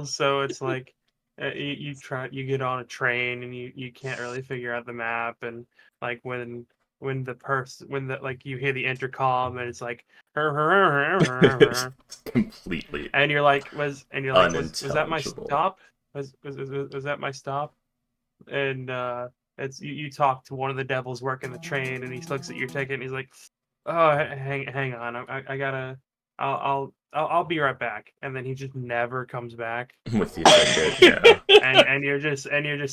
so it's like you get on a train and you can't really figure out the map, and like when the person when the like you hear the intercom and it's like Completely and was that my unintelligible. stop? Was that my stop? And it's you talk to one of the devils working the train, and he looks at your ticket and he's like, "Oh, hang on, I gotta, I'll be right back," and then he just never comes back, With your ticket, yeah. and you're just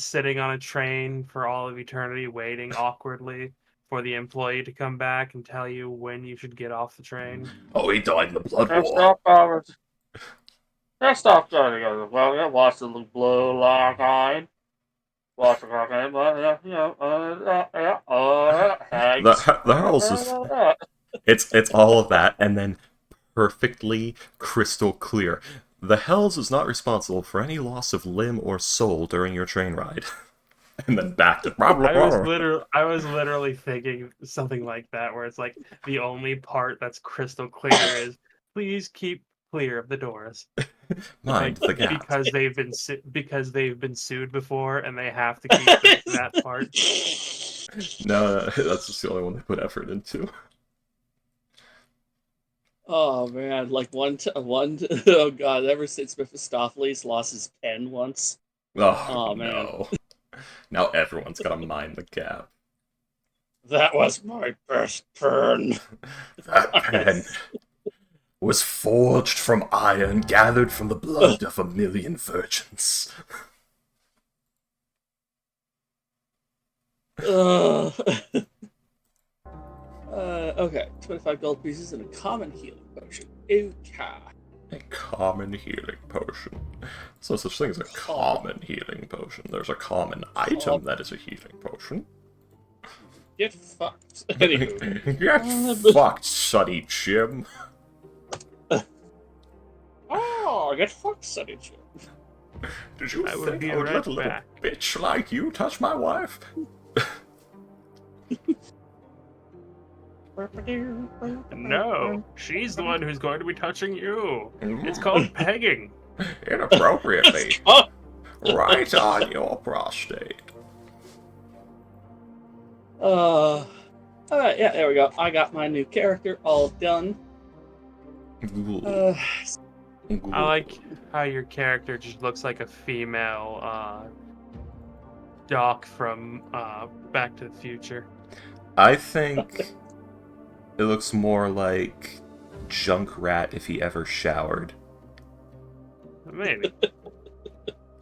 sitting on a train for all of eternity, waiting awkwardly for the employee to come back and tell you when you should get off the train. Oh, he died in the blood Can't war. stop Thomas. Can't stop together. Well, yeah, watch the blue line. Watch the cocaine, but The hags. the Heralds is it's all of that, and then perfectly crystal clear. The Hells is not responsible for any loss of limb or soul during your train ride. And then back to blah blah blah. I was literally thinking something like that, where it's like the only part that's crystal clear is please keep clear of the doors, Mind like the gap. because they've been sued before and they have to keep that part. No, that's just the only one they put effort into. Oh man, like oh god, ever since Mephistopheles lost his pen once. Oh Oh man, no. Now everyone's gotta mind the gap. that was my best pen. That pen was forged from iron gathered from the blood of 1,000,000 virgins. uh, okay, 25 gold pieces and a common healing potion. Okay. A common healing potion. There's no such thing as a common healing potion. There's a common item that is a healing potion. Get fucked. Anywho. Get fucked, Sonny Jim. Oh, get fucked, Sonny Jim. Did you I will think be I would right let a little back. bitch like you touch my wife? No, she's the one who's going to be touching you. It's called pegging. Inappropriately. Right on your prostate. Alright, yeah, there we go. I got my new character all done. I like how your character just looks like a female Doc from Back to the Future. I think it looks more like Junkrat if he ever showered. Maybe.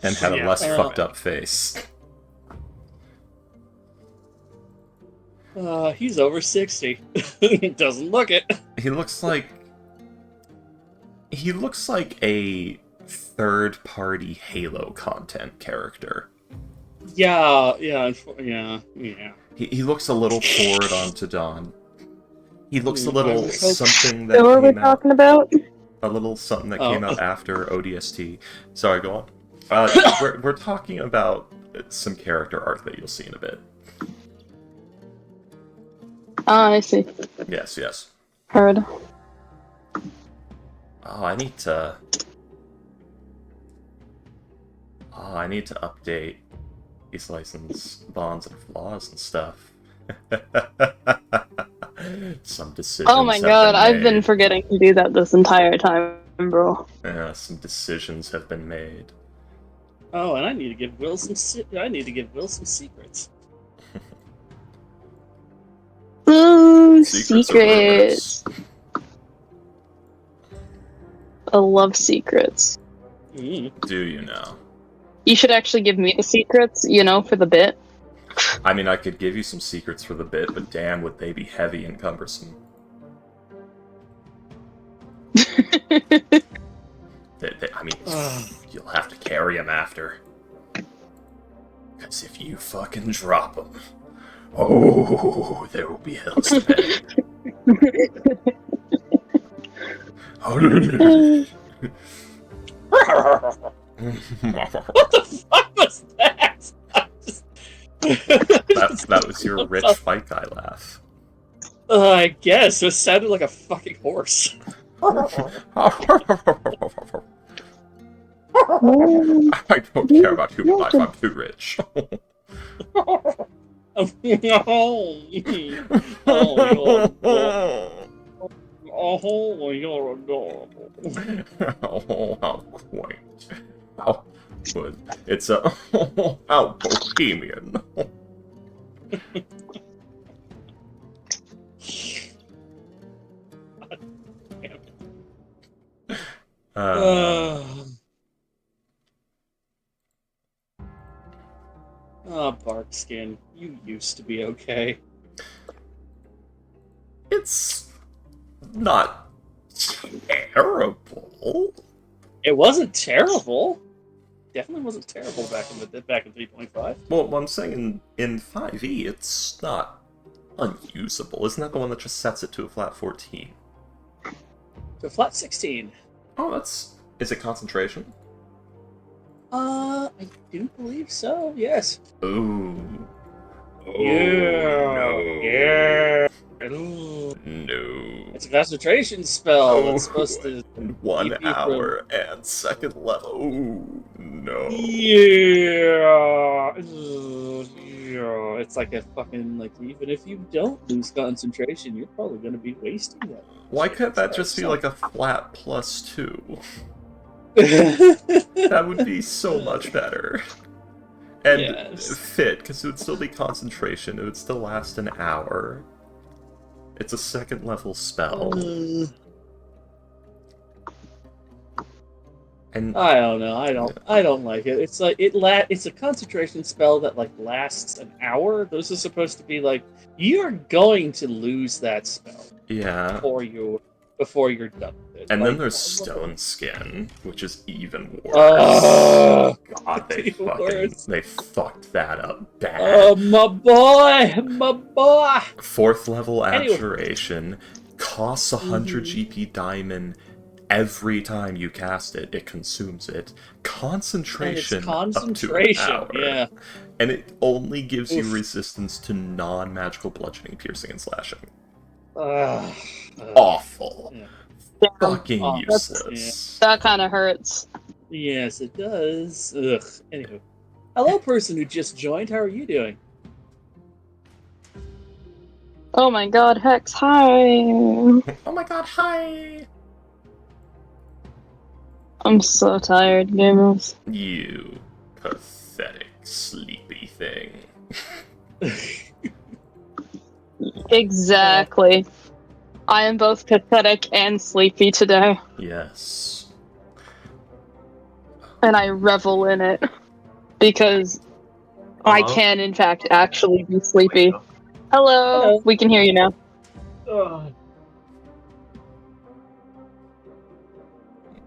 And had a Yeah, less fair fucked enough. up face. He's over 60. Doesn't look it. He looks like... He looks like a third-party Halo content character. Yeah. He looks a little forward onto Dawn. He looks a I little would hope- something that So what are we came out... talking about? A little something that Oh. came out after ODST. Sorry, go on. We're talking about some character art that you'll see in a bit. Ah, I see. Yes, yes. Heard. Oh, I need to... Oh, I need to update these license bonds and flaws and stuff. Some decisions Oh my have god, I've made. been forgetting to do that this entire time, bro. Yeah, some decisions have been made. Oh, and I need to give Will some secrets. Ooh, Secrets secrets. I love secrets. Do you know? You should actually give me the secrets, you know, for the bit. I mean, I could give you some secrets for the bit, but damn, would they be heavy and cumbersome. I mean, you'll have to carry them after. Because if you fucking drop them, oh, there will be hells to pay. What the fuck was that? that was your rich fight guy laugh. I guess. It sounded like a fucking horse. I don't care about human life, I'm too rich. Oh, you're adorable. Oh, how quaint. How good. It's a how bohemian. Uh, Barkskin, you used to be okay. it's not terrible. It wasn't terrible. Definitely wasn't terrible back in 3.5. Well, what I'm saying in 5e, it's not unusable. Isn't that the one that just sets it to a flat 14? So flat 16. Oh, that's... Is it concentration? I do believe so. Yes. Ooh. Oh, Yeah. no. Yeah. Ooh. No. It's a concentration spell. Oh, It's supposed to. and 1 keep you hour and second level. Ooh, no. Yeah. Yeah. It's like a fucking even if you don't lose concentration, you're probably gonna be wasting that. Why shit. couldn't that So, just be like a flat +2? that That would be so much better. And Yes. fit, because it would still be concentration, it would still last an hour. It's a second level spell. And I don't know. I don't like it. It's like it's a concentration spell that lasts an hour. Those are supposed to be you're going to lose that spell yeah. before you're done with it. And then there's Stone Skin, which is even worse. God, they fucked that up bad. Oh, my boy. Fourth level Anyway. Abjuration costs 100 GP diamond every time you cast it. It consumes it. Concentration, up to an hour. Yeah. And it only gives you Oof. resistance to non-magical bludgeoning, piercing, and slashing. Awful. Yeah. Fucking Oh, useless. That kind of hurts. Yes, it does. Ugh. Anywho. Hello, person who just joined. How are you doing? Oh my god, Hex, hi! Oh my god, hi! I'm so tired, gamers. You pathetic, sleepy thing. Exactly. I am both pathetic and sleepy today, Yes. and I revel in it. Because I can, in fact, actually be sleepy. Hello! Hello. We can hear you now.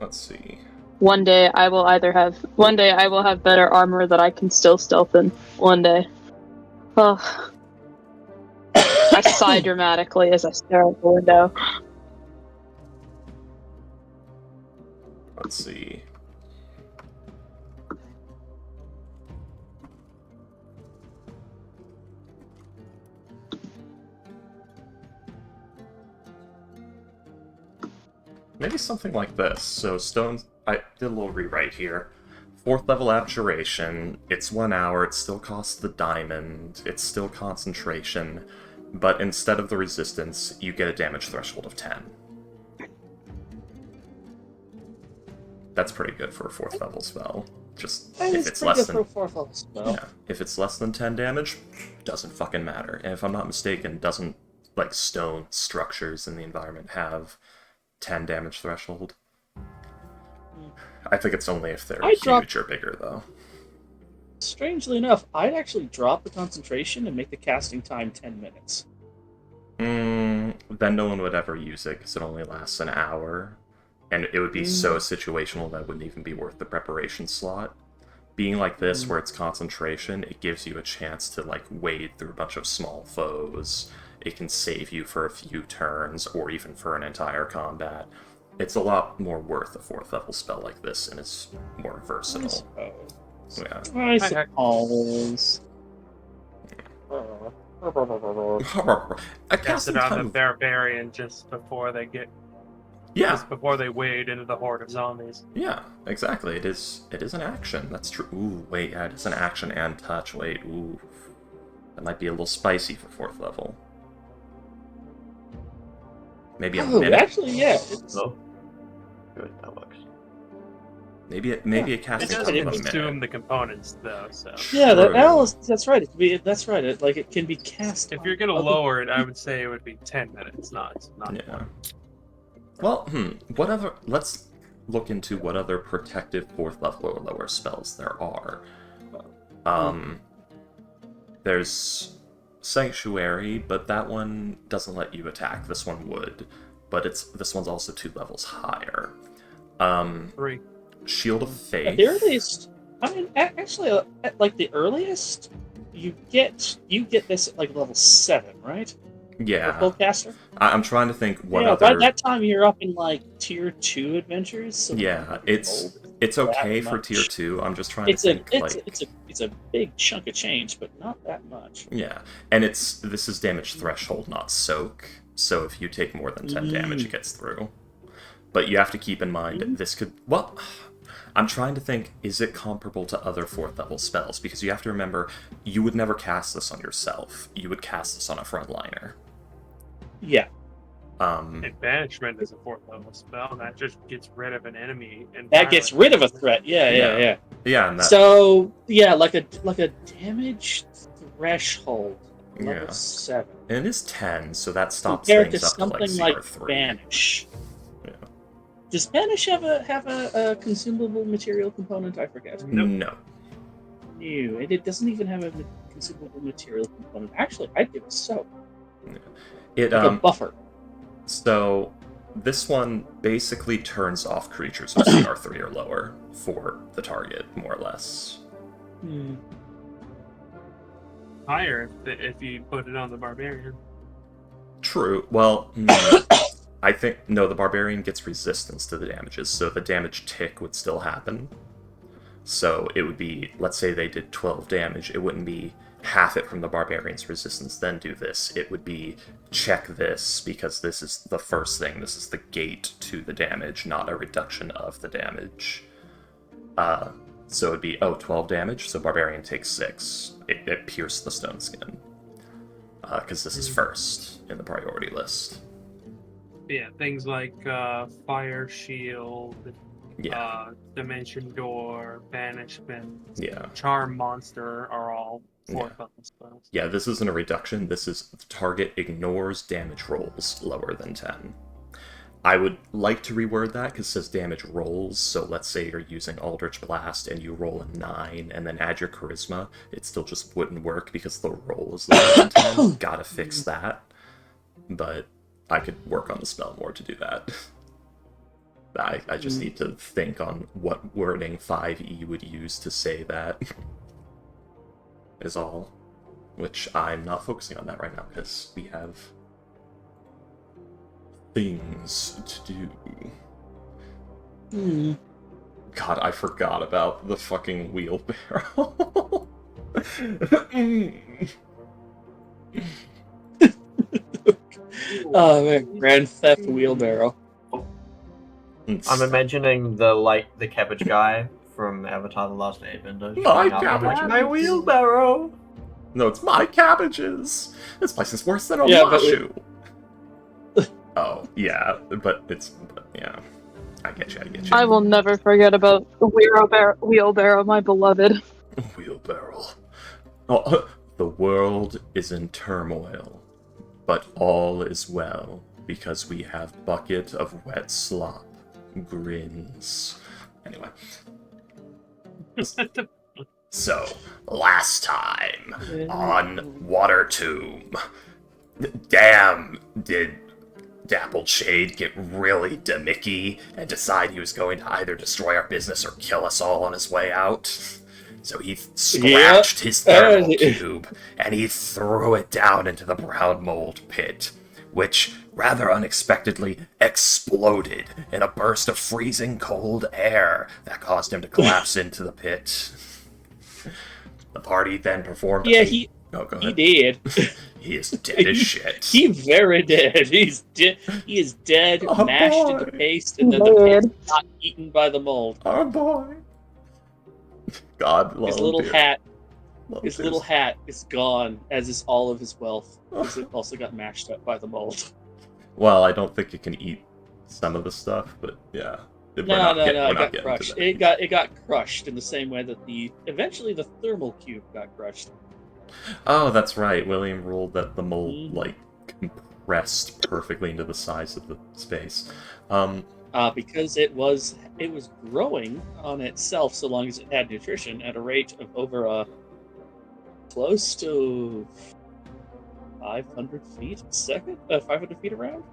Let's see. One day I will have better armor that I can still stealth in. One day. Oh. I sigh dramatically as I stare out the window. Let's see. Maybe something like this. So I did a little rewrite here. Fourth level Abjuration, it's 1 hour, it still costs the diamond, it's still concentration, but instead of the resistance, you get a damage threshold of 10. That's pretty good for a 4th level spell. Just if it's less than if it's less than 10 damage, doesn't fucking matter. And if I'm not mistaken, doesn't stone structures in the environment have 10 damage threshold? I think it's only if they're huge or bigger, though. Strangely enough, I'd actually drop the concentration and make the casting time 10 minutes. Then no one would ever use it, because it only lasts an hour. And it would be so situational that it wouldn't even be worth the preparation slot. Being like this, where it's concentration, it gives you a chance to, wade through a bunch of small foes. It can save you for a few turns, or even for an entire combat. It's a lot more worth a 4th level spell like this, and it's more versatile. Yeah. I suppose. I Cast it on the barbarian just before they get Yeah. Just before they wade into the horde of zombies. Yeah, exactly. It is an action. That's true. Ooh, wait, yeah, it is an action and touch. Wait, ooh. That might be a little spicy for 4th level. Maybe a Oh, minute. actually, yeah. It's, Oh, good, that works. Maybe a It casting does time of a consume minute. the components, though, so... yeah, True. that's right. It can be, that's right. It can be cast. If on you're gonna other- lower it, I would say it would be 10 minutes, not Yeah. more. Well, what other... Let's look into what other protective 4th level or lower spells there are. There's Sanctuary, but that one doesn't let you attack. This one would. But this one's also 2 levels higher. 3. Shield of Faith. At the earliest, I mean, actually, at like the earliest, you get this at like level 7, right? For Yeah. full caster. I'm trying to think what yeah, other... by that time you're up in like tier 2 adventures. So Yeah, you're it's old. okay that for much. tier 2. I'm just trying It's to a think, it's a big chunk of change, but not that much. Yeah, and this is damage threshold, not soak. So if you take more than 10 damage, it gets through. But you have to keep in mind, this could... Well, I'm trying to think, is it comparable to other 4th level spells? Because you have to remember, you would never cast this on yourself. You would cast this on a frontliner. Yeah. And Banishment is a 4th level spell, that just gets rid of an enemy. That gets rid of a threat. Yeah. Yeah, and that... So yeah, like a damage threshold, level 7. And it is 10, so that stops Compared to things up to like something like CR3. Banish. Yeah. Does Banish have a consumable material component? I forget. No. Ew, it doesn't even have a consumable material component. Actually, I'd give it soap. It Like a buffer. So this one basically turns off creatures with CR3 or lower for the target, more or less. Higher if you put it on the Barbarian. True. Well, I think... No, the Barbarian gets resistance to the damages, so the damage tick would still happen. So it would be... Let's say they did 12 damage, it wouldn't be half it from the Barbarian's resistance, then do this. It would be check this, because this is the first thing. This is the gate to the damage, not a reduction of the damage. So it'd be, 12 damage, so Barbarian takes 6. It pierced the stone skin. Because this is first in the priority list. Yeah, things like Fire Shield, Dimension Door, Banishment, Charm Monster are all 4th level spells. Yeah, this isn't a reduction. This is the target ignores damage rolls lower than 10. I would like to reword that because it says damage rolls. So let's say you're using Eldritch Blast and you roll a 9 and then add your Charisma. It still just wouldn't work because the roll is lower than 10. Gotta fix that. But I could work on the spell more to do that. I just need to think on what wording 5E would use to say that. Is all. Which I'm not focusing on that right now because we have things to do. God, I forgot about the fucking wheelbarrow. Oh man, Grand Theft Wheelbarrow. I'm imagining the cabbage guy from Avatar: The Last Airbender. My cabbage, cabbage! my wheelbarrow. No, it's my cabbages. This place is worse than a Yeah, washoe. Oh yeah, but yeah. I get you. I will never forget about the wheelbarrow, my beloved. Wheelbarrow. Oh, the world is in turmoil, but all is well because we have bucket of wet slop. Grins. Anyway. So, last time on Water Tomb. Damn, did Dappled Shade get really demicky and decide he was going to either destroy our business or kill us all on his way out? So he scratched his thermal cube and he threw it down into the brown mold pit, which rather unexpectedly exploded in a burst of freezing cold air that caused him to collapse into the pit. The party then performed No, go He ahead. did. He is dead as shit. He very dead. He's dead. He is dead, Oh, mashed boy. into paste, and then the paste is not eaten by the mold. Our boy. God, His little hat. His little hat is gone, as is all of his wealth, because it also got mashed up by the mold. Well, I don't think it can eat some of the stuff, but yeah. No, it got crushed. It got crushed in the same way that eventually the thermal cube got crushed. Oh, that's right. William ruled that the mold Mhm. like compressed perfectly into the size of the space. Because it was growing on itself so long as it had nutrition at a rate of over close to 500 feet a second, 500 feet around.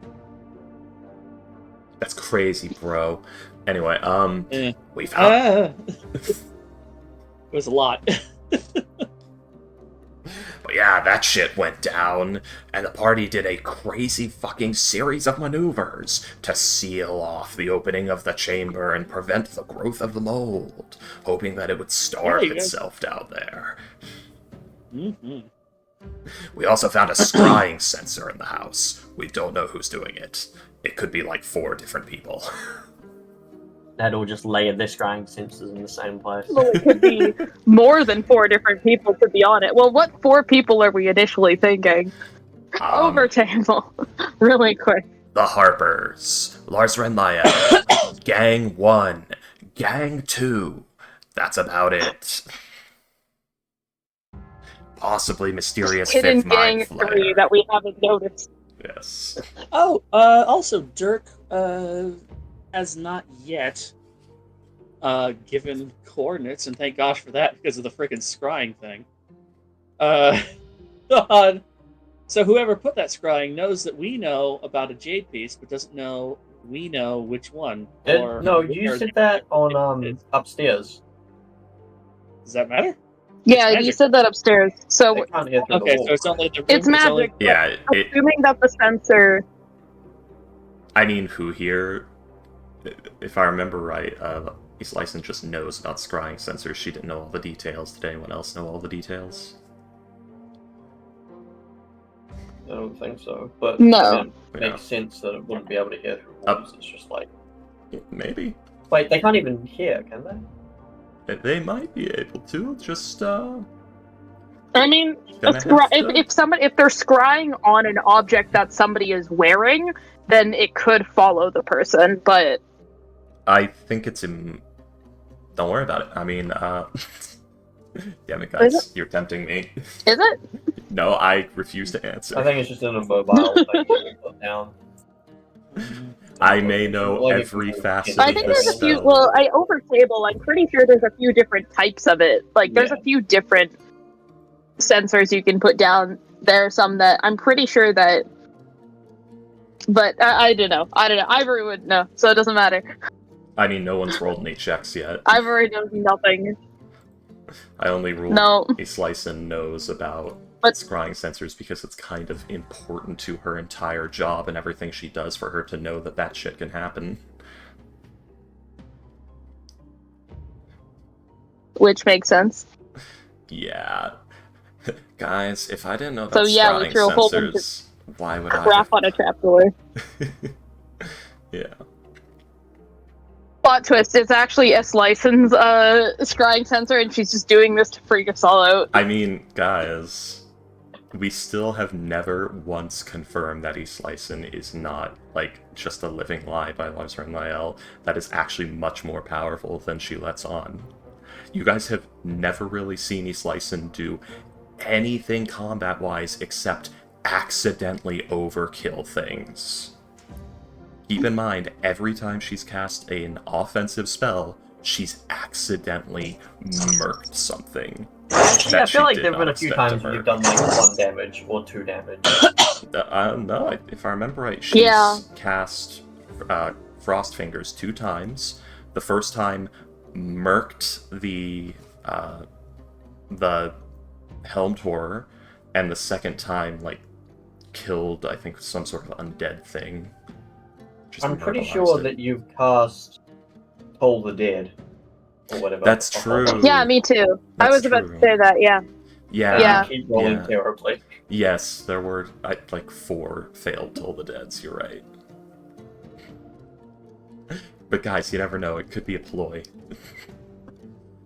That's crazy, bro. Anyway, we found. It was a lot. But yeah, that shit went down, and the party did a crazy fucking series of maneuvers to seal off the opening of the chamber and prevent the growth of the mold, hoping that it would starve itself down there. Mm-hmm. We also found a scrying sensor in the house. We don't know who's doing it. It could be like 4 different people. They'd all just layered their scrying sensors in the same place. Well, it could be more than 4 different people to be on it. Well, what 4 people are we initially thinking? Over table. Really quick. The Harpers, Lars Renlayer, Gang 1, Gang 2. That's about it. Possibly mysterious Hidden fifth gang mind 3 flayer. that we haven't noticed. Yes. Oh, also Dirk has not yet given coordinates, and thank gosh for that because of the freaking scrying thing. So whoever put that scrying knows that we know about a jade piece, but doesn't know we know which one. No, you said that on upstairs. Does that matter? Yeah, It's you magic. said that upstairs. So They can't hear through Okay, the wall. so it's only the room. it's magic. Yeah, Assuming that the sensor. I mean, who here, if I remember right, East Lyson just knows about scrying sensors. She didn't know all the details. Did anyone else know all the details? I don't think so. But No. I mean, it Yeah. makes sense that it wouldn't be able to hear through walls. It's just like... Maybe. Wait, they can't even hear, can they? They might be able to, just, I mean, Gonna have to- if they're scrying on an object that somebody is wearing, then it could follow the person. But I think it's in... Don't worry about it. I mean, damn it, guys. You're tempting me. is it? No, I refuse to answer. I think it's just in a mobile thing that you put down. I may know Like, every facet I of think this there's a few. spell. Well, over table, I'm pretty sure there's a few different types of it. Like, there's Yeah. a few different sensors you can put down. There are some that I'm pretty sure that. But I don't know. Ivory would know, so it doesn't matter. I mean, no one's rolled any checks yet. Ivory knows nothing. I only ruled No. a Slicin knows about But- scrying sensors because it's kind of important to her entire job and everything she does for her to know that that shit can happen. Which makes sense. Yeah. Guys, if I didn't know about So, yeah, we scrying threw a whole bunch of sensors, why would I? Crap on a trapdoor. Yeah. Plot twist, it's actually S. Lyson's scrying sensor, and she's just doing this to freak us all out. I mean, guys, we still have never once confirmed that East Lyson is not, like, just a living lie by Lars Renlael. That is actually much more powerful than she lets on. You guys have never really seen East Lyson do anything combat-wise except accidentally overkill things. Keep in mind, every time she's cast an offensive spell, she's accidentally murked something. Yeah, I that she feel like did there have not been a few expect to times where you've murk. done like 1 damage or 2 damage. I don't know. If I remember right, she's Yeah. cast Frost Fingers 2 times. The first time murked the Helmed Horror, and the second time, like, killed, I think, some sort of undead thing. Just I'm pretty immortalized sure it. that you've cast Toll the Dead, or whatever. That's true. Yeah, me too. I That's was about true. to say that, yeah. Yeah. Yeah. Keep rolling Yeah. terribly. Yes, there were like 4 failed Toll the Deads, you're right. But guys, you never know, it could be a ploy.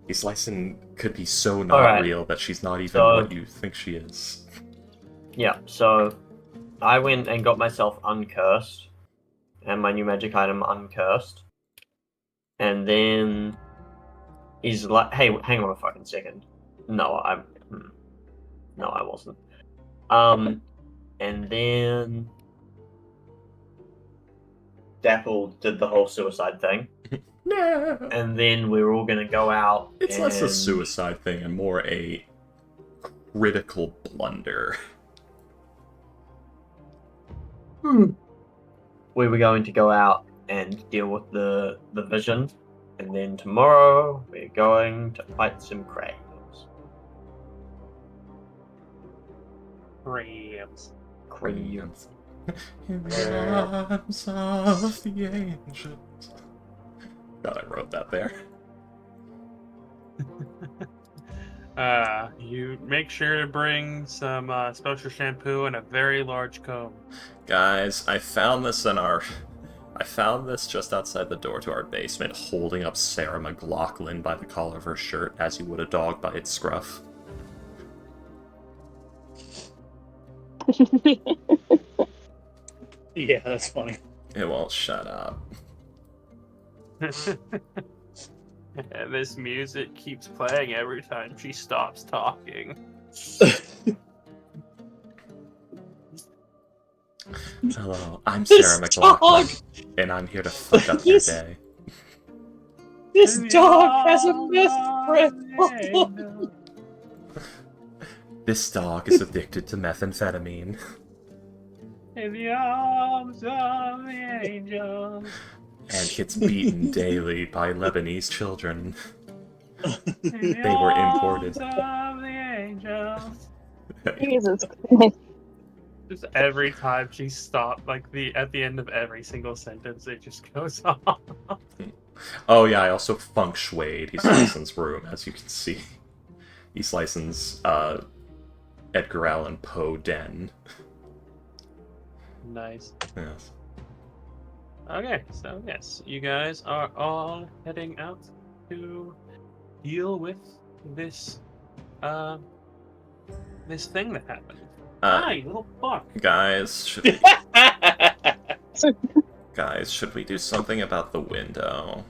Islyson could be so not Alright. real that she's not even So- what you think she is. Yeah, so I went and got myself uncursed, and my new magic item uncursed. And then he's like, "Hey, hang on a fucking second. No, no, I wasn't." And then Dapple did the whole suicide thing, Nah. and then we were all gonna go out. It's less a and- suicide thing and more a critical blunder. We were going to go out and deal with the vision, and then tomorrow we're going to fight some crags. Rams. Crags. In the arms of the angels. God, I wrote that there. You make sure to bring some special shampoo and a very large comb. Guys, I found this just outside the door to our basement, holding up Sarah McLaughlin by the collar of her shirt as you would a dog by its scruff. Yeah, that's funny. It won't shut up. And this music keeps playing every time she stops talking. Hello, I'm This Sarah McLaughlin, dog! and I'm here to fuck up your This- day. This In the dog has a arms meth of breath. the angels. This dog is addicted to methamphetamine. In the arms of the angels. And gets beaten daily by Lebanese children. In the They were imported. arms of the angels. Jesus Christ. Just every time she stopped, like at the end of every single sentence, it just goes on. Oh yeah, I also feng shuied Eastlyson's room, as you can see. Eastlyson's Edgar Allan Poe den. Nice. Yes. Okay, so yes, you guys are all heading out to deal with this this thing that happened. Ah, you little fuck. Guys, should we do something about the window?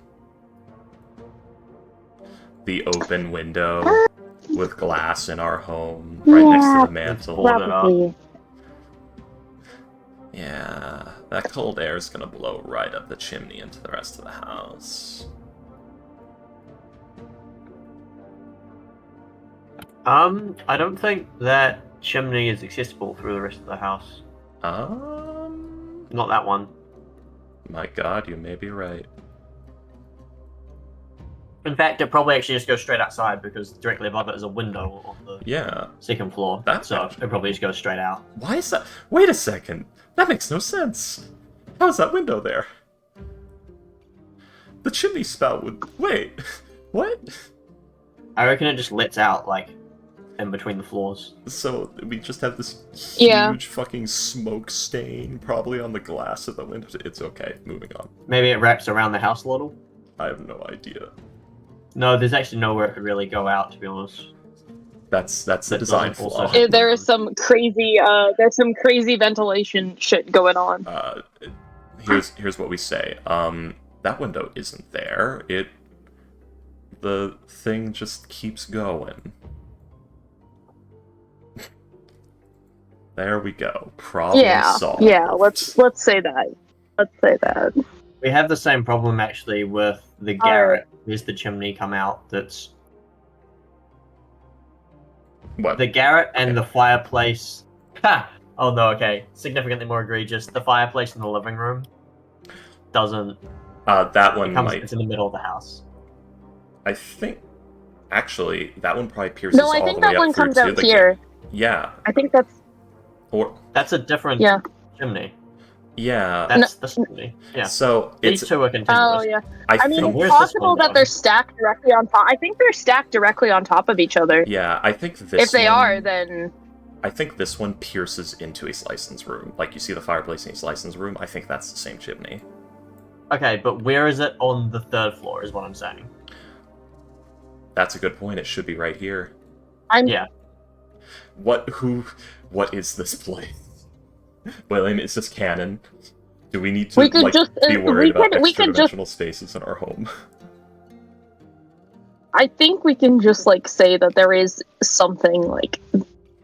The open window with glass in our home, right next to the mantle. Hold it up. Probably. Yeah, that cold air is gonna blow right up the chimney into the rest of the house. I don't think that chimney is accessible through the rest of the house. Not that one. My god, you may be right. In fact, it probably actually just goes straight outside because directly above it is a window on the Yeah. second floor. That's so actually- it probably just goes straight out. Why is that? Wait a second. That makes no sense. How's that window there? The chimney spout would. Wait. What? I reckon it just lets out, like, in between the floors. So we just have this huge Yeah. fucking smoke stain probably on the glass of the window. It's okay. Moving on. Maybe it wraps around the house a little. I have no idea. No, there's actually nowhere it could really go out, to be honest. That's the That design doesn't flaw. also- There is some crazy ventilation shit going on. Here's what we say. That window isn't there. The thing just keeps going. There we go. Problem solved. Yeah, let's say that. Let's say that. We have the same problem, actually, with the garret. There's the chimney come out that's... What? The garret and the fireplace... Ha! Oh no, okay. Significantly more egregious. The fireplace in the living room doesn't... That one might. It's in the middle of the house. I think. Actually, that one probably pierces No, I all think the way that up one through comes to out the here. Yeah. I think that's Or That's a different Yeah. chimney. Yeah. That's the chimney. Yeah. So These it's. two are continuous. Oh yeah. I I mean, think. where's it's this possible one that going? they're stacked directly on top. I think they're stacked directly on top of each other. Yeah, I think this. If they one, are, then I think this one pierces into Ace License room. Like you see the fireplace in Ace License room. I think that's the same chimney. Okay, but where is it on the third floor? Is what I'm saying. That's a good point. It should be right here. I'm. Yeah. What is this place? William, is this canon? Do we need to We could just, be worried about we extra could just. dimensional spaces in our home? I think we can just say that there is something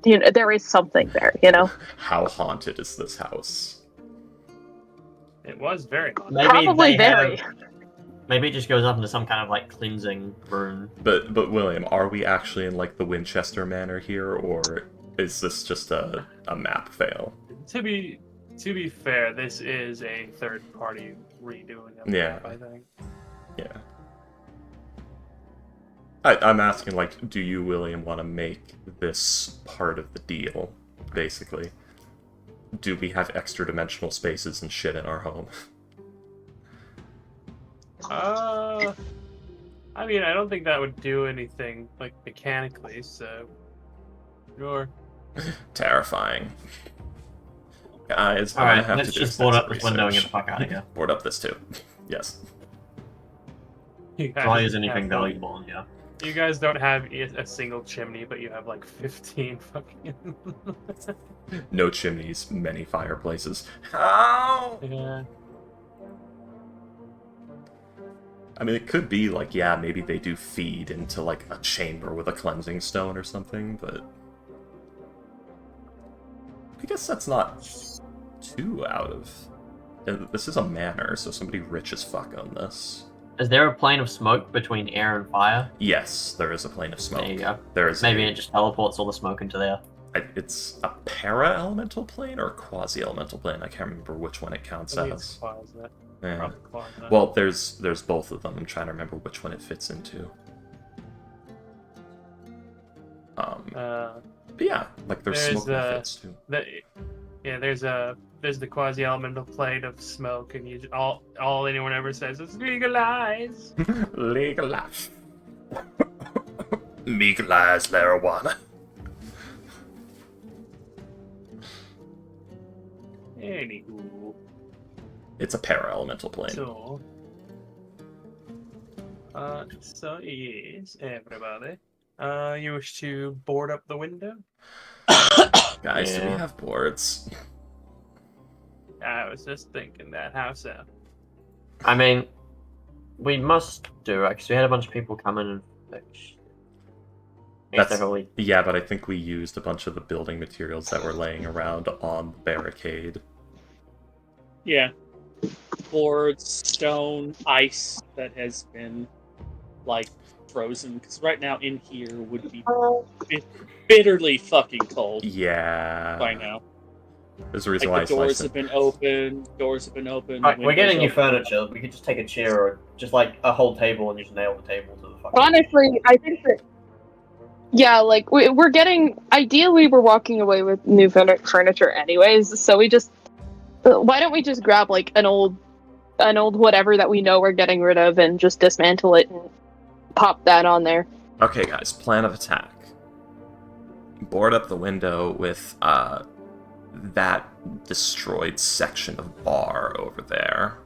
there is something there. How haunted is this house? It was very haunted. Maybe Probably they very. Maybe it just goes up into some kind of cleansing room. But William, are we actually in the Winchester Manor here, or is this just a map fail? To be fair, this is a third party redoing of the Yeah. map, I think. Yeah. I'm asking, do you, William, want to make this part of the deal, basically? Do we have extra dimensional spaces and shit in our home? I mean, I don't think that would do anything mechanically, so sure. Terrifying. Guys, Alright, have let's to do just board up this extensive window and get research. the fuck out of here. Board up this too. Yes. You If I guys use anything have, valuable in here. You guys don't have a single chimney, but you have 15 fucking. No chimneys, many fireplaces. How? Yeah. I mean, it could be yeah, maybe they do feed into a chamber with a cleansing stone or something, but I guess that's not too out of. And this is a manor, so somebody rich as fuck owned this. Is there a plane of smoke between air and fire? Yes, there is a plane of smoke. There you go. There is. Maybe it just teleports all the smoke into there. It's a para-elemental plane or a quasi-elemental plane. I can't remember which one it counts I think it's as. closet. Yeah. Probably closet. Well, there's both of them. I'm trying to remember which one it fits into. But yeah, there's smoke that fits too. There's the quasi-elemental plane of smoke, and all anyone ever says is legalize. Legalize. Legalize marijuana. Anywho, It's a para-elemental plane. so yes, everybody. You wish to board up the window? Guys, do we Yeah. have boards? I was just thinking that. How so? I mean, we must do it, because we had a bunch of people come in and fix. That's- Yeah, but I think we used a bunch of the building materials that were laying around on the barricade. Yeah. Boards, stone, ice that has been frozen. Because right now in here would be bitterly fucking cold Yeah. by now. There's a reason The why I doors sliced have it. been open. Doors have been open. Right, we're windows getting new open. furniture. We could just take a chair or just a whole table and just nail the table to the fucking. Honestly, I think that. Yeah, we're getting. Ideally, we're walking away with new furniture, anyways. So we just. Why don't we just grab an old whatever that we know we're getting rid of and just dismantle it and pop that on there. Okay, guys, plan of attack. Board up the window with that destroyed section of bar over there.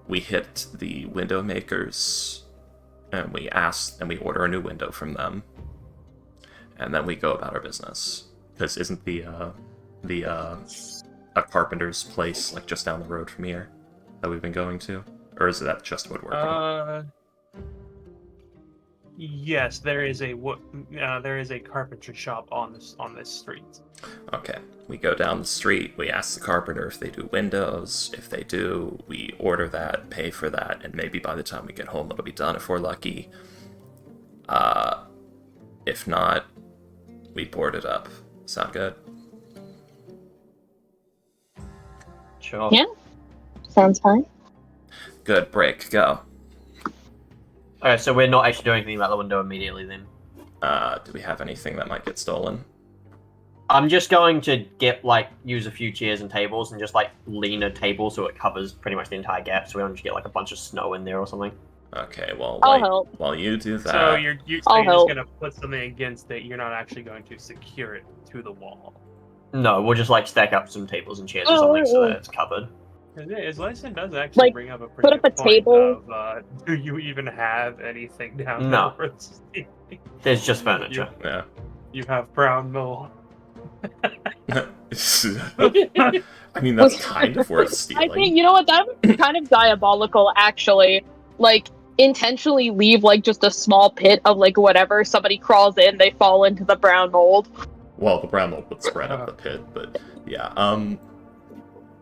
We hit the window makers, and we order a new window from them, and then we go about our business. Because isn't a carpenter's place just down the road from here that we've been going to, or is that just woodworking? Yes, there is a carpentry shop on this street. Okay, we go down the street, we ask the carpenter if they do windows. If they do, we order that, pay for that, and maybe by the time we get home it'll be done if we're lucky. If not, we board it up. Sound good? Sure. Yeah. Sounds fine. Good, break, go. Alright, so we're not actually doing anything about the window immediately then. Do we have anything that might get stolen? I'm just going to use a few chairs and tables and just lean a table so it covers pretty much the entire gap, so we don't just get a bunch of snow in there or something. Okay, well, I'll help. while you do that... So you're just I'll help. gonna put something against it. You're not actually going to secure it to the wall. No, we'll just stack up some tables and chairs or something so that it's covered. His license does actually bring up a pretty put up good a point table. of, do you even have anything down No. there? worth stealing? There's just furniture. Yeah. You have brown mold. I mean, that's kind of worth stealing. I think, you know what, that was kind of diabolical, actually. Intentionally leave, just a small pit of, whatever. Somebody crawls in, they fall into the brown mold. Well, the brown mold would spread up the pit, but yeah.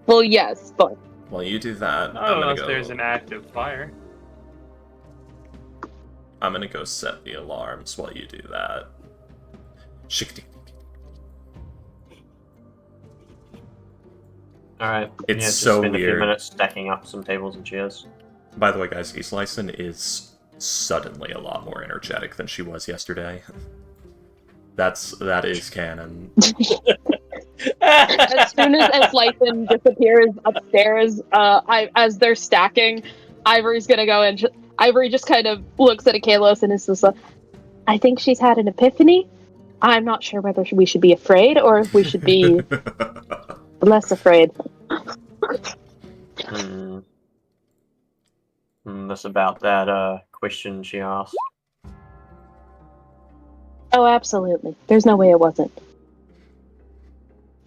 Well, yes, but... While you do that, I don't know if there's an active fire. I'm gonna go set the alarms while you do that. Alright. It's just so spend a few weird. minutes stacking up some tables and chairs. By the way, guys, Eastlyson is suddenly a lot more energetic than she was yesterday. That is canon. As soon as Lythan disappears upstairs, as they're stacking, Ivory's gonna go and Ivory just kind of looks at Akalos and is just I think she's had an epiphany. I'm not sure whether we should be afraid or if we should be less afraid. That's about that question she asked. Oh, absolutely. There's no way it wasn't.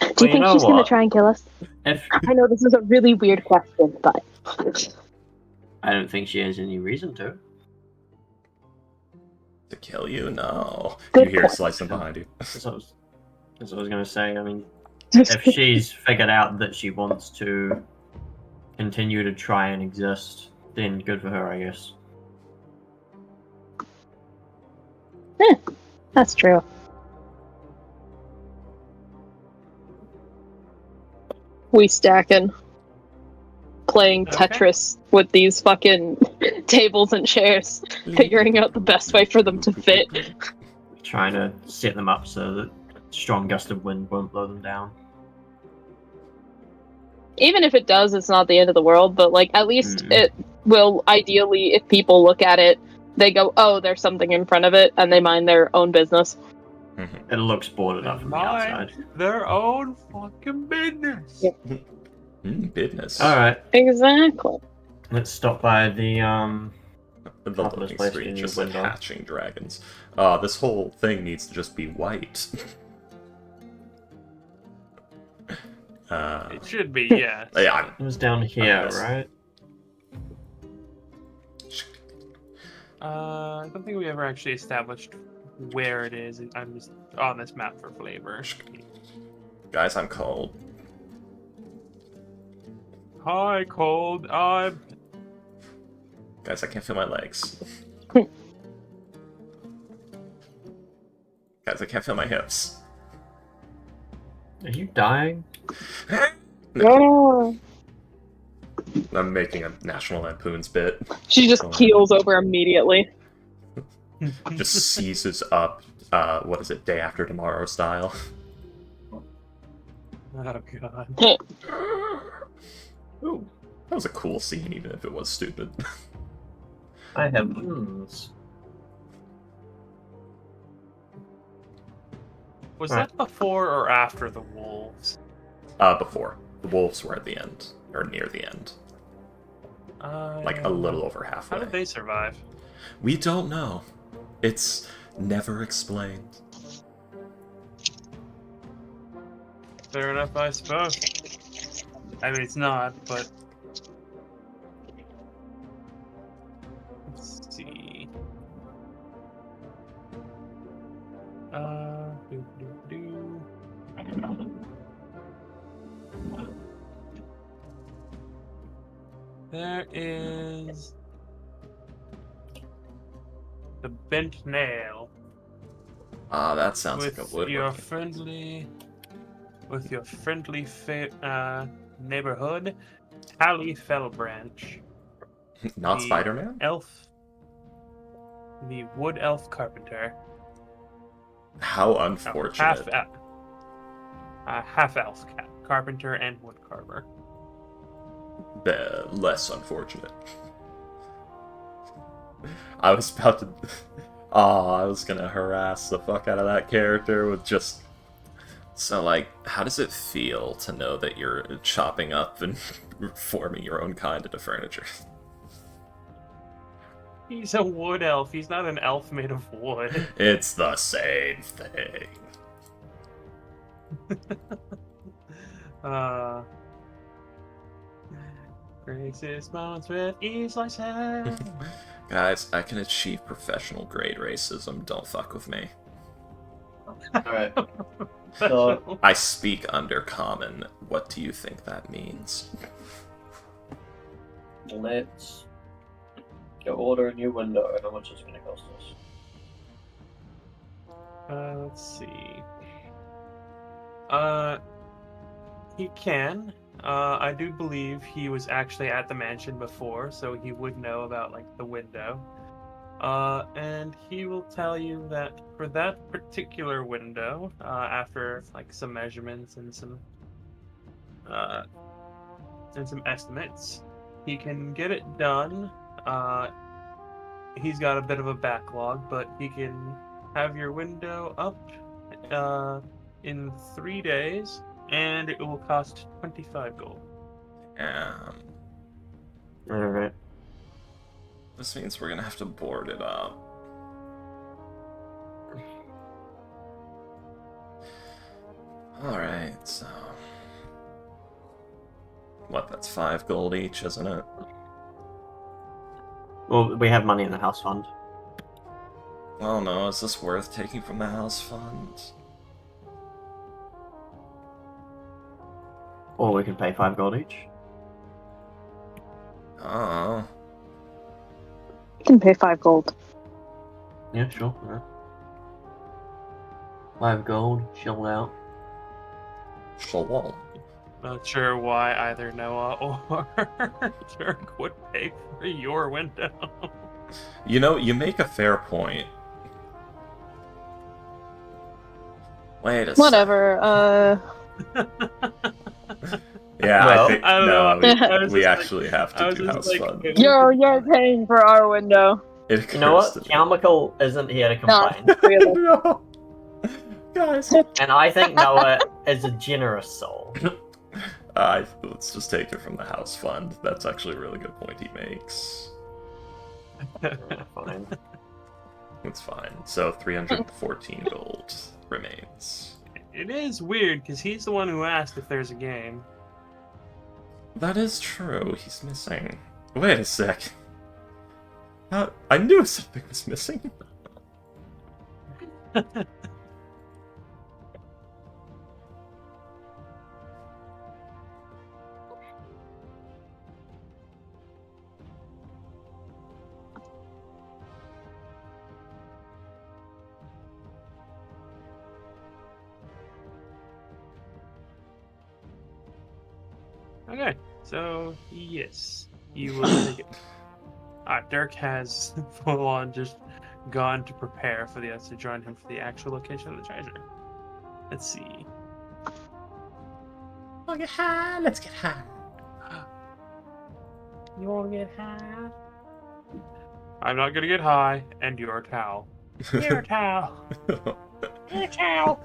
Do you think she's going to try and kill us? I know this is a really weird question, but... I don't think she has any reason to. To kill you? No. Good you hear point. Slicing behind you. That's what I was going to say. I mean, if she's figured out that she wants to continue to try and exist, then good for her, I guess. That's true. We stacking. Playing Okay. Tetris with these fucking tables and chairs. Figuring out the best way for them to fit. Trying to set them up so that strong gust of wind won't blow them down. Even if it does, it's not the end of the world, but at least it will, ideally, if people look at it, they go, oh, there's something in front of it, and they mind their own business. It looks boarded up from the outside. Their own fucking business. Yeah. Business. Alright, Exactly. let's stop by the The Top of this loading place screen in your just said window. hatching dragons. This whole thing needs to just be white. It should be, yeah. Yeah, It was down here, Yes. right? I don't think we ever actually established where it is. I'm just on this map for flavor. guys, I'm cold. Hi, cold. Guys, I can't feel my legs. Guys, I can't feel my hips. Are you dying? Oh. I'm making a National Lampoon's bit. She just keels over immediately. Just seizes up, what is it, Day After Tomorrow style. Oh god. Ooh, That was a cool scene, even if it was stupid. I have wounds. Was Right. that before or after the wolves? Before. The wolves were at the end, or near the end. Like a little over How halfway. did they survive? We don't know. It's never explained. Fair enough, I suppose. I mean, it's not, but... Let's see... There is... the bent nail. That sounds like a With woodworking. your friendly neighborhood, Tally Fellbranch, Not the Spider-Man? elf, the wood elf carpenter. How Oh, unfortunate. half-elf carpenter and woodcarver. Less unfortunate. I was about to. Oh, I was gonna harass the fuck out of that character with just. So, like, how does it feel to know that you're chopping up and forming your own kind of furniture? He's a wood elf. He's not an elf made of wood. It's the same thing. Racist moments with ease like hell. Guys, I can achieve professional grade racism. Don't fuck with me. Alright. So, I speak undercommon. What do you think that means? let's go order a new window. How much is it going to cost us? Let's see. He can. I do believe he was actually at the mansion before, so he would know about like the window. And he will tell you that for that particular window, after like some measurements and some estimates, he can get it done. He's got a bit of a backlog, but he can have your window up in 3 days, and it will cost 25 gold. Alright. This means we're gonna have to board it up. Alright, so... What, that's 5 gold each, isn't it? Well, we have money in the house fund. Well, no, is this worth taking from the house fund? Or we can pay 5 gold each. Oh. You can pay 5 gold. Yeah, sure. Alright. 5 gold, chill out. Shalom. Not sure why either Noah or Dirk would pay for your window. You know, you make a fair point. Wait a Whatever, Yeah, Well, I think I don't no, know. we actually have I to was do just house like, fund. You're paying for our window. It occurs You know what? to me. Carmichael isn't here to No, complain. really. No. Guys, And I think Noah is a generous soul. let's just take it from the house fund. That's actually a really good point he makes. Fine. It's fine. So 314 gold remains. It is weird because he's the one who asked if there's a game. That is true. He's missing. Wait a sec. I knew something was missing. Okay, so yes, you will take it. Dirk has full on just gone to prepare for the to join him for the actual location of the treasure. Let's see. I'll get high. Let's get high. You want to get high? I'm not gonna get high, and you're a towel. You're a towel. You're a towel.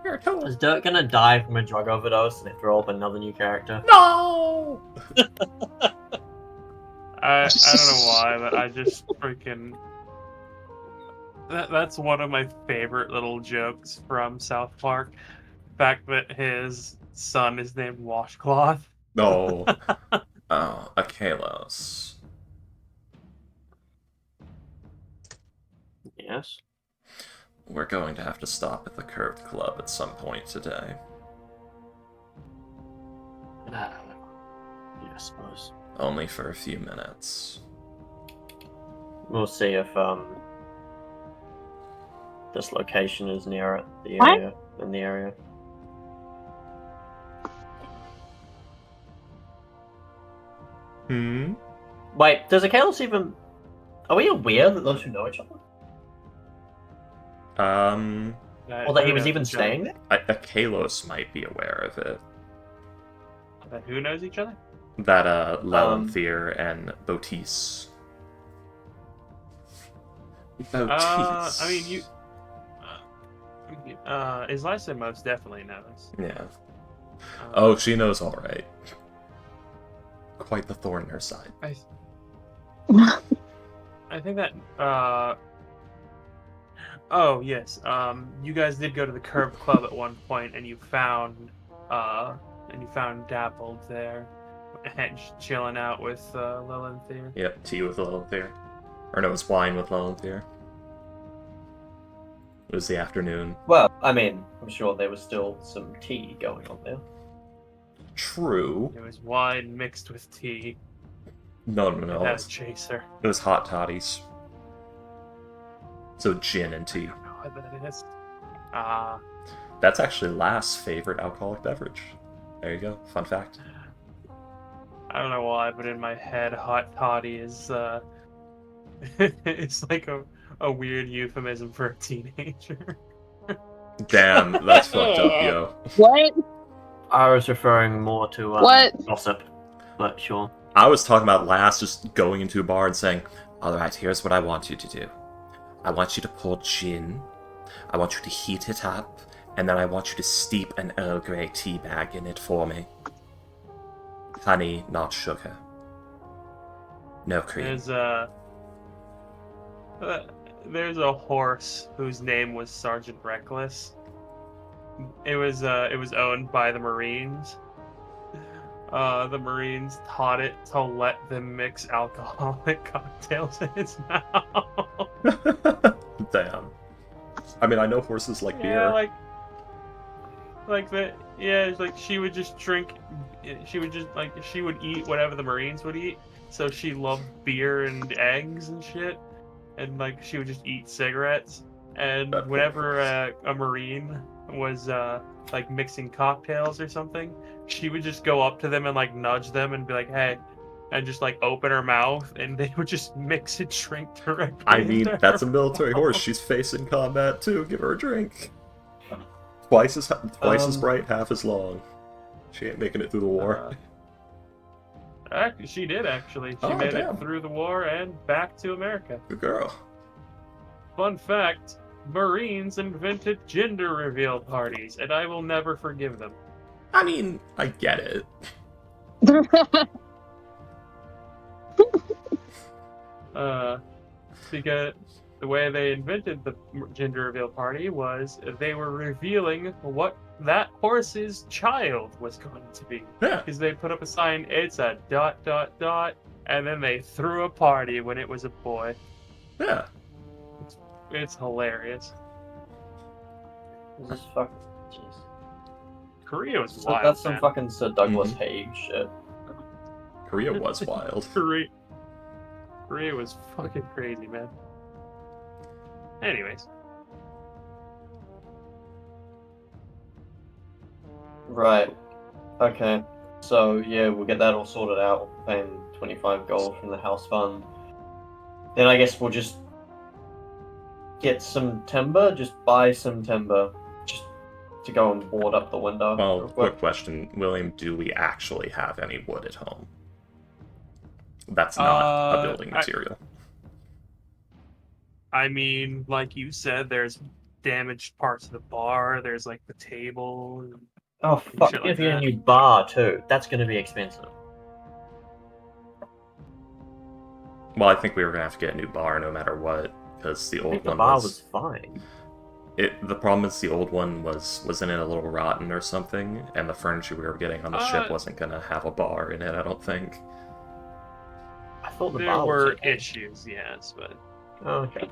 You're a towel. Is Dirk gonna die from a drug overdose and they throw up another new character? No! I don't know why, but I just freaking... That's one of my favorite little jokes from South Park. The fact that his son is named Washcloth. No. Oh, Akalos. Yes. We're going to have to stop at the Curved Club at some point today. Yeah, I suppose. Only for a few minutes. We'll see if this location is near it, the What? area, in the area. Hmm? Wait, does Akalos even... Are we aware that those who know each other? Or that he who was knows even each other? staying there? Kalos might be aware of it. That who knows each other? That Lelanthir and Botis. Botis. I mean, you. Islyssa most definitely knows. Yeah. Oh, she knows all right. Quite the thorn in her side. I think that. Oh yes. You guys did go to the Curve Club at one point, and you found Dappled there, and chilling out with Lilithir. Yep, tea with Lelanthir. Or no, it was wine with Lelanthir. It was the afternoon. Well, I mean, I'm sure there was still some tea going on there. True. It was wine mixed with tea. No, It it had a was, chaser. it was hot toddies. So gin and I tea. don't know what that is. That's actually Last's favorite alcoholic beverage. There you go. Fun fact. I don't know why, but in my head, hot toddy is it's like a weird euphemism for a teenager. Damn, that's fucked up, yo. What? I was referring more to What? gossip, but sure. I was talking about Last just going into a bar and saying, "Alright, here's what I want you to do. I want you to pour gin, I want you to heat it up, and then I want you to steep an Earl Grey tea bag in it for me. Honey, not sugar. No cream." There's a horse whose name was Sergeant Reckless. It was owned by the Marines. The Marines taught it to let them mix alcoholic cocktails in its mouth. Damn. I mean, I know horses like beer. Yeah, it's like she would just drink. She would just she would eat whatever the Marines would eat. So she loved beer and eggs and shit, and she would just eat cigarettes. And That whenever a Marine was mixing cocktails or something, she would just go up to them and nudge them and be like, "Hey," and just open her mouth, and they would just mix and drink directly. I mean, into that's a her military horse. mouth. She's facing combat too. Give her a drink. Twice as bright, half as long. She ain't making it through the war. She did actually. She Oh, made damn. it through the war and back to America. Good girl. Fun fact: Marines invented gender reveal parties, and I will never forgive them. I mean, I get it. Because the way they invented the gender reveal party was they were revealing what that horse's child was going to be. Yeah. Because they put up a sign, it's a ... and then they threw a party when it was a boy. Yeah. It's hilarious. This is fucking. Jeez. Korea was So wild. that's some man. fucking Sir Douglas Mhm. Haig shit. Korea was wild. Korea was fucking crazy, man. Anyways, Right. Okay. So yeah, we'll get that all sorted out. Paying 25 gold from the house fund. Then I guess we'll just get some timber. Just buy some timber, just to go and board up the window. Well, real quick. quick question, William, do we actually have any wood at home? That's not a building material. I mean, like you said, there's damaged parts of the bar. There's the table. And Oh fuck! shit Give like you a that. new bar too. That's gonna be expensive. Well, I think we were gonna have to get a new bar no matter what, because the I old think the one bar was. was fine. The problem is the old one wasn't it a little rotten or something, and the furniture we were getting on the ship wasn't gonna have a bar in it. I don't think. I thought the There bar were was okay. issues, yes, but Oh, okay.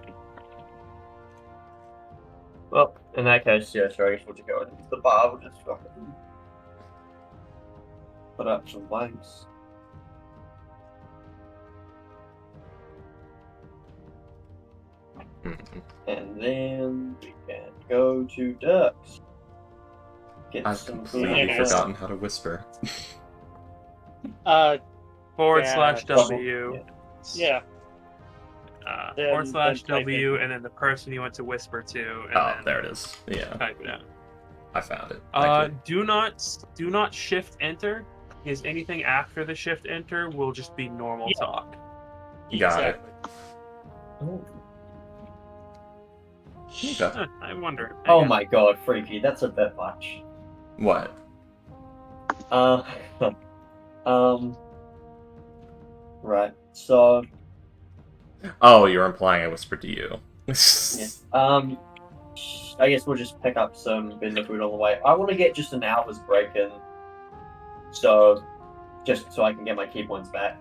Well, in that case, yeah, sure, I guess we'll just go into the bar. We'll just fucking put up some lights. Mhm. And then we can go to Ducks. Get I've some completely Yeah. forgotten how to whisper. /W. Yeah. Yeah. Then /W, type in. and then the person you want to whisper to, and Oh, then there it is. Yeah, type it out. I found it. Thank you. Do not shift enter, because anything after the shift enter will just be normal Yeah. talk. Got it. Okay. I wonder. Oh my god, freaky, that's a bit much. What? Right, so, Oh, you're implying I whispered to you. yeah. I guess we'll just pick up some vendor food on the way. I want to get just an hour's break in, so, just so I can get my key points back.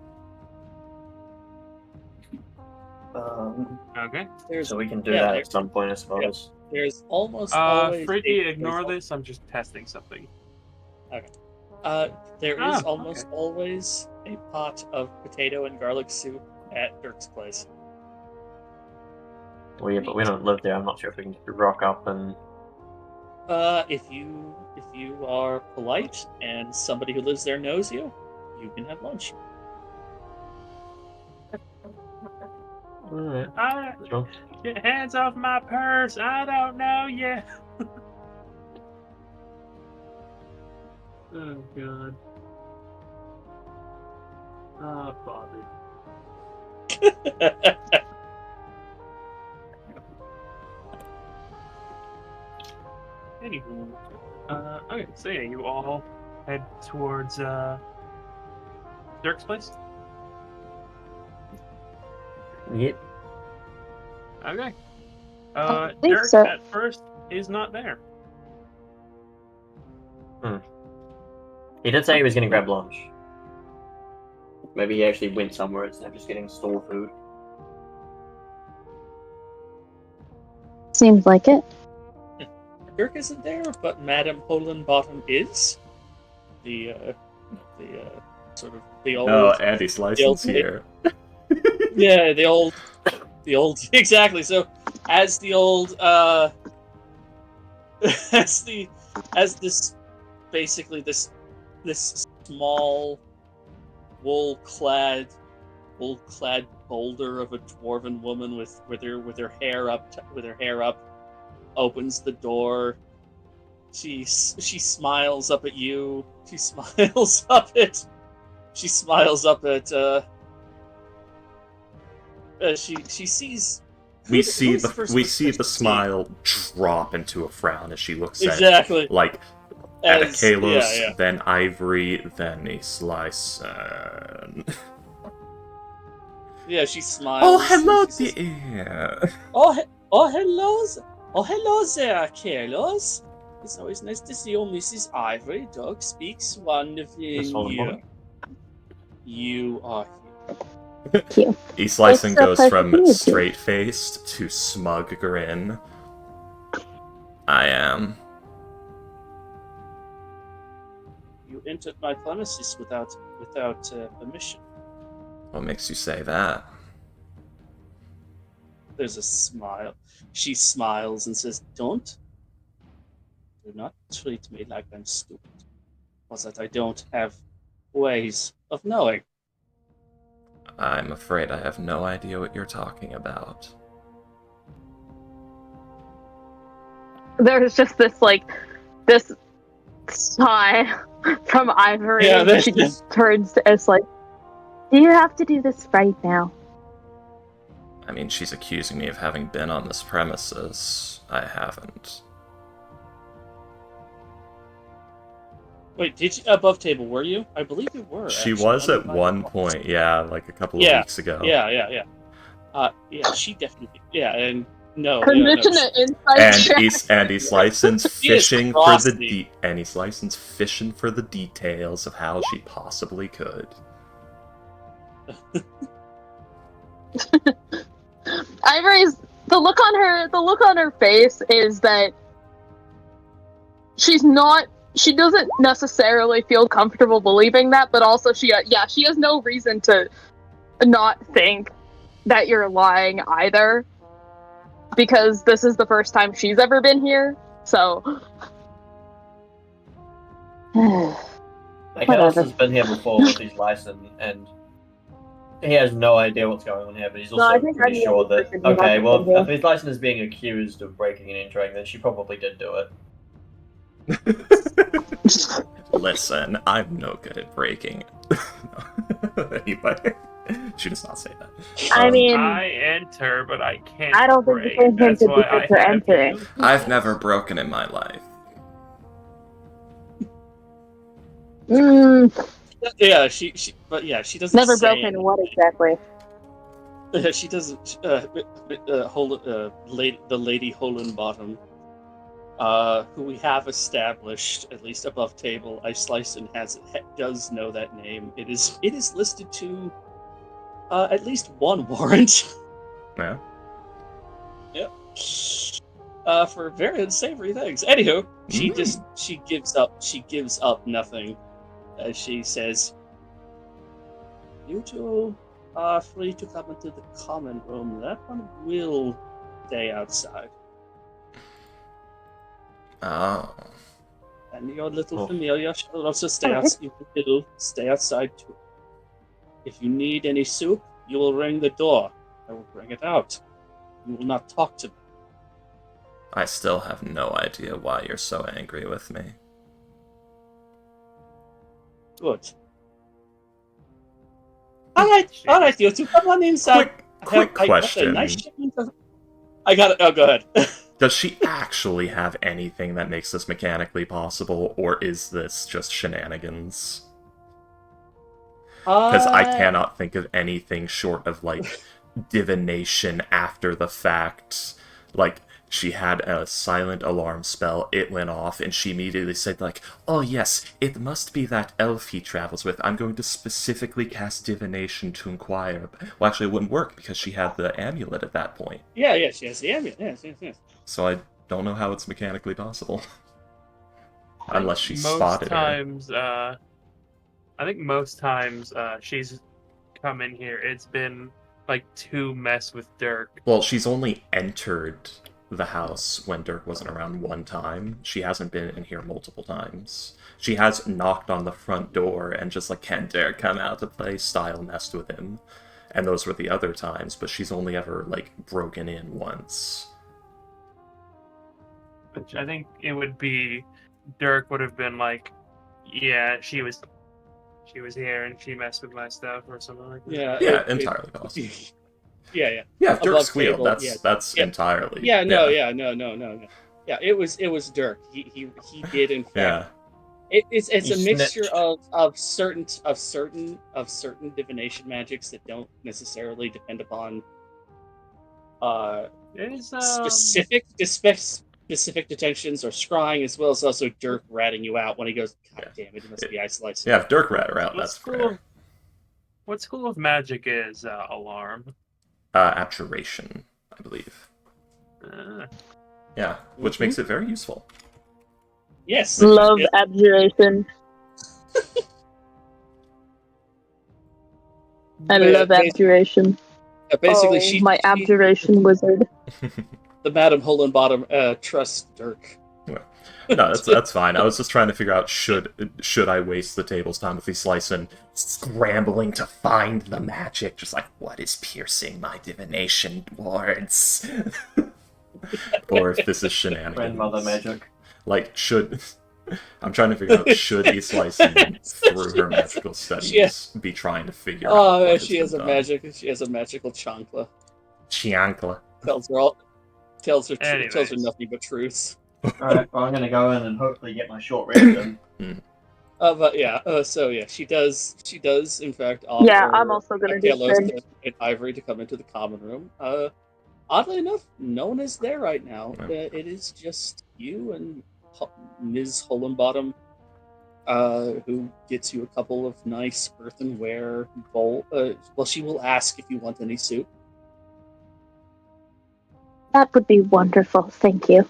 Okay. So we can do Yeah, that at some point, I suppose. There's almost always. Freaky, a- ignore this. I'm just testing something. There is Oh, almost always a pot of potato and garlic soup at Dirk's place. Well, yeah, but we don't live there. I'm not sure if we can rock up and. If you are polite and somebody who lives there knows you, you can have lunch. Alright. Sure. Get hands off my purse. I don't know yet. Oh god. Oh, Bobby. Anywho, okay, so yeah, you all head towards Dirk's place. Yep. Okay. I think Dirk so. at first is not there. He did say he was going to grab lunch. Maybe he actually went somewhere instead of just getting store food. Seems like it. Dirk isn't there, but Madame Holenbottom is. The sort of the old. Oh, Andy's license old- here. Yeah, the old exactly. So as the old as this basically this small wool clad boulder of a dwarven woman with her hair up opens the door. She smiles up at you. She smiles up at she sees. We see who's the first person to see? smile drop into a frown as she looks Exactly. at like at As- Kalos, yeah. then Ivory, then a slice. Yeah, she smiles. Oh, hello, and she says, dear. hello there, Carlos. It's always nice to see you, Mrs. Ivory. Doug speaks wonderfully. Miss Holenbottom? You are E slicing It's a goes pleasure from to meet you. straight-faced to smug grin. I am. you entered my premises without permission. What makes you say that? There's a smile. She smiles and says, do not treat me like I'm stupid, or that I don't have ways of knowing." I'm afraid I have no idea what you're talking about. There's just this sigh from Ivory. Yeah, and this- she just turns to us like, "Do you have to do this right now?" I mean, she's accusing me of having been on this premises. I haven't. Wait, did you above table? Were you? I believe you were. She actually, was under at my one walls. point, yeah, like a couple of Yeah, weeks ago. Yeah. Yeah, she definitely. Yeah, and no. Permission yeah, no, to insight check. And East License She is fishing for frosty. and East License fishing for the details of how she possibly could. Ivory's the look on her face is that she doesn't necessarily feel comfortable believing that, but also she has no reason to not think that you're lying either, because this is the first time she's ever been here. So Like, Alice has been here before with his license, and he has no idea what's going on here, but he's No, I also think pretty I'm the sure only that person who okay, hasn't well, been here. if his license is being accused of breaking and entering, then she probably did do it. Listen, I'm no good at breaking. Anyway, she does not say that. I mean, I enter, but I can't I don't think the break. same thing That's could be why said I for have entering. you. I've never broken in my life. Yeah, she doesn't Never say broken. What exactly? she doesn't. The lady Holenbottom, who we have established at least above table, Ice Slicin does know that name. It is listed to at least one warrant. Yeah. Yep. For very unsavory things. Anywho, she gives up nothing as she says, "You two are free to come into the common room. That one will stay outside, Oh. and your little Oh. familiar shall also stay Alright. outside. You will stay outside too. If you need any soup, you will ring the door. I will bring it out. You will not talk to me." I still have no idea why you're so angry with me. Good. All right, you two, come on inside. Quick I got a question. nice shipment of. I got it. Oh, go ahead. Does she actually have anything that makes this mechanically possible, or is this just shenanigans? Because I cannot think of anything short of, like, divination after the fact. Like, she had a silent alarm spell, it went off, and she immediately said, like, oh yes, it must be that elf he travels with. I'm going to specifically cast divination to inquire. Well, actually, it wouldn't work because she had the amulet at that point. Yeah, she has the amulet. Yes. So I don't know how it's mechanically possible. Unless she most spotted times, I think most times she's come in here, it's been like to mess with Dirk. Well, she's only entered the house when Dirk wasn't around one time. She hasn't been in here multiple times. She has knocked on the front door and just like, can Dirk come out to play style messed with him. And those were the other times, but she's only ever, like, broken in once. Which I think it would be Dirk would have been like, yeah, she was here and she messed with my stuff or something like that. Yeah, entirely possible. Yeah. Yeah, if Dirk Above squealed, table, that's yeah. entirely. Yeah, no. Yeah, it was Dirk. He did in fact. Yeah. It's a He mixture snitched. of certain divination magics that don't necessarily depend upon It is specific detentions or scrying, as well as also Dirk ratting you out when he goes, God damn it must be Ice Slice. Yeah, if Dirk rat her out, what that's school fair. of, what school of magic is alarm? Abjuration, I believe. Yeah, which makes it very useful. Yes. Love Yeah. abjuration. I love abjuration. Basically, oh, my abjuration wizard. The Madam Holenbottom trusts Dirk. No, that's fine. I was just trying to figure out should I waste the table's time with these slicing scrambling to find the magic, just like what is piercing my divination wards, or if this is shenanigans. Grandmother magic. Like I'm trying to figure out should E slicing through her magical studies be trying to figure out. Oh, what she has a done. magical chancla. Chiankla. Tells her nothing but truths. Alright, well, I'm gonna go in and hopefully get my short rest in. But yeah, she does in fact offer Yeah, I'm also gonna do Kalos good. and Ivory to come into the common room. Oddly enough, no one is there right now. It is just you and Ms. Holenbottom, who gets you a couple of nice earthenware bowl. Well, she will ask if you want any soup. That would be wonderful. Thank you.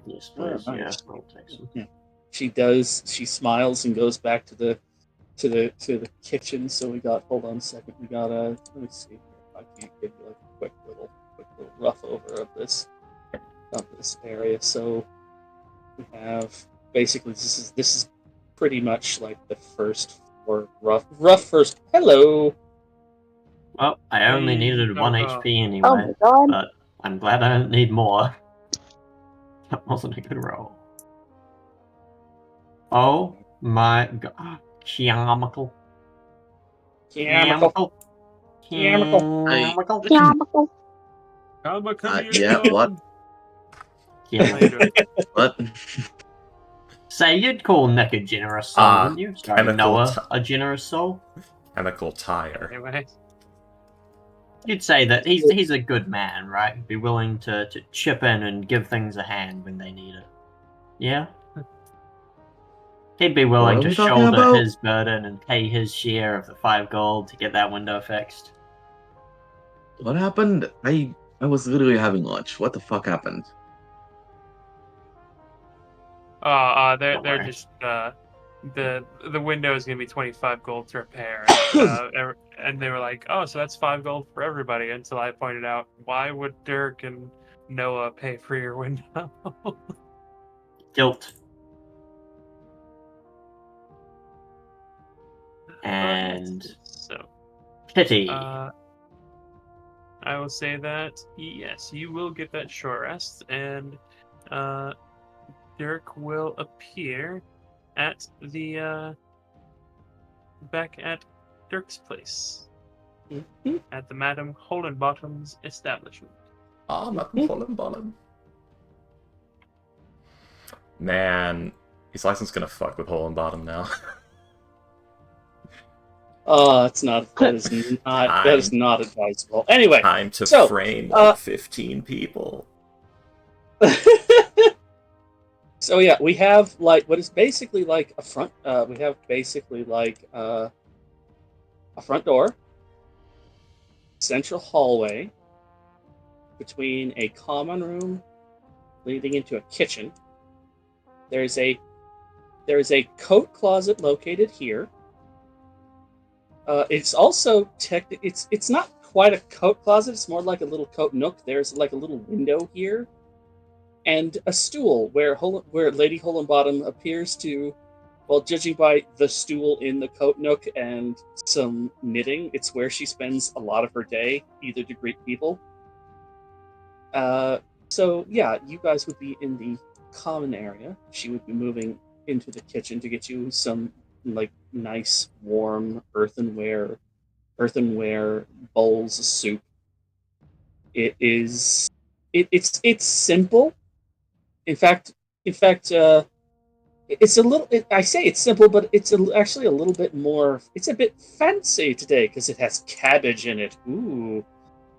Yes, please. Alright. Yeah, I'll take some. Yeah. She does. She smiles and goes back to the kitchen. So we got. Hold on a second. We got a. Let me see. If I can't give you like a quick little rough over of this area. So we have basically this is pretty much like the first floor rough first. Hello. Well, I only needed Please 1 don't go. HP anyway, Oh my god. but I'm glad I don't need more. That wasn't a good roll. Oh my god. Chemical. Chemical. Chemical. Yeah, Come here, Yeah, what? son. How you doing? What? Say, you'd call Nick a generous soul, wouldn't you? Sorry, chemical Noah a generous soul? Chemical tire. Anyway, You'd say that he's a good man, right? He'd be willing to chip in and give things a hand when they need it. Yeah? He'd be willing What are to we talking shoulder about? his burden and pay his share of the 5 gold to get that window fixed. What happened? I was literally having lunch. What the fuck happened? they're Don't they're worry. just the window is gonna be 25 gold to repair, and they were like, oh, so that's 5 gold for everybody. Until I pointed out, why would Dirk and Noah pay for your window? Guilt. And so pity. I will say that yes, you will get that short rest, and Dirk will appear at the back at Dirk's place at the Madam Holenbottom's establishment. Ah, Madam Hollenbottom. Man, his license gonna fuck with Hollenbottom now. Oh, that is not advisable. Anyway, Time to so, frame like 15 people. so yeah, we have like what is basically like a front. We have basically like a front door, central hallway, between a common room leading into a kitchen. There is a coat closet located here. It's also it's not quite a coat closet. It's more like a little coat nook. There's like a little window here, and a stool where Lady Holenbottom appears to, well, judging by the stool in the coat nook and some knitting, it's where she spends a lot of her day, either to greet people. So yeah, you guys would be in the common area. She would be moving into the kitchen to get you some like nice warm earthenware bowls of soup. It's simple. In fact, it's a little. I say it's simple, but it's actually a little bit more. It's a bit fancy today because it has cabbage in it. Ooh.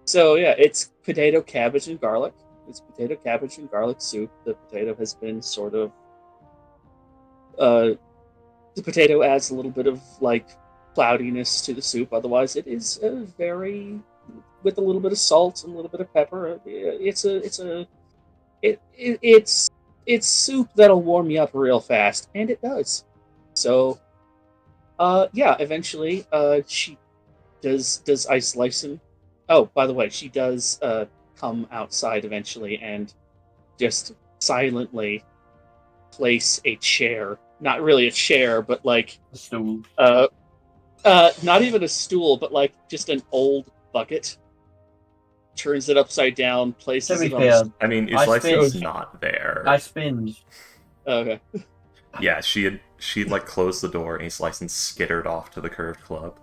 So yeah, it's potato, cabbage, and garlic. It's potato, cabbage, and garlic soup. The potato has been sort of. The potato adds a little bit of like cloudiness to the soup. Otherwise, it is a very with a little bit of salt and a little bit of pepper. It's soup that'll warm you up real fast, and it does. So, yeah. Eventually, she does ice slicing. Oh, by the way, she does come outside eventually and just silently place a chair. Not really a chair, but like A stool. not even a stool, but like just an old bucket. Turns it upside down, To places be it on fair, the. I mean, his I license spin- not there. I spin. Okay. Yeah, she'd like closed the door and his license skittered off to the curved club.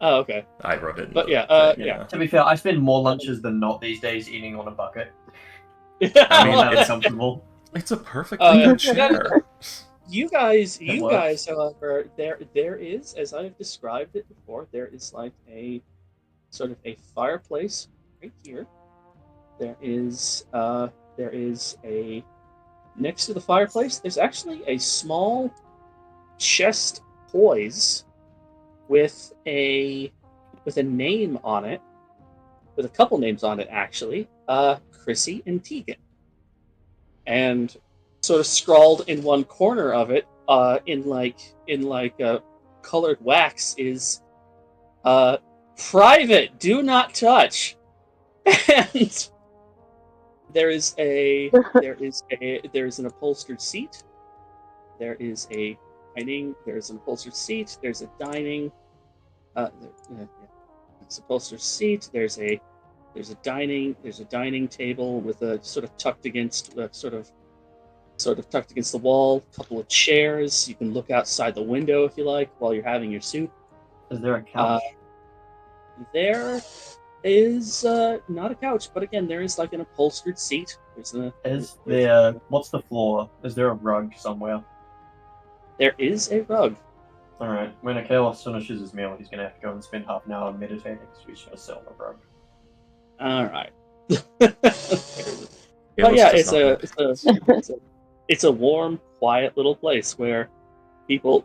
Oh, okay. I wrote it in But the yeah, thing, yeah. To be fair, I spend more lunches than not these days eating on a bucket. I mean, Not that it's- uncomfortable. It's a perfectly Oh, yeah. good chair. You guys, works. however, there is, as I've described it before, there is like a sort of a fireplace right here. There is a next to the fireplace. There's actually a small chest toys with a name on it, with a couple names on it actually. Chrissy and Tegan, and sort of scrawled in one corner of it, in colored wax is private, do not touch. And there's an upholstered seat. There's an upholstered seat. There's a dining. Yeah. upholstered seat. There's a dining table with a sort of tucked against sort of tucked against the wall. A couple of chairs. You can look outside the window if you like while you're having your soup. Is there a couch? There is not a couch, but again, there is like an upholstered seat. Is there? What's the floor? Is there a rug somewhere? There is a rug. All right. When Akalos finishes his meal, he's gonna have to go and spend half an hour meditating. So he's gonna sell the rug. All right. Yeah, But yeah, let's just it's a warm, quiet little place where people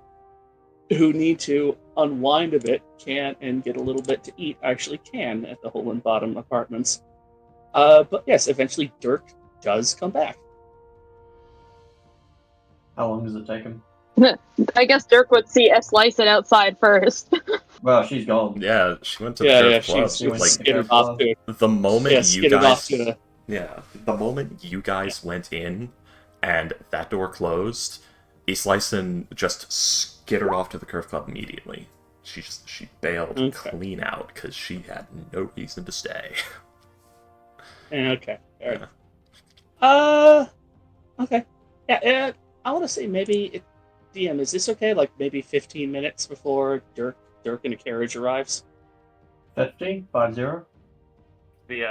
who need to unwind a bit can and get a little bit to eat actually can at the Hole and Bottom Apartments. But yes, eventually Dirk does come back. How long does it take him? I guess Dirk would see S. Lyson outside first. Well, she's gone. Yeah, she went to the Yeah, Turf she Club. was Like, skidded off to The moment you skidded off guys, to the the moment you guys went in, and that door closed, East Lyson just skittered off to the Curve Club immediately. She bailed clean out because she had no reason to stay. Okay. Alright. Okay. Yeah, I want to say maybe, DM, is this okay? Like maybe 15 minutes before Dirk in a carriage arrives? 50? 50?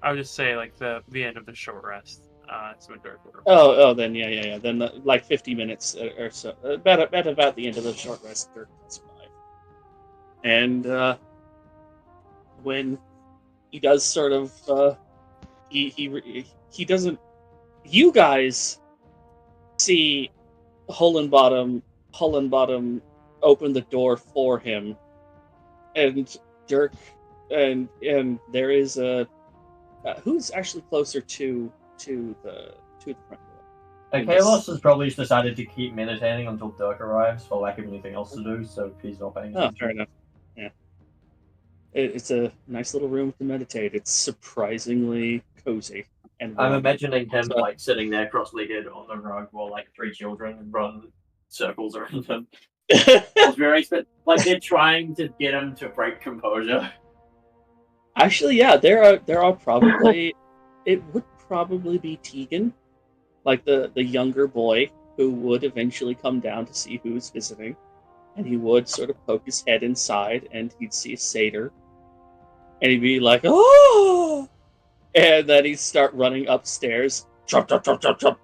I would just say like the end of the short rest. It's when Dirk would Oh, then yeah. Then like 50 minutes or so. About the end of the short rest, Dirk does arrive. And when he does sort of, he doesn't. You guys see Hole and Bottom open the door for him, and Dirk, and there is a who's actually closer to the front door. Akalos has probably just decided to keep meditating until Dirk arrives for lack of anything else to do, so he's not paying attention. Oh, fair enough. Yeah, it's a nice little room to meditate. It's surprisingly cozy. And I'm warm. imagining him So- like sitting there cross-legged on the rug while like 3 children run circles around him. It's very like they're trying to get him to break composure. Actually, yeah, there are probably it would probably be Tegan, like the younger boy who would eventually come down to see who's visiting, and he would sort of poke his head inside, and he'd see a satyr, and he'd be like, "Oh!" And then he'd start running upstairs, trump, trump, trump, trump, trump,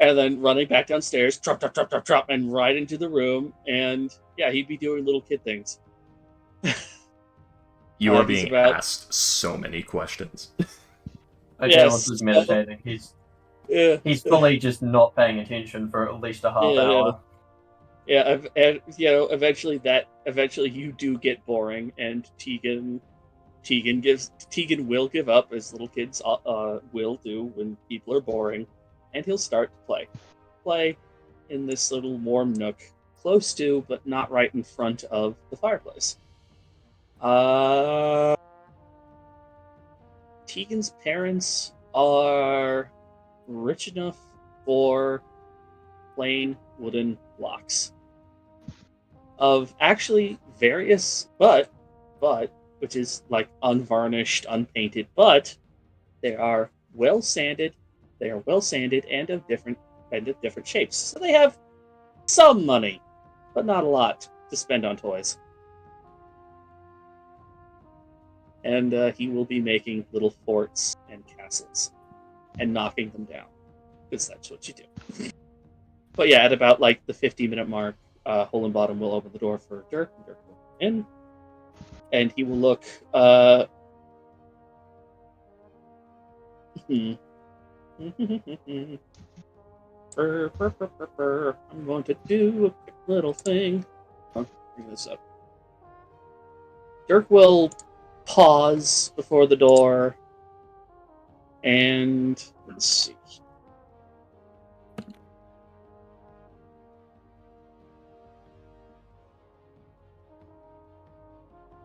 and then running back downstairs, trump, trump, trump, trump, trump, and right into the room, and yeah, he'd be doing little kid things. You are he's being about- asked so many questions. Akalos Yes. is meditating. Yeah. He's fully just not paying attention for at least a half hour. Yeah, and eventually you do get boring, and Tegan will give up, as little kids will do when people are boring, and he'll start to play in this little warm nook, close to but not right in front of the fireplace. Tegan's parents are rich enough for plain wooden blocks of actually various, but which is like unvarnished, unpainted, but they are well sanded. They are well sanded and of different shapes. So they have some money, but not a lot to spend on toys. And he will be making little forts and castles and knocking them down, because that's what you do. But yeah, at about like the 50-minute mark, Hole and Bottom will open the door for Dirk, and Dirk will come in, and he will look. I'm going to do a quick little thing. I'll bring this up. Dirk will pause before the door, and let's see.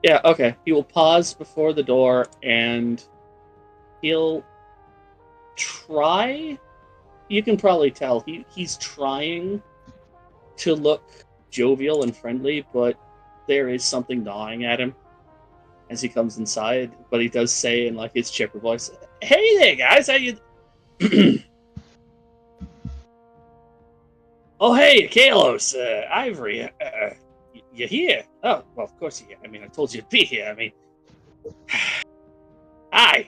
Yeah, okay. He will pause before the door, and he'll try. You can probably tell he's trying to look jovial and friendly, but there is something gnawing at him. as he comes inside, but he does say in like his chipper voice, "Hey there, guys, how you?" Oh, hey, Kalos, Ivory, you here? Oh, well, of course you're here. I mean, I told you to be here. I mean, hi.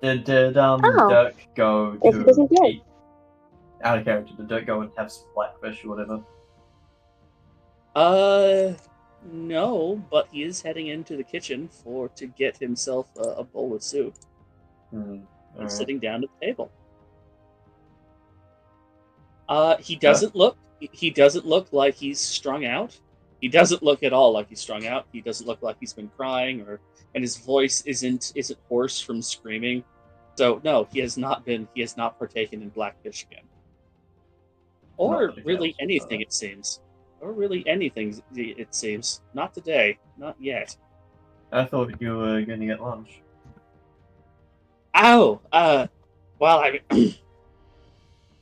Did Oh. Dirk go If it isn't to good. eat out of character? Did Dirk go and have some blackfish or whatever? No, but he is heading into the kitchen to get himself a bowl of soup and Alright. sitting down at the table. He Sure. doesn't look like he's strung out. He doesn't look at all like he's strung out. He doesn't look like he's been crying and his voice isn't hoarse from screaming. So no, he has not partaken in blackfish again. Not Or that it really counts, anything, it seems. Or really anything, it seems. Not today. Not yet. I thought you were going to get lunch. Oh, well, I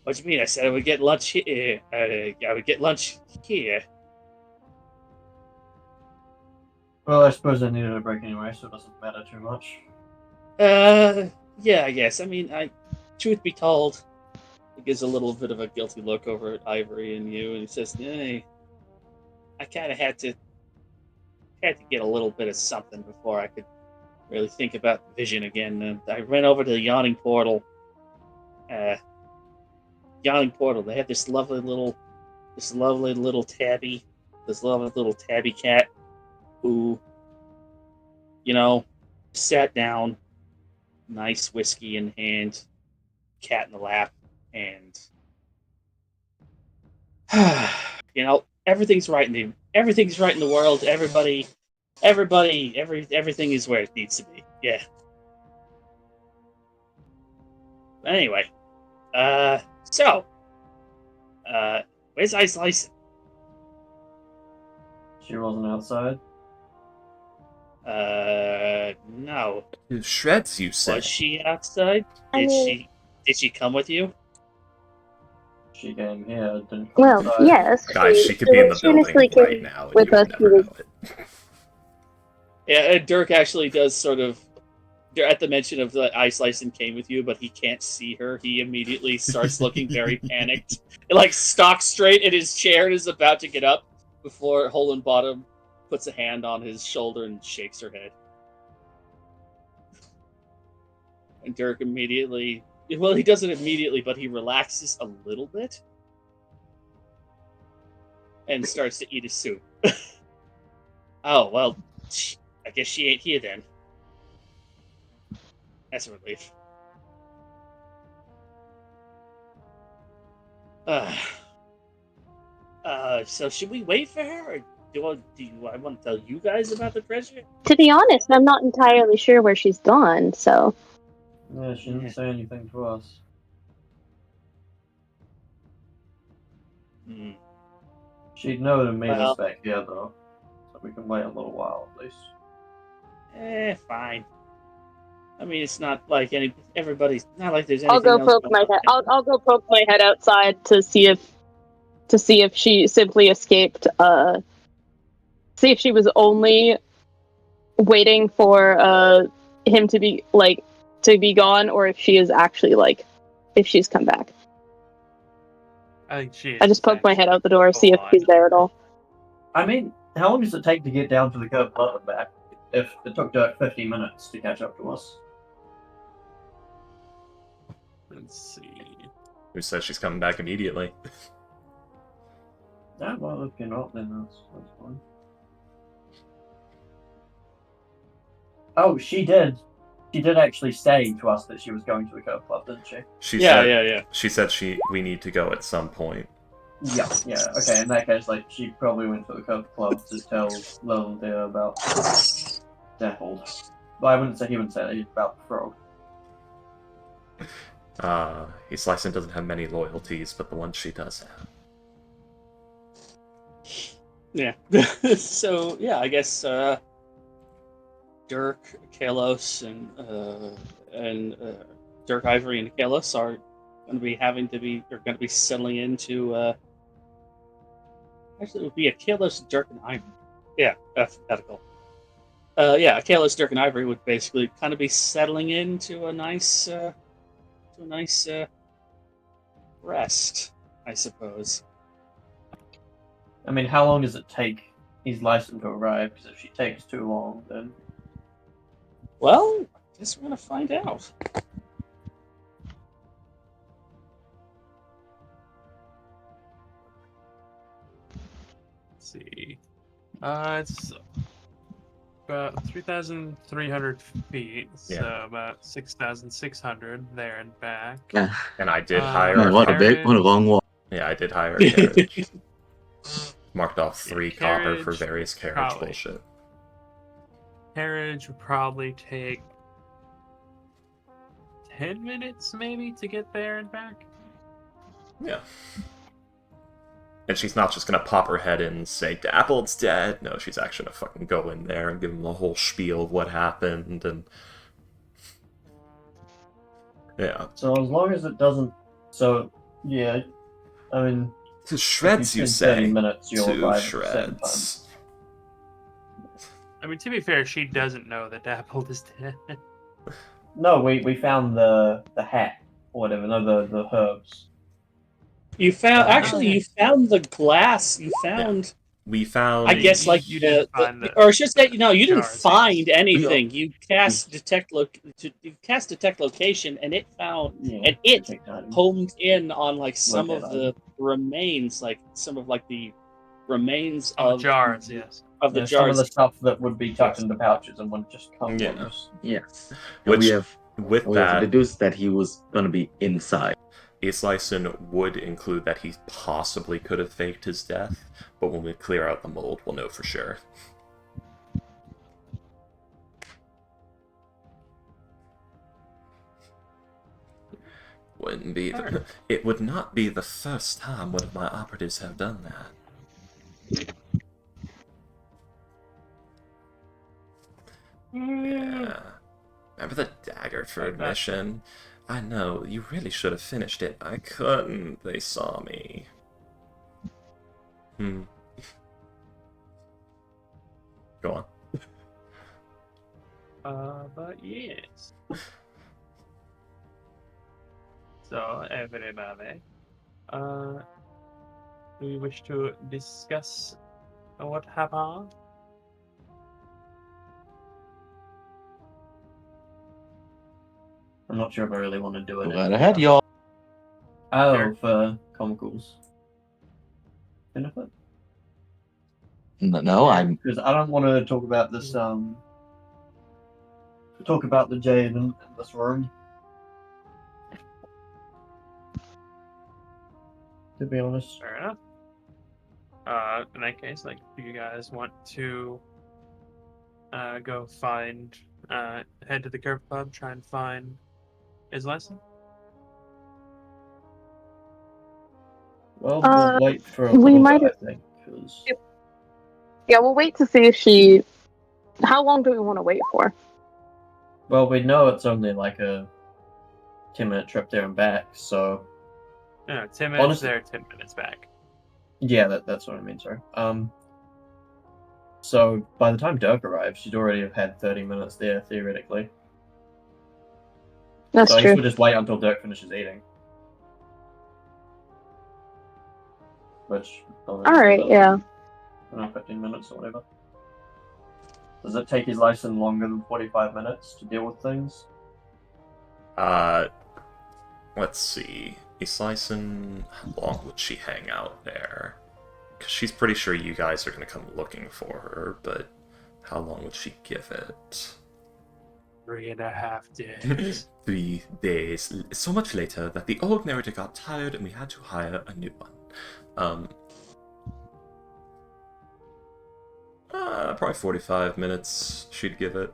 what do you mean? I said I would get lunch here. I would get lunch here. Well, I suppose I needed a break anyway, so it doesn't matter too much. Yeah, I guess. I mean, truth be told, he gives a little bit of a guilty look over at Ivory and you, and he says, "Hey, I kind of had to get a little bit of something before I could really think about the vision again. And I ran over to the yawning portal. They have this lovely little tabby cat who, sat down, nice whiskey in hand, cat in the lap, and everything's right in the world. Everything is where it needs to be. Yeah. Anyway, where's Ice Lice? She wasn't outside. No. Shreds, you said. Was she outside? I mean, Did she come with you? She came here, didn't come well, inside. yes. Guys, she could be in the she initially building right came now, and with you us. would She never was know it. Yeah, Dirk actually does sort of. At the mention of the Ice Lice and came with you, but he can't see her. He immediately starts looking very panicked. Like stock straight in his chair and is about to get up before Hole and Bottom puts a hand on his shoulder and shakes her head. And Dirk immediately, well, he doesn't immediately, but he relaxes a little bit and starts to eat his soup. Oh, well, I guess she ain't here then. That's a relief. So should we wait for her, or do I want to tell you guys about the treasure? To be honest, I'm not entirely sure where she's gone, so. Yeah, she didn't say anything to us. Hmm. She'd know to meet Well- us back here, though. So we can wait a little while, at least. Fine. I mean, it's not like everybody's not like there's I'll anything go else poke going my on. head. I'll go poke my head outside to see if she simply escaped. See if she was only waiting for him to be gone, or if she is actually if she's come back. I think she. I just poked my head out the door, see if she's there at all. I mean, how long does it take to get down to the curved club and back? If it took Dirk 50 minutes to catch up to us. Let's see. Who says she's coming back immediately? Yeah, well, if you're not, then that's fine. Oh, she did. She did actually say to us that she was going to the curve club, didn't she? Yeah. She said we need to go at some point. Yeah. Okay, in that case, she probably went to the curve club to tell Little Deer about Dappled. Well, he wouldn't say that, about the frog. Slicin doesn't have many loyalties, but the ones she does have. Yeah. So yeah, I guess Dirk, Kalos, and Dirk, Ivory, and Kalos are going to be settling into. Actually, it would be a Kalos, Dirk, and Ivory. Yeah, alphabetical. Kalos, Dirk, and Ivory would basically kind of be settling into a nice, rest, I suppose. I mean, how long does it take his license to arrive? Because if she takes too long, then Well, I guess we're gonna find out. Let's see. It's about 3,300 feet, so about 6,600 there and back. Yeah. And I did Uh, hire Man, a what a carriage. what a long walk. Yeah, I did hire a carriage. Marked off 3 copper for carriage various carriage probably. bullshit. Carriage would probably take 10 minutes, maybe, to get there and back. Yeah. And she's not just gonna pop her head in and say, Dappled's dead. No, she's actually gonna fucking go in there and give him the whole spiel of what happened, and... Yeah. so as long as it doesn't, so yeah, I mean, To shreds, if you spend 30 say? minutes, you'll To arrive at the same time. shreds. I mean, to be fair, she doesn't know that Dappled is dead. No, we found the hat or whatever. No, the herbs. You found you found the glass. You found. We found... I guess like you didn't find or I should say, you didn't jars, find yes. anything. You cast detect location, and it found Yeah, and it detect items. homed in on like some Locate of the remains, like some of like the remains Of of jars, yes. of the Yeah, some of jars. the stuff that would be tucked into pouches and would just come Yeah. loose. Yes. Which, we have with we have that, deduced that he was gonna be inside. Islyson would include that he possibly could have faked his death, but when we clear out the mold, we'll know for sure. Wouldn't be the, it would not be the first time one of my operatives have done that. Yeah. Remember the Daggerford mission? I know, you really should have finished it. I couldn't. They saw me. Go on. But yes. So, everybody, do we wish to discuss what happened? I'm not sure if I really want to do it. Go right ahead, y'all. Oh, for comicals benefit? No, I'm Because I don't want to talk about this. Talk about the jade in this room. To be honest. Fair enough. In that case, like, do you guys want to go find, head to the Curve Pub, try and find his lesson? Well, we'll wait for a we little might bit, I think. 'Cause... Yeah, we'll wait to see if she. How long do we want to wait for? Well, we know it's only like a 10-minute trip there and back, so... No, 10 minutes Honestly- there, 10 minutes back. Yeah, that's what I mean, sorry. So, by the time Dirk arrives, she'd already have had 30 minutes there, theoretically. That's So I guess true. we'll just wait until Dirk finishes eating. Which... All right, yeah. I don't know, 15 minutes or whatever. Does it take his license longer than 45 minutes to deal with things? Let's see. Islyson, how long would she hang out there? Because she's pretty sure you guys are going to come looking for her, but how long would she give it? 3.5 days. 3 days. So much later that the old narrator got tired and we had to hire a new one. Probably 45 minutes she'd give it.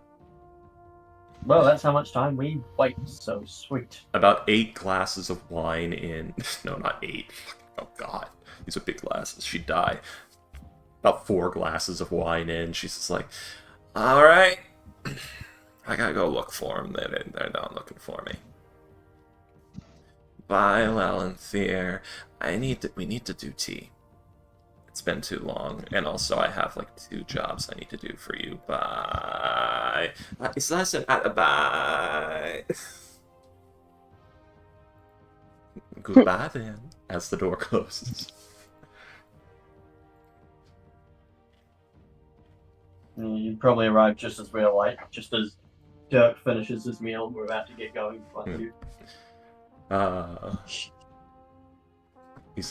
Well, that's how much time we wait, so sweet. About 8 glasses of wine in... No, not 8. Oh god. These are big glasses. She'd die. About 4 glasses of wine in. She's just like, alright. I gotta go look for them. They're not looking for me. Bye, Valenthir. We need to do tea. It's been too long, and also I have like 2 jobs I need to do for you. Bye. It's nice and bye. Goodbye then, as the door closes. You probably arrive just as we're like, just as Dirk finishes his meal. We're about to get going.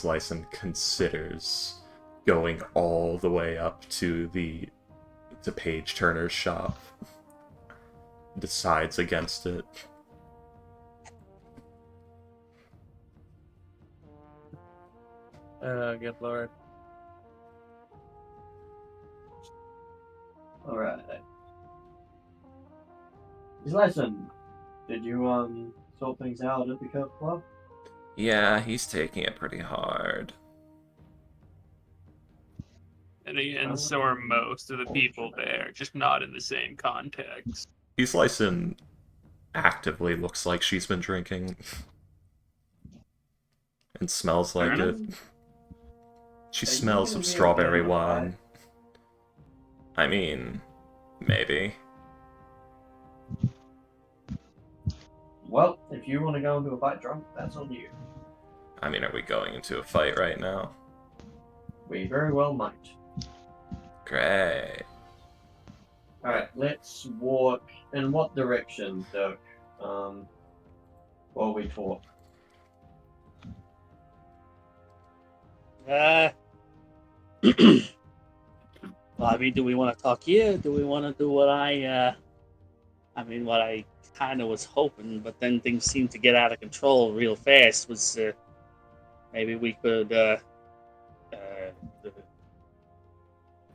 Lyson considers going all the way up to Page Turner's shop. Decides against it. Oh, good lord. Alright. Listen, did you sort things out at the Curve Club? Yeah, he's taking it pretty hard. And so are most of the people there, just not in the same context. Lyson actively looks like she's been drinking. And smells like it. She smells of strawberry wine. I mean, maybe. Well, if you want to go into a fight drunk, that's on you. I mean, are we going into a fight right now? We very well might. Great. Alright, let's walk. In what direction, Dirk? While we talk. Well, I mean, do we want to talk here? Do we want to do what I kind of was hoping, but then things seemed to get out of control real fast, was maybe we could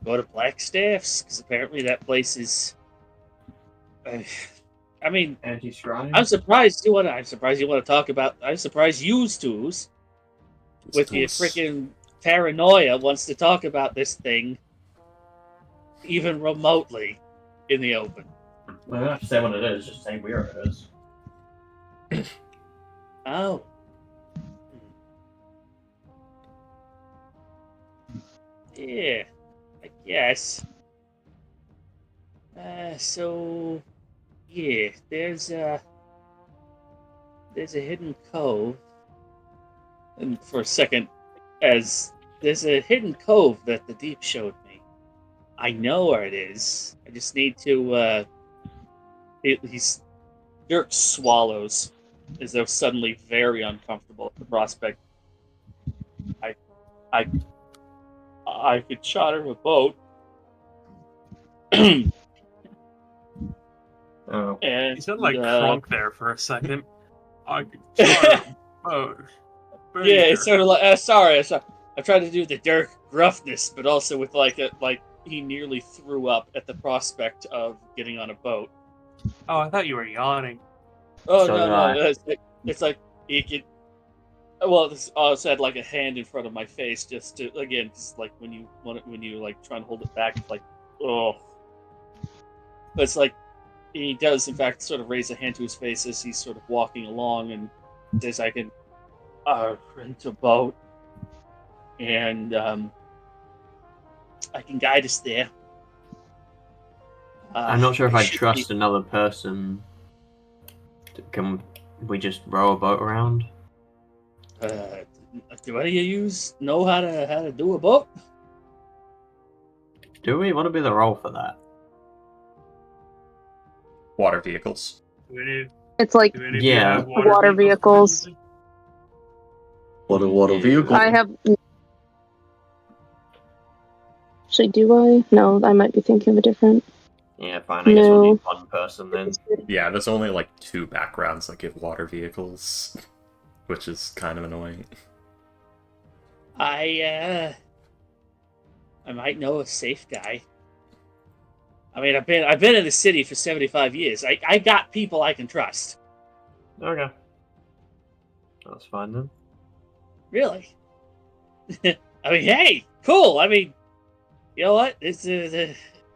go to Blackstaff's, because apparently that place is... I mean, Anti-scrying? I'm surprised you want to talk about... I'm surprised yous twos, with your freaking paranoia, wants to talk about this thing even remotely in the open. Well, I don't have to say what it is, just say where it is. Oh. Yeah, I guess. So, yeah, there's a hidden cove. And for a second, as there's a hidden cove that the Deep showed me. I know where it is. I just need to, Dirk swallows as though suddenly very uncomfortable at the prospect. I could charter a boat. Oh. And You sound like crunk there for a second. I could start a boat. yeah, it's sort of like sorry. I tried to do the Dirk gruffness, but also with like he nearly threw up at the prospect of getting on a boat. Oh, I thought you were yawning. Oh So no! It's like he could. Well, this also had like a hand in front of my face, just to again, just like when you like try and hold it back, it's like, oh. But it's like he does, in fact, sort of raise a hand to his face as he's sort of walking along, and says, "I can rent a boat, and I can guide us there." I'm not sure if I I should trust another person. Can we just row a boat around? Do any of you know how to do a boat? Do we want to be the role for that? Water vehicles. It's like Do any of you Yeah. have water vehicles. Water vehicle. I have. Actually, do I? No, I might be thinking of a different. Yeah, fine. I guess we'll No. need one person then. Yeah, there's only like 2 backgrounds that give water vehicles, which is kind of annoying. I might know a safe guy. I mean, I've been in the city for 75 years. I got people I can trust. Okay. That's fine then. Really? I mean, hey, cool. I mean, you know what?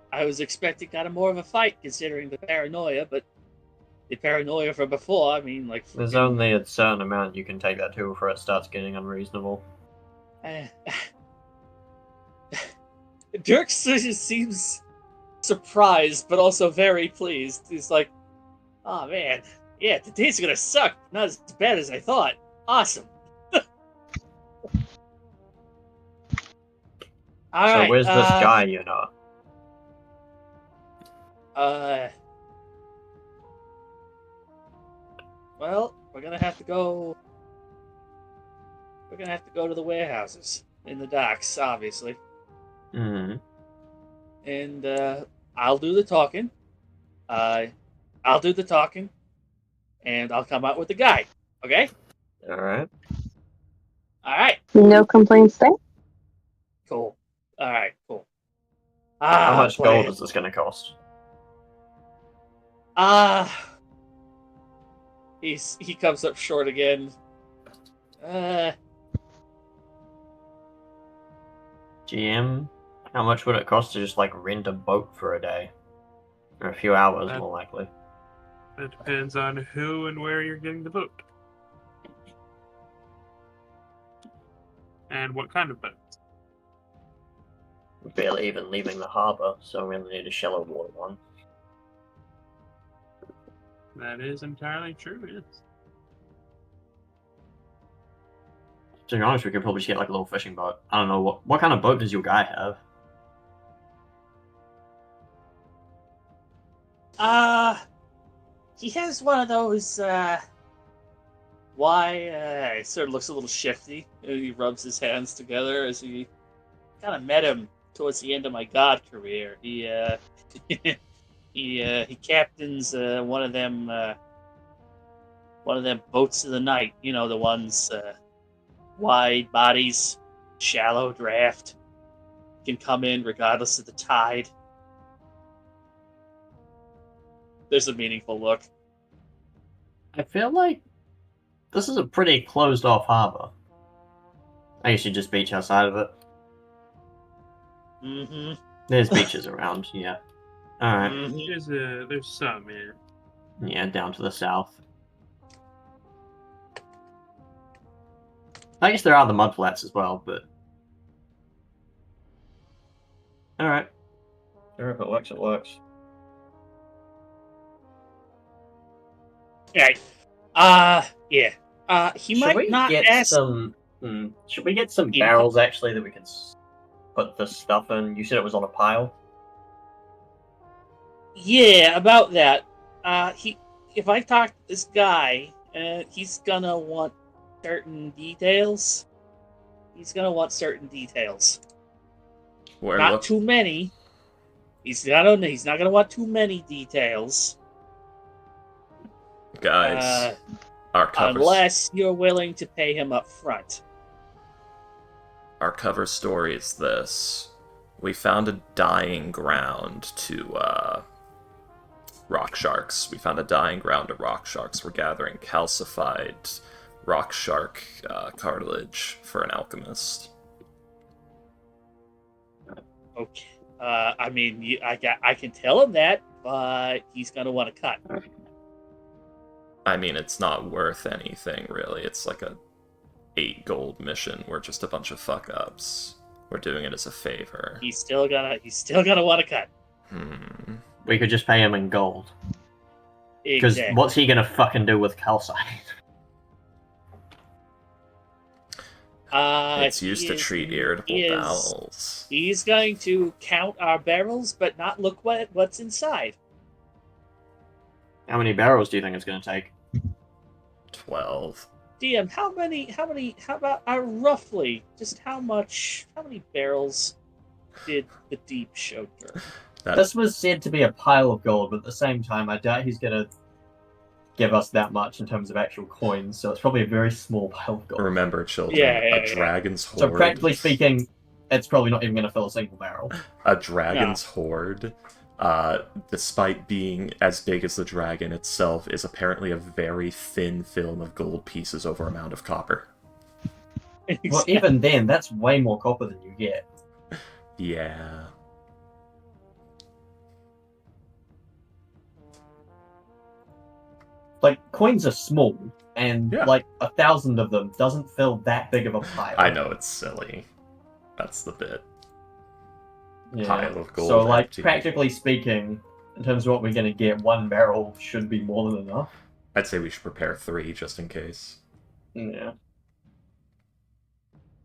I was expecting kind of more of a fight considering the paranoia, but the paranoia from before, I mean, like... There's only a certain amount you can take that to before it starts getting unreasonable. Dirk seems surprised, but also very pleased. He's like, "Oh man, yeah, today's gonna suck. Not as bad as I thought. Awesome." All So right. where's this guy, you know? Well, we're gonna have to go. We're gonna have to go to the warehouses in the docks, obviously, Hmm. and I'll do the talking. I'll do the talking, and I'll come out with the guy. Okay. Alright. All right. No complaints there. Cool. All right. Cool. How much gold plan. is this gonna cost? He comes up short again. GM? How much would it cost to just like rent a boat for a day? Or a few hours, That- more likely. It depends on who and where you're getting the boat. And what kind of boat. We're barely even leaving the harbour, so we really need a shallow water one. That is entirely true, yes. To be honest, we could probably just get like a little fishing boat. I don't know, what kind of boat does your guy have? He has one of those. It sort of looks a little shifty. He rubs his hands together as he kind of met him towards the end of my god career. He he captains one of them boats of the night. You know, the ones wide bodies, shallow draft, can come in regardless of the tide. There's a meaningful look. I feel like this is a pretty closed off harbour. I guess you just beach outside of it. Mm-hmm. There's beaches around, yeah. Alright. Mm-hmm. There's some, yeah. Yeah, down to the south. I guess there are the mudflats as well, but... Alright. Sure, if it works, it works. Right. Yeah. He Should might we not get ask. should we get some Yeah. barrels, actually, that we can put the stuff in? You said it was on a pile? Yeah, about that. If I talk to this guy, he's gonna want certain details. He's gonna want certain details. Where Not what too many. He's not gonna want too many details. guys? Our cover Unless you're willing to pay him up front. our cover story is this: we found a dying ground to rock sharks. We found a dying ground to rock sharks. We're gathering calcified rock shark cartilage for an alchemist. Okay. I mean, I can tell him that, but he's gonna want to cut. I mean, it's not worth anything, really. It's like a 8 gold mission. We're just a bunch of fuck-ups. We're doing it as a favor. He's still gonna want to cut. We could just pay him in gold. Because Exactly. what's he gonna fucking do with calcite? It's used to treat irritable bowels. He's going to count our barrels, but not look what's inside. How many barrels do you think it's gonna take? 12. DM, how about roughly, just how many barrels did the deep show Dirk? This was said to be a pile of gold, but at the same time, I doubt he's gonna give us that much in terms of actual coins, so it's probably a very small pile of gold. Remember, children, Yeah. a dragon's horde. So practically speaking, it's probably not even gonna fill a single barrel. A dragon's horde, despite being as big as the dragon itself, is apparently a very thin film of gold pieces over a mound of copper. Well, even then, that's way more copper than you get. Yeah. Like, coins are small, and Yeah. like 1,000 of them doesn't fill that big of a pile. I know, it's silly. That's the bit. Yeah. pile of gold So, like, empty. practically speaking, in terms of what we're gonna get, 1 barrel should be more than enough. I'd say we should prepare 3 just in case. Yeah.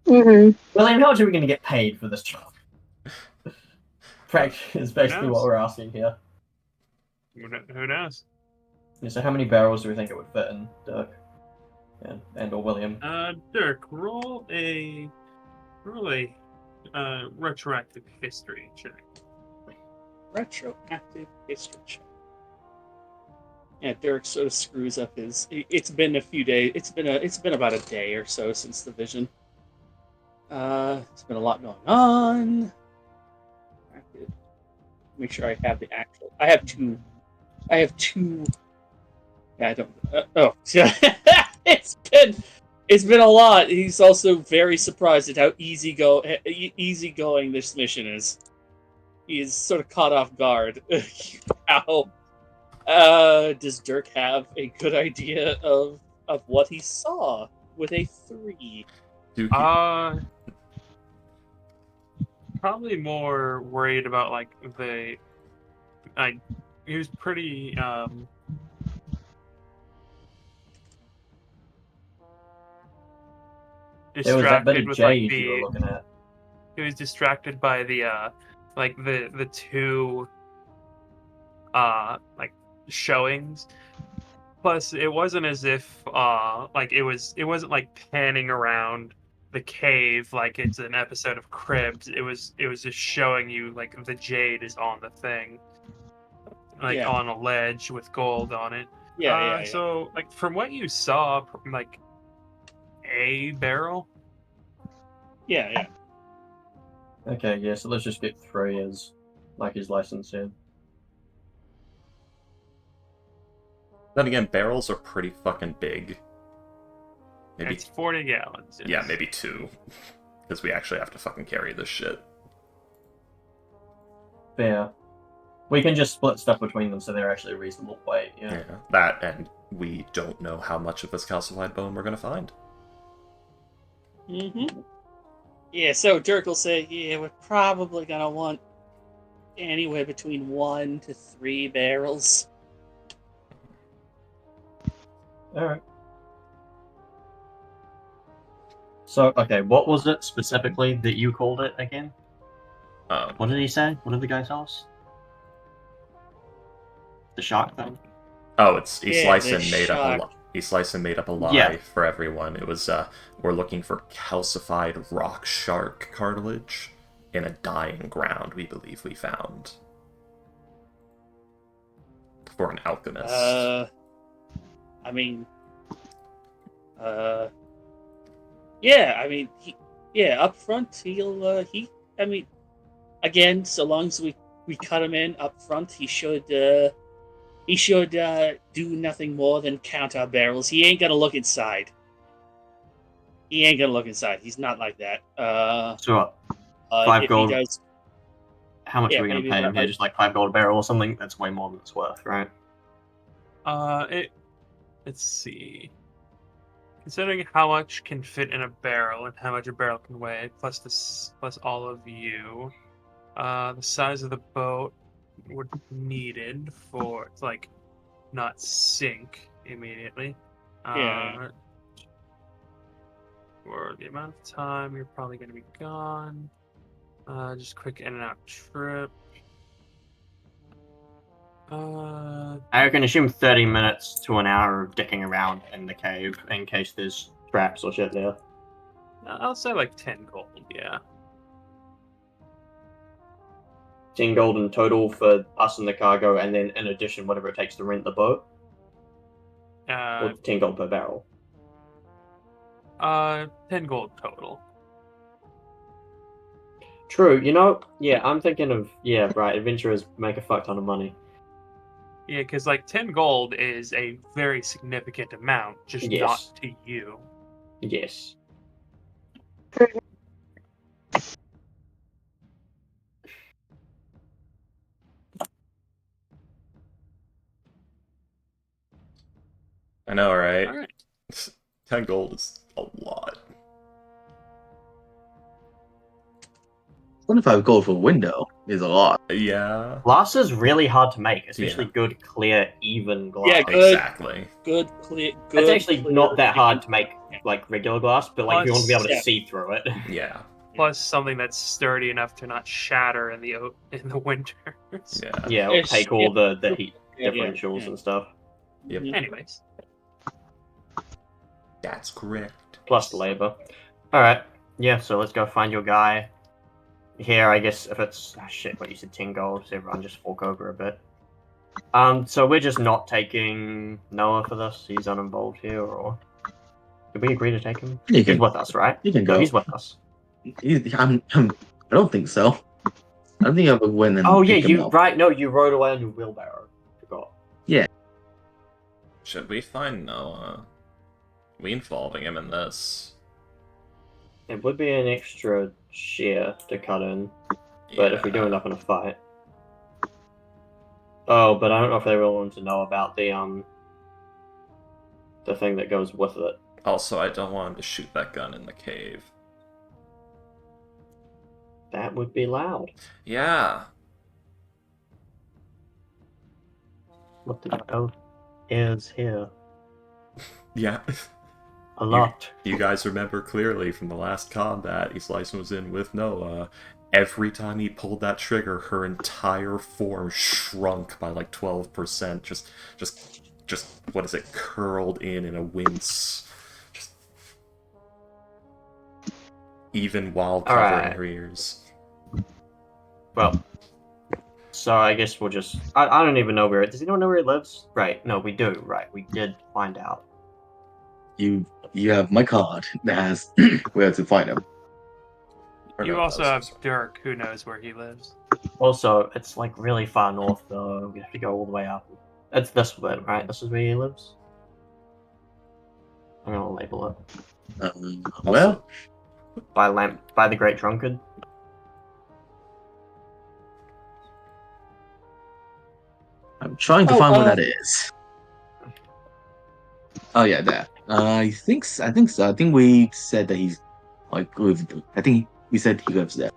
Mm-hmm. William, how much are we gonna get paid for this job? Is basically what knows? we're asking here. Who knows? Yeah, so how many barrels do we think it would fit in, Dirk? And or William? Dirk, roll a retroactive history check. Retroactive history check. Yeah, Derek sort of screws up his. It's been a few days. It's been about a day or so since the vision. It's been a lot going on. Make sure I have the actual. I have two. Yeah, I don't. Oh, yeah. It's been a lot. He's also very surprised at how easygoing this mission is. He is sort of caught off guard. How does Dirk have a good idea of what he saw with a 3? Dookie. Probably more worried about like he was pretty There was that bit distracted of with like jade you were the looking at. he was distracted by the like the two like showings. Plus it wasn't as if like it wasn't like panning around the cave like it's an episode of Cribs. It was just showing you like the jade is on the thing, like Yeah. on a ledge with gold on it. Yeah. So like from what you saw, like a barrel. Yeah. Okay, yeah, so let's just get 3 as like his license said. Then again, barrels are pretty fucking big. Maybe It's 40 gallons. yeah, yes. maybe 2. Because we actually have to fucking carry this shit. Fair. We can just split stuff between them so they're actually a reasonable weight, yeah. Yeah. That, and we don't know how much of this calcified bone we're gonna find. Mm-hmm. Yeah, so Dirk will say, yeah, we're probably gonna want anywhere between 1 to 3 barrels. Alright. So, okay, what was it specifically that you called it again? What did he say? What did the guy tell us? The shark thing? Oh, it's he Yeah, sliced the and made up a shark. lie. He sliced and made up a lie Yeah. for everyone. It was we're looking for calcified rock shark cartilage in a dying ground we believe we found. For an alchemist. I mean, yeah, I mean, up front, I mean, again, so long as we cut him in up front, he should do nothing more than count our barrels. He ain't gonna look inside. He's not like that. So what? 5 if gold. he does, How much yeah, are we gonna maybe pay him about, here? Just like 5 gold a barrel or something? That's way more than it's worth, right? Let's see. Considering how much can fit in a barrel and how much a barrel can weigh, plus all of you, the size of the boat would be needed for to like not sink immediately. Yeah. For the amount of time you're probably going to be gone. Just quick in and out trip. I can assume 30 minutes to an hour of dicking around in the cave in case there's traps or shit there. I'll say like 10 gold, yeah. 10 gold in total for us and the cargo, and then in addition, whatever it takes to rent the boat. Or 10 gold per barrel. 10 gold total. True, you know, yeah, I'm thinking of, yeah, right, adventurers make a fuck ton of money. Yeah, because like 10 gold is a very significant amount, just Yes. not to you. Yes. I know, right? All right. 10 gold is a lot. 25 gold for a window is a lot. Yeah. Glass is really hard to make, especially Yeah. good, clear, even glass. Yeah, good. Exactly. Good, clear. Good, It's actually clear, not that hard even- to make, like regular glass, but like if you want to be able to Yeah. see through it. Yeah. Plus something that's sturdy enough to not shatter in the winter. Yeah. Yeah, it'll It's- take all the heat Yeah, differentials yeah. and stuff. Yep. Mhm. Anyways, That's correct. Plus the labor. Alright, yeah, so let's go find your guy. Here, I guess if it's shit, what you said 10 gold, so everyone just fork over a bit. So we're just not taking Noah for this, he's uninvolved here, or did we agree to take him? You He's can, with us, right? you can No, go. he's with us. I don't think so. I don't think I would win and Oh yeah, pick him you up. right, no, you rode away on your wheelbarrow. Forgot. Should we find Noah? We involving him in this. It would be an extra share to cut in, but if we do end up in a fight. Oh, but I don't know if they really want to know about the thing that goes with it. Also, I don't want him to shoot that gun in the cave. That would be loud. Yeah. What the hell is here? Yeah. A lot. You guys remember clearly from the last combat Islyson was in with Noah. Every time he pulled that trigger, her entire form shrunk by like 12%. Just what is it? Curled in a wince. Just even while covering Alright. her ears. Well, so I guess we'll just. I don't even know where. Does anyone know where he lives? Right. No, we do. Right. We did find out. You have my card that has where to find him. Or you no, also that have was- Dirk, who knows where he lives. Also, it's like really far north, though. We have to go all the way up. It's this way, right? This is where he lives. I'm gonna label it Well, by the Great Drunkard. I'm trying to Oh, find where that is. Oh yeah, there. I think so. I think we said that he's like lived. I think we said he lives there.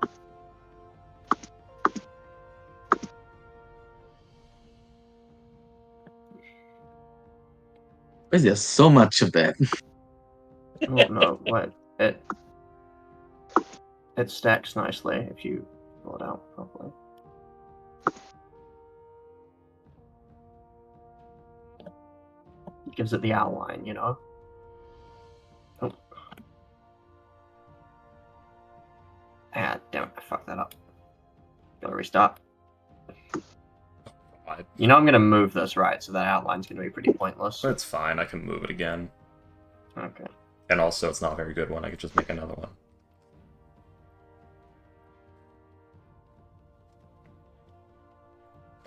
Why is there so much of that? Oh no, what? It stacks nicely if you pull it out properly. It gives it the outline, you know. Oh. Ah, damn it, I fucked that up. Gotta restart. You know I'm gonna move this, right? So that outline's gonna be pretty pointless. That's fine, I can move it again. Okay. And also, it's not a very good one, I could just make another one.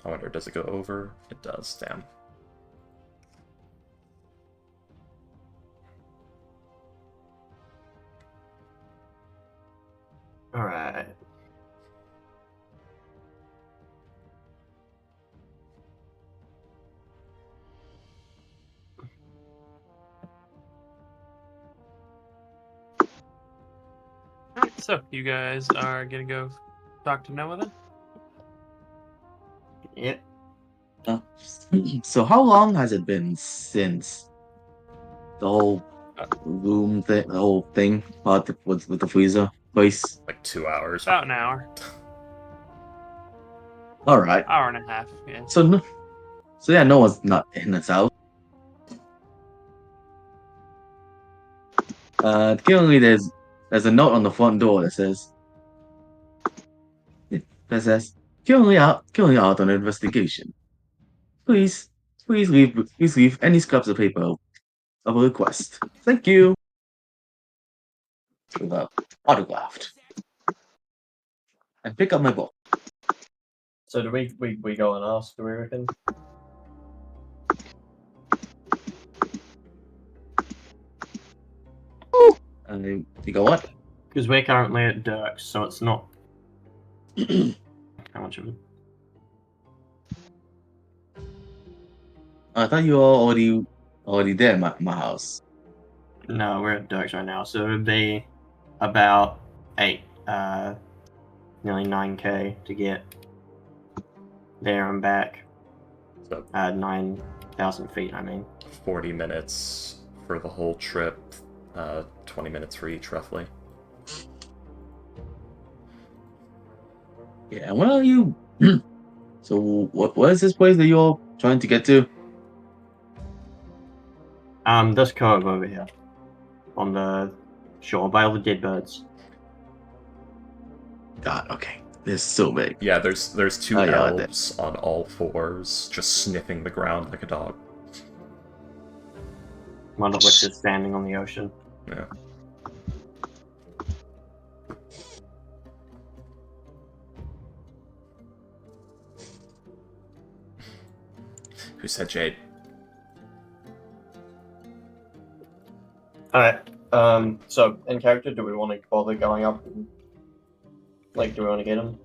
I wonder, does it go over? It does, damn. Alright. Alright, so you guys are gonna go talk to Noah then? Yep. So how long has it been since the whole room thing, the whole thing about with the freezer place? Like 2 hours. About an hour. All right. Hour and a half, yeah. So yeah, no one's not in this house. Currently there's a note on the front door that says currently out on investigation. Please leave any scraps of paper of a request. Thank you. Autographed. And pick up my book. So do we go and ask, do we reckon? And you go what? Because we're currently at Dirk's, so it's not how much of it. I thought you were already there at my house. No, we're at Dirk's right now, so it would be about 8. nearly 9k to get there and back. So 9,000 feet, I mean. 40 minutes for the whole trip, 20 minutes for each, roughly. Yeah, well, you. So, what is this place that you're trying to get to? This cove over here. On the shore by all the dead birds. God, okay. This is so big. Yeah, there's two Oh, yeah, I elves on all fours, just sniffing the ground like a dog. One of which is standing on the ocean. Yeah. Who said Jade? Alright. So in character, do we want to bother going up? Like, do we want to get him?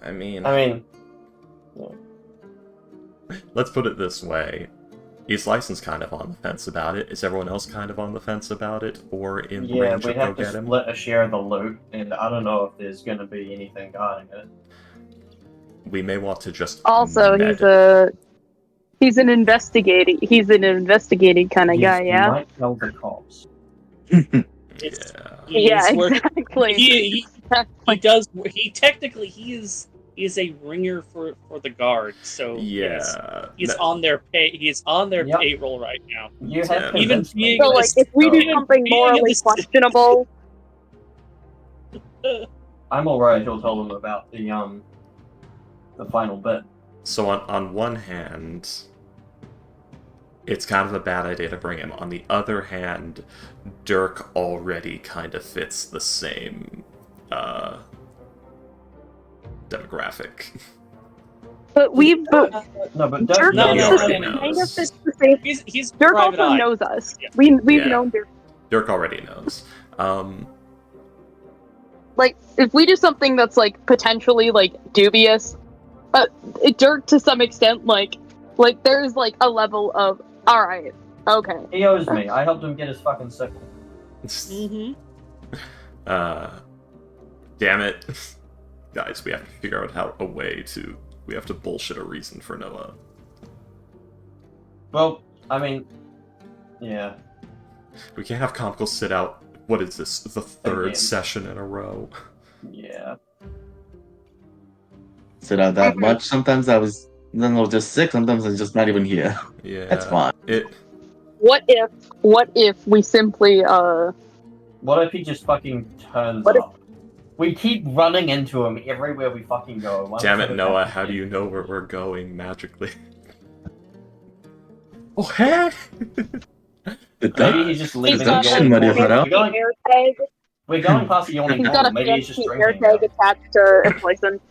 I mean, yeah. let's put it this way. Is License kind of on the fence about it? Is everyone else kind of on the fence about it? Or in Yeah, range we'd of go have to get him? split a share of the loot, and I don't know if there's going to be anything guarding it. We may want to just Also, med. he's an investigating kind of guy, He yeah. might tell the cops. It's, Yeah. Yeah, he's working- exactly. He does. He technically he is a ringer for the guard. So yes, Yeah. he's on their pay. He's on their Yep. payroll right now. You Yeah. have Even convinced me. being So, like, if we do Even something being morally this- questionable, I'm alright. He'll tell them about the final bit. So on one hand, it's kind of a bad idea to bring him. On the other hand, Dirk already kind of fits the same demographic. but No, but Dirk No, He no, already no, no. kind of knows. fits the same. He's Dirk private also eye. knows us. Yeah. We've Yeah. known Dirk. Dirk already knows. Like, if we do something that's like potentially like dubious, Dirk to some extent like there's like a level of all right, okay. he owes me. I helped him get his fucking sickle. Mm-hmm. Damn it. Guys, we have to figure out we have to bullshit a reason for Noah. Well, I mean, yeah. We can't have Comical sit out, what is this, the third Again. session in a row? Yeah. Sit out that much. Sometimes I was just sick. Sometimes I'm just not even here. Yeah. That's fine. What if we simply What if he just fucking turns What if- up? We keep running into him everywhere we fucking go. Why Damn does it, Noah, happen how do again? you know where we're going magically? Oh, hey! Maybe he's just he's leaving got the a yawning money portal. for We're going, air tag. we're going past the yawning He's got portal. a Maybe he's just fancy air drinking. tag attached to his license.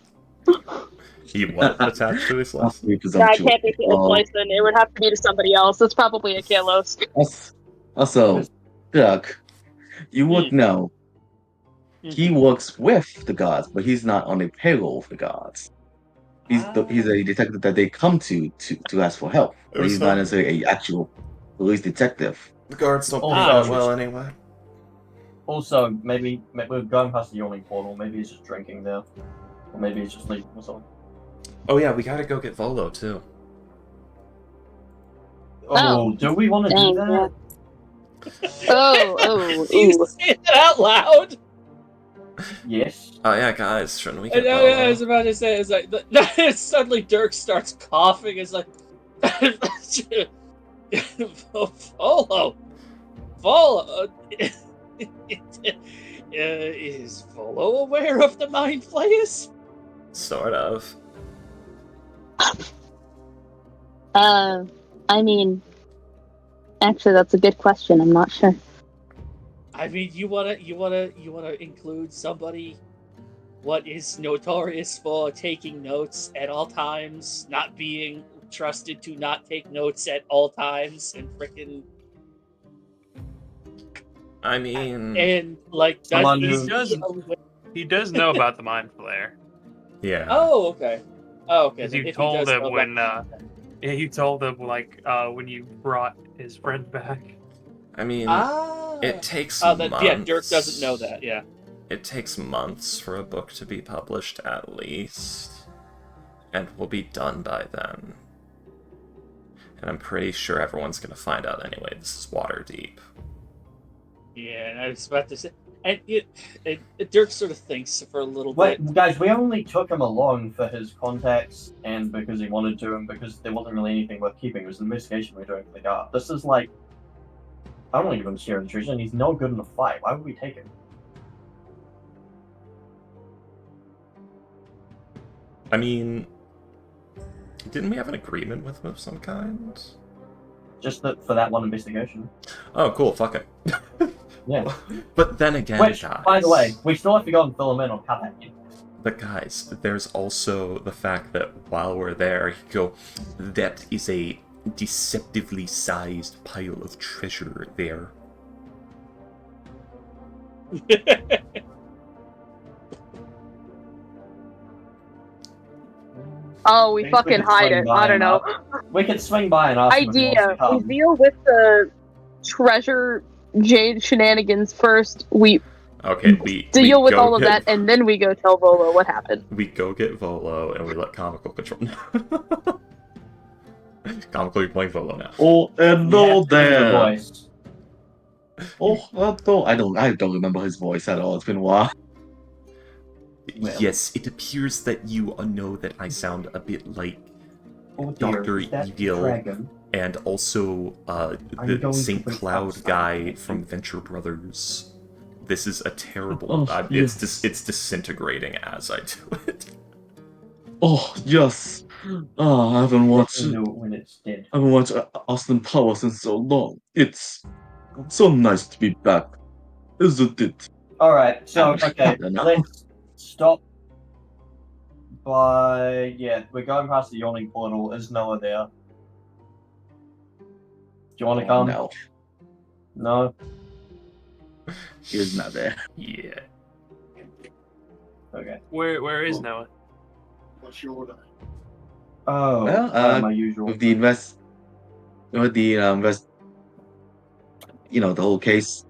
He what attached to his Must last? be That presumptuous. can't be to his Well, license. It would have to be to somebody else. It's probably a Kalos. Also, Duck, you would know he works with the gods, but he's not on a payroll of the gods. He's a detective that they come to ask for help, but he's not necessarily a actual police detective. The guards don't pay Ah, that well anyway. Also, maybe we're going past the yawning portal. Maybe he's just drinking there. Or maybe he's just leaving or something. Oh yeah, we gotta go get Volo too. Oh, do we want to do dang, that? Oh, Do you say that out loud? Yes. Oh yeah, guys, shouldn't we I get know, I Volo? was about to say, it's like, suddenly Dirk starts coughing. It's like, Volo, is Volo aware of the Mind Flayers? Sort of. I mean, actually, that's a good question. I'm not sure. I mean, you wanna include somebody what is notorious for taking notes at all times, not being trusted to not take notes at all times, and freaking I mean, and like Someone He does know about the Mind Flayer. yeah. Oh, okay. Oh, okay. Because then you if he told does him know when that- yeah, you told him like when you brought his friend back. I mean, Ah. it takes Oh, months. yeah. Dirk doesn't know that. Yeah. It takes months for a book to be published, at least. And we'll be done by then. And I'm pretty sure everyone's gonna find out anyway. This is Waterdeep. Yeah, and I was about to say, and Dirk sort of thinks for a little bit. Wait, guys, we only took him along for his contacts and because he wanted to and because there wasn't really anything worth keeping. It was an investigation we were doing for the guard. This is like, I don't even share the treasure and he's no good in a fight. Why would we take him? I mean, didn't we have an agreement with him of some kind? Just for that one investigation. Oh, cool, fuck it. Yeah. But then again, Which, guys... by the way, we still have to go and fill him in on Cuphead. But guys, there's also the fact that while we're there, you go, that is a deceptively sized pile of treasure there. Oh, we Think we fucking could hide swing it. by I don't and know. We could swing by and ask him if he wants Idea. to come. We deal with the treasure jade shenanigans first. We Okay, we deal with go all of get- that, and then we go tell Volo what happened. We go get Volo, and we let Comical control. Comical, you're playing Volo now. Oh, You hello have to do the there. voice. Oh, hello. I don't remember his voice at all. It's been a while. Well. Yes, it appears that you know that I sound a bit like Oh dear, Dr. is that Evil. dragon? and also Are you the going to St. bring Cloud upside guy down? from Venture Brothers. This is a terrible. Oh, it's yes. it's disintegrating as I do it. Oh, yes. Oh, I haven't watched Let me know when it's dead. Austin Powers in so long. It's so nice to be back, isn't it? Alright, so, okay, don't know. let's stop by... Yeah, we're going past the yawning portal. Is Noah there? Do you want to come? No, No? he's not there. Yeah. Okay. Where is Noah? What's your order? Oh, Well, my usual. With the the whole case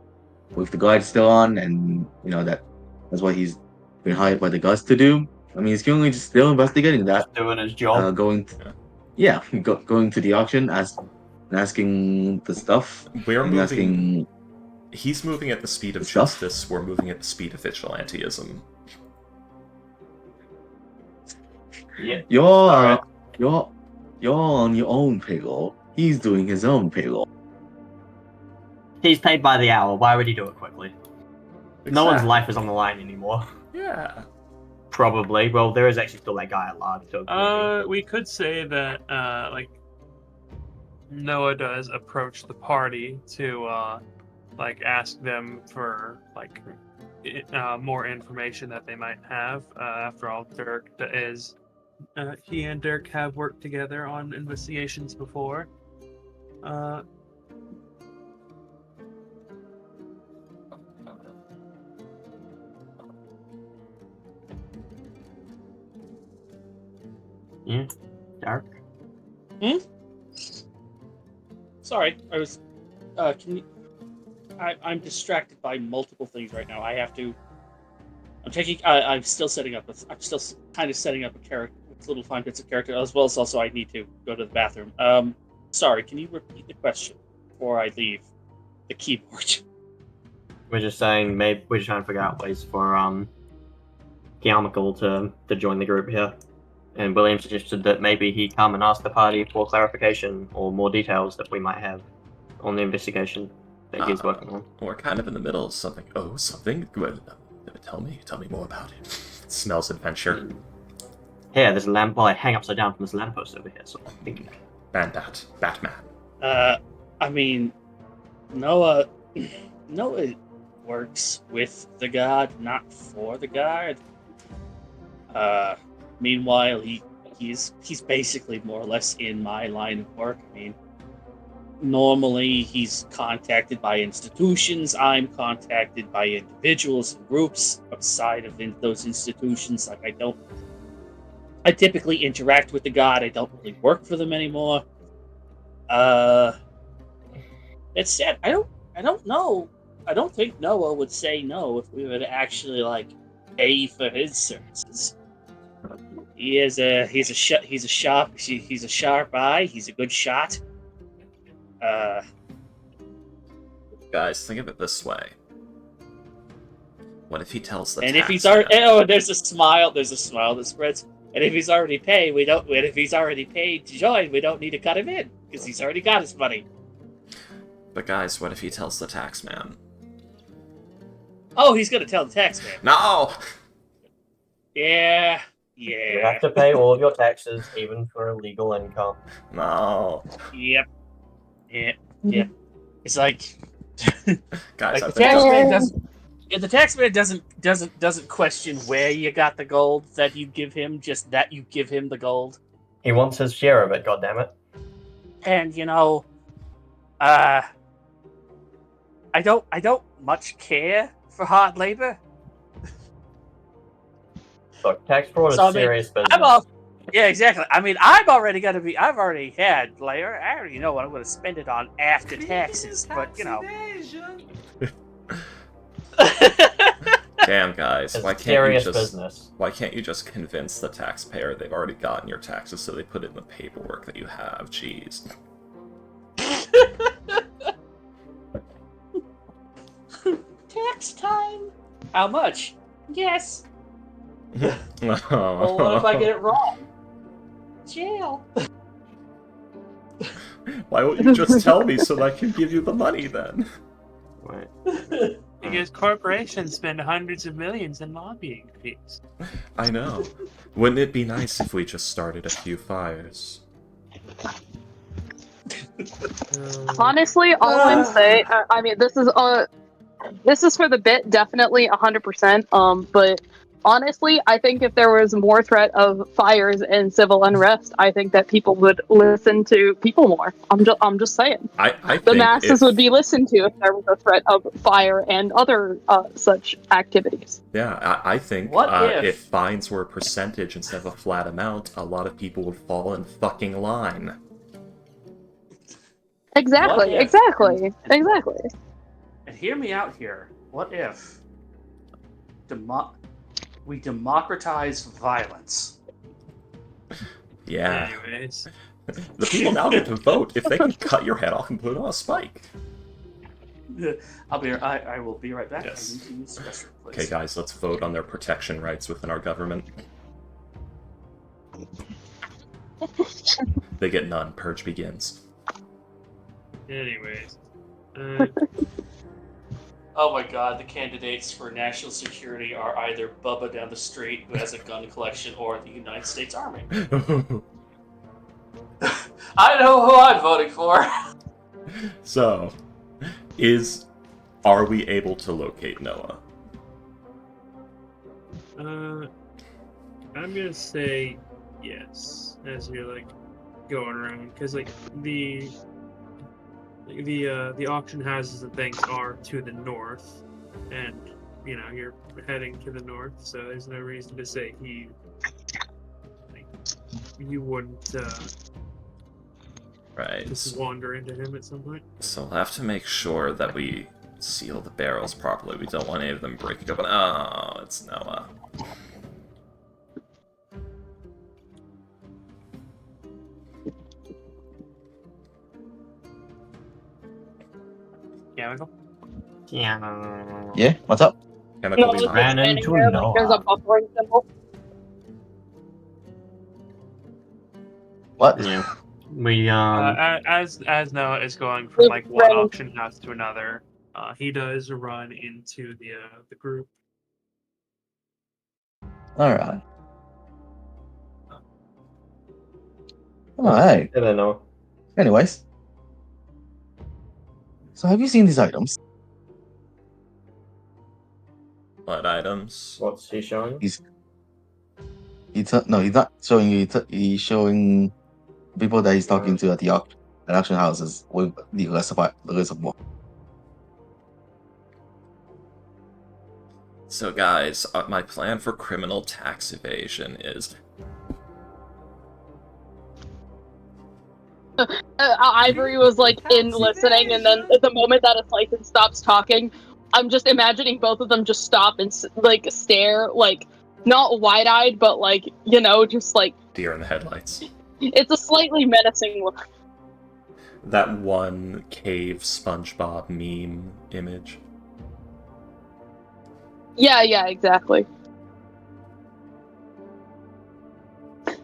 with the guard still on, and that's what he's been hired by the guards to do. I mean, he's currently just still investigating that. Doing his job. Going to the auction, asking the stuff. We're and moving. asking. He's moving at the speed of Stuff? justice. We're moving at the speed of vigilantism. Yeah. You're Alright. you're on your own payroll. He's doing his own payroll. He's paid by the hour. Why would he do it quickly? No one's Exactly. life is on the line anymore. Yeah. Probably. Well, there is actually still that guy at large. So We could say that like Noah does approach the party to like ask them for like more information that they might have. After all, Dirk is he and Dirk have worked together on investigations before. Yeah. Dark. Sorry, I was. Can you? I'm distracted by multiple things right now. I have to. I'm taking. I'm still setting up. I'm still kind of setting up a character, little fine bits of character, as well as also I need to go to the bathroom. Sorry. Can you repeat the question before I leave the keyboard? We're just saying maybe we're just trying to figure out ways for Kiamical to join the group here. And William suggested that maybe he come and ask the party for clarification or more details that we might have on the investigation that he's working on. We're kind of in the middle of something. Oh, something? Well, tell me more about it. It smells adventure. Here, there's a lamp. Well, I hang upside down from this lamppost over here, so I'm thinking. Batman. I mean, Noah works with the guard, not for the guard. Meanwhile, he's basically more or less in my line of work. I mean, normally he's contacted by institutions. I'm contacted by individuals and groups outside of those institutions. Like I typically interact with the guard. I don't really work for them anymore. That said, I don't know I don't think Noah would say no if we would actually like pay for his services. He's a sharp eye. He's a good shot. Guys, think of it this way. What if he tells the And if tax he's already, man? there's a smile that spreads. And if he's already paid, we don't. And if he's already paid to join, we don't need to cut him in because he's already got his money. But guys, what if he tells the tax man? Oh, he's gonna tell the tax man. No! Yeah. You have to pay all of your taxes, even for illegal income. No. Yep. Yeah. It's like, Guys, like I've the been tax telling- man doesn't. If the tax man doesn't question where you got the gold that you give him, just that you give him the gold. He wants his share of it, goddammit. And I don't much care for hard labor. Look, tax fraud is So, I mean, serious business. Yeah, exactly. I mean, I've already had layer. I already know what I'm going to spend it on after taxes, but Damn, guys, It's why can't you serious just business. why can't you just convince the taxpayer they've already gotten your taxes, so they put it in the paperwork that you have? Jeez. Tax time. How much? Yes. Well, Well, what if I get it wrong? Jail. Why won't you just tell me so that I can give you the money then? Right. Because corporations spend hundreds of millions in lobbying fees. I know. Wouldn't it be nice if we just started a few fires? Honestly, all I'm saying, I mean, this is for the bit, definitely 100%. But honestly, I think if there was more threat of fires and civil unrest, I think that people would listen to people more. I'm just saying. I The think masses if, would be listened to if there was a threat of fire and other such activities. Yeah, I think What if if- fines were a percentage instead of a flat amount, a lot of people would fall in fucking line. Exactly, What if- exactly. And hear me out here. What if we democratize violence? Yeah. Anyways, The people now get to vote if they can cut your head off and put it on a spike. I will be right back. Yes. I need to use the restroom, please. Okay, guys, let's vote on their protection rights within our government. They get none. Purge begins. anyways. Oh my god, the candidates for national security are either Bubba down the street who has a gun collection or the United States Army. I know who I'm voting for. So, are we able to locate Noah? I'm gonna say yes as you're like going around, because like the auction houses and things are to the north, and you're heading to the north, so there's no reason to say you wouldn't Right. just wander into him at some point. So we'll have to make sure that we seal the barrels properly. We don't want any of them breaking open. Oh, it's Noah. Chemical. Yeah. Yeah, what's up? Chemical No, be just ran standing into there, like, there's a Noah. buffering symbol. What? Yeah. We As Noah is going from like one Right. auction house to another, he does run into the group. Alright. Alright. I don't know. Anyways. So have you seen these items? What items? What's he showing? He's not showing you. He's showing people that he's talking to at the auction houses with the list of more. So guys, my plan for criminal tax evasion is... Ivory was like in listening, and then at the moment that a Slice stops talking, I'm just imagining both of them just stop and like stare, like not wide-eyed, but like just like Deer in the headlights. it's a slightly menacing look. That one cave SpongeBob meme image. Yeah, exactly.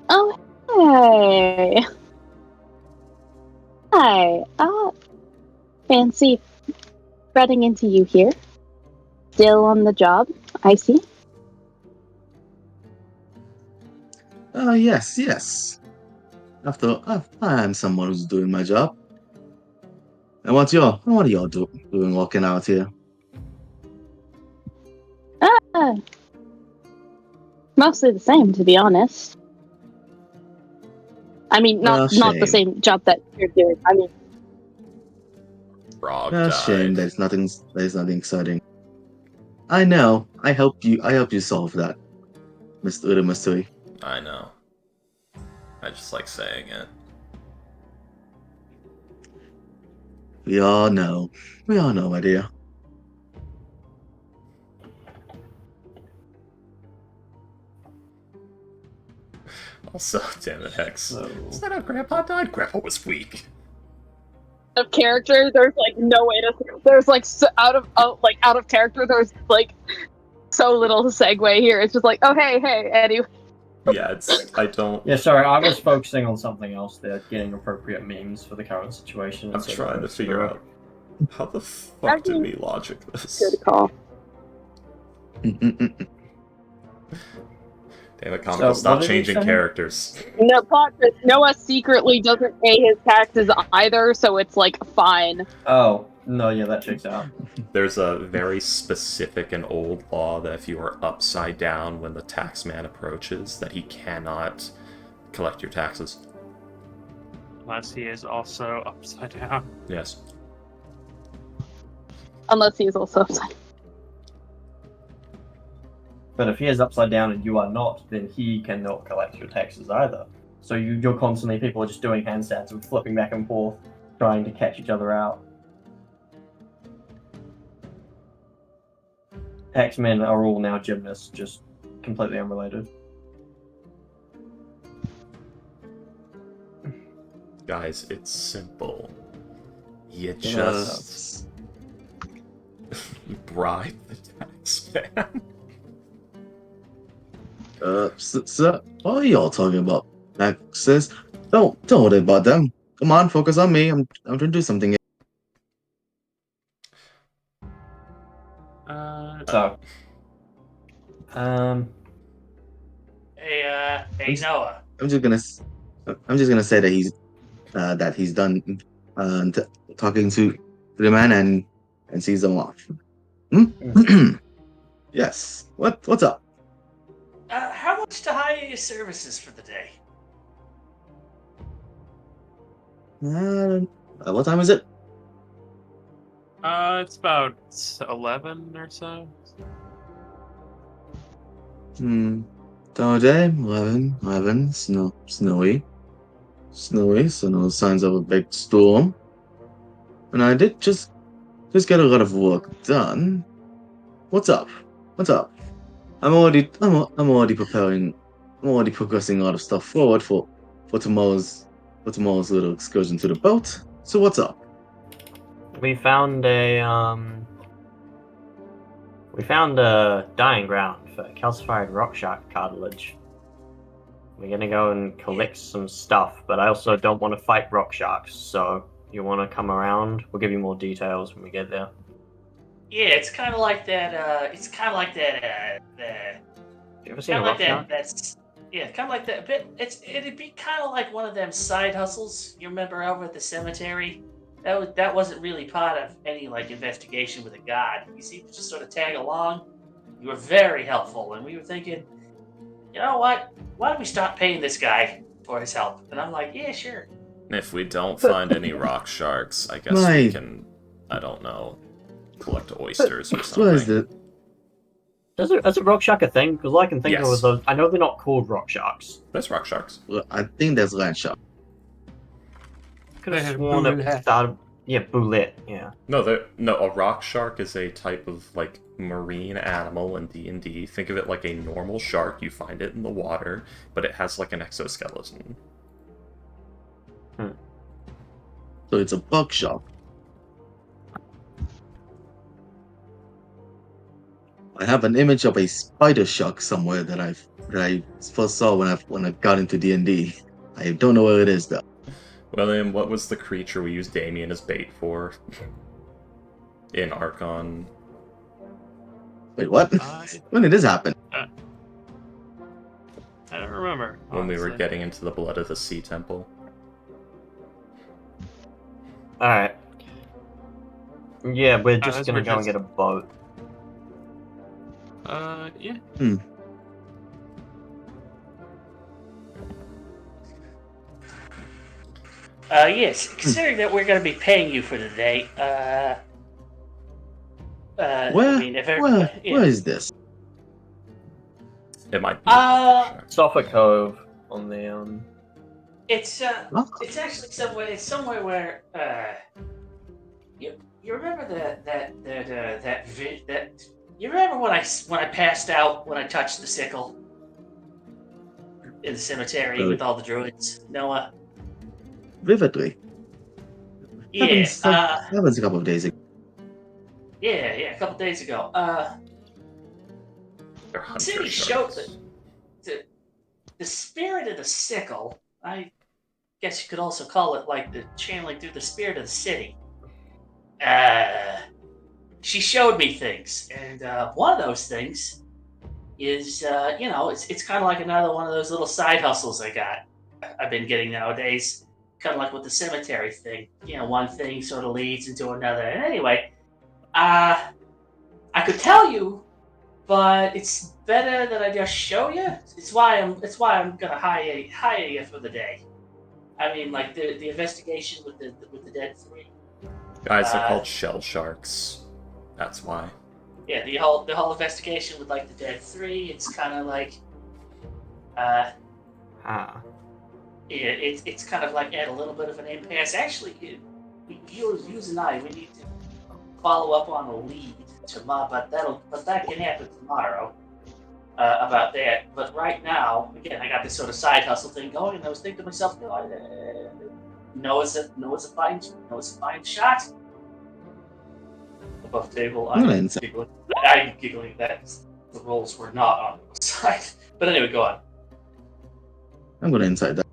Oh, hey. Hi. Fancy running into you here. Still on the job, I see. Yes. After I am someone who's doing my job. And what are y'all doing walking out here? Mostly the same, to be honest. I mean, Well, not the shame. same job that you're doing. I mean, Frog Shame died. there's nothing exciting. I know. I helped you solve that, Mr. Udamasui. I know. I just like saying it. We all know, my dear. Also, damn it, Hex. So- Is that how Grandpa died? Grandpa was weak. of character, there's like no way to. There's like out of character. There's like so little segue here. It's just like, oh hey, anyway. Yeah, I don't. Yeah, sorry, I was focusing on something else there, getting appropriate memes for the current situation. I'm trying to figure out how the fuck I did mean, we logic this? Good call. Damn it, Comical, So, stop what did he changing say? characters. No plot twist. Noah secretly doesn't pay his taxes either, so it's like fine. Oh, no, yeah, that checks out. There's a very specific and old law that if you are upside down when the taxman approaches, that he cannot collect your taxes. Unless he is also upside down. Yes. Unless he is also upside. But if he is upside down and you are not, then he cannot collect your taxes either. So you're constantly, people are just doing handstands and flipping back and forth, trying to catch each other out. Taxmen are all now gymnasts, just completely unrelated. Guys, it's simple. You Yeah. just bribe the taxman. Sir, what are y'all talking about? Sis, don't worry about them. Come on, focus on me. I'm trying to do something. So, Hey Noah. I'm just gonna say that he's done talking to the man and sees them off. Yes. What's up? How much to hire your services for the day? What time is it? It's about 11 or so. Day 11, snowy, so no signs of a big storm. And I did just get a lot of work done. What's up? I'm already preparing. I'm already progressing a lot of stuff forward for tomorrow's little excursion to the boat. So what's up? we found a dying ground for calcified rock shark cartilage. We're gonna go and collect some stuff, but I also don't want to fight rock sharks, so you want to come around? We'll give you more details when we get there. Yeah, it's kind of like that. You ever seen a Kind of rock like shark? that. Kind of like that. But it'd be kind of like one of them side hustles. You remember over at the cemetery? That wasn't really part of any like investigation with a god. You see, just sort of tag along. You were very helpful, and we were thinking, you know what? Why don't we stop paying this guy for his help? And I'm like, yeah, sure. If we don't find any rock sharks, I guess we can, I don't know, collect oysters or What is something. it? Is a rock shark a thing? Because all I can think of Yes. was those. I know they're not called rock sharks. There's rock sharks. Well, I think there's land shark. Could have They sworn have it blue started. Yeah, bullet. Yeah. No, a rock shark is a type of like marine animal in D&D. Think of it like a normal shark. You find it in the water, but it has like an exoskeleton. So it's a bug shark. I have an image of a spider shark somewhere that I first saw when I got into D&D. I don't know where it is though. Well, then, what was the creature we used Damien as bait for in Archon? Wait, what? When did this happen? I don't remember. When we were honestly. getting into the Blood of the Sea Temple. All right. Yeah, we're just as gonna we're go and just- get a boat. Yeah. Yes, considering that we're going to be paying you for the day, Where? I mean, if Where is this? It might be. Suffolk Cove on the it's Huh? it's actually somewhere. It's somewhere where you remember that you remember when I passed out when I touched the sickle in the cemetery Really? with all the druids, Noah. Vividly. Yeah, Happens a couple of days ago. yeah, a couple days ago. They're hunter City sharks. showed the spirit of the sickle. I guess you could also call it like the channeling through the spirit of the city. She showed me things, and one of those things is, it's kind of like another one of those little side hustles I've been getting nowadays. Kind of like with the cemetery thing. One thing sort of leads into another. And anyway, I could tell you, but it's better that I just show you. It's why I'm gonna hire you for the day. I mean, like the investigation with the dead three. Guys, they're called shell sharks. That's why. Yeah, the whole investigation with like the dead three. It's kind of like, yeah, it's kind of like at a little bit of an impasse. Actually, you and I, we need to follow up on a lead tomorrow, but that can happen tomorrow. About that, but right now, again, I got this sort of side hustle thing going, and I was thinking to myself, Noah's a fine shot. Above table, I'm giggling that the rolls were not on the side. But anyway, go on. I'm gonna inside that.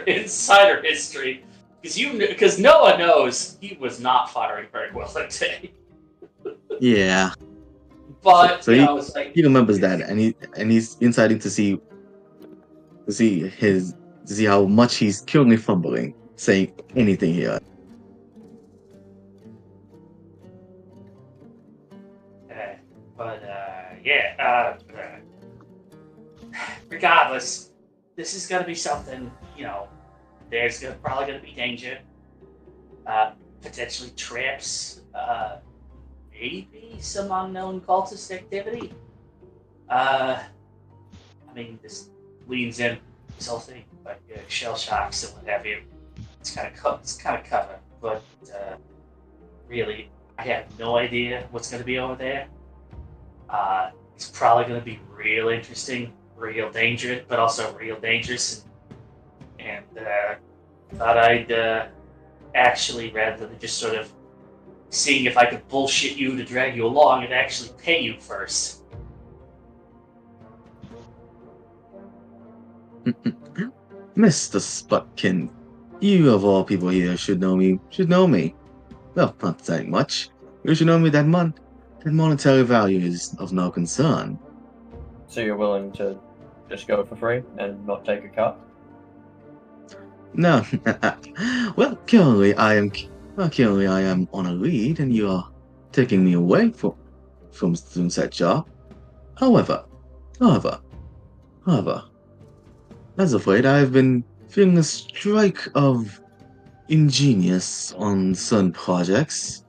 Insider history, because Noah knows he was not firing very well that day. Yeah. But So it's like he remembers that, and he's insiding to see how much he's currently fumbling saying anything here. Regardless, this is going to be something, there's probably going to be danger, potentially traps, maybe some unknown cultist activity. I mean, this leans in this whole thing, like shell shocks and what have you. It's kind of covered, but really, I have no idea what's going to be over there. It's probably going to be real interesting, real dangerous, but also real dangerous. And thought I'd actually, rather than just sort of seeing if I could bullshit you to drag you along, and actually pay you first. Mr. Sputkin, you of all people here should know me. Well, not saying much. You should know me that monetary value is of no concern. So you're willing to just go for free and not take a cut? No. Well, currently I am on a lead, and you are taking me away from said job. However, as of late, I've been feeling a strike of ingenious on certain projects,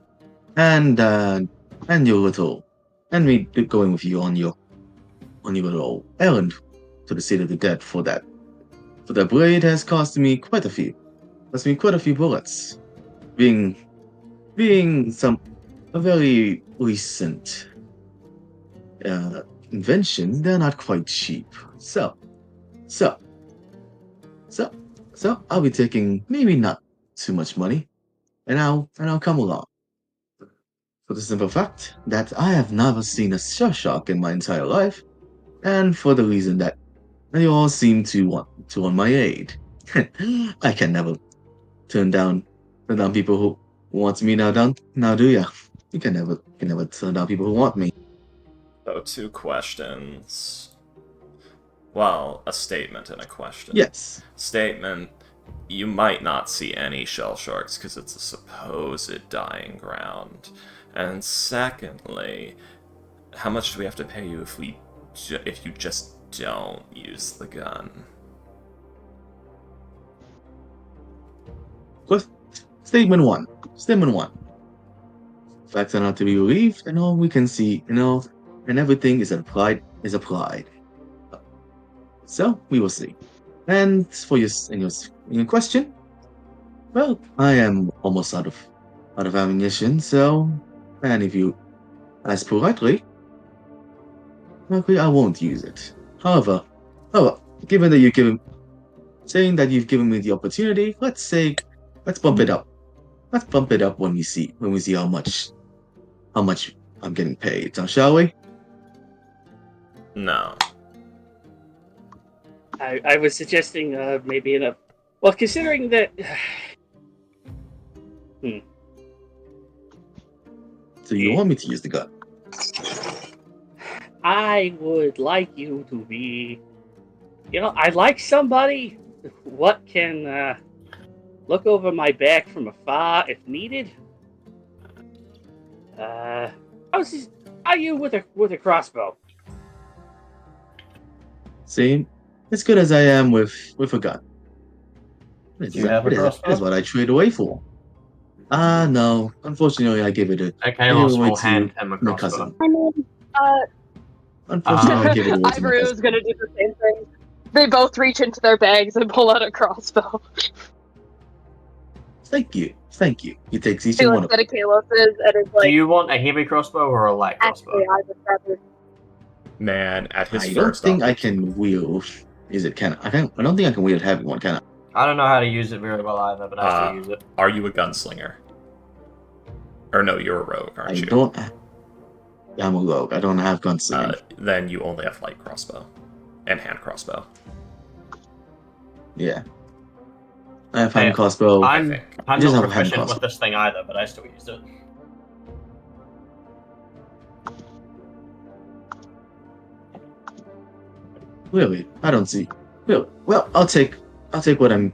and me going with you on your little errand to the City of the Dead for that. For the blade has cost me quite a few. Cost me quite a few bullets. Being a very recent invention, they're not quite cheap. So I'll be taking maybe not too much money, and I'll come along. For the simple fact that I have never seen a shell shock in my entire life, and for the reason that you all seem to want my aid. I can never turn down people who want me now, do ya? You can never turn down people who want me. So, 2 questions. Well, a statement and a question. Yes. Statement: you might not see any shell sharks because it's a supposed dying ground. And secondly, how much do we have to pay you if you just don't use the gun? Statement one. Facts are not to be believed, and all we can see, and everything is applied. So we will see. And for your question, well, I am almost out of ammunition. So, and if you ask politely, I won't use it. However, given that saying that you've given me the opportunity, let's bump it up. Let's bump it up when we see how much I'm getting paid. So shall we? No. I was suggesting maybe well, considering that. So you want me to use the gun? I would like you to be. I'd like somebody what can look over my back from afar if needed. Are you with a crossbow? Same, as good as I am with a gun. Do you have a It crossbow? is what I trade away for. No. Unfortunately, I give it a. Okay, I well, give it away we'll to hand him a my crossbow. cousin. I mean, Unfortunately, I give it away to my Ivory was cousin. gonna do the same thing. They both reach into their bags and pull out a crossbow. Thank you. He takes each He one looks of at Akelos' and is Do like, you want a heavy crossbow or a light crossbow? actually, I would rather. Man, at his I don't first think I opportunity- can wield. Is it can I don't think I can wield a heavy one, can I? I don't know how to use it very well either, but I still use it. Are you a gunslinger? Or no, you're a rogue, aren't you? don't. I'm a rogue. I don't have gunslinging. Then you only have light crossbow and hand crossbow. Yeah. I have hand crossbow. I'm think. I'm just not have a hand proficient with crossbow. this thing either, but I still use it. Really, I don't see. Really, well, I'll take what I'm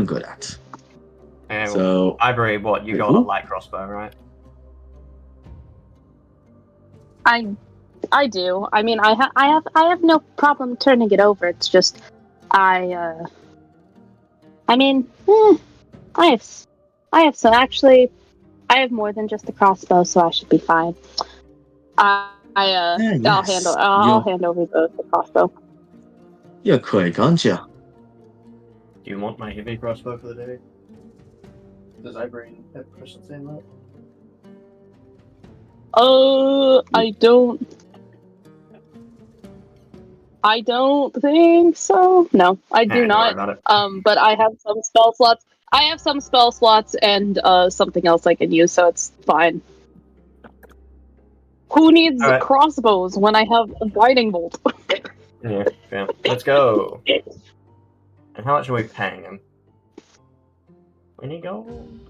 good at. And So Ivory, what you Wait, got a who? light crossbow, right? I do. I mean, I have no problem turning it over. It's just, I mean, I have so actually, I have more than just a crossbow, so I should be fine. yeah, I'll yes. I'll hand over the crossbow. You're quick, aren't you? Do you want my heavy crossbow for the day? Does Ivory have proficiency in that? I don't think so. No, I do Don't worry not. about it. But I have some spell slots. I have some spell slots and something else I can use, so it's fine. Who needs Alright. crossbows when I have a guiding bolt? Yeah. Let's go. And how much are we paying him? 20 gold?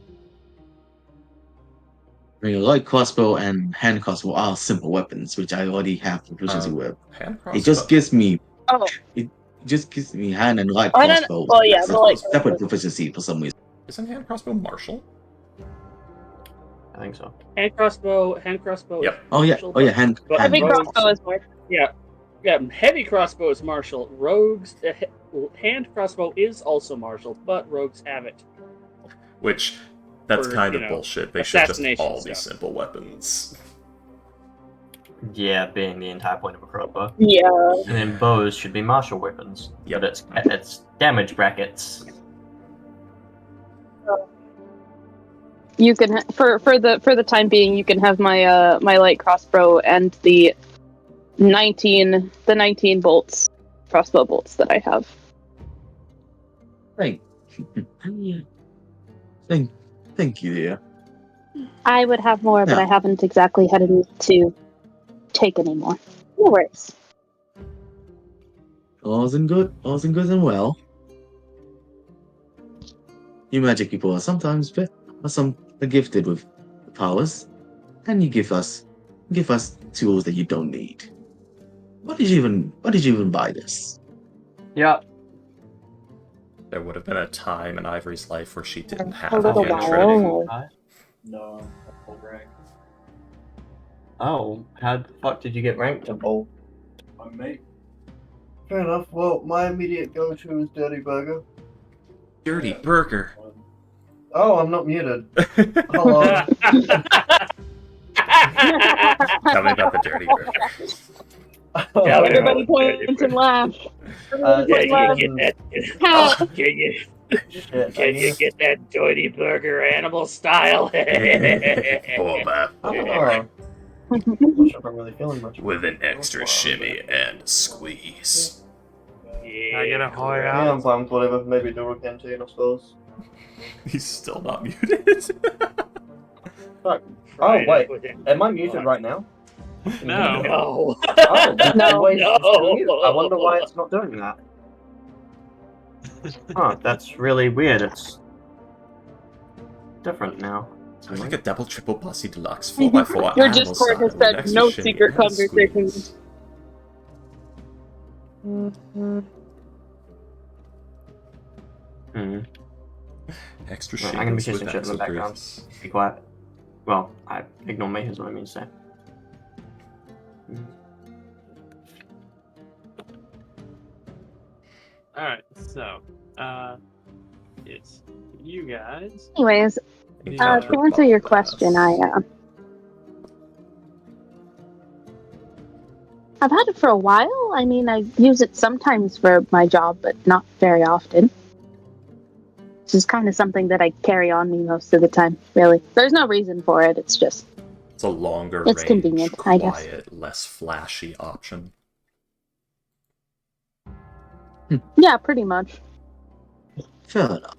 I mean, light crossbow and hand crossbow are simple weapons, which I already have proficiency with. Hand crossbow. It just gives me Oh, hand and light I don't- crossbow. well, yeah, the light separate proficiency for some reason. Isn't hand crossbow martial? I think so. Hand crossbow. Yep. Oh yeah, hand heavy rogues- crossbow is more. Yeah, heavy crossbow is martial. Rogues, hand crossbow is also martial, but rogues have it. Which, that's For, kind of you know, bullshit. They should just assassination all be stuff. simple weapons. Yeah, being the entire point of a crossbow. Yeah. And then bows should be martial weapons. Yep. But it's damage brackets. You can for the time being, you can have my my light crossbow and the 19 bolts crossbow bolts that I have. Thank, thank you, dear. I would have more, but Yeah. I haven't exactly had any to take any more. No worries. All's in good and well. You magic people are sometimes gifted with powers, and you give us tools that you don't need. Why did you even buy this? Yeah. There would have been a time in Ivory's life where she didn't A have little any while. training. No, full rank. Oh, how the fuck did you get ranked to bowl? My mate. Fair enough. Well, my immediate go-to is Dirty Burger. Dirty burger. Oh, I'm not muted. Hello. Tell me about the dirty burger. Yeah, Everybody point and laugh. Everybody point and laugh. How? Can you get that Dirty Burger animal style? Oh, man. Oh, I'm not sure if I'm really feeling much. With an extra shimmy and squeeze. I get a Hoya. Yeah, I'm fine with whatever. Maybe Dora Canteen, I suppose. He's still not muted. Fuck. Oh, wait. Am I muted right now? No. No. Oh, No. wait, it's still muted. I wonder why it's not doing that. Huh, that's really weird. It's different now. Sounds like a double triple bossy deluxe 4x4 Your animal Discord style has with said extra no shimmy secret and conversations. squeeze. Hmm. Extra Right, I'm gonna be shimmies kissing with shit in the extra background. grease. Be quiet. Well, ignore me is what I mean to say. Alright, so, it's you guys. Anyways, You to got her answer your buff question, ass. I've had it for a while. I mean, I use it sometimes for my job, but not very often. This is kind of something that I carry on me most of the time, really. There's no reason for it, it's just... It's a longer It's range, convenient, I guess. quiet, less flashy option. Yeah, pretty much. Fair enough.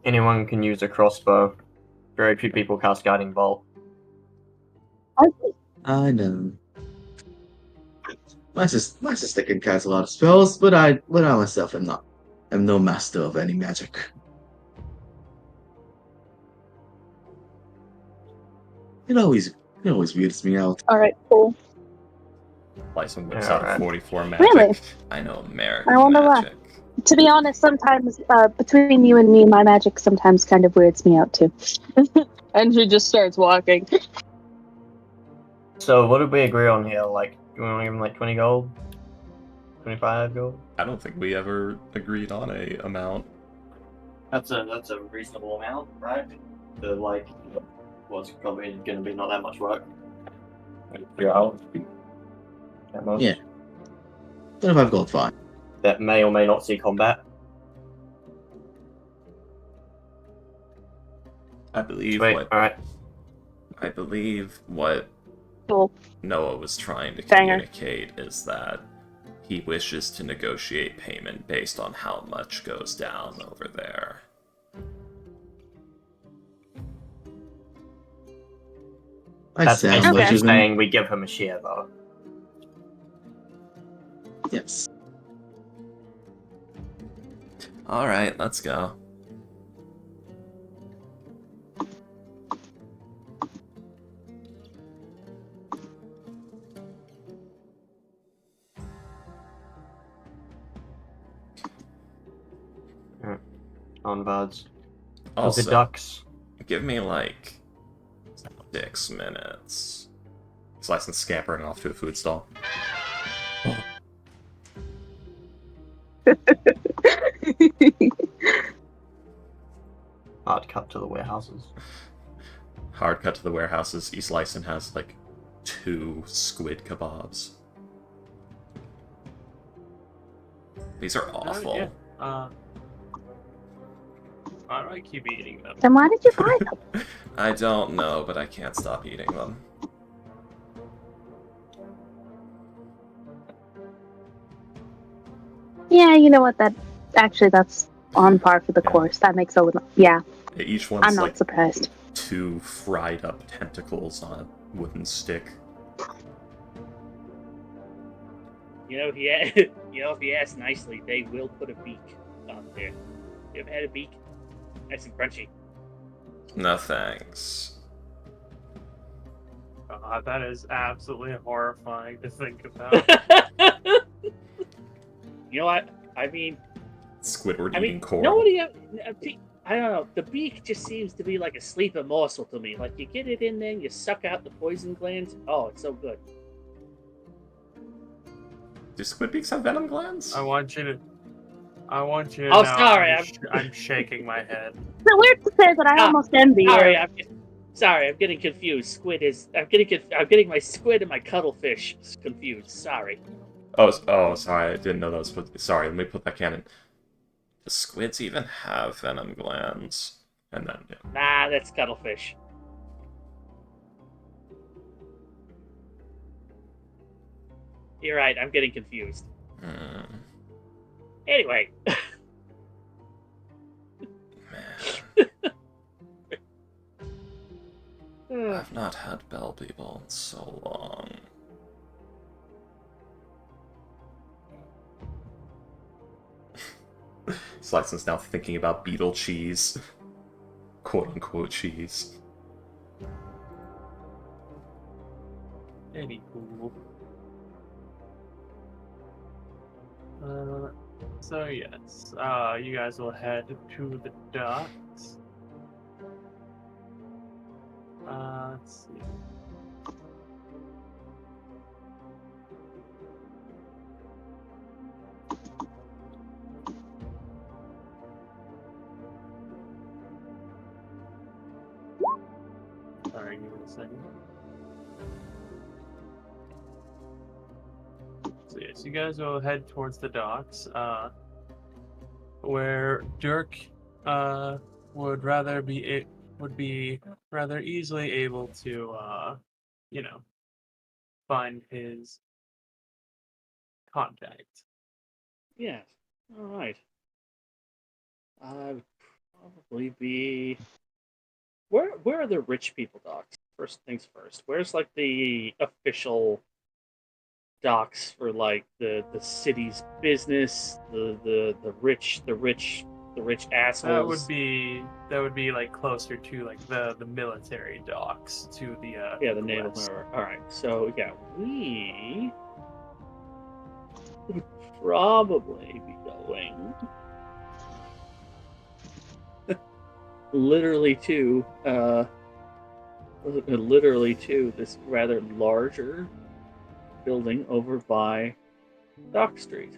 Anyone can use a crossbow. Very few people cast Guiding Bolt. I know. My sister can cast a lot of spells, but I myself am no master of any magic. It always weirds me out. Alright, cool. Lyson whips Yeah, out alright. 44 magic. Really? I know American I wonder why. magic. To be honest, sometimes, between you and me, my magic sometimes kind of weirds me out, too. And she just starts walking. So what did we agree on here? Like, do we want to give him like 20 gold? 25 gold? I don't think we ever agreed on a amount. That's a reasonable amount, right? The like, what's probably going to be not that much work. Like 3 hours. At most. Yeah. 25 gold, fine. That may or may not see combat. I believe Wait, what alright. I believe what Cool. Noah was trying to Banger. communicate is that he wishes to negotiate payment based on how much goes down over there. I That's say how basically much just is saying we give him a share, though. Yes. Alright, let's go. On Buds. The Also, ducks. give me like 6 minutes. Slice and scampering off to a food stall. Hard cut to the warehouses. hard cut to the warehouses. East Lyson has like 2 squid kebabs. These are awful. Yeah. Why do I keep eating them? Then why did you buy them? I don't know, but I can't stop eating them. Yeah, you know what? That's on par for the course. That makes a little. Yeah, Each I'm one's not like surprised. 2 fried up tentacles on a wooden stick. If you ask nicely, they will put a beak on there. You ever had a beak? Nice and crunchy. No thanks. God, that is absolutely horrifying to think about. You know what? I mean, Squidward eating corn. nobody. I don't know. The beak just seems to be like a sleeper morsel to me. Like you get it in there, and you suck out the poison glands. Oh, it's so good. Do squid beaks have venom glands? I want you to Oh, know sorry, I'm shaking my head. It's weird to say, but I almost envy Sorry, you. I'm getting confused. I'm getting my squid and my cuttlefish confused. Sorry. Oh, sorry, I didn't know that was sorry, let me put that canon. Do squids even have venom glands? And then, yeah. Nah, that's cuttlefish. You're right, I'm getting confused. Anyway. Man. I've not had Bell People in so long. Slicen's now thinking about beetle cheese. Quote-unquote cheese. Anywho. So yes, you guys will head to the docks. Let's see. Sorry, give me a second. So yes, you guys will head towards the docks, where Dirk would be rather easily able to find his contact. Yes. All right. I would probably be. Where are the rich people docks? First things first. Where's like the official docks for like the city's business, the rich assholes? That would be like closer to like the military docks to the the naval. west. All right. So yeah, we would probably be going literally to this rather larger building over by Dock Street.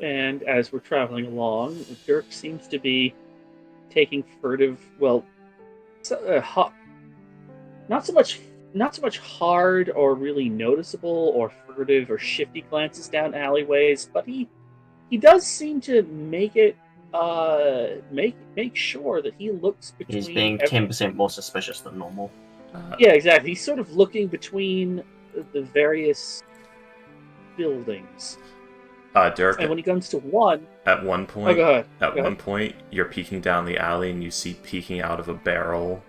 And as we're traveling along, Dirk seems to be taking furtive, not so much hard or really noticeable or furtive or shifty glances down alleyways, but he does seem to make it make sure that he looks between. He's being 10% more suspicious than normal. Yeah, exactly. He's sort of looking between the various buildings. Dirk. And when he comes to one, at one point, go ahead. At one point, you're peeking down the alley and you see peeking out of a barrel,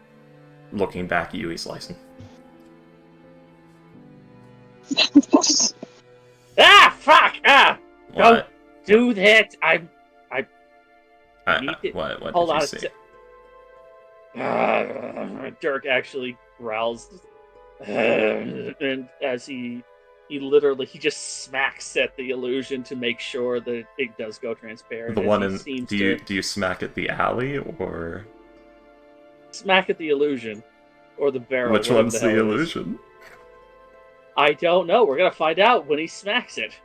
looking back at you, he's Lyson. Fuck! Don't do that. What Hold did on. you see? Dirk actually growls, and as he just smacks at the illusion to make sure that it does go transparent. The one in do you smack at the alley or smack at the illusion or the barrel? Which one's the illusion? I don't know. We're gonna find out when he smacks it.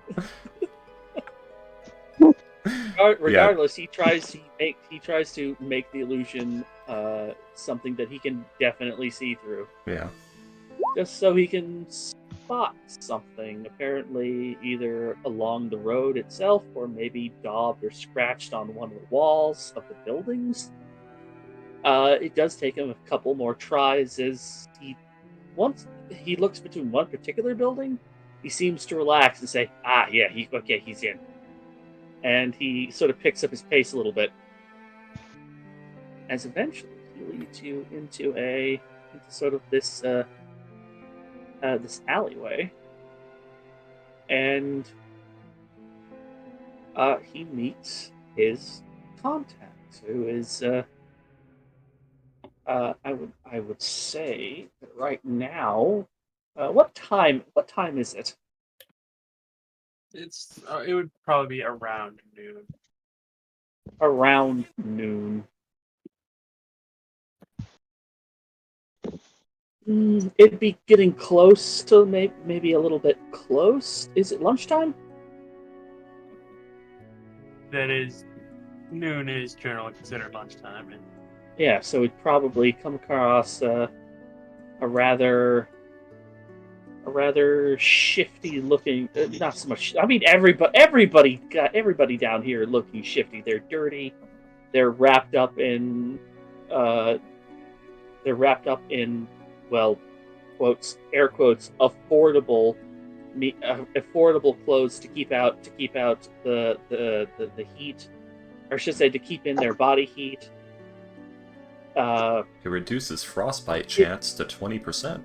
Regardless, he tries to make the illusion something that he can definitely see through, Yeah. just so he can spot something. Apparently, either along the road itself, or maybe daubed or scratched on one of the walls of the buildings. It does take him a couple more tries as once he looks between one particular building, he seems to relax and say, yeah, he's in. And he sort of picks up his pace a little bit. As eventually he leads you into sort of this this alleyway. And he meets his contact, who is I would say that right now, what time is it? It would probably be around noon. Around noon. It'd be getting close to maybe a little bit close. Is it lunchtime? That is, noon is generally considered lunchtime. And Yeah, so we'd probably come across a rather shifty looking. Not so much. I mean, everybody down here looking shifty. They're dirty. They're wrapped up in. Well, quotes, air quotes, affordable clothes to keep out the heat, or I should say, to keep in their body heat. It reduces frostbite chance to 20%.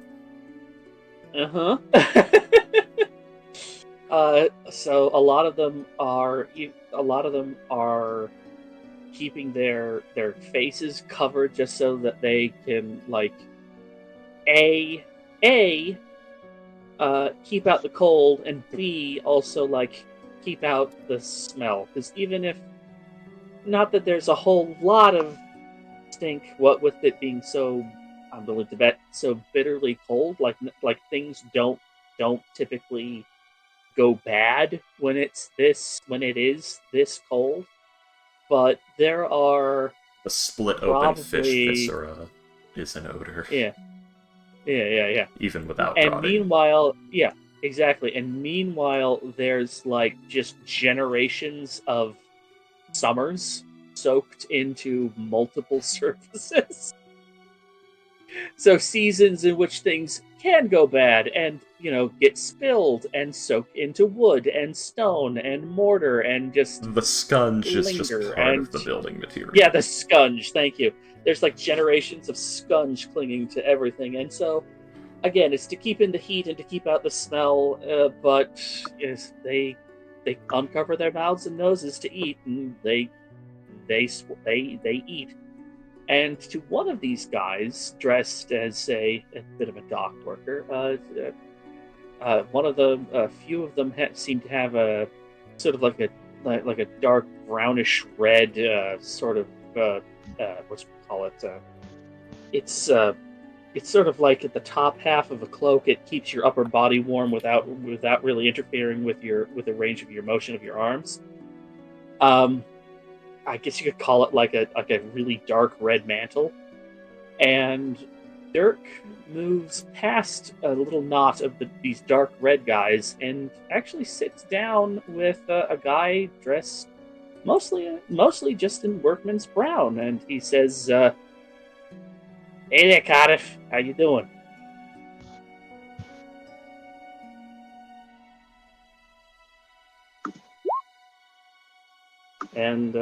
So a lot of them are keeping their faces covered just so that they can keep out the cold, and B, also keep out the smell. Because even if, not that there's a whole lot of stink, what with it being so, I'm willing to bet, so bitterly cold, like things don't typically go bad when it is this cold. But there are a split open fish viscera is an odor. Yeah. Even without and rotting. Meanwhile, yeah, exactly. And meanwhile, there's just generations of summers soaked into multiple surfaces. So seasons in which things can go bad and, get spilled and soak into wood and stone and mortar and just the scunge is just part of the building material. Yeah, the scunge, thank you. There's generations of scunge clinging to everything. And so, again, it's to keep in the heat and to keep out the smell, but they uncover their mouths and noses to eat, and they eat. And to one of these guys, dressed as a bit of a dock worker, one of them, a few of them seem to have a sort of like a dark brownish red sort of what you call it? It's sort of like at the top half of a cloak. It keeps your upper body warm without really interfering with the range of your motion of your arms. I guess you could call it like a really dark red mantle. And Dirk moves past a little knot of these dark red guys and actually sits down with a guy dressed mostly just in workman's brown, and he says, "Hey there, Cardiff. How you doing?" And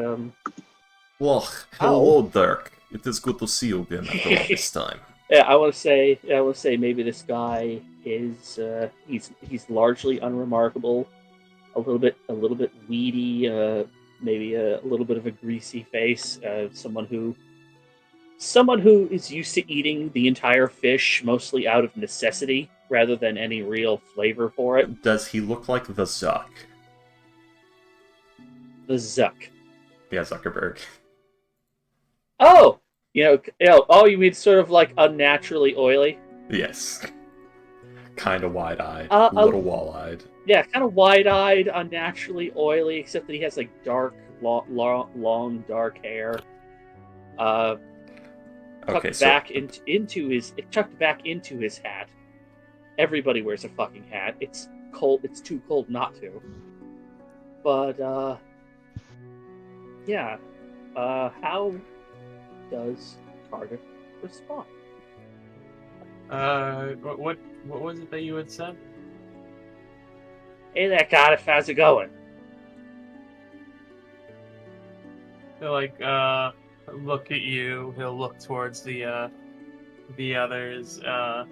well, hello, Dirk. It is good to see you again after all this time. Yeah, I want to say maybe this guy is he's largely unremarkable, a little bit weedy, maybe a little bit of a greasy face, someone who is used to eating the entire fish mostly out of necessity rather than any real flavor for it. Does he look like the Zuck? The Zuck. Yeah, Zuckerberg. Oh, you mean sort of unnaturally oily? Yes. Kind of wide-eyed, a little wall-eyed. Yeah, kind of wide-eyed, unnaturally oily, except that he has like dark, long dark hair. Okay, Tucked so back tucked back into his hat. Everybody wears a fucking hat. It's cold. It's too cold not to. But yeah. How does Cardiff respond? What was it that you had said? Hey there, Cardiff. How's it going? He'll look at you. He'll look towards the others. Yeah,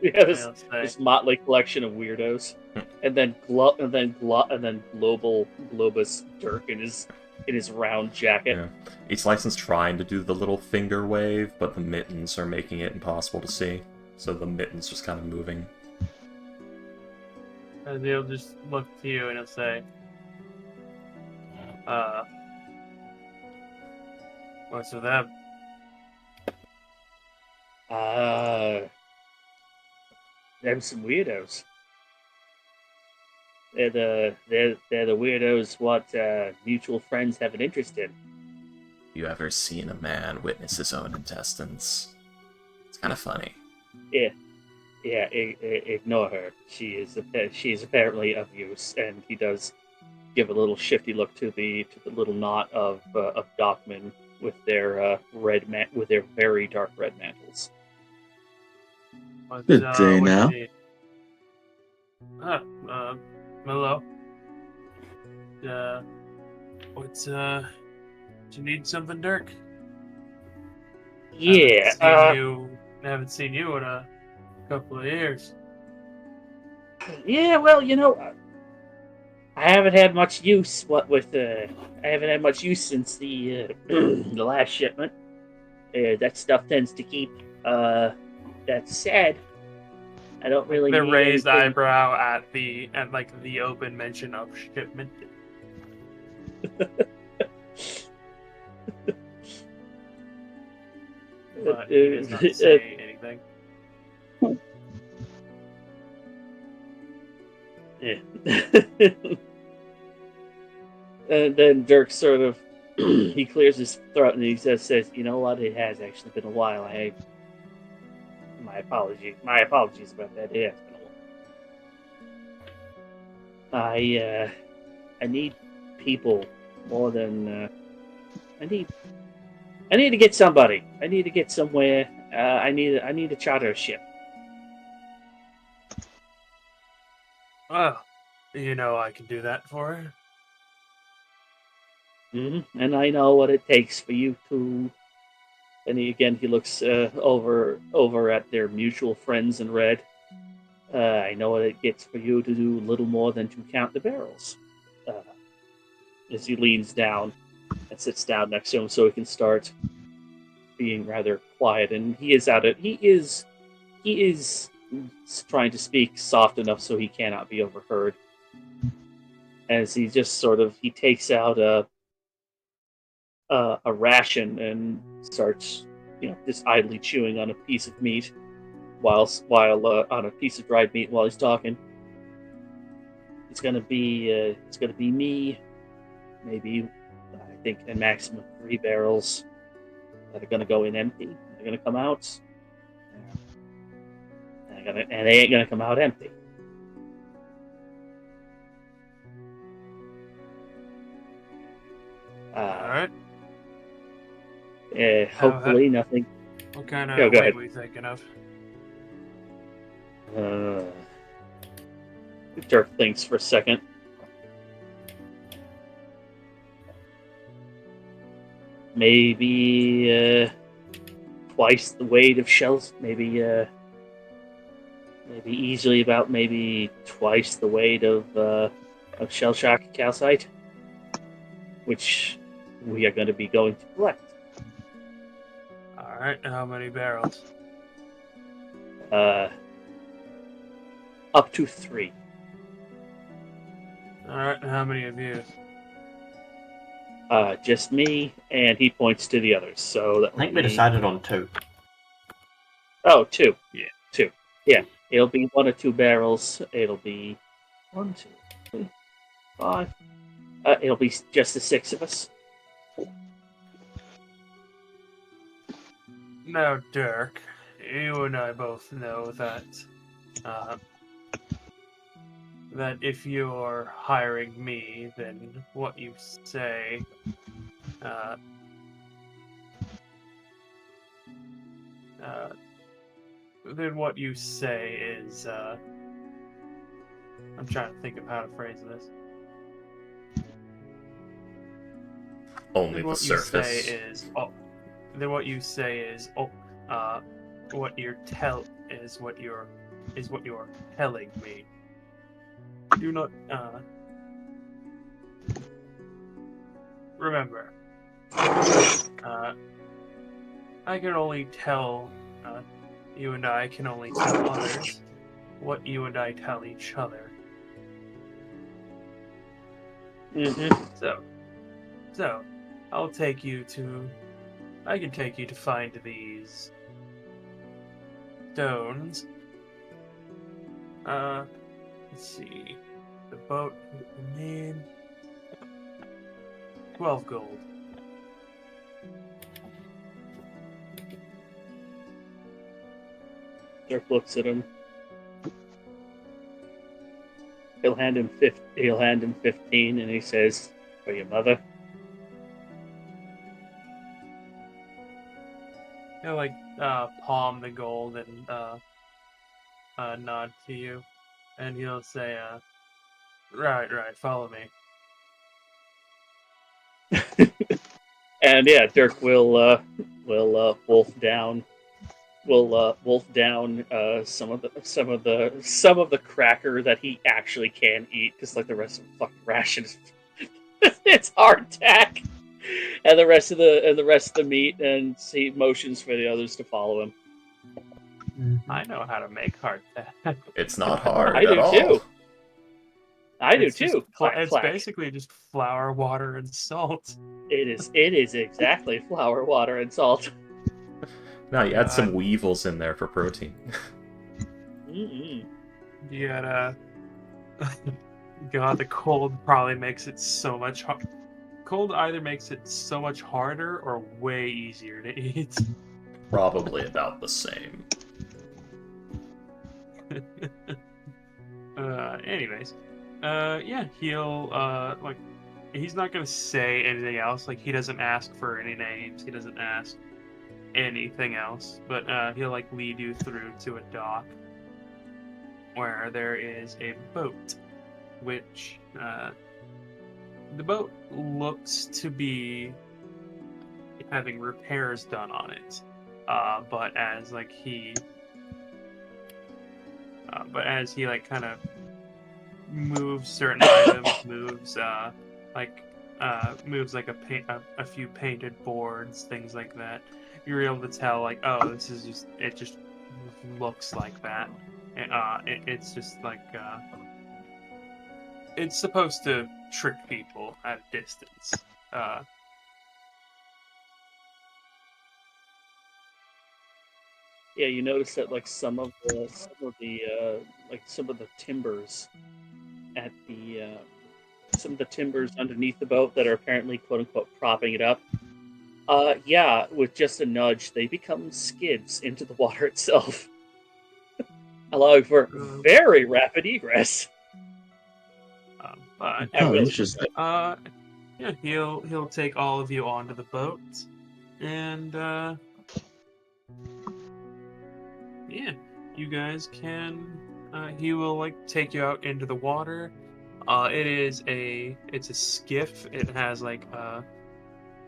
And he'll say, this motley collection of weirdos, and then Globus Dirk in his round jacket. yeah. Each license trying to do the little finger wave, but the mittens are making it impossible to see. So the mittens just kind of moving. and he'll just look to you and he'll say, "What's with them?" Them some weirdos. They're the weirdos what mutual friends have an interest in. You ever seen a man witness his own intestines? It's kind of funny. Yeah, ignore her. She is apparently of use, and he does give a little shifty look to the little knot of dockmen with their with their very dark red mantles. Good day what now. you need? Hello. What's do you need something, Dirk? Yeah, Haven't seen you in a couple of years. yeah. Well, I haven't had much use. I haven't had much use since the the last shipment. That stuff tends to keep. That said, I don't really The need raised anything. eyebrow at the open mention of shipment. But he does not say anything. Yeah. And then Dirk sort of he clears his throat and he says, "You know what? It has actually been a while. My apologies about that. It has been a while. I need people more than I need to get somebody. I need to get somewhere. I need to charter a ship." Well, I can do that for her. And I know what it takes for you to. And he looks over at their mutual friends in red. I know what it gets for you to do little more than to count the barrels. As he leans down and sits down next to him, so he can start being rather quiet. And he is trying to speak soft enough so he cannot be overheard. As he just he takes out a ration and starts, just idly chewing on a piece of meat while on a piece of dried meat while he's talking. It's gonna be me, maybe I think a maximum of 3 barrels that are gonna go in empty. They're gonna come out, and they ain't gonna come out empty. All right. Hopefully nothing. What kind of Go weight ahead. were you thinking of? Dirk thinks for a second. Maybe twice the weight of shells. Maybe easily about twice the weight of shell shock calcite, which we are going to be going to collect. All right. How many barrels? Up to 3. All right. How many of you? Just me, and he points to the others. So that I think we decided on 2. Oh, 2. Yeah. 2. Yeah. It'll be 1 or 2 barrels. It'll be 1, 2, 5. It'll be just the 6 of us. Now, Dirk, you and I both know that that if you're hiring me, then what you say, then what you say is, I'm trying to think of how to phrase this. Only Then the what you surface. say is, then what you say is, what you're telling me. Do not, remember, I can only tell, you and I can only tell others what you and I tell each other. Mm-hmm. So, I can take you to find these stones. Let's see. The boat, the name. 12 gold. Dirk looks at him. He'll hand him 15, and he says, "For your mother." He'll like palm the gold and nod to you, and he'll say, right, follow me. And yeah, Dirk will wolf down some of the cracker that he actually can eat, because like the rest of the fucking ration is it's hardtack, and the rest of the meat, and he motions for the others to follow him. I know how to make hardtack. It's not hard I at do all. too. I do It's just too. Clack, it's clack. basically just flour, water, and salt. It is exactly flour, water, and salt. Now you add some weevils in there for protein. Mm-mm. You gotta. God, the cold probably makes it so much. Cold either makes it so much harder or way easier to eat. Probably about the same. Anyways, yeah, he'll like, he's not gonna say anything else. Like, he doesn't ask for any names. He doesn't ask anything else. But he'll like lead you through to a dock where there is a boat, which the boat looks to be having repairs done on it. But as he like kind of moves certain items, moves like a few painted boards, things like that, you're able to tell like, oh, it just looks like that. It's just like it's supposed to trick people at a distance. Yeah, you notice that like some of the timbers at the some of the timbers underneath the boat that are apparently quote unquote propping it up. Yeah, with just a nudge, they become skids into the water itself, allowing for very rapid egress. But Oh, interesting. yeah, he'll take all of you onto the boat, and yeah, you guys can. He will like take you out into the water. It's a skiff. It has like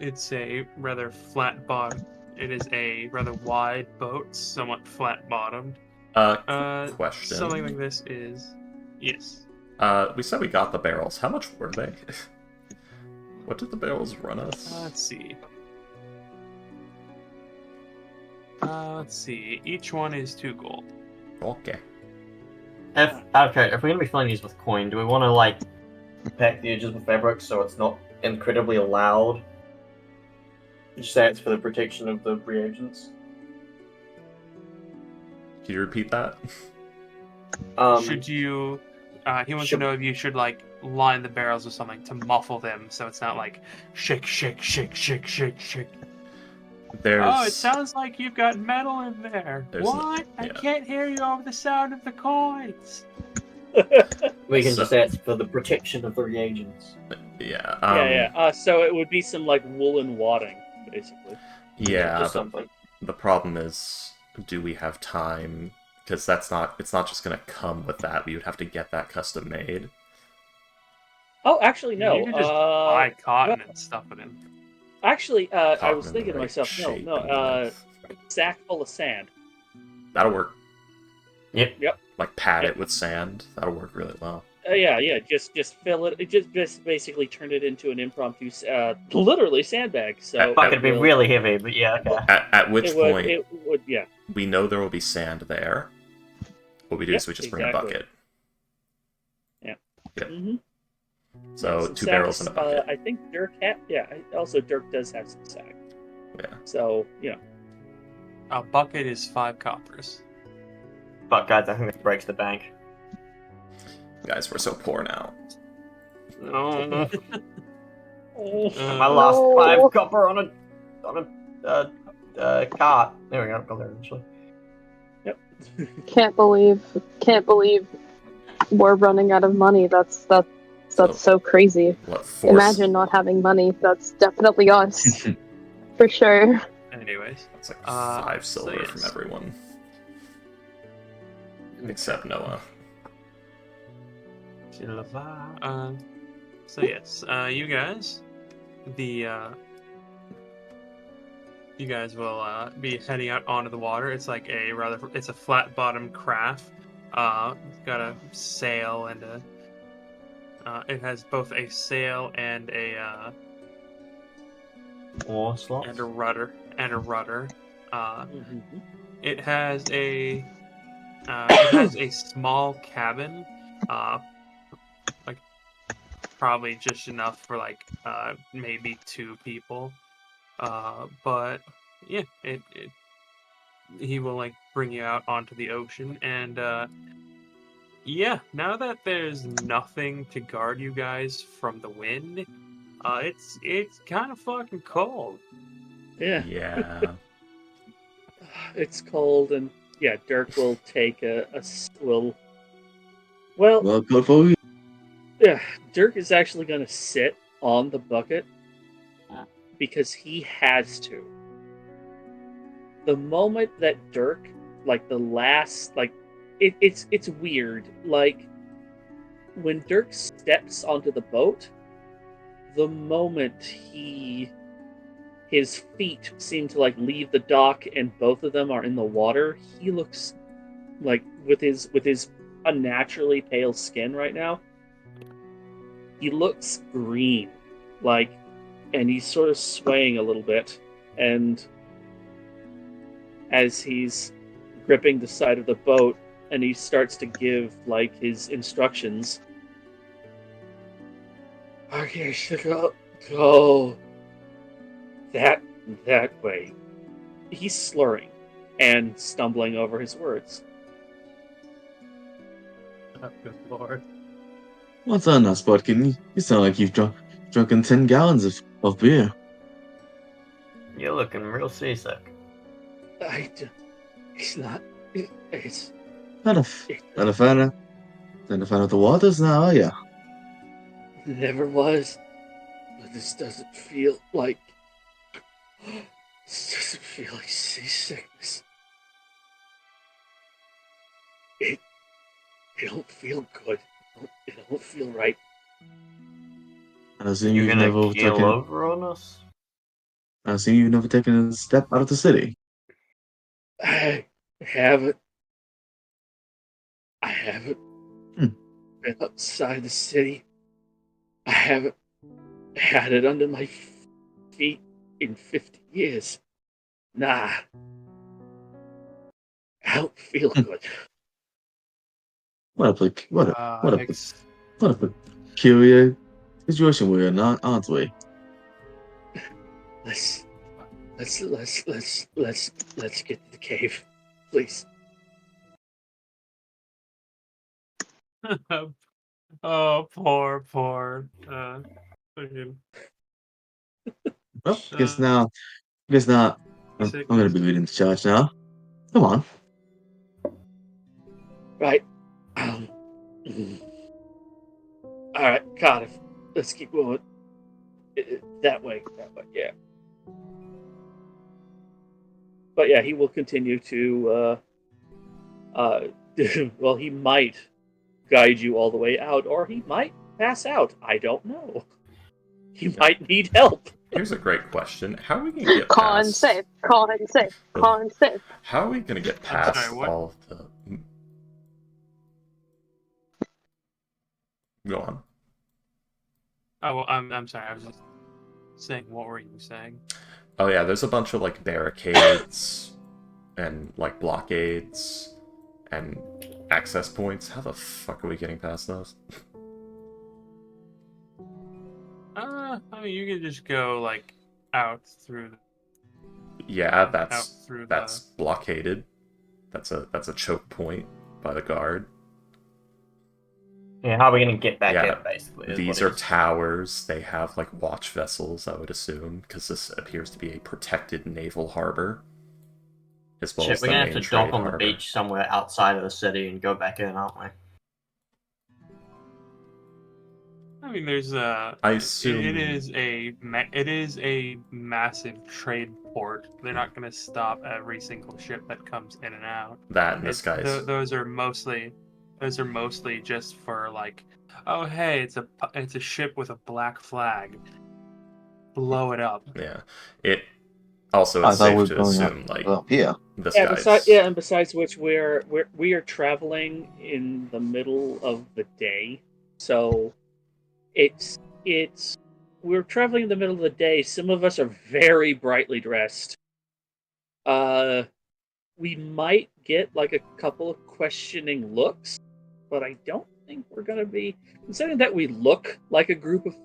it's a rather flat bottom. It is a rather wide boat, somewhat flat bottomed. Question. Something like this is, yes. We said we got the barrels. How much were they? What did the barrels run us? Let's see. Let's see. Each one is 2 gold. Okay. If we're gonna be filling these with coin, do we want to like pack the edges with fabric so it's not incredibly loud? Did you say it's for the protection of the reagents? Can you repeat that? Should you? He wants to know if you should like line the barrels with something to muffle them, so it's not like shake, shake, shake, shake, shake, shake. There's Oh, it sounds like you've got metal in there. There's no- What? I yeah. can't hear you over the sound of the coins. We can So- just say it's for the protection of the reagents. yeah. yeah. So it would be some like woolen wadding, basically. Yeah, just but something. the problem is, do we have time? Because it's not just gonna come with that. We would have to get that custom made. Oh, actually, no. You could just buy cotton and stuff it in. Actually, I Cotton was in thinking the to right myself, shape no, and length. sack full of sand. That'll work. Yep. Like pad Yep. it with sand. That'll work really well. Yeah. Just fill it. Just basically turn it into an impromptu, literally sandbag. So Fuck, it'd be really heavy, but yeah, okay. At which point it would, yeah. we know there will be sand there. What we do is we just bring a exactly. bucket. Yeah. Yep. Mm-hmm. So Some 2 barrels in a sacks, bucket. I think Dirk had. Yeah. Also, Dirk does have some sack. Yeah. So A bucket is 5 coppers. But guys, I think this breaks the bank. Guys, we're so poor now. No. Uh, My last No. 5 copper on a cart. There we go, got there eventually. Can't believe we're running out of money. That's so crazy. What force? Imagine not having money. That's definitely us. For sure. anyways. It's like Uh, 5 so silver yes. from everyone. Except Noah. So yes, you guys, you guys will be heading out onto the water. It's like it's a flat bottomed craft. It's got a sail and it has both a sail and a Or slots. and a rudder. Mm-hmm. It has a small cabin, like probably just enough for like maybe 2 people. But yeah, he will like bring you out onto the ocean, and yeah, now that there's nothing to guard you guys from the wind, it's kind of fucking cold. Yeah. Yeah. It's cold, and yeah, Dirk will take well, Well, good for you. yeah, Dirk is actually going to sit on the bucket because he has to. The moment that Dirk, like the last, like it's weird. Like when Dirk steps onto the boat, the moment his feet seem to like leave the dock and both of them are in the water, he looks like with his unnaturally pale skin right now, he looks green, like, and he's sort of swaying a little bit, and as he's gripping the side of the boat and he starts to give like his instructions. Okay, should go that way. He's slurring and stumbling over his words. Oh, good lord. What's on now, Spotkin? You sound like you've drunken 10 gallons of beer. You're looking real seasick. It's not. It's Not a fan of the waters now, are ya? never was, but this doesn't feel like. This doesn't feel like seasickness. It don't feel good. It don't feel right. I assume You're you've gonna never keel taken. over on us? I assume you've never taken a step out of the city. I haven't. Been outside the city. I haven't had it under my feet in 50 years. Nah. I don't feel good. What a It's- peculiar situation we're in, aren't we? Let's get to the cave, please. Oh, poor. Fucking Well, guess now. I'm gonna be leading the charge now. Come on. Right. All right, Cardiff. Let's keep going. That way, yeah. But yeah, he will continue to. Well, he might guide you all the way out, or he might pass out. I don't know. He might need help. Here's a great question: how are we gonna get Con past? save. How are we gonna get I'm past sorry, what? all of the? Go on. Oh, well, I'm sorry. I was just saying. What were you saying? Oh yeah, there's a bunch of like barricades and like blockades and access points. How the fuck are we getting past those? I mean, you can just go like out through Yeah, out through that's blockaded. That's a choke point by the guard. Yeah, how are we gonna get back Yeah, in, basically? is These what are he's- towers. They have like watch vessels, I would assume, because this appears to be a protected naval harbor, as well Shit, as we're the gonna main have to trade dock on the harbor. beach somewhere outside of the city and go back in, aren't we? I mean, there's I assume it is a massive trade port. They're not going to stop every single ship that comes in and out. that in this guy's. Those are mostly just for like, oh hey, it's a ship with a black flag. Blow it up. Yeah, it also I is thought we safe were to going assume like up here. this Yeah, guy's. and besides which, we are traveling in the middle of the day, so it's we're traveling in the middle of the day. Some of us are very brightly dressed. We might get like a couple of questioning looks, but I don't think we're gonna be considering that we look like a group of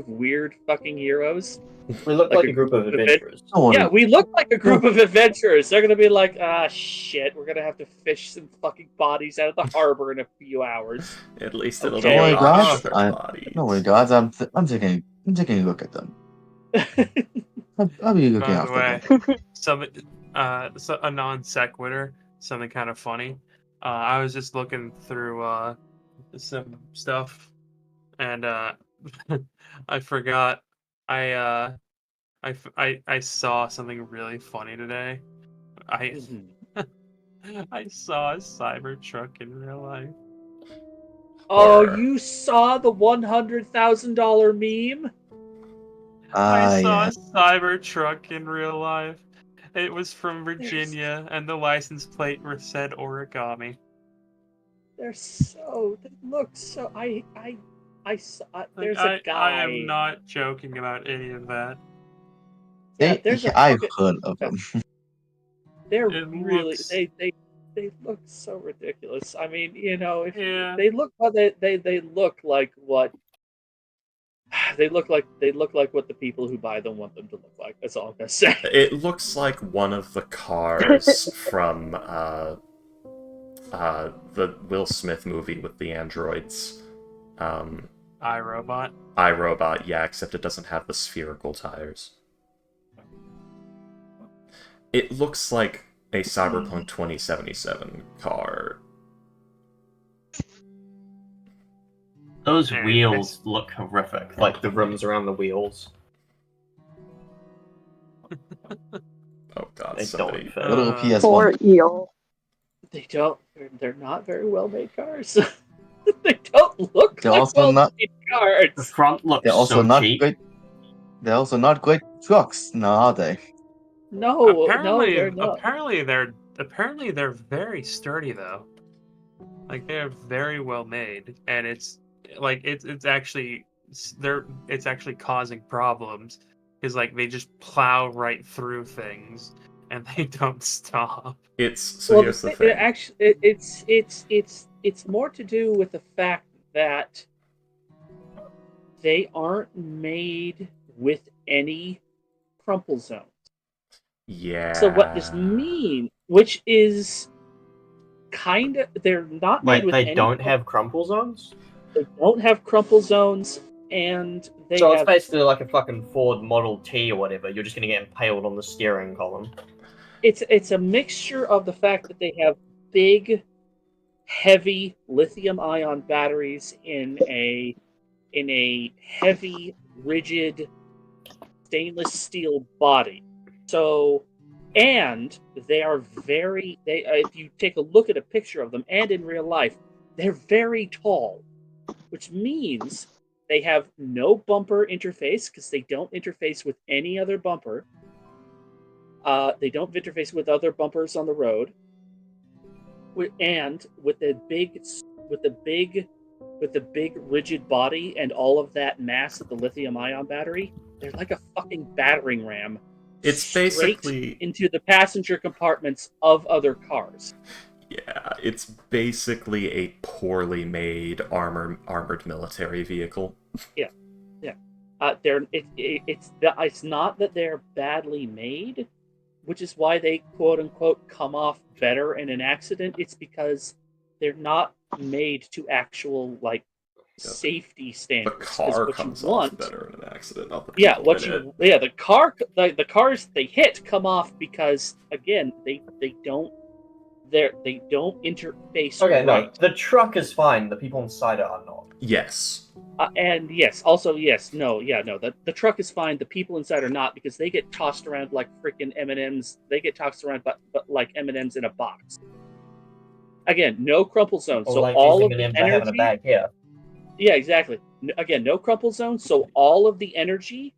weird fucking heroes. We look like a group of adventurers. No one- Yeah, we look like a group of adventurers. They're gonna be like, ah, shit, we're gonna have to fish some fucking bodies out of the harbor in a few hours. At least it'll Okay. be Don't worry, a guys. of their I- bodies. Don't worry, guys. I'm taking a look at them. I'll be looking By the after way, them. so a non sequitur, something kind of funny. I was just looking through some stuff, and I forgot. I saw something really funny today. I I saw a Cybertruck in real life. Oh, Or- you saw the $100,000 meme? I saw Yeah. a Cybertruck in real life. It was from Virginia, and the license plate said origami. They look so. I saw. Like, There's a guy. I am not joking about any of that. Yeah, there's a I've fucking- heard of them. They're It really looks- they look so ridiculous. I mean, you know, if Yeah. they look they look like what they look like what the people who buy them want them to look like. That's all I'm gonna say. It looks like one of the cars from the Will Smith movie with the androids. iRobot. iRobot, yeah, except it doesn't have the spherical tires. It looks like a Cyberpunk 2077 car. Those Yeah, wheels look horrific. Like the rims around the wheels. Oh god, They somebody. don't fit. Little Uh, PS1. Poor eel. They don't. They're not very well made cars. They don't look They're like also well not- made The cars. front looks They're also so not cheap. great. They're also not great trucks, now are they? No, apparently, they're not. apparently they're very sturdy though. Like they're very well made, and it's actually it's actually causing problems because like they just plow right through things and they don't stop. Here's the thing. Actually, it's more to do with the fact that they aren't made with any crumple zone. Yeah. So what this means, which is kind of, they're not made Wait, with they any. don't have crumple zones? They don't have crumple zones, and they So it's have. basically like a fucking Ford Model T or whatever. You're just gonna get impaled on the steering column. It's a mixture of the fact that they have big, heavy lithium-ion batteries in a heavy, rigid stainless steel body. So, and they are very. They if you take a look at a picture of them, and in real life, they're very tall, which means they have no bumper interface because they don't interface with any other bumper. They don't interface with other bumpers on the road, and with the big rigid body and all of that mass of the lithium-ion battery, they're like a fucking battering ram. It's straight basically into the passenger compartments of other cars. yeah, it's basically a poorly made armored military vehicle. Yeah. It's not that they're badly made, which is why they quote unquote come off better in an accident. It's because they're not made to actual like safety The standards. car what comes you want, off better in an accident, not the yeah, people what in you it. yeah the cars they hit come off because again they don't interface Okay, no, right. the truck is fine. The people inside it are not. Yes. And yes, also yes, no, the truck is fine. The people inside are not because they get tossed around like freaking M&Ms. They get tossed around, but like M&Ms in a box. Again, no crumple zone, Or so like all these of the M&Ms I have in a energy. bag here. Yeah, exactly. Again, no crumple zone, so all of the energy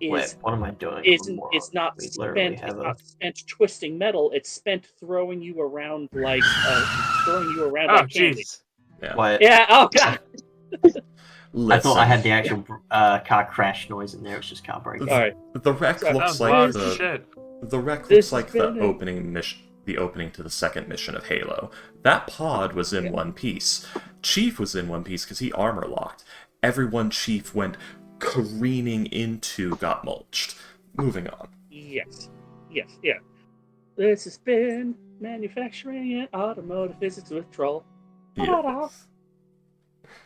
Wait, what am I doing? is not We literally spent. have It's a. not spent twisting metal. It's spent throwing you around like Oh, like candy. jeez. Yeah. Wait, Yeah. Oh god. I thought I Listen, had the actual car crash noise in there. It's just car breaking. All right. the wreck Sorry. looks That was a like lot of the shit. the wreck This looks has like the been a- opening mission. The opening to the second mission of Halo. That pod was in Yeah. one piece. Chief was in one piece because he armor locked. Everyone Chief went careening into got mulched. Moving on. Yes. Yeah. This has been manufacturing and automotive physics with Troll. Yeah.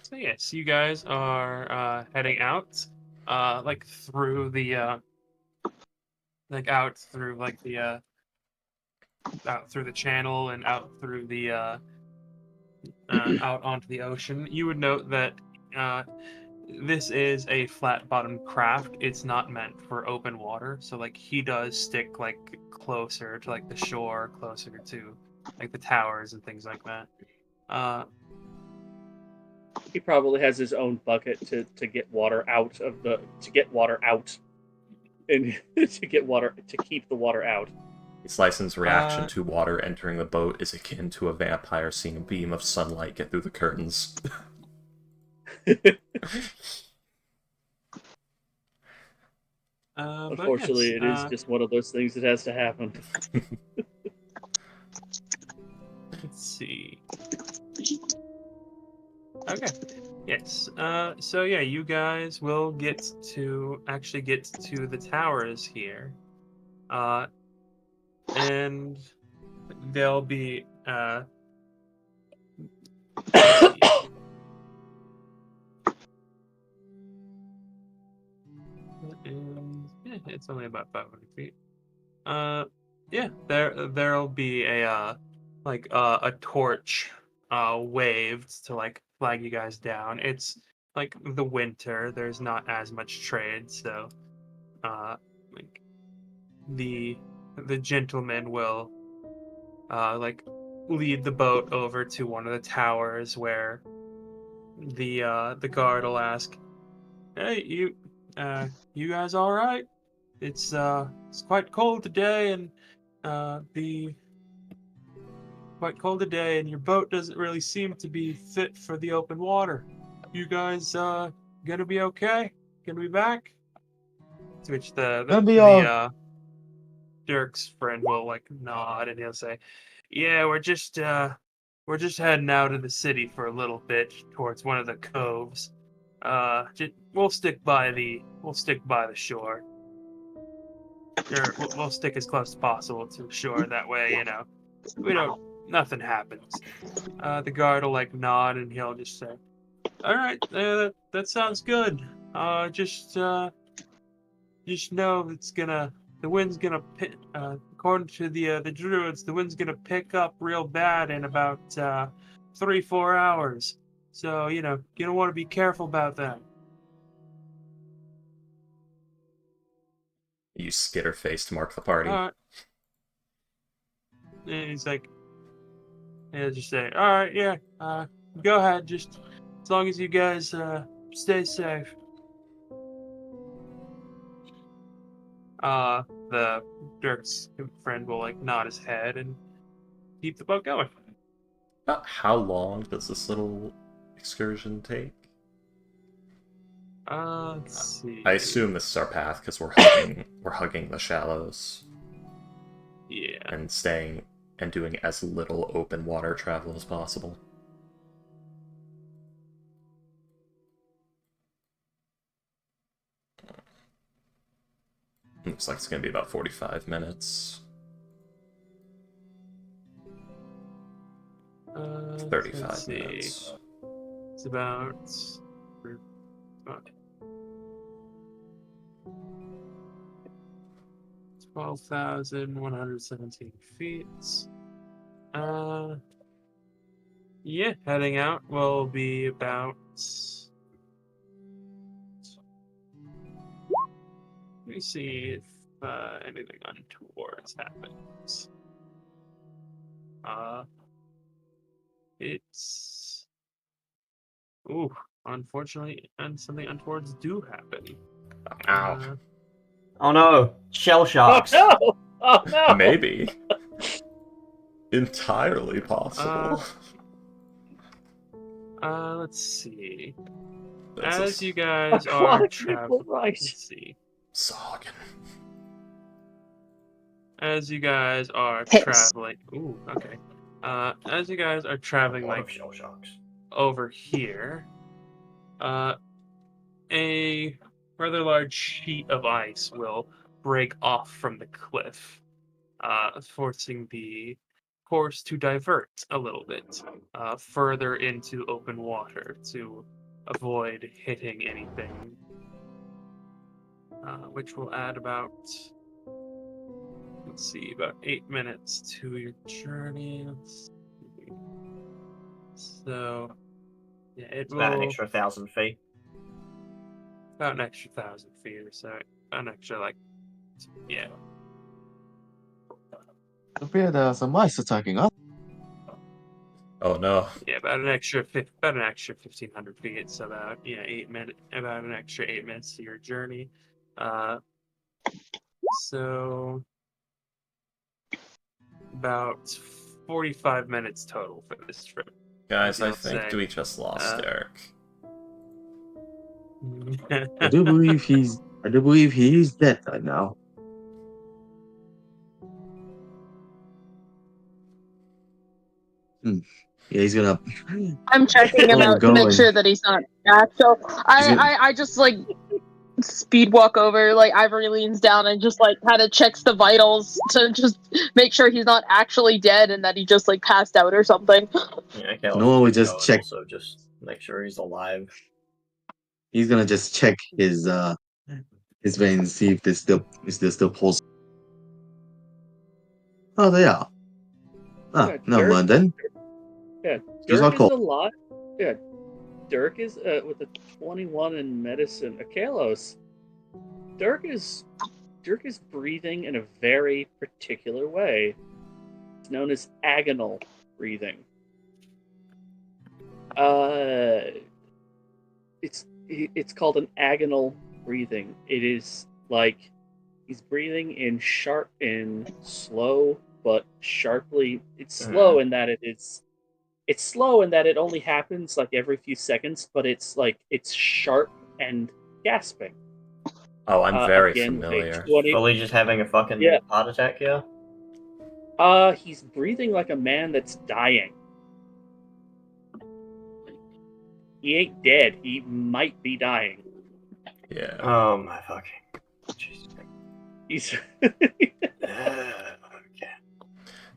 So yes, you guys are heading out, like through the out through like the out through the channel and out through the out onto the ocean. You would note that this is a flat-bottomed craft. It's not meant for open water, so like he does stick like closer to like the shore, closer to like the towers and things like that. He probably has his own bucket to get water out of the and to keep the water out. Slison's reaction to water entering the boat is akin to a vampire seeing a beam of sunlight get through the curtains. Unfortunately, it is just one of those things that has to happen. Let's see. Okay. Yes. So yeah, you guys will get to the towers here, and they'll be let's see. It's only about 500 feet. Yeah, there'll be a a torch waved to like flag you guys down. It's like the winter. There's not as much trade, so like the gentleman will like lead the boat over to one of the towers where the guard will ask, "Hey, you guys all right? It's quite cold today, and the quite cold today, and your boat doesn't really seem to be fit for the open water. You guys gonna be okay? Gonna be back?" To which Gonna be all- Dirk's friend will like nod and he'll say, "Yeah, we're just heading out of the city for a little bit towards one of the coves. We'll stick by the shore. Or we'll stick as close as possible to the shore. That way, you know, nothing happens." The guard will like nod and he'll just say, All right, that sounds good. Just know the wind's gonna according to the druids, the wind's gonna pick up real bad in about 3-4 hours. So you're gonna want to be careful about that. You skitter face to mark the party. And he's like, yeah, just say, all right, yeah, go ahead, just as long as you guys stay safe. The Dirk's friend will like nod his head and keep the boat going. About how long does this little excursion take? Let's see. I assume this is our path because we're hugging the shallows. Yeah. And staying and doing as little open water travel as possible. Looks like it's going to be about 45 minutes. 35 minutes. It's about 12,117 feet. Yeah, heading out will be about. Let me see if anything untowards happens. It's. Ooh, unfortunately, and something untowards do happen. Ow. Oh no, shell sharks. Oh no! Oh no! Maybe. Entirely possible. Let's see. That's As you guys are Aquatic traveling, people, right? let's see. Soggin. As you guys are Piss. traveling, ooh, okay. As you guys are traveling A lot like of shell sharks. over here, a rather large sheet of ice will break off from the cliff, forcing the course to divert a little bit further into open water to avoid hitting anything, which will add about, let's see, about 8 minutes to your journey. Let's see. So, yeah, It's about an extra 1,000 feet. about an extra 1,000 feet or so. An extra, like, yeah. Appear there are some mice attacking us. Oh no. Yeah, about an extra 1,500 feet. So about 8 minutes, about an extra 8 minutes to your journey. So about 45 minutes total for this trip. Guys, I I'll think say, we just lost Derek. I do believe he's dead right now. Yeah, he's gonna. I'm checking him Oh, out to make going. sure that he's not actual. I just like speed walk over. Like Ivory leans down and just like kind of checks the vitals to just make sure he's not actually dead and that he just like passed out or something. Yeah, okay, No, we just check. Also, just make sure he's alive. He's gonna just check his veins, see if there's still pulse. Oh, they are. Ah, Yeah, no Dirk- mind then. Yeah, Just Dirk not is cold. alive. Yeah, Dirk is with a 21 in medicine. Akalos. Dirk is breathing in a very particular way. It's known as agonal breathing. It's called an agonal breathing. It is like he's breathing in slow but sharply. It's slow in that it's slow in that it only happens like every few seconds, but it's sharp and gasping. Oh, I'm very again, familiar. Fully just having a fucking heart attack here? He's breathing like a man that's dying. He ain't dead. He might be dying. Yeah. Oh my fucking. Jesus. He's Okay.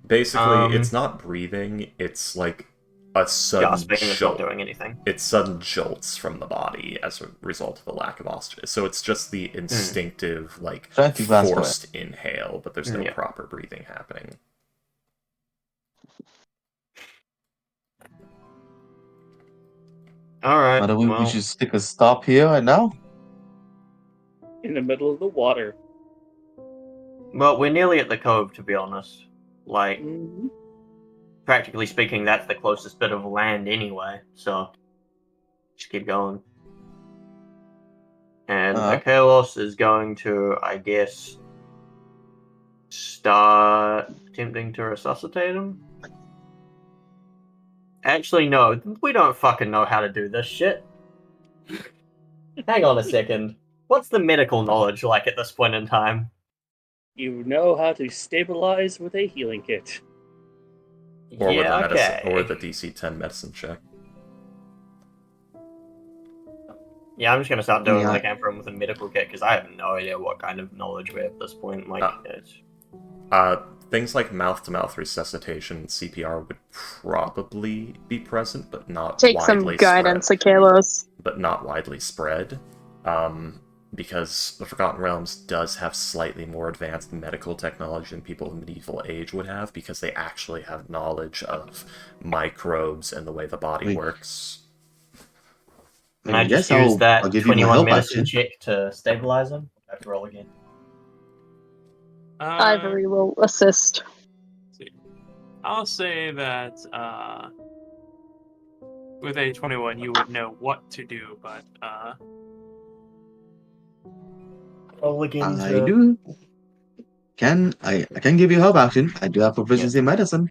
Basically, it's not breathing, it's like a sudden gasping. It's not jolt. doing anything. It's sudden jolts from the body as a result of the lack of oxygen. So it's just the instinctive, like, Trying to grasp forced inhale, but there's no Yeah. proper breathing happening. All right. By the way, well, we should stick a stop here right now. In the middle of the water. well, we're nearly at the cove, to be honest. Like, Mhm. practically speaking, that's the closest bit of land anyway. So, just keep going. And Akalos is going to, I guess, start attempting to resuscitate him. Actually, no, we don't fucking know how to do this shit. Hang on a second. What's the medical knowledge like at this point in time? You know how to stabilize with a healing kit. Or with yeah, the medicine, okay. or with the DC 10 medicine check. Yeah, I'm just gonna start doing Yeah. what I can from with a medical kit because I have no idea what kind of knowledge we have at this point. Like, it's... Things like mouth-to-mouth resuscitation, CPR would probably be present, but not Take widely some guidance, spread. Akalos. But not widely spread, because the Forgotten Realms does have slightly more advanced medical technology than people in medieval age would have, because they actually have knowledge of microbes and the way the body Wait. works. Can I just Yes, use that I'll give you my 21 help medicine action. check to stabilize him? I have to roll again. Ivory will assist. I'll say that with A21 you would know what to do, but Roll again I to... do. I can give you help action. I do have proficiency in medicine.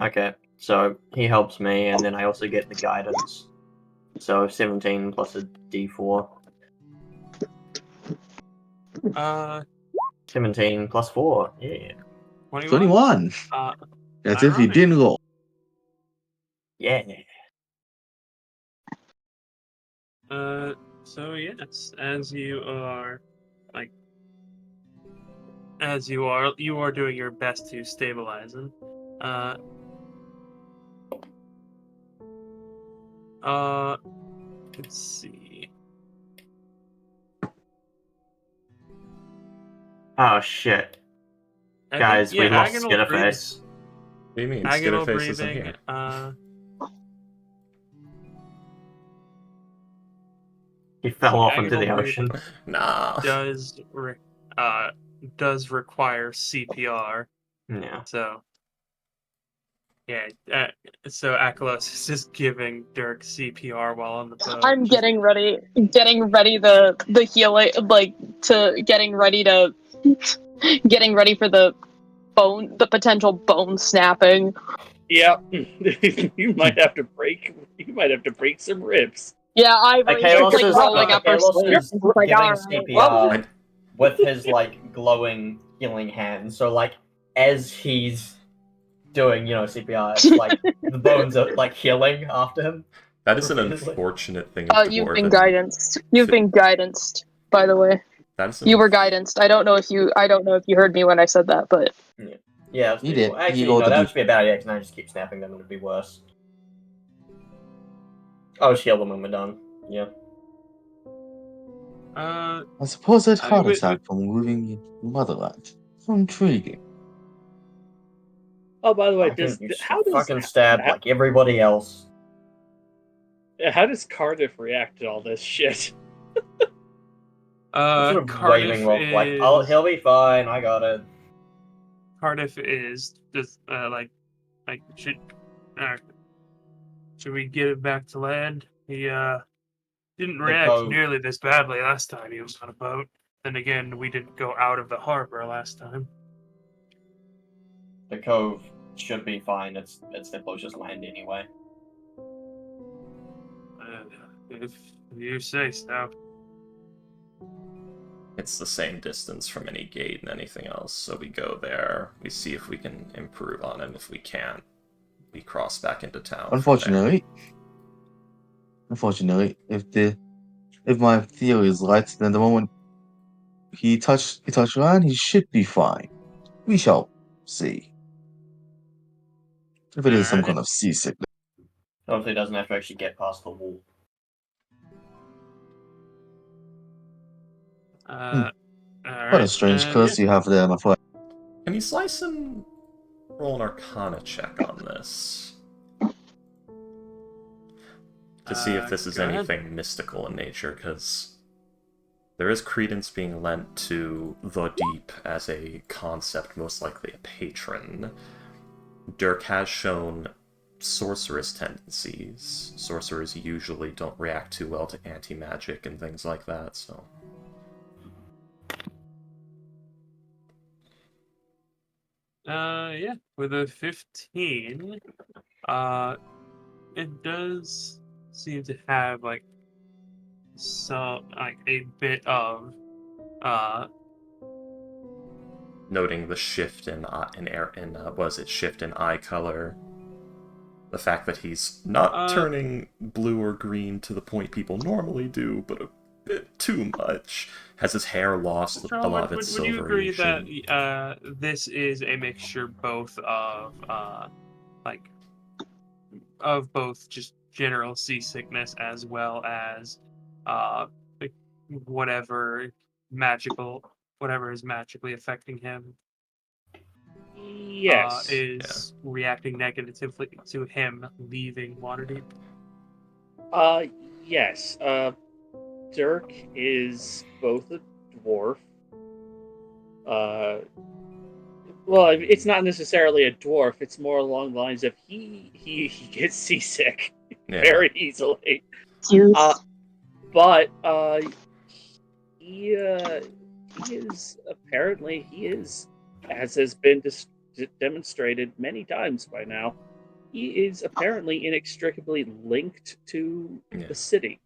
Okay, so he helps me, and then I also get the guidance. So 17 plus a d4. 17 plus 4, yeah. 21. That's if you ironic. didn't roll. Yeah. So yes, you are doing your best to stabilize him. Let's see. Oh shit. I Guys, think, we lost agonal breathing. Skitterface. What do you mean? Agonal Skitterface isn't breathing. here. He fell off into Agonal the breathing ocean. Nah. does require CPR. Yeah. So yeah, so Akalos is just giving Dirk CPR while on the boat. I'm getting ready the healing, like getting ready for the potential bone snapping. Yep. You might have to break some ribs. Yeah, Ivory's Akalos just like is, rolling up her Akalos sleeves. is It's like, giving alright, CPR with his like glowing healing hand. So like as he's doing, CPR, it's like the bones are like healing after him. That is an Repeatedly. unfortunate thing of you've been Dwarven. guidanced. You've been guidanced, by the way. That is You were guidanced. I don't know if you heard me when I said that, but Yeah, He did. Actually, He no, rolled that a would just be a bad idea because I just keep snapping them and it'd be worse. I'll just heal them when we're done. Yeah. I suppose that heart would- attack from moving in motherland. So intriguing. Oh, by the way, How fucking stabbed like everybody else. how does Cardiff react to all this shit? Sort of Cardiff waving off like, "Oh, he'll be fine. I got it." Cardiff is just should we get it back to land? He didn't react cove. nearly this badly last time he was on a boat. Then again, we didn't go out of the harbor last time. The cove should be fine. It's the closest land anyway. If you say so. It's the same distance from any gate and anything else, so we go there, we see if we can improve on it. If we can't, we cross back into town. Unfortunately, if my theory is right, then the moment he touched land, he should be fine. We shall see. If it is some kind of seasickness. Hopefully it doesn't have to actually get past the wall. All What a right, strange and curse you have there, my friend. Can you slice and roll an Arcana check on this? To see if this is go ahead. anything mystical in nature, because there is credence being lent to the deep as a concept, most likely a patron. Dirk has shown sorceress tendencies. Sorcerers usually don't react too well to anti-magic and things like that, so... Yeah, with a 15, it does seem to have like a bit of Noting the shift in shift in eye color. The fact that he's not turning blue or green to the point people normally do, but a bit too much. Has his hair lost a lot of its would you silvery agree that sheen. this is a mixture both of both just general seasickness as well as like whatever is magically affecting him Yes. is reacting negatively to him leaving Waterdeep? Yes. Dirk is both a dwarf. Well, it's not necessarily a dwarf. It's more along the lines of he gets seasick very easily. But he is, as has been demonstrated many times by now, he is apparently inextricably linked to the city.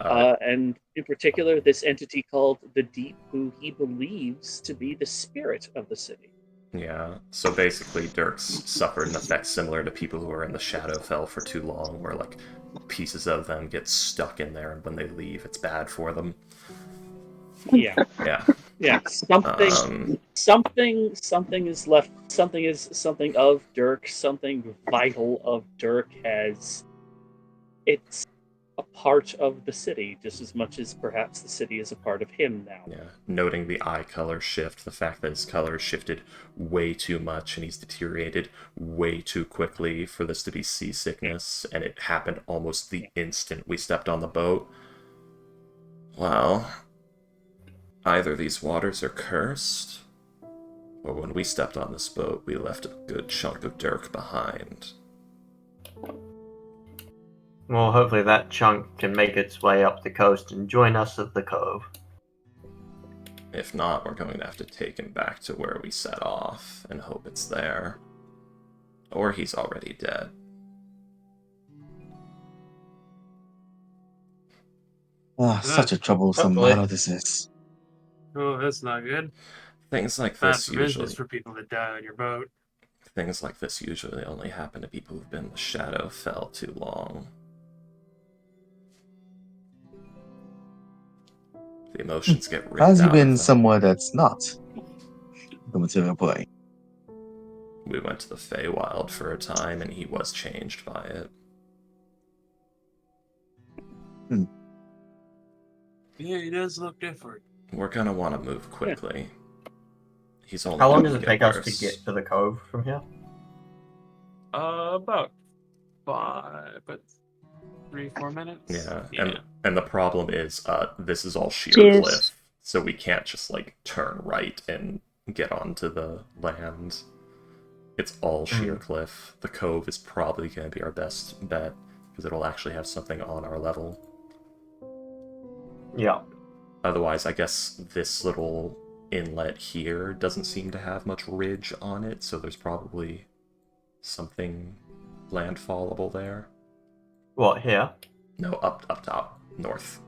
And in particular, this entity called the Deep, who he believes to be the spirit of the city. Yeah, so basically Dirk's suffered an effect similar to people who are in the Shadowfell for too long, where like pieces of them get stuck in there, and when they leave, it's bad for them. Yeah. Yeah. Something is left. Something of Dirk. Something vital of Dirk it's a part of the city, just as much as perhaps the city is a part of him now. Yeah, noting the eye color shift, the fact that his color shifted way too much and he's deteriorated way too quickly for this to be seasickness, and it happened almost the instant we stepped on the boat. Well, either these waters are cursed, or when we stepped on this boat, we left a good chunk of Dirk behind. Well, hopefully that chunk can make its way up the coast and join us at the cove. If not, we're going to have to take him back to where we set off and hope it's there. Or he's already dead. Such a troublesome matter this is. Oh, that's not good. Things like Bad this for usually... business for people that die on your boat. Things like this usually only happen to people who've been in the Shadowfell too long. The emotions get ripped out. Has he been somewhere that's not the material plane? We went to the Feywild for a time, and he was changed by it. Yeah, he does look different. We're gonna want to move quickly. He's only. How long does it take us to get to the cove from here? About 3-4 minutes. Yeah. And the problem is, this is all sheer cliff, so we can't just like turn right and get onto the land. It's all sheer cliff. The cove is probably going to be our best bet because it'll actually have something on our level. Yeah. Otherwise, I guess this little inlet here doesn't seem to have much ridge on it, so there's probably something landfallable there. What, here? No, up top, north.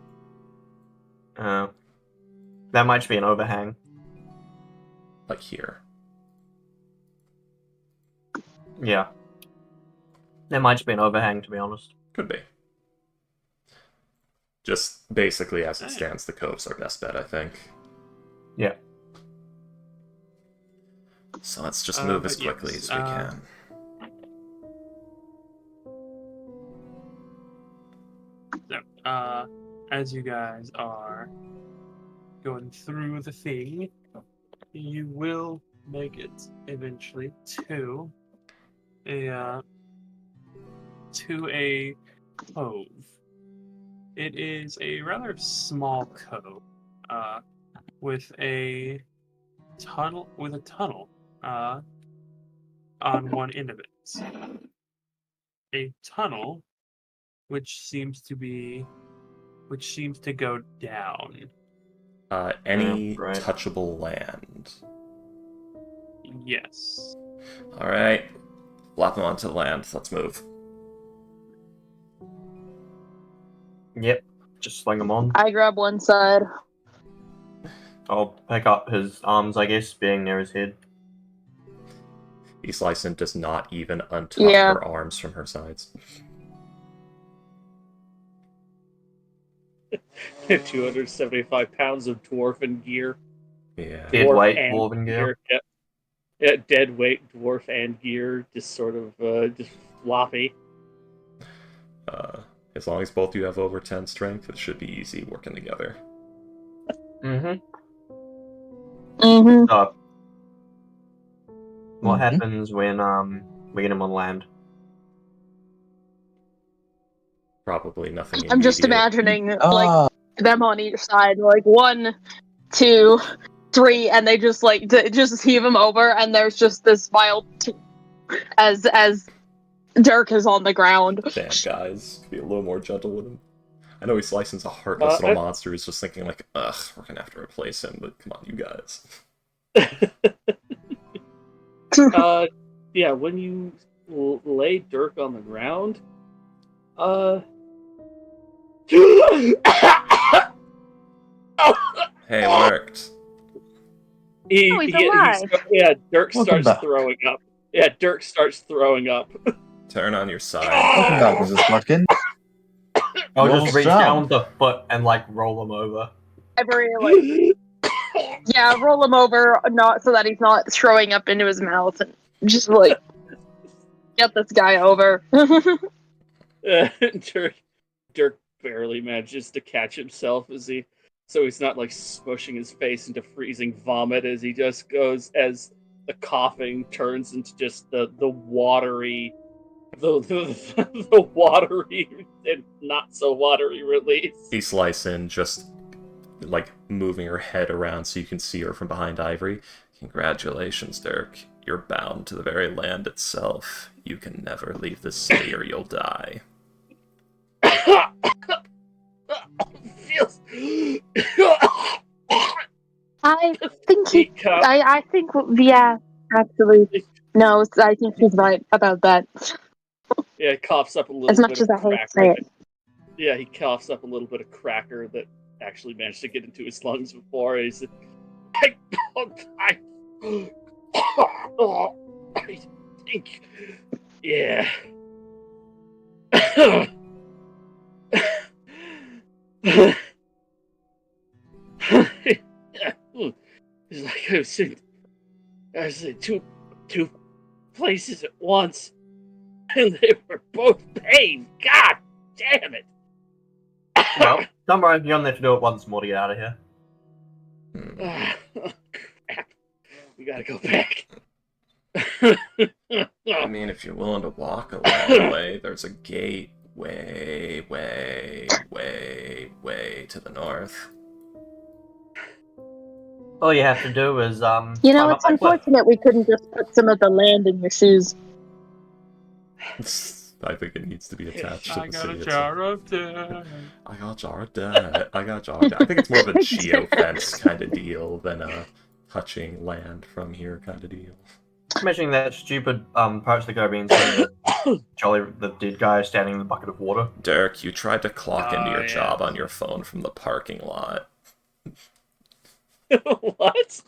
That might just be an overhang. Like here. Yeah. There might just be an overhang, to be honest. Could be. Just basically as it stands, the cove's our best bet, I think. Yeah. So let's just move as quickly as we can. as you guys are going through the thing, you will make it eventually to a cove. It is a rather small cove, with a tunnel on one end of it. A tunnel which seems to go down. Any right. touchable land. Yes. Alright. Flop them onto the land. Let's move. Yep. Just sling them on. I grab one side. I'll pick up his arms, I guess, being near his head. Eastlyson does not even untuck Yeah. her arms from her sides. 275 pounds of dwarven gear. Yeah. Dead Dwarf weight, and dwarven gear. Yeah, dead weight, dwarf and gear, just sort of just floppy. As long as both you have over 10 strength, it should be easy working together. Mm-hmm. Mm-hmm. So, what Mhm. happens when we get him on land? Probably nothing I'm just immediate. imagining like Ah, them on each side, like 1, 2, 3, and they just like just heave him over, and there's just this wild as Dirk is on the ground. Damn, guys. Be a little more gentle with him. I know Eastlyson's a heartless little monster who's just thinking like, ugh, we're gonna have to replace him, but come on, you guys. Yeah, when you lay Dirk on the ground, Hey, it worked. he's alive. Dirk Welcome starts back. throwing up. Yeah, Dirk starts throwing up. Turn on your side. welcome back, Mrs. Plotkin. I'll Well just reach done. down with the foot and like roll him over. Ivory, like, yeah, roll him over, not so that he's not throwing up into his mouth, and just like get this guy over. Dirk barely manages to catch himself so he's not like smushing his face into freezing vomit as he just goes as the coughing turns into just the watery the watery and not so watery release. Eastlyson just like moving her head around so you can see her from behind Ivory. Congratulations, Dirk. You're bound to the very land itself. You can never leave the city or you'll die. Feels. I think Teacup. I think, yeah, actually, no, I think he's right about that. Yeah, coughs up a little As much bit as of I hate to cracker. say it. Yeah, he coughs up a little bit of cracker that actually managed to get into his lungs before. He's I think, yeah. It's like I was in two places at once, and they were both pain. God damn it! Well, don't worry, you only have to do it once more to get out of here. Oh, crap. We gotta go back. I mean, if you're willing to walk a long way, there's a gate way, way, way, way to the north. All you have to do is You know, climb it's up that cliff. unfortunate we couldn't just put some of the land in your shoes. I think it needs to be attached to I the got city a itself. jar of death. I got jar of debt. I got jar of debt. I think it's more of a geofence kind of deal than a touching land from here kind of deal. Imagining that stupid Pirates of the Caribbean scene with Jolly, the dead guy standing in the bucket of water. Derek, you tried to clock into your yeah. job on your phone from the parking lot. What?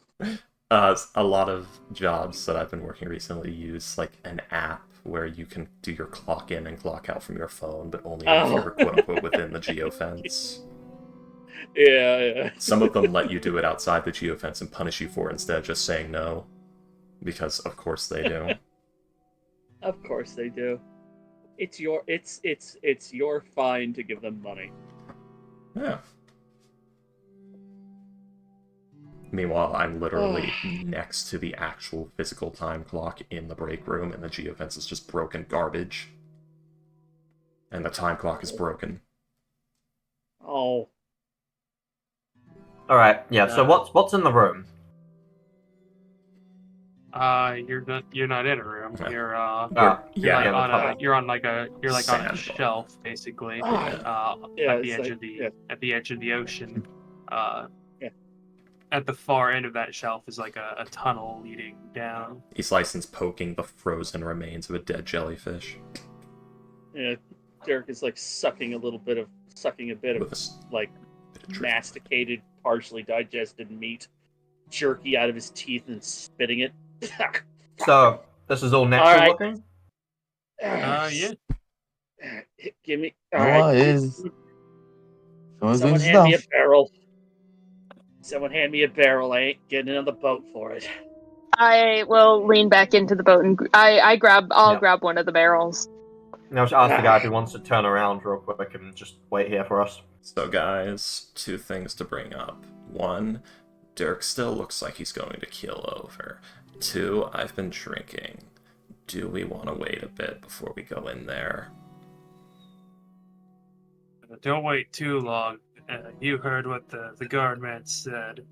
A lot of jobs that I've been working recently use like an app where you can do your clock in and clock out from your phone, but only if you're quote unquote within the geofence. Yeah. Some of them let you do it outside the geofence and punish you for it instead of just saying no. Because of course they do. Of course they do. It's your fine to give them money. Yeah. Meanwhile, I'm literally next to the actual physical time clock in the break room, and the geofence is just broken garbage. And the time clock is broken. Oh. All right. Yeah. So what's in the room? You're not in a room. Yeah. You're Yeah, like yeah, you're on like a Sandbar. shelf basically. Yeah, At the it's edge like- of the yeah. at the edge of the ocean. Yeah. At the far end of that shelf is like a tunnel leading down. He's licensed poking the frozen remains of a dead jellyfish. Yeah, Derek is like sucking a bit of With a like bit of drip. masticated, partially digested meat jerky out of his teeth and spitting it. So this is all natural right. looking. Yeah. Give me. All Noah right. is. Someone's doing Someone hand me a stuff. barrel. Someone hand me a barrel. I ain't getting on the boat for it. I will lean back into the boat and I'll Yeah. grab one of the barrels. Now just ask the guy if he wants to turn around real quick and just wait here for us. So guys, two things to bring up. One, Dirk still looks like he's going to keel over. Two, I've been drinking. Do we want to wait a bit before we go in there? Don't wait too long. You heard what the guard man said.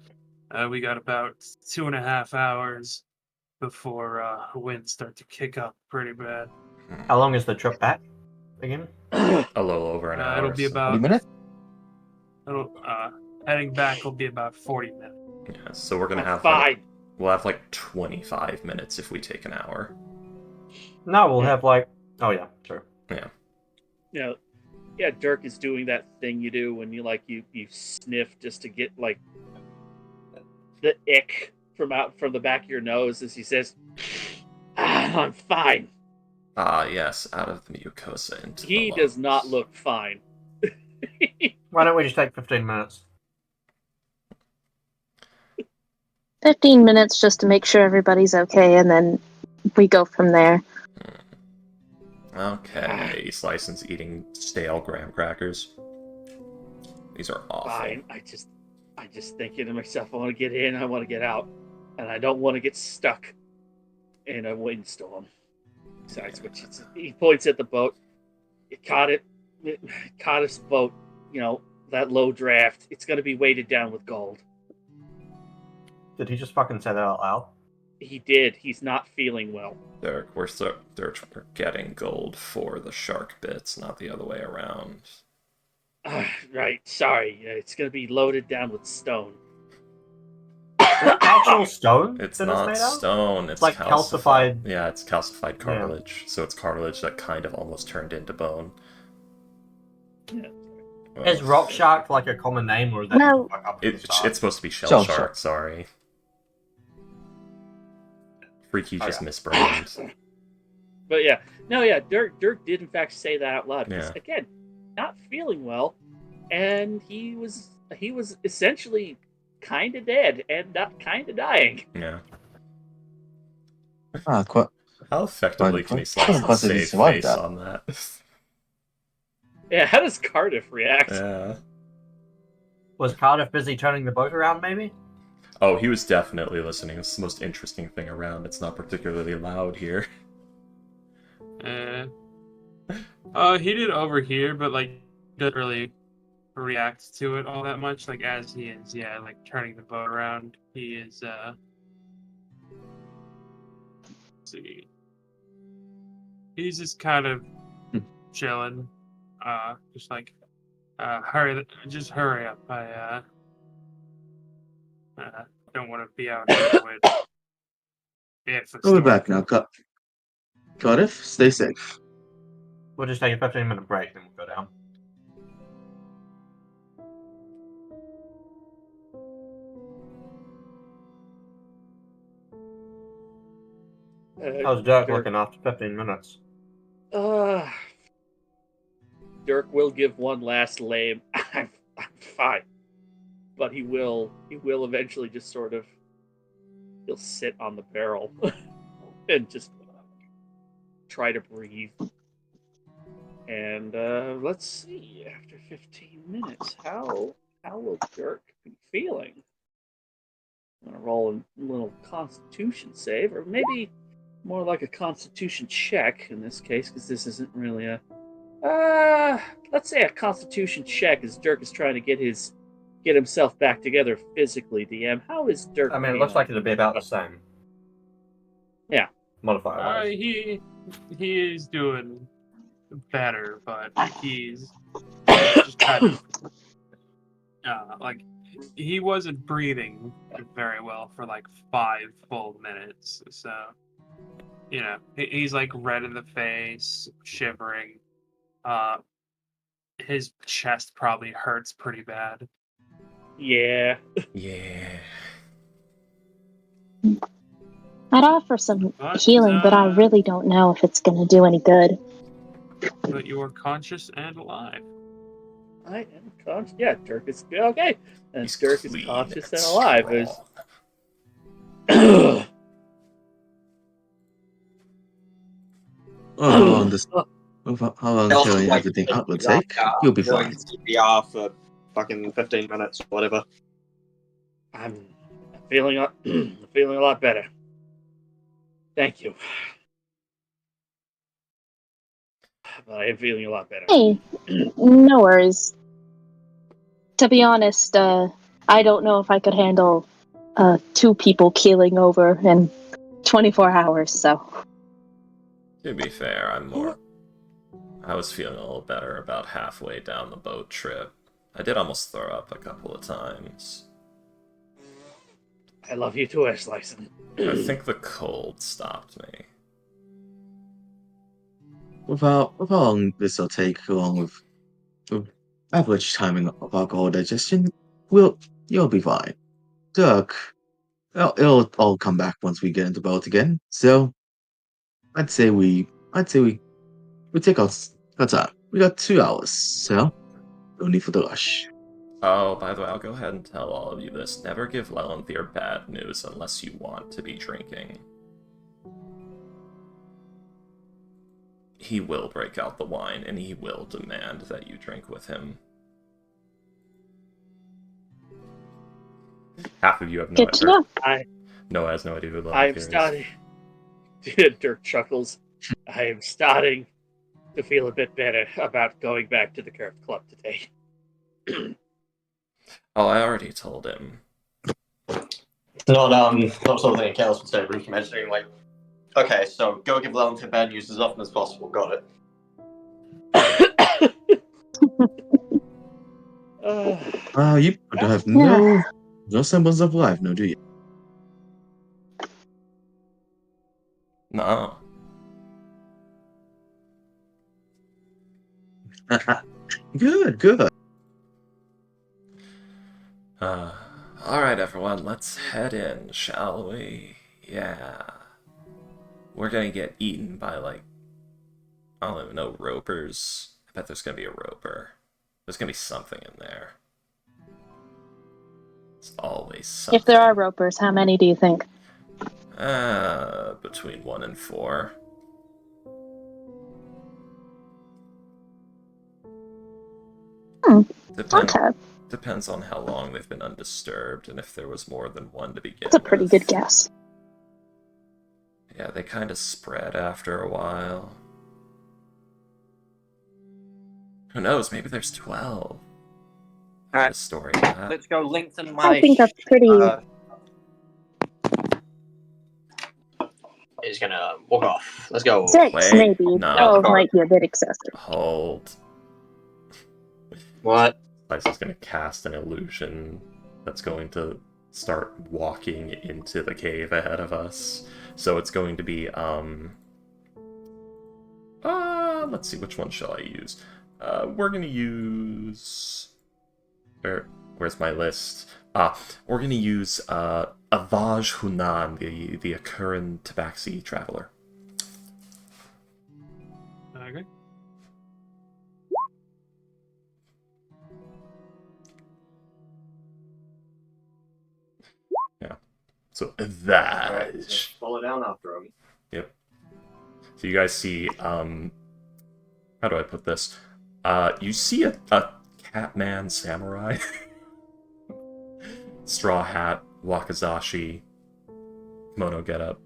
We got about 2.5 hours before winds start to kick up pretty bad. How long is the trip back again? A little over an hour. It'll be so- 20 about minutes? heading back will be about 40 minutes. Yeah, so we're gonna have Fine. we'll have like 25 minutes if we take an hour. No, we'll have like. Oh yeah, sure. Yeah, Dirk is doing that thing you do when you you sniff just to get like the ick from the back of your nose as he says, "I'm fine." Ah, yes, out of the mucosa into He the does not lungs. look fine. Why don't we just take 15 minutes? 15 minutes just to make sure everybody's okay, and then we go from there. Okay, Slicen's eating stale graham crackers. These are awful. Fine. I just thinking to myself, I want to get in, I want to get out, and I don't want to get stuck in a windstorm. Besides which, he points at the boat. It caught his boat. You know, that low draft. It's going to be weighted down with gold. Did he just fucking say that out loud? He did. He's not feeling well. They're getting gold for the shark bits, not the other way around. Right. Sorry. It's going to be loaded down with stone. Actual stone? It's that not made out? stone. It's like calcified. Yeah, it's calcified cartilage. So it's cartilage that kind of almost turned into bone. Yeah. Well, Is rock shark like a common name, or is that No. just a fuck up at the it's start? supposed to be shell Shell shark. shark. Sorry. Freaky Oh, just yeah. misbrained. But yeah, no, yeah. Dirk did in fact say that out loud. Because, Yeah. again, not feeling well, and he was essentially kind of dead and not kind of dying. Yeah. Ah, quite. How effectively can he Quite slice and impressive he save survived face that. on that? Yeah, how does Cardiff react? Yeah. Was Cardiff busy turning the boat around, maybe? Oh, he was definitely listening. It's the most interesting thing around. It's not particularly loud here. He did overhear, but like didn't really react to it all that much. Like as he is, like turning the boat around, he is. Let's see, he's just kind of chilling. Just like, just hurry up. I don't want to be out here with. If a We'll be storm back now. Cardiff, stay safe. We'll just take a 15-minute break, then we'll go down. How's Dirk looking after 15 minutes? Dirk will give one last lame. I'm fine, but he will eventually just sort of he'll sit on the barrel and just try to breathe. And let's see. After 15 minutes, how will Dirk be feeling? I'm gonna roll a little Constitution save, or maybe more like a Constitution check in this case, because this isn't really a. Let's say a Constitution check, as Dirk is trying to get himself back together physically. DM, how is Dirk? I mean, it looks like it'll be about the same. Yeah. Modifier. He is doing better, but he's just kind of like he wasn't breathing very well for like 5 full minutes. So he's like red in the face, shivering. His chest probably hurts pretty bad. Yeah. Yeah. I'd offer some But, healing, but I really don't know if it's going to do any good. But you are conscious and alive. I am conscious. Yeah, Dirk is okay. And He's Dirk is clean conscious and and alive. strong. How long clearing everything out would take? You'll be fine. CPR for fucking 15 minutes or whatever. I'm feeling a lot better. Thank you. But I am feeling a lot better. Hey, no worries. To be honest, I don't know if I could handle 2 people keeling over in 24 hours, so. To be fair, I was feeling a little better about halfway down the boat trip. I did almost throw up a couple of times. I love you too, Ashlyson. I think the cold stopped me. With how long this will take, along with average timing of alcohol digestion, you'll be fine. Dirk, it'll all come back once we get into boat again. So, I'd say we take our time. We got 2 hours, so no need for the rush. Oh, by the way, I'll go ahead and tell all of you this. Never give Lelanthier bad news unless you want to be drinking. He will break out the wine, and he will demand that you drink with him. Half of you have no Good to know. Noah has no idea who Lelanthier I'm is. starting. Dirk chuckles. I am starting to feel a bit better about going back to the Curve Club today. Oh, I already told him. Not something Chaos would say, but mentioning like, okay, so go give Lelanthier bad news as often as possible. Got it. You have no semblance of life, no, do you? No. Good. Alright everyone, let's head in, shall we? Yeah. We're gonna get eaten by, like, I don't even know, ropers. I bet there's gonna be a roper. There's gonna be something in there. It's always something. If there are ropers, how many do you think? Between 1 and 4. Depends on how long they've been undisturbed, and if there was more than one to begin with. That's a pretty good guess. Yeah, they kind of spread after a while. Who knows? Maybe there's 12. Alright, Story that. let's go lengthen my... I think that's pretty... He's gonna walk off. Let's go. 6, Wait, maybe. no. 12 might be a bit excessive. Hold. What? Slice is going to cast an illusion that's going to start walking into the cave ahead of us. So it's going to be, let's see, which one shall I use? We're going to use... Where's my list? We're going to use, Avaj Hunan, the Akuran Tabaxi Traveler. Okay. So that. Right, follow down after him. Yep. So you guys see how do I put this? You see a Catman samurai, straw hat, wakizashi, kimono getup.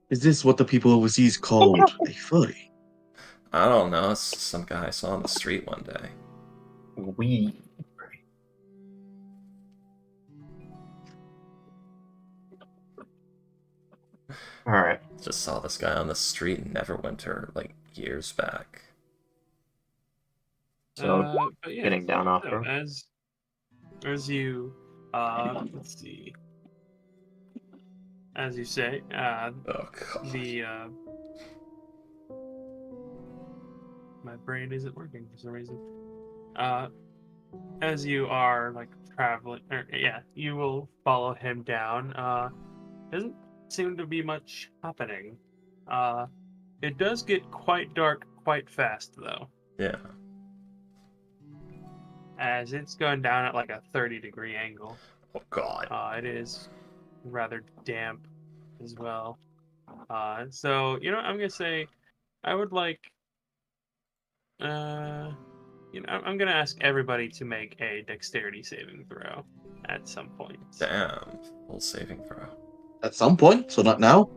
Is this what the people overseas called a furry? I don't know. It's just some guy I saw on the street one day. We. All right. Just saw this guy on the street in Neverwinter, like, years back. So But yeah, getting down so after. as you let's see, as you say, Oh god. the my brain isn't working for some reason. As you are like traveling, or yeah, you will follow him down. Doesn't seem to be much happening. It does get quite dark quite fast though, Yeah. as it's going down at like a 30-degree angle. Oh god. It is rather damp as well. So I'm gonna say I would like. I'm gonna ask everybody to make a dexterity saving throw at some point. Damn. Full saving throw. At some point, so not now.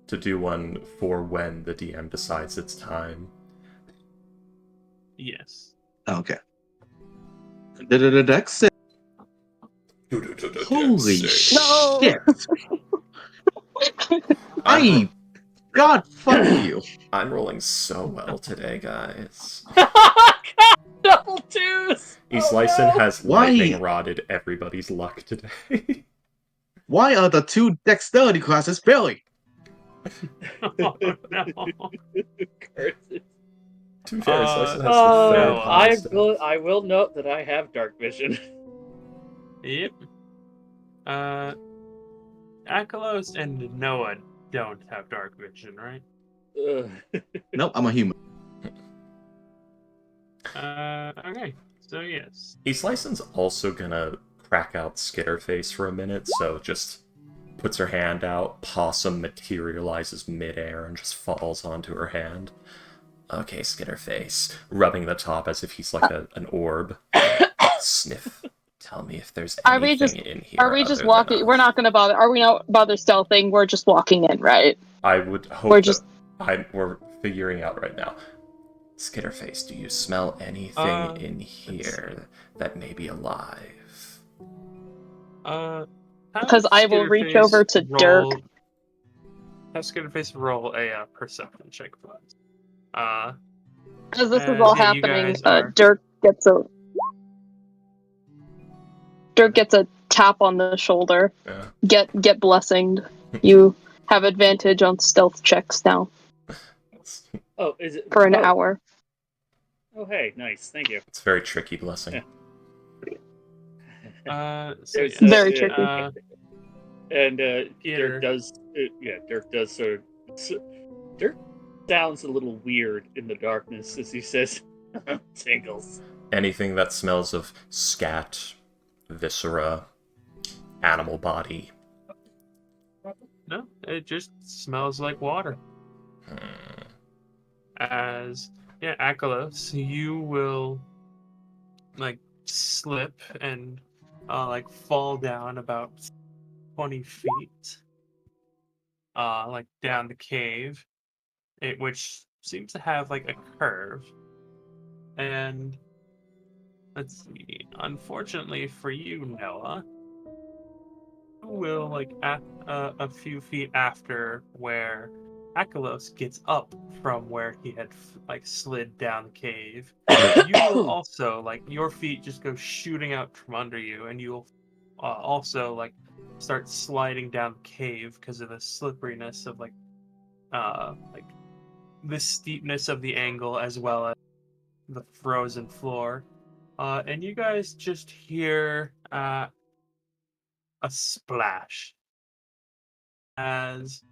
To do one for when the DM decides it's time. Yes. Okay. The dex save. Holy No! shit! God, fuck you. I'm rolling so well today, guys. Double twos! East Lyson has Why? lightning rodded everybody's luck today. Why are the two dexterity classes failing? Oh, no. Curses. To be fair, East Lyson has the Oh, third highest. I will note that I have dark vision. Yep. Akalos and Noah don't have dark vision, right? Nope, I'm a human. Okay. So yes. East Lyson's also gonna crack out Skitterface for a minute, so just puts her hand out, possum materializes midair and just falls onto her hand. Okay, Skitterface, rubbing the top as if he's like an orb. Sniff. Tell me if there's Are we anything just- in here. Are we just other than walking? us. We're not gonna bother. Are we not bother stealthing? We're just walking in, right? I would hope We're just- we're figuring out right now. Skitterface, do you smell anything in here that may be alive? Because I will reach over to Dirk. Have Skitterface roll a perception check, please. As this is all yeah, you happening, guys are- Dirk gets a tap on the shoulder. Yeah. Get blessinged. You have advantage on stealth checks now Oh, is it for an hour. Oh, hey, nice, thank you. It's a very tricky blessing. So It's, yes, Very tricky. And Peter. Dirk does sort of. Dirk sounds a little weird in the darkness as he says, "Tingles." Anything that smells of scat, viscera, animal body. No, it just smells like water. As Akalos, you will like slip and like fall down about 20 feet, like down the cave, which seems to have like a curve. And let's see. Unfortunately for you, Noah, you will like at a few feet after where Akalos gets up from where he had like slid down the cave. You will also like your feet just go shooting out from under you, and you'll also like start sliding down the cave because of the slipperiness of like the steepness of the angle as well as the frozen floor. And you guys just hear a splash as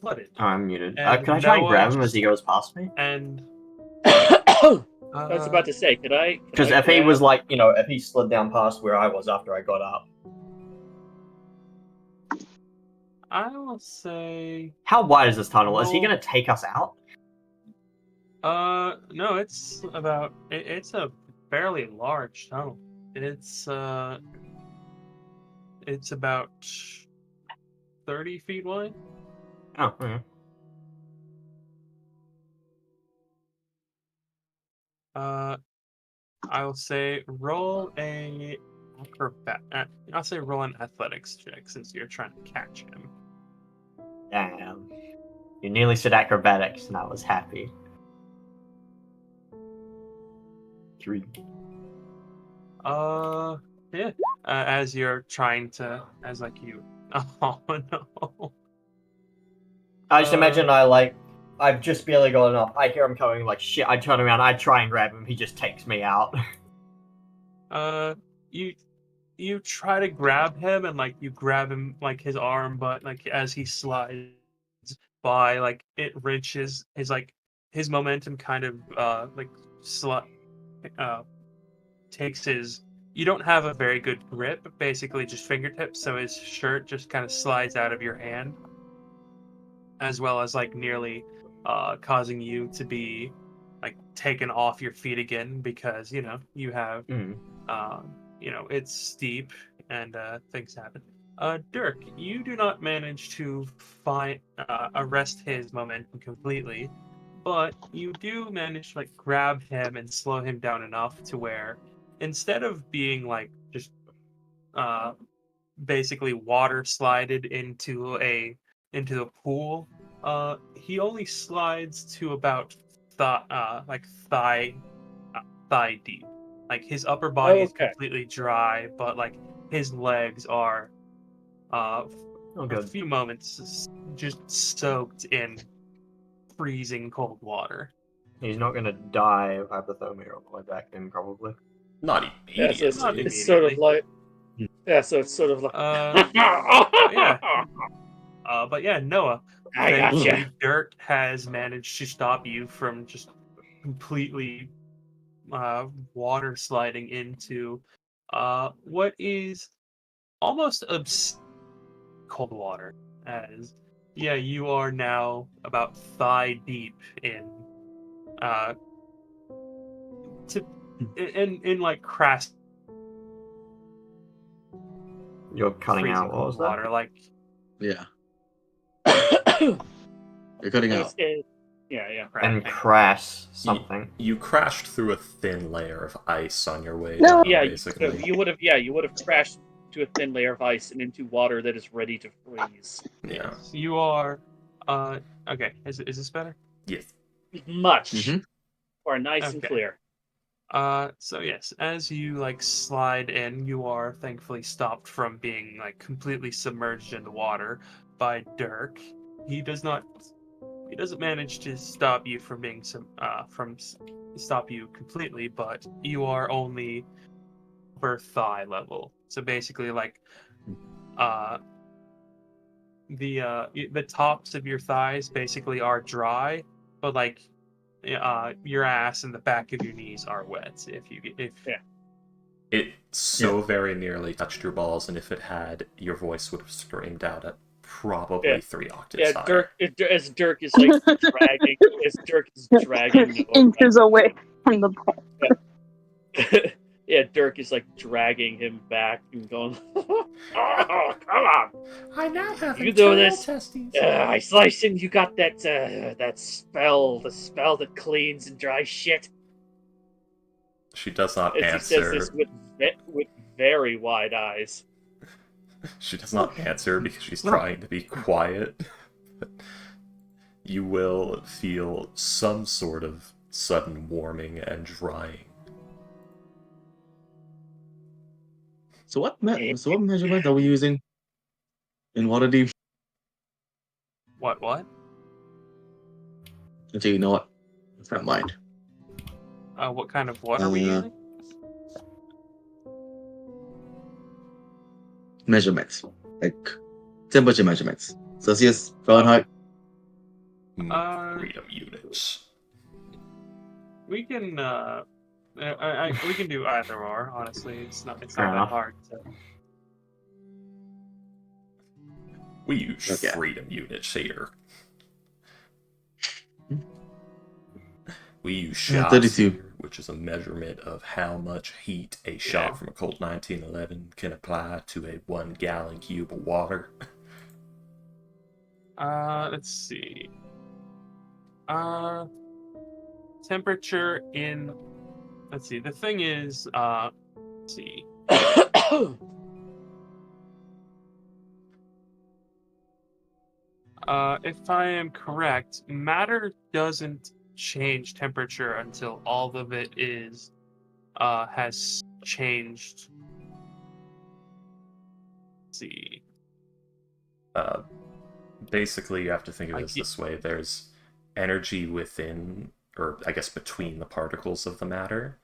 flooded. Oh, I'm muted. And Can I try and Noah grab him just- as he goes past me? And I was about to say, could I? Because if he was like, if he slid down past where I was after I got up. I will say. How wide is this tunnel? Is he Roll- gonna take us out? No, it's about. It's a fairly large tunnel. It's about 30 feet wide. Oh, yeah. I will say roll a I'll say roll an athletics check since you're trying to catch him. Damn. You nearly said acrobatics, and I was happy. 3. Yeah. As you're trying to, as like you. Oh no. I just imagine I've just barely gotten up. I hear him coming, like, shit, I turn around, I try and grab him, he just takes me out. You try to grab him and like you grab him like his arm, but like as he slides by, like it wrenches his momentum kind of takes his. You don't have a very good grip, basically just fingertips, so his shirt just kind of slides out of your hand, as well as like nearly causing you to be like taken off your feet again because you have it's steep and things happen. Dirk, you do not manage to arrest his momentum completely, but you do manage to like grab him and slow him down enough to where instead of being like just basically water slided into the pool, he only slides to about thigh deep. Like his upper body is Okay. completely dry, but like his legs are Oh, for a good. few moments just soaked in freezing cold water. He's not gonna die of hypothermia all the way back then, probably. Not Yeah, so Not immediately. it's sort of immediately. like. Yeah, so it's sort of like. Yeah. But yeah, Noah. I Thankfully, gotcha. Dirk has managed to stop you from just completely water sliding into what is almost cold water. As you are now about thigh deep in uh to in like crass You're cutting freezing out. What was cold that? water. Like Yeah. You're cutting out. Yeah. And hang on. crash something. You crashed through a thin layer of ice on your way No. down, Yeah, basically. you would have crashed to a thin layer of ice and into water that is ready to freeze. Yeah. Yes, you are. Okay. Is this better? Yes. Much. Mhm. Or nice and Okay. clear. So yes, as you like slide in, you are thankfully stopped from being like completely submerged in the water by Dirk. He doesn't manage to stop you from being stop you completely, but you are only upper thigh level. So basically, like, uh, the tops of your thighs basically are dry, but like, your ass and the back of your knees are wet. If Yeah. It so very nearly touched your balls, and if it had, your voice would have screamed out at probably Yeah. 3 octaves Yeah, higher. Dirk is like dragging Noah Inches away from the ball. back. Yeah, Dirk is like dragging him back and going, "Oh, come on! I now have You do internal this. testes. I sliced him. You got that spell, the spell that cleans and dries shit." She does not As he says answer. this with very wide eyes. She does not answer because she's trying to be quiet. You will feel some sort of sudden warming and drying. So what measurement are we using in water deep? what? Actually, you know what? Never mind. What kind of what are we using? Measurements, like temperature measurements. Celsius, Fahrenheit. Freedom units. We can we can do either or. Honestly, it's not Fair that enough. hard to. We use Okay. freedom units here. We use Yeah, shots 32. here, which is a measurement of how much heat a shot from a Colt 1911 can apply to a 1 gallon cube of water. Let's see. Temperature in. Let's see. The thing is, let's see. If I am correct, matter doesn't change temperature until all of it has changed. Let's see. Basically, you have to think of it Like as this way. There's energy within, or I guess between the particles of the matter,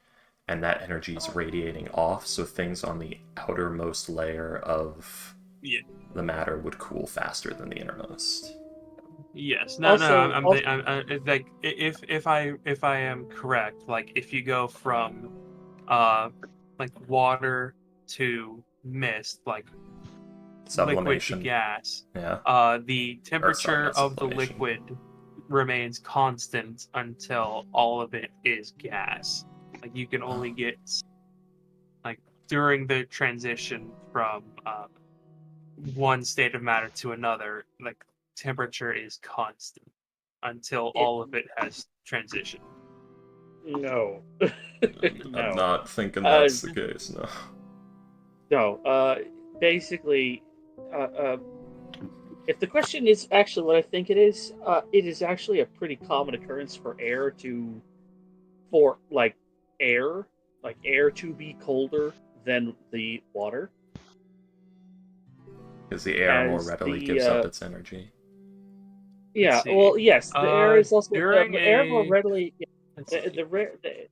and that energy is radiating off, so things on the outermost layer of the matter would cool faster than the innermost. Yes. No. Also- I'm like if I am correct, like if you go from like water to mist, like liquid to Sublimation. gas, Yeah. the temperature not of the sublimation. liquid remains constant until all of it is gas. Like you can only get like during the transition from one state of matter to another, like temperature is constant until all of it has transitioned. No. I'm No. not thinking that's the case, no. No. Basically, if the question is actually what I think it is actually a pretty common occurrence for air to be colder than the water. Because the air more As readily the, gives up its energy. Yeah, Let's see. well, yes, the air is also during the air more a- readily. let's see.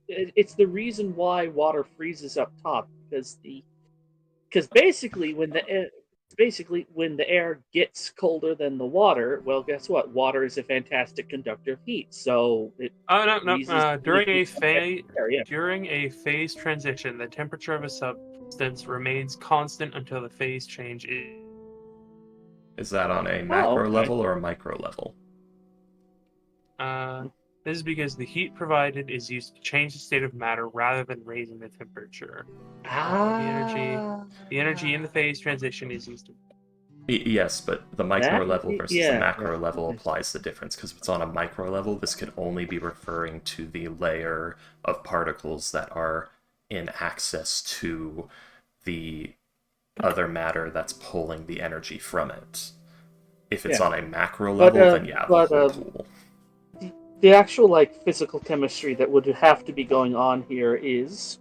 It's the reason why water freezes up top because basically when the air gets colder than the water, well, guess what? Water is a fantastic conductor of heat, so it No. freezes During a the phase air, yeah. during a phase transition, the temperature of a substance remains constant until the phase change is. Is that on a macro okay. level or a micro level? This is because the heat provided is used to change the state of matter rather than raising the temperature. The energy in the phase transition is used to. Yes, but the micro level versus the macro yeah. level applies the difference, because if it's on a micro level, this could only be referring to the layer of particles that are in access to the other matter that's pulling the energy from it. If it's on a macro level, then yeah, the whole pool. The actual physical chemistry that would have to be going on here is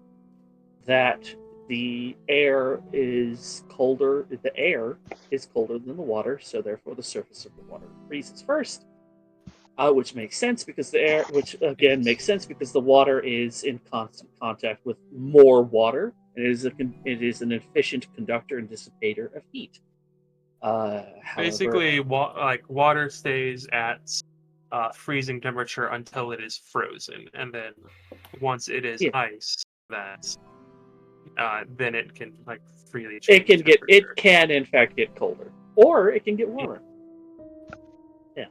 that the air is colder. The air is colder than the water, so therefore the surface of the water freezes first, which makes sense because makes sense because the water is in constant contact with more water, and it is an efficient conductor and dissipator of heat. Basically, water stays at freezing temperature until it is frozen, and then once it is ice, then it can freely change. It can in fact get colder, or it can get warmer. Yeah.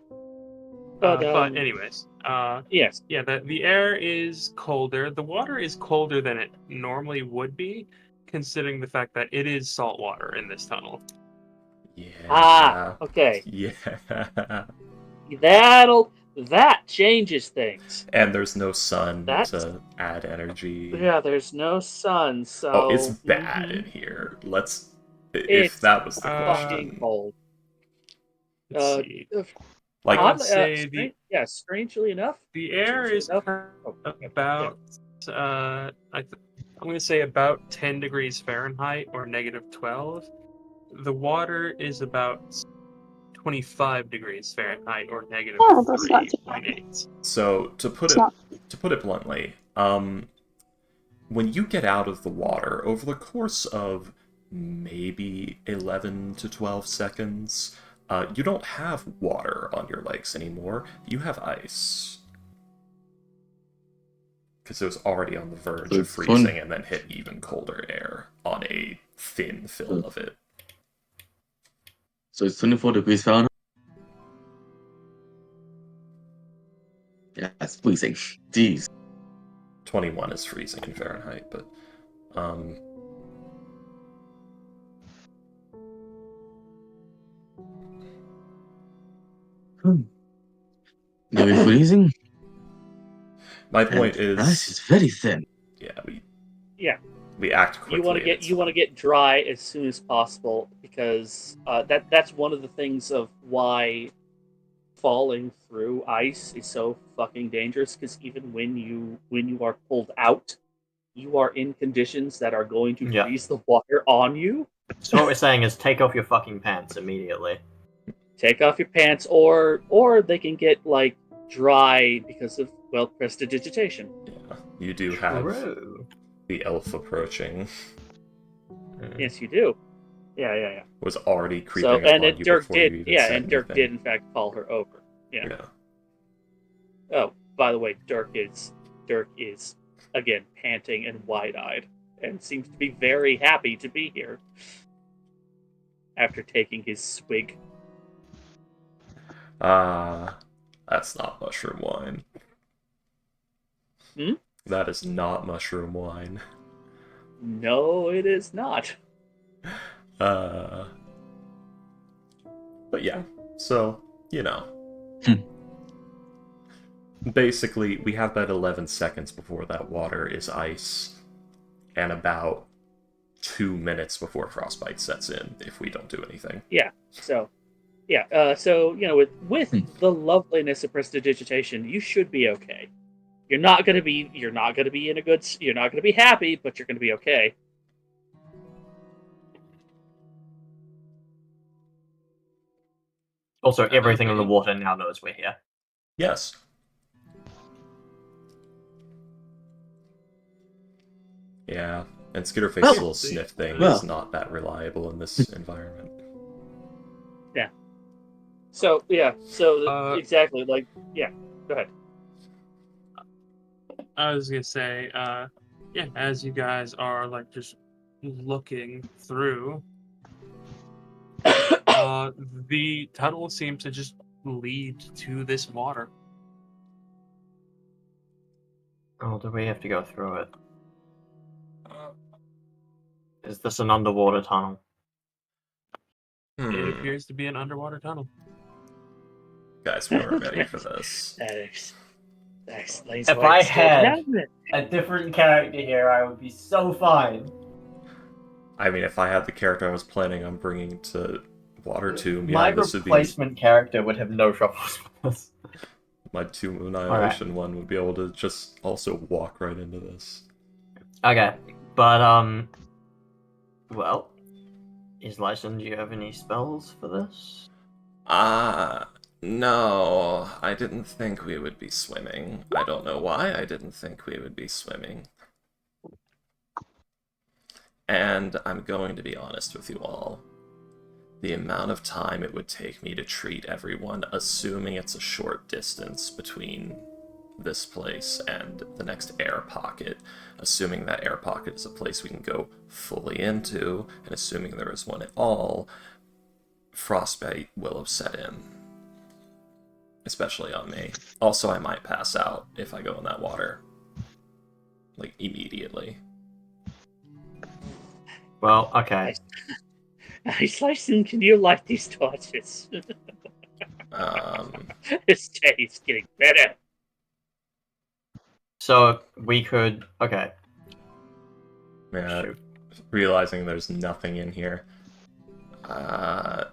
But anyways, yes. Yeah, the air is colder. The water is colder than it normally would be, considering the fact that it is salt water in this tunnel. Yeah. Okay. Yeah. That changes things. And there's no sun to add energy. Yeah, there's no sun, so. Oh, it's bad in here. If that was the question. Cold. Let's see. Strangely enough, the air is about. I'm going to say about 10 degrees Fahrenheit or -12. The water is about 25 degrees Fahrenheit or -3.8. So to put it bluntly, when you get out of the water over the course of maybe 11 to 12 seconds, you don't have water on your legs anymore. You have ice. Because it was already on the verge of freezing and then hit even colder air on a thin film of it. So it's 24 degrees Fahrenheit. Yeah, it's freezing. Jeez. 21 is freezing in Fahrenheit, but Very freezing. my And point the ice is, is very thin. yeah, Yeah. we act quickly. You want to get dry as soon as possible because that's one of the things of why falling through ice is so fucking dangerous. Because even when you are pulled out, you are in conditions that are going to Yeah. freeze the water on you. So what we're saying is take off your fucking pants immediately. Take off your pants, or they can get like dry because of prestidigitation. Yeah, you do have True. the elf approaching. Yes, you do. Yeah. Was already So creeping up and on it, you Dirk before you did, even yeah, said and Dirk anything. did in fact call her over. Yeah. Yeah. Oh, by the way, Dirk is again panting and wide-eyed, and seems to be very happy to be here after taking his swig. That's not mushroom wine. Hmm? That is not mushroom wine. No, it is not. But yeah, so, you know. Basically, we have about 11 seconds before that water is ice, and about 2 minutes before frostbite sets in if we don't do anything. Yeah. So with the loveliness of prestidigitation, you should be okay. You're not gonna be you're not gonna be happy, but you're gonna be okay. Also, everything in the water now knows we're here. Yes. Yeah, and Skitterface's little sniff thing is not that reliable in this environment. Yeah. So exactly, like, yeah. Go ahead. I was gonna say, yeah, as you guys are like just looking through, the tunnel seems to just lead to this water. Oh, do we have to go through it? Is this an underwater tunnel? It appears to be an underwater tunnel. Guys, we weren't ready for this. That explains If why I it's still had happening. a different character here, I would be so fine. I mean, if I had the character I was planning on bringing to Water Tomb, My yeah, this would be... replacement character would have no troubles with this. My Tomb of Annihilation one would be able to just also walk right into this. Okay, but, well, Lyson, do you have any spells for this? No, I didn't think we would be swimming. I don't know why I didn't think we would be swimming. And I'm going to be honest with you all. The amount of time it would take me to treat everyone, assuming it's a short distance between this place and the next air pocket, assuming that air pocket is a place we can go fully into, and assuming there is one at all, frostbite will have set in. Especially on me. Also, I might pass out if I go in that water. Like, immediately. Well, okay. Lyson, can you light these torches? This day is getting better. So, we could... Okay. Yeah, Shoot. realizing there's nothing in here.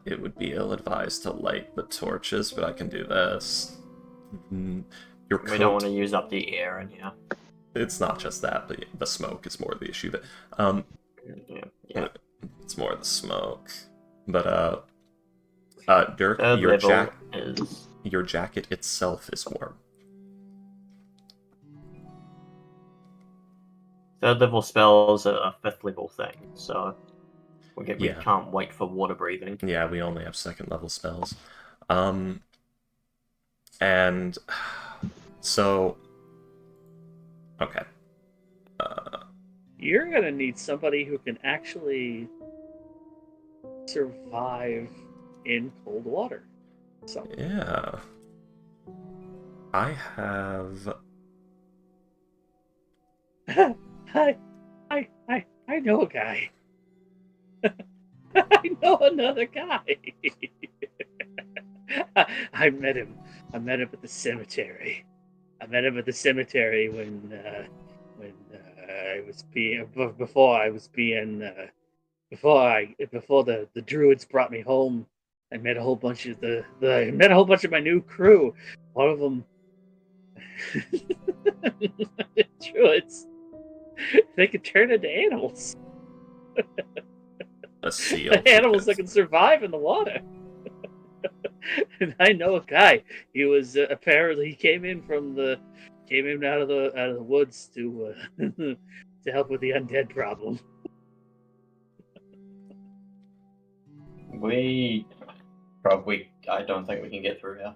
It would be ill-advised to light the torches, but I can do this. Your coat... We don't want to use up the air in here. It's not just that, but the smoke is more the issue. But yeah. It's more the smoke. But Dirk, your jacket itself is warm. Third level spells are a 5th level thing, so we can't wait for water breathing. Yeah, we only have 2nd level spells. And so okay. You're gonna need somebody who can actually survive in cold water. So Yeah. I have. I know a guy. I know another guy. I met him. I met him at the cemetery. I met him at the cemetery when I was being before the druids brought me home. I met a whole bunch of I met a whole bunch of my new crew. One of them, the druids, they could turn into animals. A seal. Animals that can survive in the water. And I know a guy. He was apparently he came in out of the woods to to help with the undead problem. I don't think we can get through here.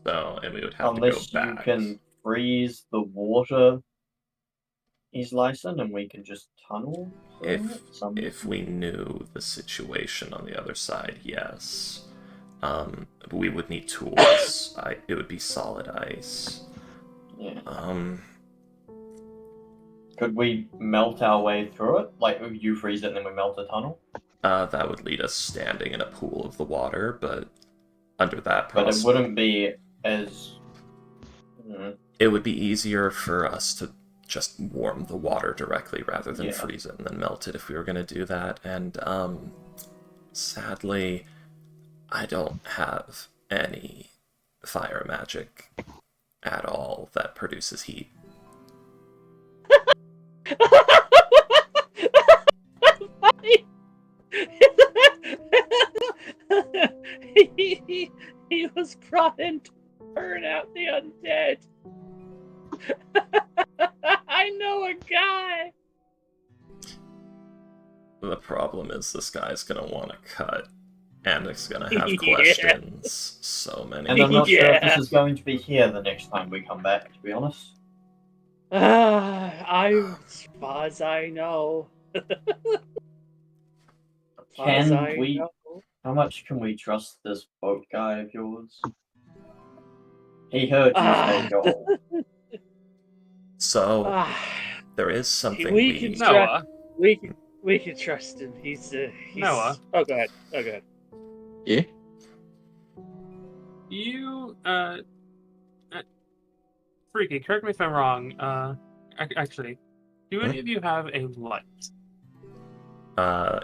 So, and we would have Unless to go you back. can freeze the water he's licensed and we can just tunnel through it somehow. If we knew the situation on the other side, yes. But we would need tools. It would be solid ice. Yeah. Could we melt our way through it? Like, you freeze it and then we melt the tunnel? That would lead us standing in a pool of the water, but under that But process... it wouldn't be as... It would be easier for us to just warm the water directly rather than Yeah. freeze it and then melt it if we were going to do that. And, sadly, I don't have any fire magic at all that produces heat. He was brought in to burn out the undead. I know a guy. The problem is this guy's gonna want to cut, and it's gonna have Yeah. questions. So many. And I'm not sure if Yeah. this is going to be here the next time we come back, to be honest. As far as I know. How much can we trust this boat guy of yours? He heard you say go. So there is something we can trust him. He's Noah. Oh, go ahead. Yeah? You, Freaky, correct me if I'm wrong. Actually, do any of you have a light?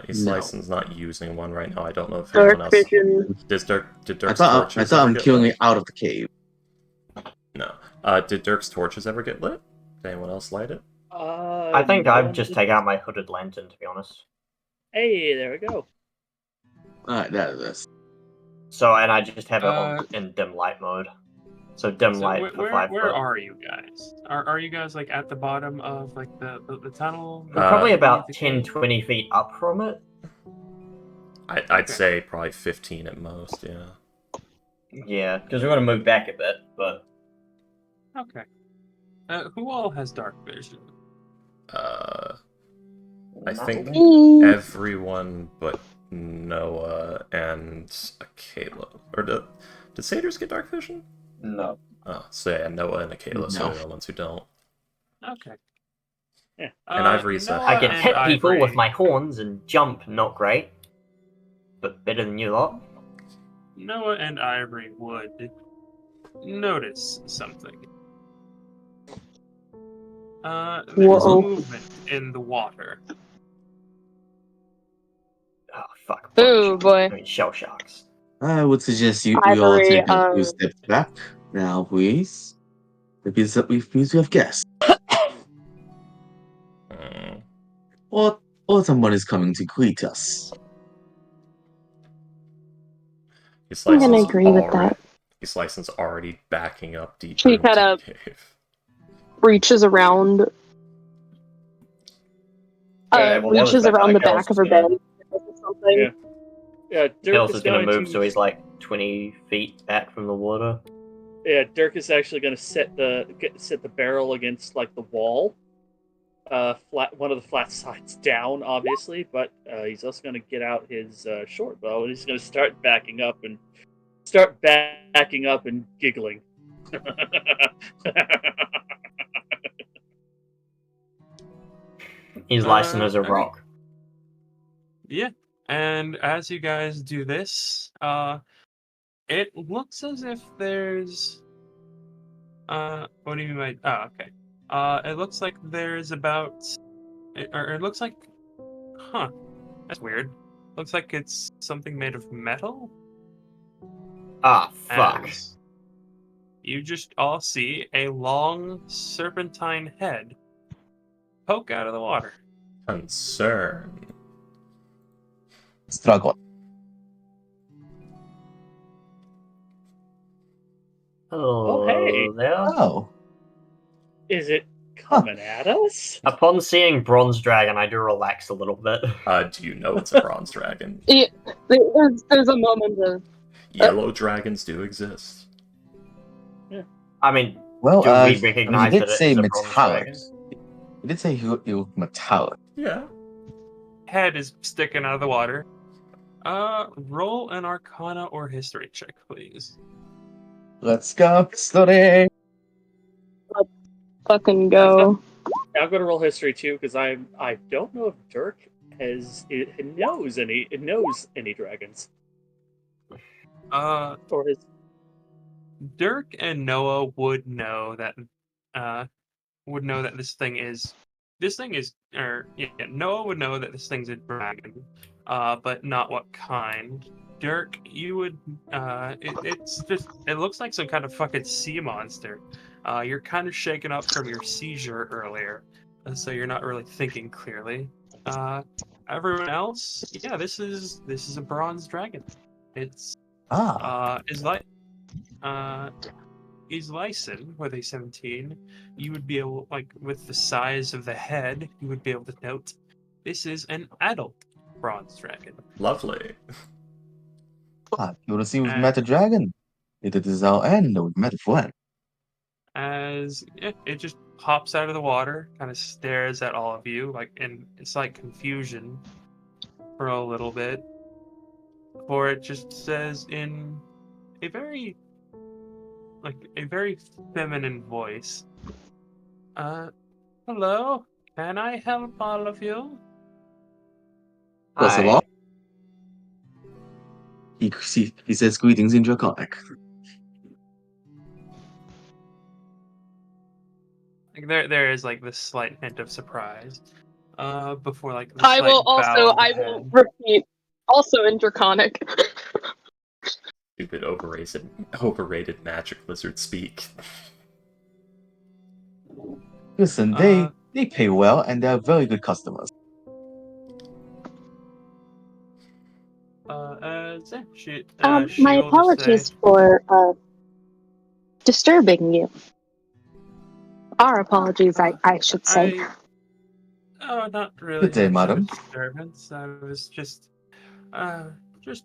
His No. license not using one right now. I don't know if Dark anyone else... vision. Did Dirk's I torches thought ever I'm get killing lit? it out of the cave. No. Did Dirk's torches ever get lit? Did anyone else light it? I think I'd just take out my hooded lantern, to be honest. Hey, there we go. Alright, that is this. So, and I just have it in dim light mode. So dim light for 5 where foot. are you guys? Are you guys like at the bottom of like the tunnel? We're probably about the 10, cave? 20 feet up from it. I'd Okay. say probably 15 at most, yeah. Yeah, because we're going to move back a bit, but... Okay. Who all has dark vision? I think Mm. everyone but Noah and Akela. Or did satyrs get dark vision? No. Oh, so yeah, Noah and Akela, so No. they're the ones who don't. Okay. Yeah. And Ivory's Noah I can and hit people Ivory- with my horns and jump, not great. But better than you lot. Noah and Ivory would notice something. There's Whoa. movement in the water. Oh, fuck. Oh, boy. I mean, shell sharks. I would suggest we all Ivory, take a few steps back now, please. Because we have guests. Mm. Or someone is coming to greet us. His I'm gonna license agree with that. His license already backing up deeper She into kinda- the cave. Reaches around. Yeah, well, that was Reaches better. around the Like, I back was of her gonna- bed. Or something. Yeah. Yeah, Dirk Hills is is going to move, to. so he's like 20 feet back from the water. Yeah, Dirk is actually going to set the barrel against like the wall, one of the flat sides down, obviously, but he's also going to get out his short bow and he's going to start backing up and giggling. He's licensed as a Okay. rock. Yeah, and as you guys do this, it looks as if there's. What do you mean by? Oh, okay. It looks like there's about. Or it looks like. Huh. That's weird. Looks like it's something made of metal. Ah, fuck. As you just all see a long serpentine head poke out of the water. Concern. Struggle. Oh, hey. there. Oh. Is it coming at us? Upon seeing Bronze Dragon, I do relax a little bit. Do you know it's a bronze dragon? Yeah, there's a moment of Yellow dragons do exist. I mean, Well, do we I mean, recognize he that did say it's a bronze metallic. dragon? He did say he was metallic. Yeah. Head is sticking out of the water. Roll an Arcana or History check, please. Let's go, story. fucking go. I'm going to roll history too because I don't know if Dirk knows any dragons or his. Dirk and Noah would know that Noah would know that this thing's a dragon, but not what kind. Dirk, you would it looks like some kind of fucking sea monster. You're kind of shaken up from your seizure earlier, so you're not really thinking clearly. Everyone else, yeah, this is a bronze dragon. It's is licensed with a 17. You would be able, like, with the size of the head, you would be able to note this is an adult bronze dragon. Lovely. You would have seen we've met a dragon. It is our end, we've met a friend. As it just pops out of the water, kind of stares at all of you, like in it's like confusion for a little bit, before it just says in a very feminine voice, hello, can I help all of you? First of Hi. all, he says greetings in Draconic. Like there is like this slight hint of surprise, before like the I slight will bow also of the I will head. repeat also in Draconic. Stupid overrated magic lizard speak. Listen, they pay well and they're very good customers. My She'll just apologies say, for disturbing you. Our apologies, I should say. Not really Good day, much of a madam. disturbance. I was just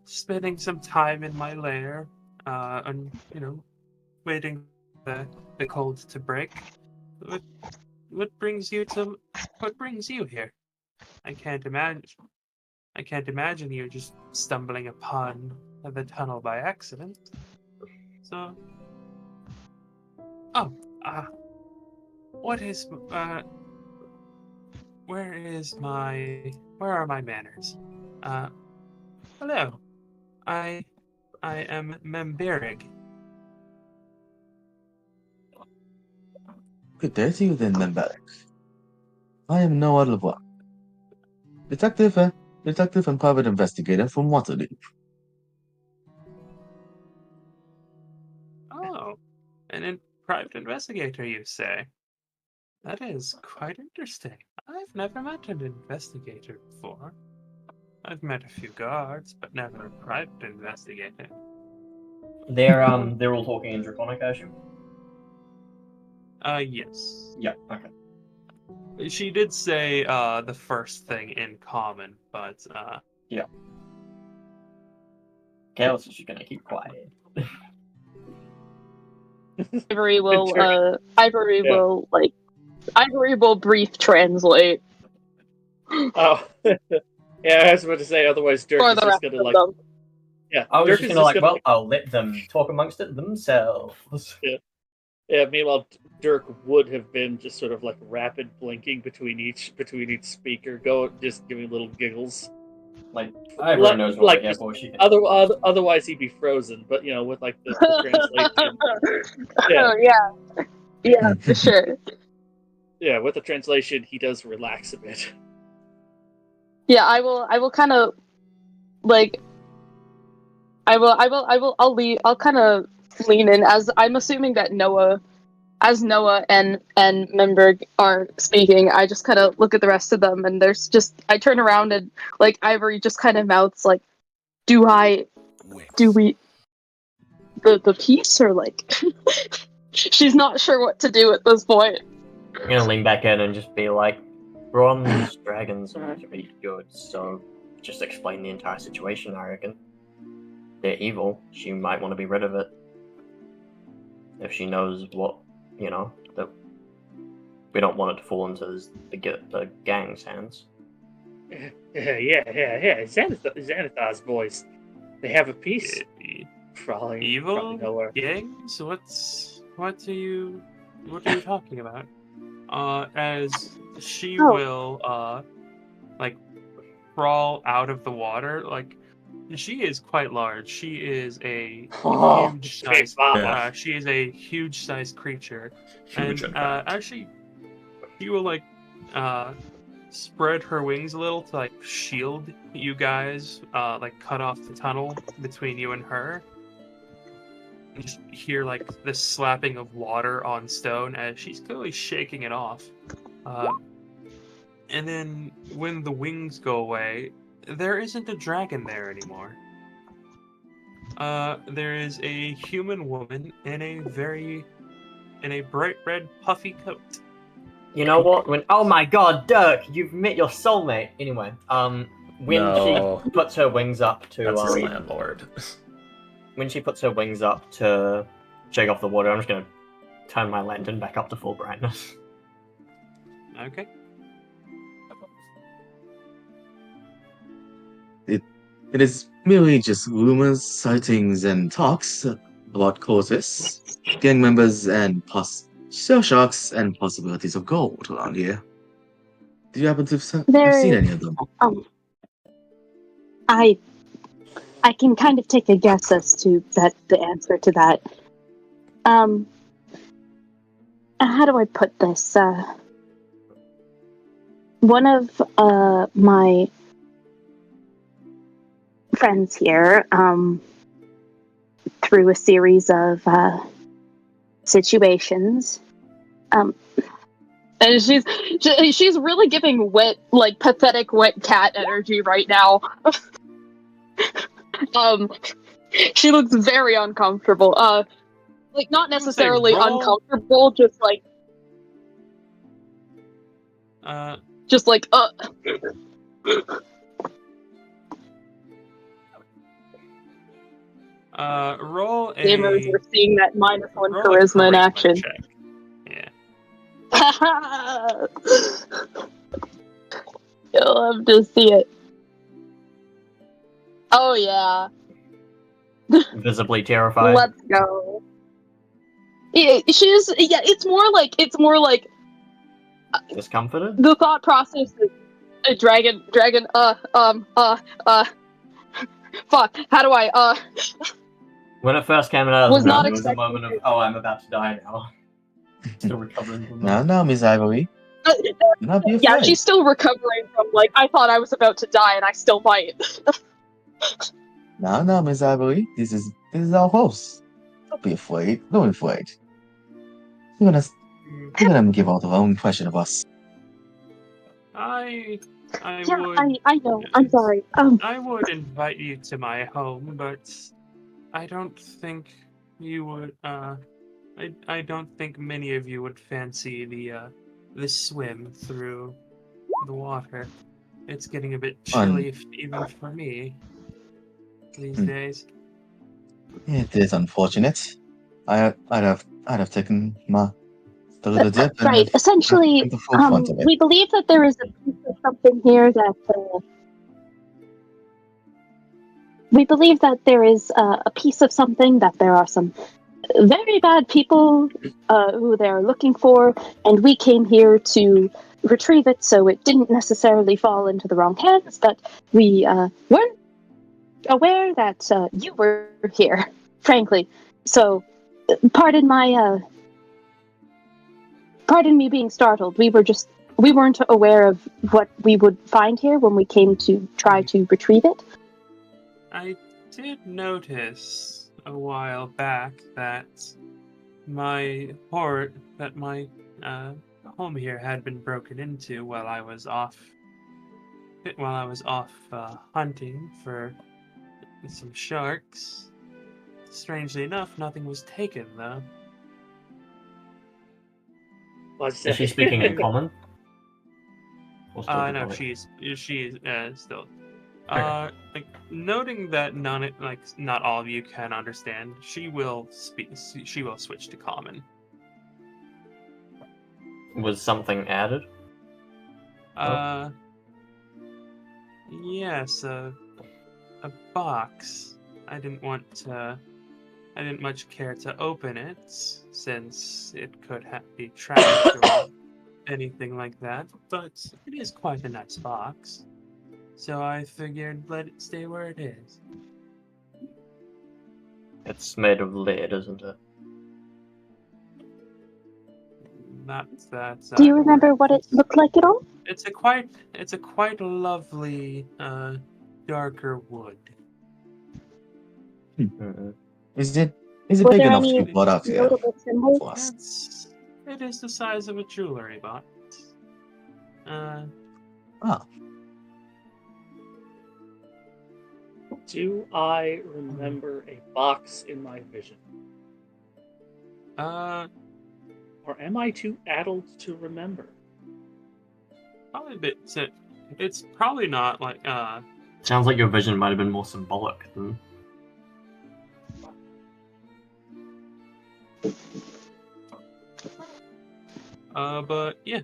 spending some time in my lair, and waiting for the cold to break. What brings you here? I can't imagine you just stumbling upon the tunnel by accident. So, where are my manners? Hello. I am Memberig. Good day to you then, Memberic. I am no other one. Detective and private investigator from Waterloo. Oh, an private investigator, you say? That is quite interesting. I've never met an investigator before. I've met a few guards, but never a private investigator. They're all talking in Draconic, I assume? Yes. Yeah, okay. She did say the first thing in common, but Yeah. Chaos is just gonna keep quiet. Ivory will like Ivory will brief translate Oh, yeah. I was about to say. Otherwise, Dirk for is the just rest gonna of like. them. Yeah, I was Dirk just is gonna just well, I'll let them talk amongst it themselves. Yeah. Meanwhile, Dirk would have been just sort of like rapid blinking between each speaker, just giving little giggles. Like, Ivory knows what Like we're here just for. She can. otherwise he'd be frozen. But with like the translation, yeah, Yeah, for sure. yeah, with the translation, he does relax a bit. Yeah, I will kind of like I'll kind of lean in as I'm assuming that Noah and Memberg are speaking. I just kind of look at the rest of them, and I turn around and like Ivory just kind of mouths like, do we the piece or like she's not sure what to do at this point. I'm gonna lean back in and just be like, bronze dragons are actually good, so just explain the entire situation, I reckon. They're evil. She might want to be rid of it. If she knows what, that we don't want it to fall into the gang's hands. Yeah. Xanathar's boys. They have a piece. Probably Evil nowhere. gangs? What are you talking about? As she will like crawl out of the water. Like, she is quite large. She is a huge sized. Yeah. She is a huge sized creature, Huge, in and fact. actually, she will like spread her wings a little to like shield you guys. Like cut off the tunnel between you and her. You just hear like the slapping of water on stone as she's clearly shaking it off. And then when the wings go away, there isn't a dragon there anymore. There is a human woman in a bright red puffy coat. You know what? Oh my god, Dirk, you've met your soulmate. Anyway, when No. she puts her wings up to That's his landlord. when she puts her wings up to shake off the water, I'm just gonna turn my lantern back up to full brightness. Okay. It is merely just rumors, sightings, and talks about causes, gang members, and shell sharks, and possibilities of gold around here. Do you happen to have seen any of them? I can kind of take a guess as to the answer to that. How do I put this? One of my friends here, through a series of situations, and she's really giving pathetic wet cat energy right now. She looks very uncomfortable. Like not necessarily uncomfortable, just like roll a gamers are seeing that -1 roll a charisma in action. check. Yeah. You'll love to see it. Oh yeah. Visibly terrified. Let's go. Yeah, it's more like Discomforted? the thought process is a dragon fuck, how do I When it first came out, was not there was a expecting moment of, oh, I'm about to die now. Still recovering from that. No, Miss Ivory. Do not be afraid. Yeah, she's still recovering from I thought I was about to die and I still might. No, Miss Ivory. This is our host. Don't be afraid. Don't be afraid. You're gonna give out the wrong impression of us. I know. I'm sorry. I would invite you to my home, but I don't think you would. I don't think many of you would fancy the swim through the water. It's getting a bit chilly, even for me these days. It is unfortunate. I'd have taken the dip and Right. Essentially, and the forefront of it. we believe that there is a piece of something here that. We believe that there is a piece of something, that there are some very bad people who they're looking for, and we came here to retrieve it so it didn't necessarily fall into the wrong hands, but we weren't aware that you were here, frankly. So, pardon me being startled. We weren't aware of what we would find here when we came to try to retrieve it. I did notice a while back that my home here had been broken into while I was off hunting for some sharks. Strangely enough, nothing was taken though. Is she speaking in common? Or still No, Draconic? she is still. Okay. Like noting that not all of you can understand, she will speak. She will switch to common. Was something added? Yes, a box. I didn't much care to open it since it could be trapped or anything like that. But it is quite a nice box. So I figured let it stay where it is. It's made of lead, isn't it? Not that. Do you remember what it looked like at all? It's a quite lovely darker wood. Is it Were big there enough to any be brought up here notable symbols? for us? It is the size of a jewelry box. Do I remember a box in my vision? Or am I too addled to remember? Probably a bit. It's probably not like Sounds like your vision might have been more symbolic than. But yeah,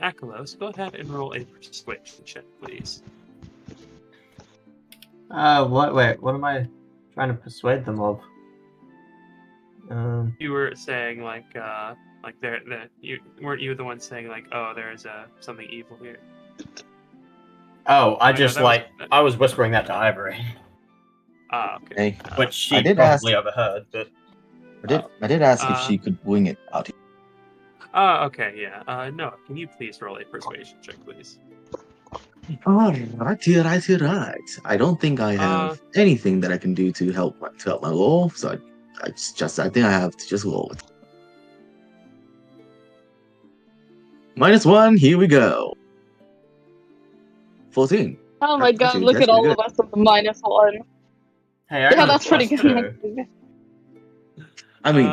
Akalos, go ahead and roll a persuasion check, please. What? Wait, what am I trying to persuade them of? You were saying like you weren't you the one saying like, oh, there's something evil here. Oh, I no, just that was- I was whispering that to Ivory, okay. Hey, which she I did probably overheard. But I did ask if she could wing it out here. Okay, yeah. No, can you please roll a persuasion check, please? Right. I don't think I have anything that I can do to help my roll, so I think I have to just roll it. -1, here we go. 14. Oh my god, Actually, look that's at all pretty of us with the -1. hey, I Yeah, got a that's pretty +2. good. I mean,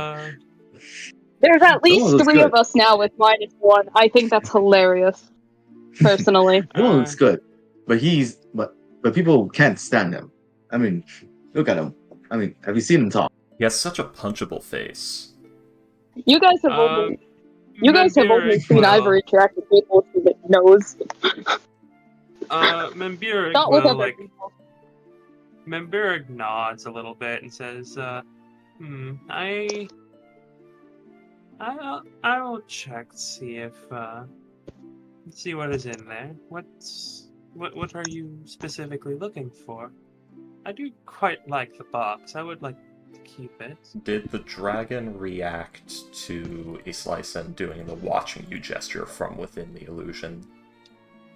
There's at least looks 3 good. of us now with -1. I think that's hilarious, personally. Well, looks good, but people can't stand him. I mean, look at him. I mean, have you seen him talk? He has such a punchable face. You guys have only seen will- Ivory interact with people through the nose. Memburig Not with will other like people. Memburig nods a little bit and says, I will check to see what is in there. What are you specifically looking for? I do quite like the box. I would like to keep it. Did the dragon react to Islyson doing the watching you gesture from within the illusion?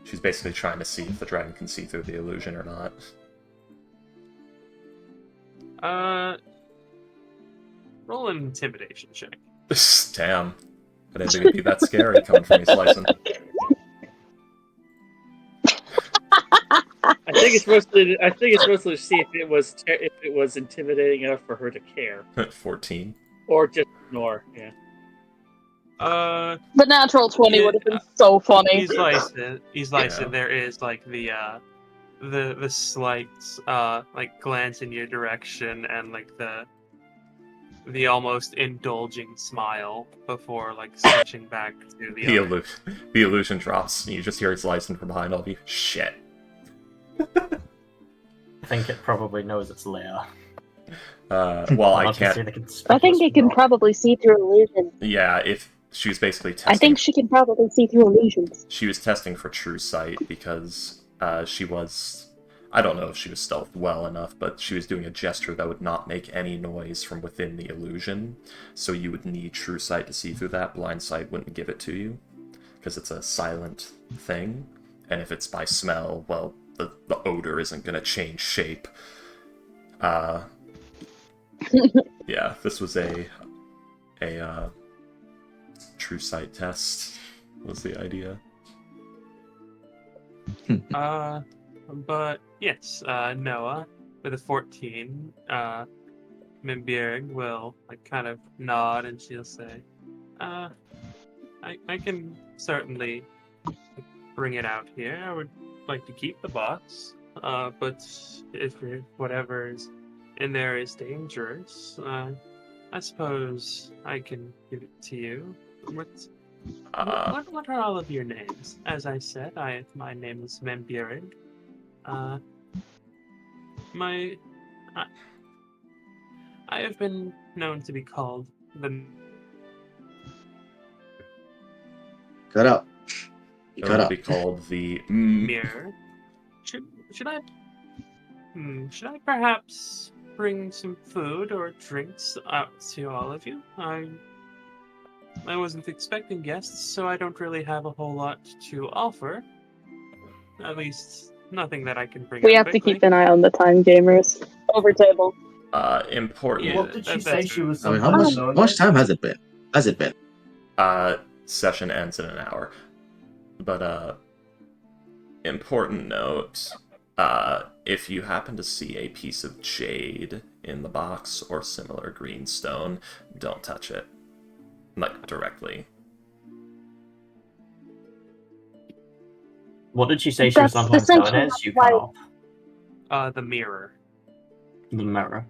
She's basically trying to see if the dragon can see through the illusion or not. Roll an intimidation check. Damn. I didn't think it'd be that scary coming from Islyson. I think it's mostly to see if it was intimidating enough for her to care, 14. or just ignore. Yeah. The natural 20 would have been so funny. He's licensed. Yeah. There is like the slight like glance in your direction and like the the almost indulging smile before like switching back to the The illusion drops, and you just hear it slicing from behind all of you. Shit. I think it probably knows its lair. Well, I Not to can't. say the I think conspicuous it can rock. probably see through illusions. Yeah, if she was basically testing. I think she can probably see through illusions. She was testing for true sight because she was. I don't know if she was stealthed well enough, but she was doing a gesture that would not make any noise from within the illusion. So you would need true sight to see through that. Blind sight wouldn't give it to you because it's a silent thing. And if it's by smell, well, the odor isn't going to change shape. Yeah, this was a true sight test was the idea. But yes, Noah with a 14, Mimbierg will like kind of nod and she'll say, I can certainly bring it out here. I would like to keep the box, but if whatever's in there is dangerous, I suppose I can give it to you. What are all of your names? As I said, my name is Mimbierg. I have been known to be called the Cut out. It Cut would out. be called the mirror. Should I perhaps bring some food or drinks out to all of you? I wasn't expecting guests, so I don't really have a whole lot to offer. At least nothing that I can bring. We out have to quickly. keep an eye on the time, gamers. Over table. Important. Yeah, What did she that- say that's- she was I mean, sometime how unknown much then? time has it been? Has it been? Session ends in an hour. But, important note, if you happen to see a piece of jade in the box or similar greenstone, don't touch it. Like, directly. What did she say she was That's sometimes known essentially as? You why- cut off the mirror. the mirror.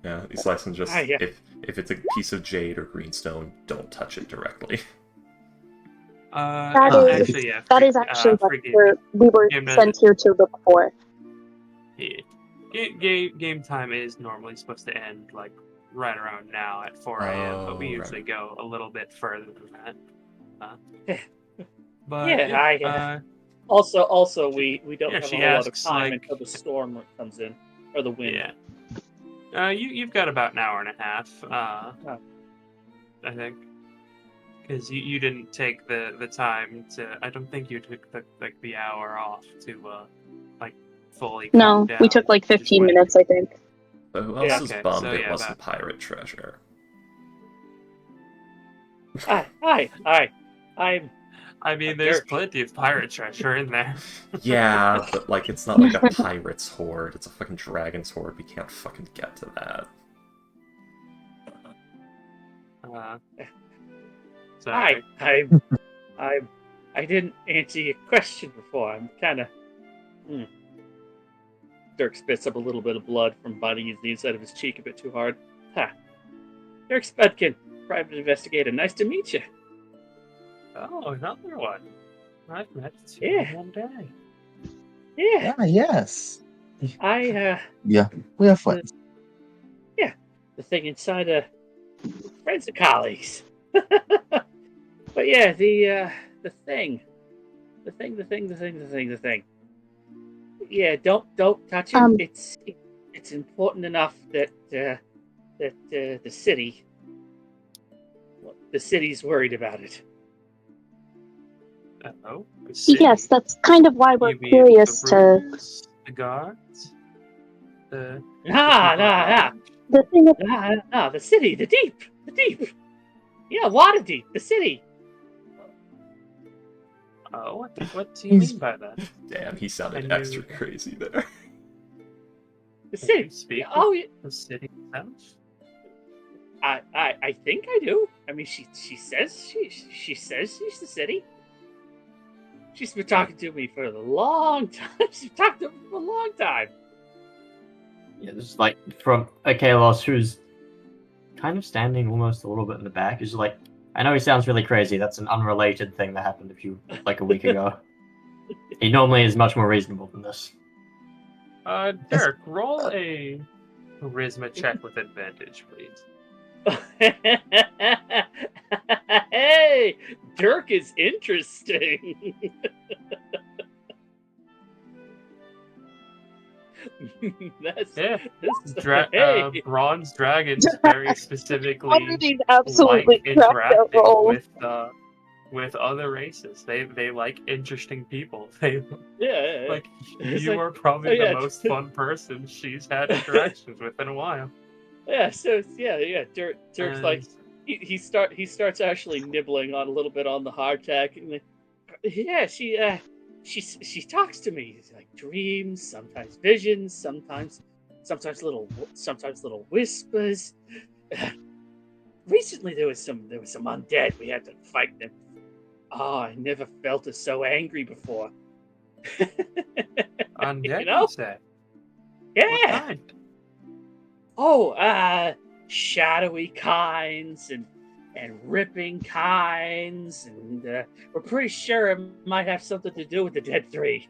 Yeah, these licenses just Yeah. if it's a piece of jade or greenstone, don't touch it directly. That is- actually, yeah. That is actually what forgive we were Game does sent it. here to look for. Game time is normally supposed to end like right around now at 4 a.m., but we Oh, usually right. go a little bit further than that. Yeah. But Yeah, Also, we don't Yeah, have a she whole lot of asks, time like- until the storm comes in, or the wind. yeah. You've got about an hour and a half. Oh. I think. Because you didn't take the time to. I don't think you took the hour off to like fully. No, calm we down. took like You just 15 went- minutes, I think. But who else Yeah, is okay, bummed so it yeah, wasn't that- pirate treasure? I mean, A there's dirt. plenty of pirate treasure in there. Yeah, but like it's not like a pirate's hoard, it's a fucking dragon's hoard. We can't fucking get to that. Sorry. I didn't answer your question before. I'm kind of. Dirk spits up a little bit of blood from biting the inside of his cheek a bit too hard. Dirk Spudkin, private investigator. Nice to meet you. Oh, another one. I've met two Yeah. in one day. Yeah, Yes. I Yeah, we are friends. the thing inside friends and colleagues. But yeah, the thing. Yeah, don't touch it. It's important enough that the city's worried about it. Oh, Yes, that's kind of why we're You mean curious the to. rulers, the guards, the Nah. The thing is, No, the city, the deep. Yeah, Waterdeep, the city. Oh, what do you He's- mean by that? Damn, he sounded And extra you- crazy there. The Can city. you speak Oh, of the city itself? I think I do. I mean, she says she's the city. She's been talking to me for a long time. She's talked to me for a long time. Yeah, this is like from Kalos, who's kind of standing almost a little bit in the back. Is like, I know he sounds really crazy. That's an unrelated thing that happened a week ago. He normally is much more reasonable than this. Derek, roll a charisma check with advantage, please. Hey, Dirk is interesting. That's hey. Bronze dragons very specifically Underneath absolutely like cracked that interacting roll. with other races. They like interesting people. They Yeah. like It's you like, are probably oh, yeah. the most fun person she's had interactions with in a while. Yeah. So yeah. Dirk's like he starts actually nibbling on a little bit on the hardtack, and yeah, she talks to me. It's like dreams, sometimes visions, sometimes little whispers. Recently there was some undead. We had to fight them. Oh, I never felt her so angry before. Undead, You know? you say? Yeah. What kind? Oh, shadowy kinds and ripping kinds, and we're pretty sure it might have something to do with the Dead Three.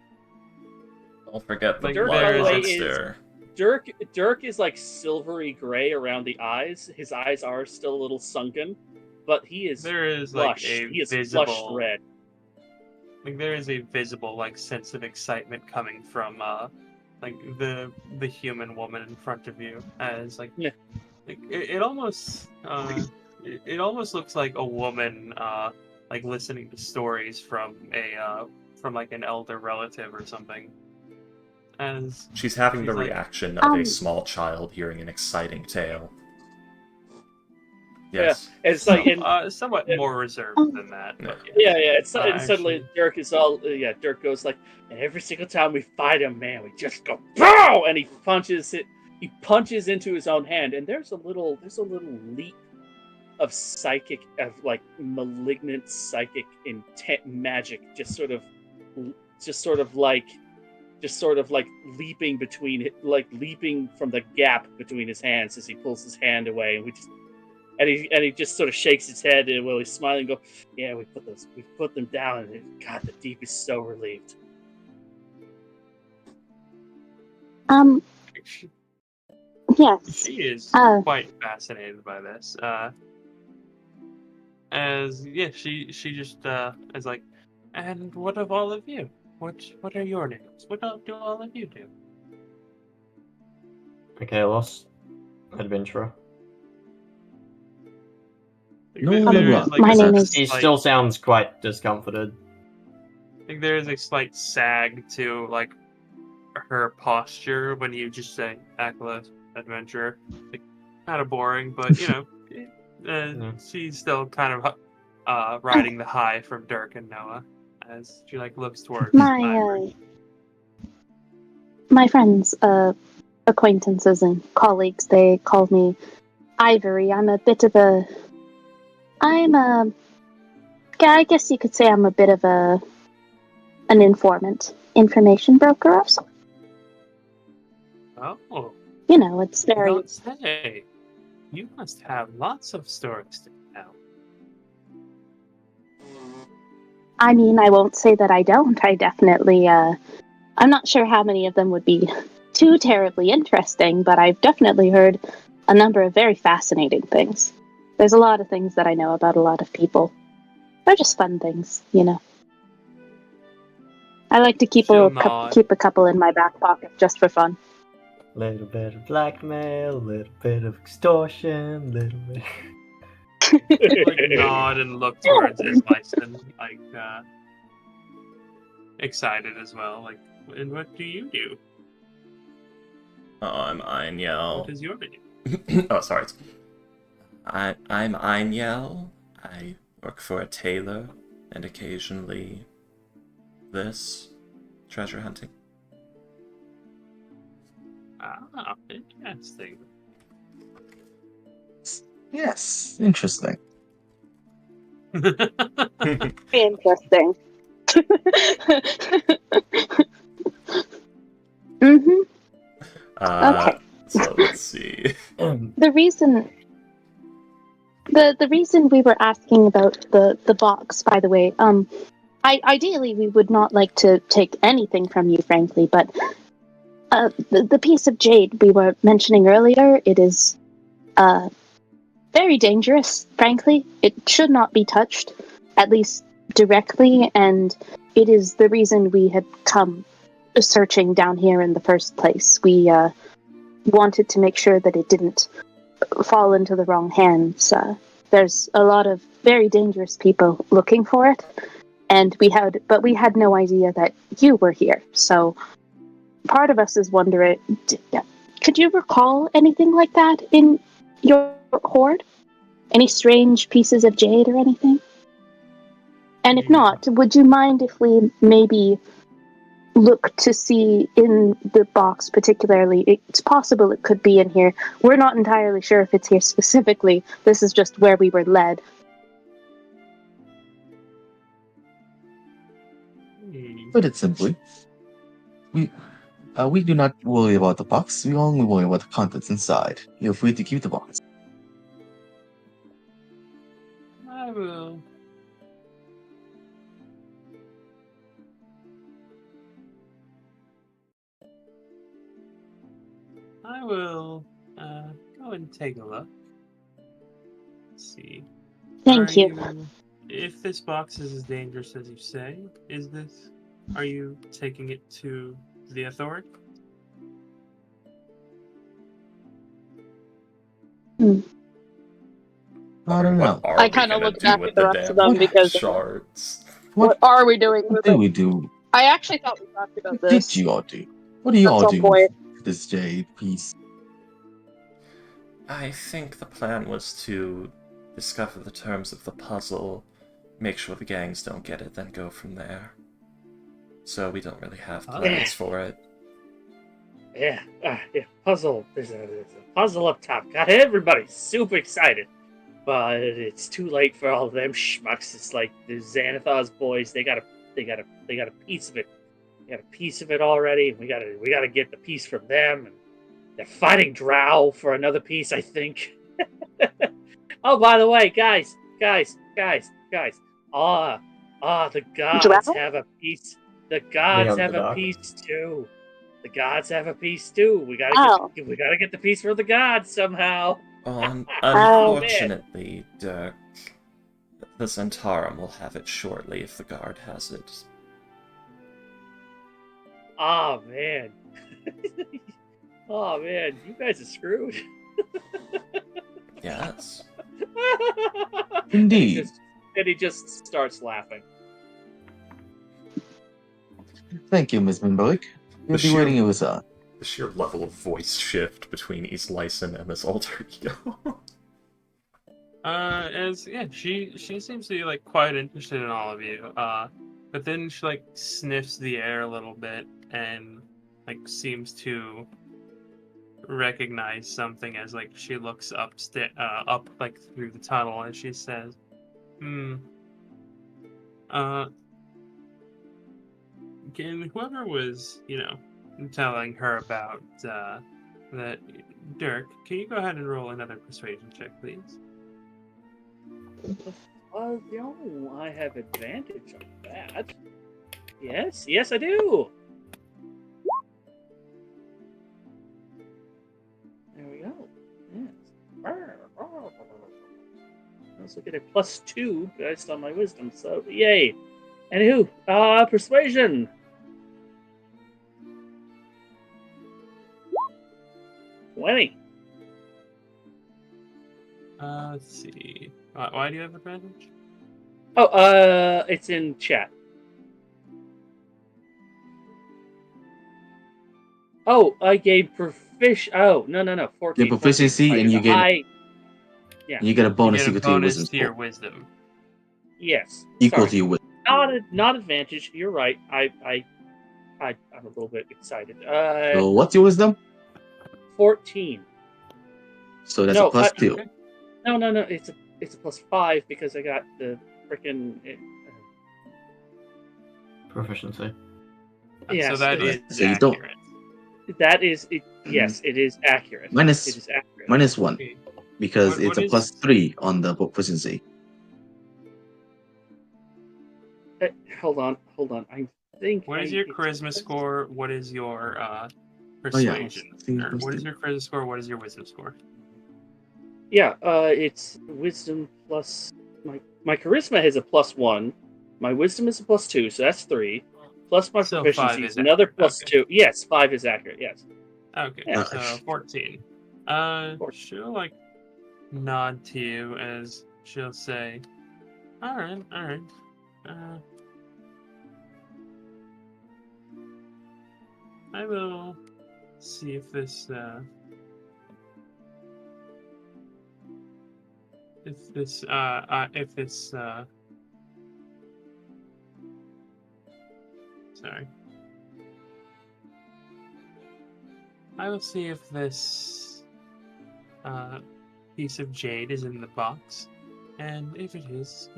Don't forget the Like, Dirk, blood by the way, monster. Dirk is like silvery gray around the eyes. His eyes are still a little sunken, but he is There is flushed. like a He is visible flushed red. Like there is a visible like sense of excitement coming from like the human woman in front of you as like, Yeah. like it almost it almost looks like a woman like listening to stories from like an elder relative or something. As She's having the she's like, reaction of a small child hearing an exciting tale. Yes. Yeah, it's like somewhat more reserved than that. But yeah. And suddenly actually, Dirk is all Dirk goes like, and every single time we fight him, man, we just go BOW! And he punches it. He punches into his own hand, and there's a little leap of like malignant psychic intent magic, just sort of like leaping between leaping from the gap between his hands as he pulls his hand away, and he just sort of shakes his head and while he's smiling and go, yeah, we put them down, and God, the deep is so relieved. Yes. she is quite fascinated by this. She just is like, and what of all of you? What are your names? What do all of you do? Okay, lost adventurer. My name is. He still sounds quite discomforted. I think there is a slight sag to like her posture when you just say Acolyte adventurer. Like, kind of boring, but she's still kind of riding the high from Dirk and Noah as she like looks towards Ivory. My friends, acquaintances and colleagues, they call me Ivory. I guess you could say I'm a bit of an informant, information broker or something. Oh. It's very. Don't say. You must have lots of stories to tell. I mean, I won't say that I don't. I definitely, I'm not sure how many of them would be too terribly interesting, but I've definitely heard a number of very fascinating things. There's a lot of things that I know about a lot of people. They're just fun things, I like to keep a couple in my back pocket just for fun. Little bit of blackmail, little bit of extortion, little bit. Like nod and look towards Islyson, like excited as well. Like, and what do you do? I'm Einjel. What is your name? Oh, sorry. I'm Einjel. I work for a tailor, and occasionally this treasure hunting. Ah, interesting. Yes, interesting. Interesting. Mm-hmm. Okay. So let's see. The reason we were asking about the box, by the way, ideally we would not like to take anything from you, frankly, but the piece of jade we were mentioning earlier, it is very dangerous, frankly. It should not be touched, at least directly, and it is the reason we had come searching down here in the first place. We wanted to make sure that it didn't fall into the wrong hands. There's a lot of very dangerous people looking for it, and we had no idea that you were here. So part of us is wondering, could you recall anything like that in your hoard? Any strange pieces of jade or anything? And if not, would you mind if we maybe look to see in the box particularly? It's possible it could be in here. We're not entirely sure if it's here specifically. This is just where we were led. Put it simply, we do not worry about the box. We only worry about the contents inside. Feel free to keep the box. I will. I will go and take a look. Let's see. Thank you. If this box is as dangerous as you say, are you taking it to the authority? I don't know. What are I we kinda gonna look do back with at the the rest of damn them because shards? what are we doing with What do it? we do? I actually thought we talked about What this did you all do? What do you at all some do point. with this jade piece? I think the plan was to discover the terms of the puzzle, make sure the gangs don't get it, then go from there. So we don't really have plans for it. Yeah, puzzle. There's a puzzle up top. Got everybody super excited. But it's too late for all of them schmucks. It's like the Xanathar's boys. They got a piece of it. They got a piece of it already. We gotta get the piece from them. And they're fighting Drow for another piece, I think. Oh, by the way, guys. The gods Drow? have a piece. The gods have a piece too. The gods have a piece too. We gotta get the piece for the gods somehow. Unfortunately, Dirk, the Zentarum will have it shortly if the guard has it. Oh man. Oh man, you guys are screwed. Yes. Indeed. And he just starts laughing. Thank you, Ms. Minberg. We'll be waiting you with us. The sheer level of voice shift between East Lyson and this alter ego. She seems to be like quite interested in all of you. But then she like sniffs the air a little bit and like seems to recognize something as like she looks up like through the tunnel and she says, can whoever was, telling her about that, Dirk, can you go ahead and roll another persuasion check, please? No, I have advantage on that. Yes, I do. There we go. Yes. I also get a +2 based on my wisdom, so yay. Anywho, persuasion. 20. Let's see. Why do you have advantage? Oh, it's in chat. Oh, I gave proficiency. Oh, no. 14. Your proficiency 14. and you get yeah. you get a bonus you get a equal to your bonus wisdom to your score. wisdom. Yes. Equal Sorry. to your wisdom. Not advantage. You're right. I'm a little bit excited. So what's your wisdom? 14. So that's a +2. Okay. No. It's a +5 because I got the freaking. Proficiency. Yes, So that is so you don't. accurate. That is it. Yes, it is accurate. It Minus is accurate. -1 Okay. because What it's a is- +3 on the proficiency. Hold on. I think. What is I- your it's- charisma score? What is your Oh, yeah. persuasion? See, Or what is your charisma score? What is your wisdom score? Yeah, it's wisdom plus my charisma has a +1. My wisdom is a +2, so that's 3. Plus my So 5 proficiency is is another accurate, +2. Yes, 5 is accurate. Yes. Okay, Yeah. so 14. 14. She'll like nod to you as she'll say, "All right, all right. I will see if this sorry. I will see if this piece of jade is in the box, and if it is,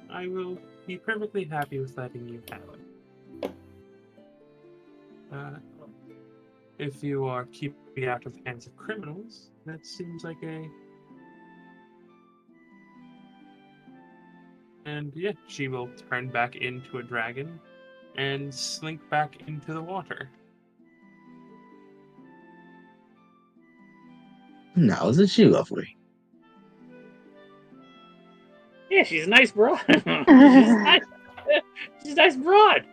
I will be perfectly happy with letting you have it. If you are keeping it out of the hands of criminals, that seems like a..." And yeah, she will turn back into a dragon and slink back into the water. Now isn't she lovely? Yeah, she's a nice broad. she's nice. She's a nice broad.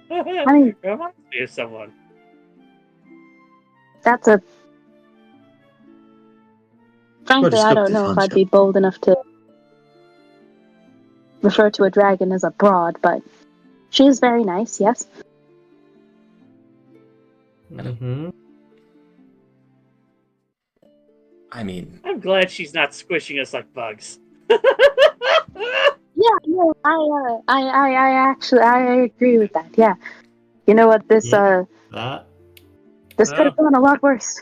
mean- Reminds me of someone. That's a. Frankly, I don't descriptive, know if aren't I'd be bold enough to refer to a dragon as a broad, but she is very nice, yes. Mm-hmm. I mean, I'm glad she's not squishing us like bugs. Yeah, I actually, I agree with that. Yeah, you know what? This That. this could have gone a lot worse.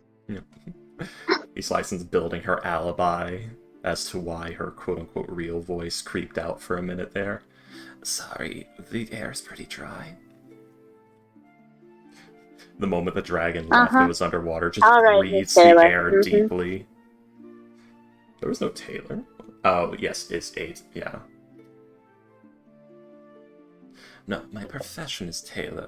East License building her alibi as to why her quote-unquote real voice creeped out for a minute there. Sorry, the air's pretty dry. The moment the dragon left, it was underwater, just All right, breathes Miss the Taylor. air Mhm. deeply. There was no Taylor. Oh, yes, it's 8, yeah. No, my profession is Taylor.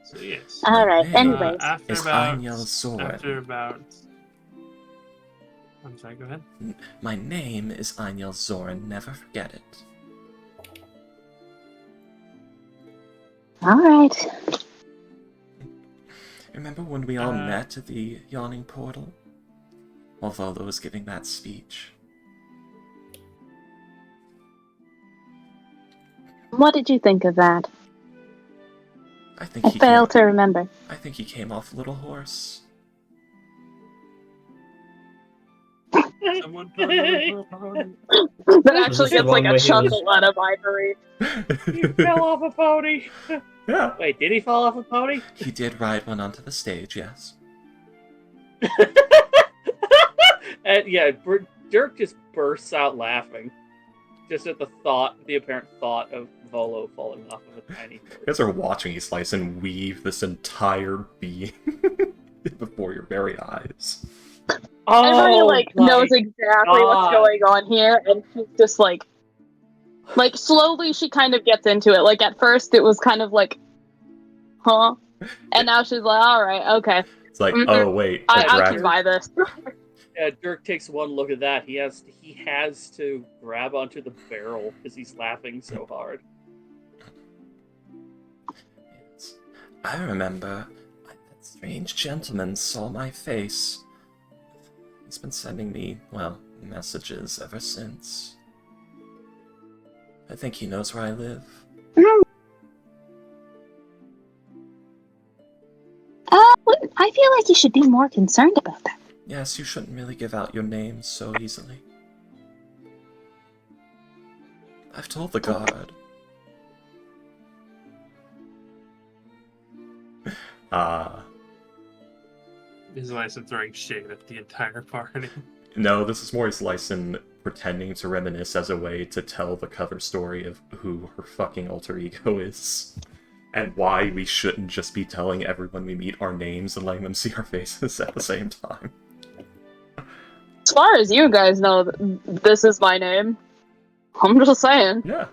So yes. All right. name Anyways, After is about Anya Soren. I'm sorry, go ahead. My name is Anya Zoran, never forget it. all right. Remember when we all met at the Yawning Portal? While Volo was giving that speech. What did you think of that? I think I he fail came, to remember. I think he came off a little hoarse. Someone turn the river pony. That Was actually this the gets like one a where he was- chuckle out of Ivory. He fell off a pony. Yeah. Wait, did he fall off a pony? He did ride one onto the stage, yes. And yeah, Dirk just bursts out laughing, just at the apparent thought of Volo falling off of a tiny horse. You guys are watching you slice and weave this entire being before your very eyes. Ivory like my knows exactly what's God. going on here, and she's just like slowly she kind of gets into it. Like at first it was kind of like, huh, and now she's like, all right, okay, It's like, oh wait, a I can dragon. buy this. Yeah, Dirk takes one look at that. He has to grab onto the barrel because he's laughing so hard. Yes. I remember that strange gentleman saw my face. He's been sending me, well, messages ever since. I think he knows where I live. I feel like you should be more concerned about that. Yes, you shouldn't really give out your names so easily. I've told the guard. His license throwing shade at the entire party. No, this is more his Lyson pretending to reminisce as a way to tell the cover story of who her fucking alter ego is. And why we shouldn't just be telling everyone we meet our names and letting them see our faces at the same time. As far as you guys know, this is my name. I'm just saying. Yeah.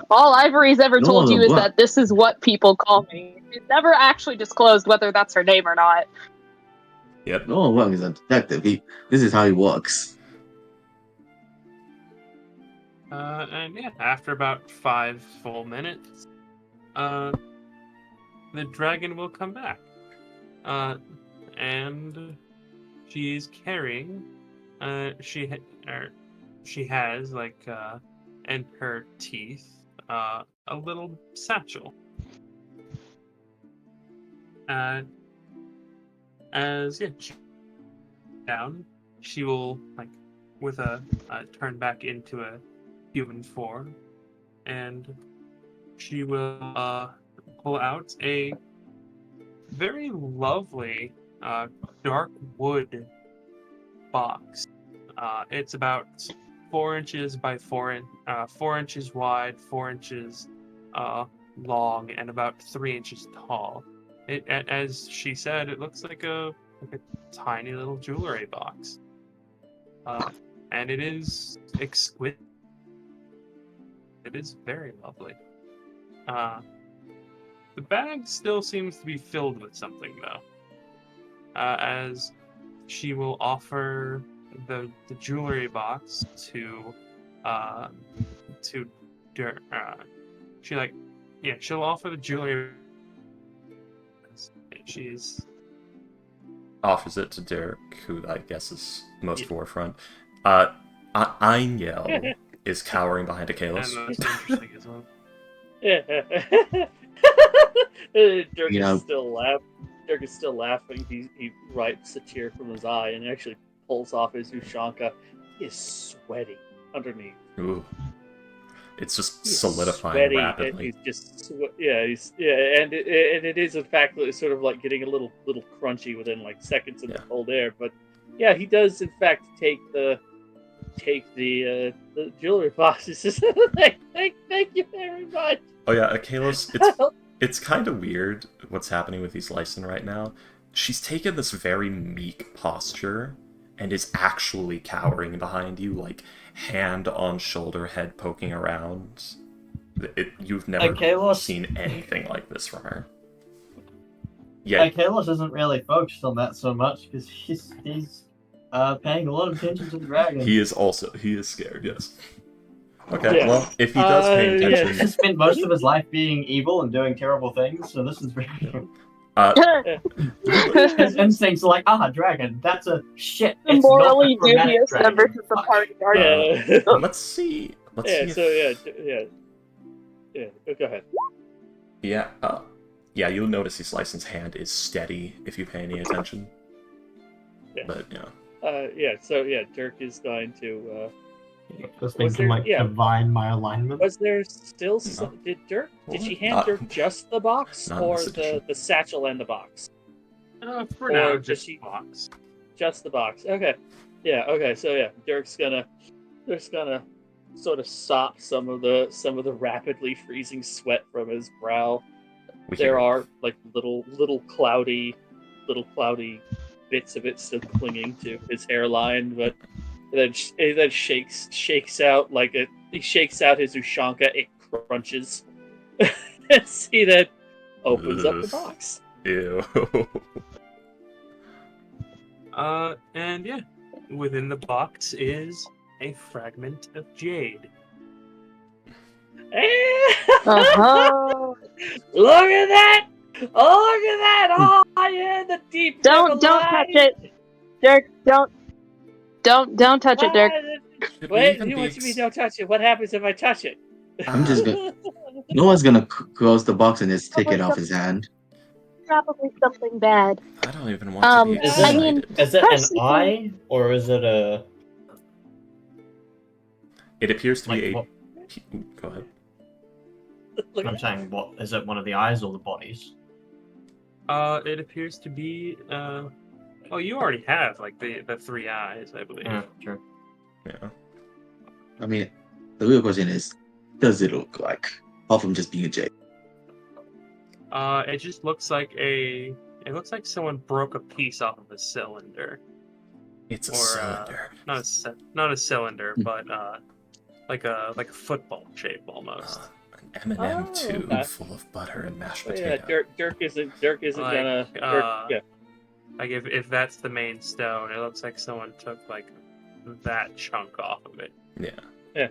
All Ivory's ever No, told you is what? that this is what people call me. She's never actually disclosed whether that's her name or not. Yep. No one is a detective. This is how he works. And yeah, after about 5 full minutes, the dragon will come back. And she's carrying, she has, like, in her teeth, a little satchel. As down, she will, like, with turn back into a human form, and she will pull out a very lovely dark wood box. It's about 4 inches by 4 inches wide, 4 inches long, and about 3 inches tall. As she said, it looks like a tiny little jewelry box, and it is exquisite. It is very lovely. The bag still seems to be filled with something, though, as she will offer the jewelry box to she'll offer the jewelry. She's Offers it to Derek, who I guess is most forefront. Eingel is cowering behind a and Kalos. that's interesting as well. Dirk You know- is still laughing. Dirk is still laughing. He wipes a tear from his eye and actually pulls off his Ushanka. He is sweaty underneath. Ooh. It's just He's solidifying sweaty, rapidly. And he's just and it is in fact sort of like getting a little crunchy within like seconds in the cold air. But yeah, he does in fact take the jewelry box. He says, thank you very much. Oh yeah, Kalos, it's kind of weird what's happening with these Lyson right now. She's taken this very meek posture and is actually cowering behind you, like hand on shoulder, head poking around. You've never Kalos. seen anything like this from her. Yeah, Kalos isn't really focused on that so much because he's paying a lot of attention to the dragon. he is scared, yes. Okay, Yeah. well, if he does pay Yeah. attention... He's spent most of his life being evil and doing terrible things, so this is very... His instincts are like, dragon, that's a shit. The It's morally not a chromatic dubious dragon. members of the party are Yeah. Let's see. Yeah. if- So yeah. Go ahead. Yeah, you'll notice his Lyson's hand is steady if you pay any attention. Yeah. But, yeah. Dirk is going to. Just make Was him there- like yeah. divine my alignment. Was there still No. some? Did she hand Not- Dirk just the box, not in or this edition. the satchel and the box? For Or now, does just she- box. Just the box. Okay. Yeah. Okay. So yeah, Dirk's gonna sort of sop some of the rapidly freezing sweat from his brow. We There hear- are like little cloudy bits of it still clinging to his hairline, but then shakes out he shakes out his Ushanka. It crunches, and he then opens up the Ugh. box. Ew. And yeah, within the box is a fragment of jade. Uh-huh. Look at that! Oh, look at that! Oh, yeah, the deep. Don't touch it, Dirk. Don't touch it, Dirk. Should we Wait, even you be want me to don't touch it? What happens if I touch it? I'm just gonna. No one's gonna close the box and just take it off his hand. Probably something bad. I don't even want to be Is I excited. mean- Is it an Personally- eye, or is it a... It appears to be Like, a... Go ahead. Look I'm at saying, what is it? One of the eyes or the bodies? It appears to be. Oh, you already have like the 3 eyes, I believe. Yeah, true. Yeah. I mean, the real question is, does it look like? Apart from just being a jade. It just looks like it looks like someone broke a piece off of a cylinder. It's a Or cylinder. not a cylinder, Hmm. but like a football shape almost. An M&M Oh, tube okay. full of butter and mashed But yeah, potato. Dirk isn't Like, gonna. Yeah. Like if that's the main stone, it looks like someone took like that chunk off of it. Yeah.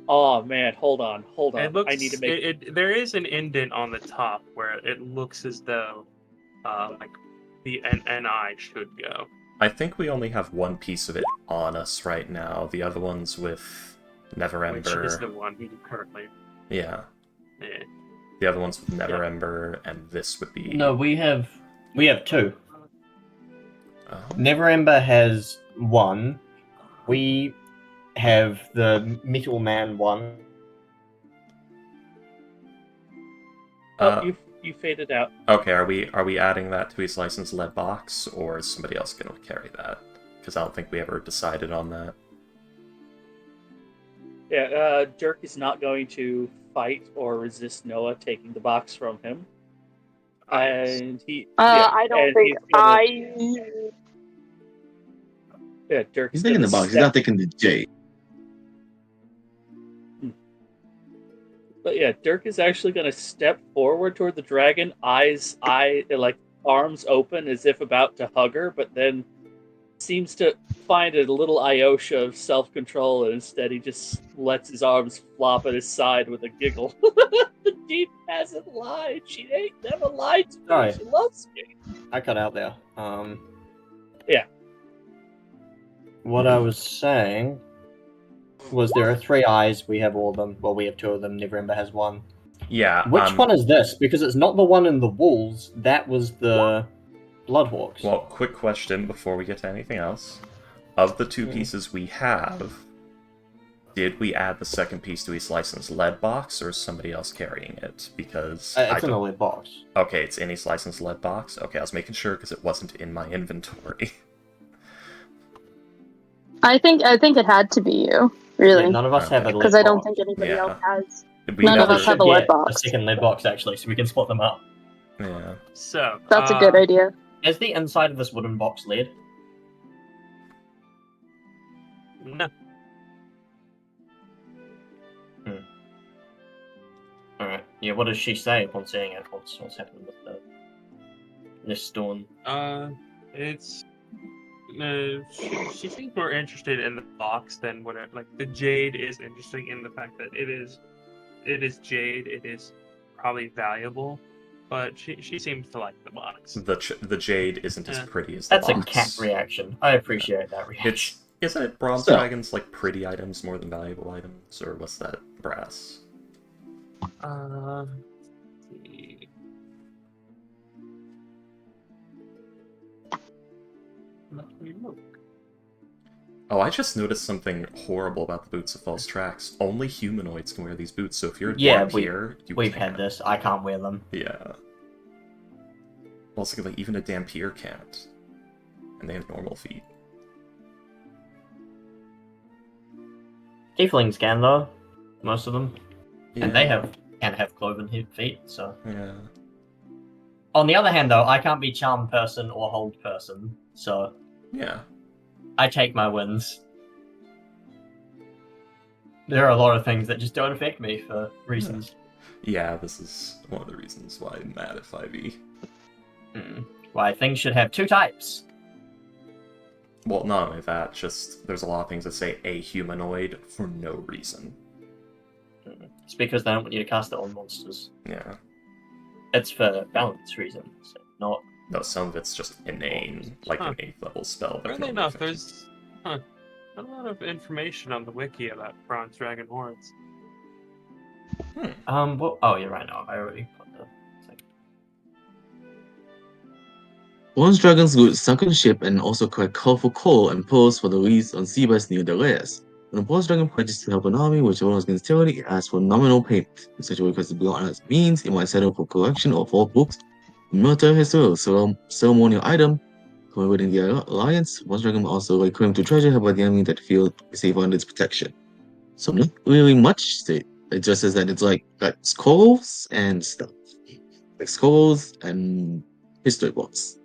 Oh man, hold on. It looks. I need to make. There is an indent on the top where it looks as though, like the NI should go. I think we only have one piece of it on us right now. The other one's with Never Which is the Ember. one we currently. Yeah. Yeah. The other one's with Never Ember, and this would be. No, we have two. Oh. Never Ember has one. We have the Metal Man one. You faded out. Okay, are we adding that to his licensed lead box, or is somebody else going to carry that? Because I don't think we ever decided on that. Yeah, Dirk is not going to fight or resist Noah taking the box from him. And he. I don't and think he's gonna- I. Yeah, Dirk. He's taking the box. He's not taking the jade. But yeah, Dirk is actually going to step forward toward the dragon, like arms open as if about to hug her, but then seems to find a little iota of self-control, and instead he just lets his arms flop at his side with a giggle. The deep hasn't lied. She ain't never lied to me. Sorry. She loves me. I cut out there. Yeah. What I was saying was there are 3 eyes. We have all of them. Well, we have 2 of them. Never Ember has 1. Yeah. Which one is this? Because it's not the one in the walls. That was the Bloodhawks. Well, quick question before we get to anything else. Of the 2 pieces we have, did we add the second piece to his licensed lead box, or is somebody else carrying it? Because It's in the lead box. Okay, it's in his licensed lead box. Okay, I was making sure because it wasn't in my inventory. I think it had to be you, really, Yeah, none of us have a lead because I don't box. think anybody Yeah. else has. We None of never- us have a lead Get box. a second lead box, actually, so we can split them up. Yeah. So That's a good idea. Is the inside of this wooden box lead? No. Alright. Yeah, what does she say upon seeing it? What's happening with this stone? It's. She seems more interested in the box than what like the jade is interesting in the fact that it is jade. It is probably valuable, but she seems to like the box. The jade isn't as Yeah. pretty as the That's a box. cat reaction. I appreciate that reaction. Isn't it bronze So- dragons like pretty items more than valuable items, or what's that brass? Let's see. Let me look. Oh, I just noticed something horrible about the boots of false tracks. Only humanoids can wear these boots, so if you're a Yeah, Dampier, you We've can't. had this. I can't wear them. Yeah. Well, it's like even a Dampier can't. And they have normal feet. Tieflings can, though. Most of them. Yeah. And they can have cloven feet, so... Yeah. On the other hand, though, I can't be charm person or hold person, so Yeah. I take my wins. There are a lot of things that just don't affect me for reasons. Yeah, this is one of the reasons why I'm mad at 5e. Why, things should have 2 types. Well, not only that, just there's a lot of things that say a humanoid for no reason. It's because they don't want you to cast it on monsters. Yeah. It's for balance reasons, not... No, some of it's just inane, like an 8th level spell. that Weirdly can enough, only affect there's not a lot of information on the wiki about bronze dragon hordes. Well, oh, you're right, no, I already put the thing. Bronze dragons would sunken ship and also collect colorful coal and pearls for the reeds on seabirds near their lairs. When a bronze dragon pledges to help an army which runs against tyranny, it asks for nominal payment. In such a way, because beyond its means, it might settle for collection of all books, military history, or ceremonial item, who are within the alliance. Once dragon also like claim to treasure held by the enemy that feel safe under its protection. So not really much to it. It just says that it's like got scrolls and stuff, like scrolls and history books,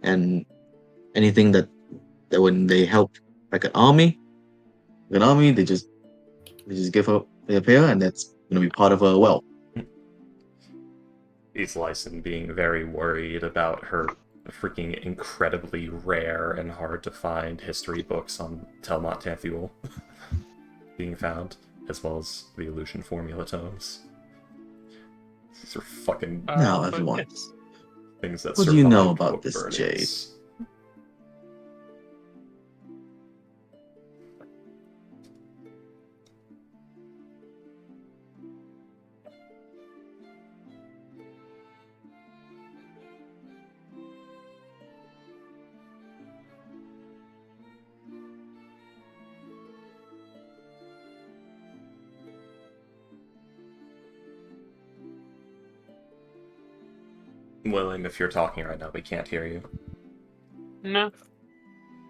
and anything that when they help like an army, they just give up their pair, and that's gonna be part of a well. He's Lyson being very worried about her freaking incredibly rare and hard to find history books on Telmont Tanthuel being found, as well as the illusion formula tomes. These are fucking Now, but everyone, yes. things that what do you know survived about book this burnings. jade? William, if you're talking right now, we can't hear you. No.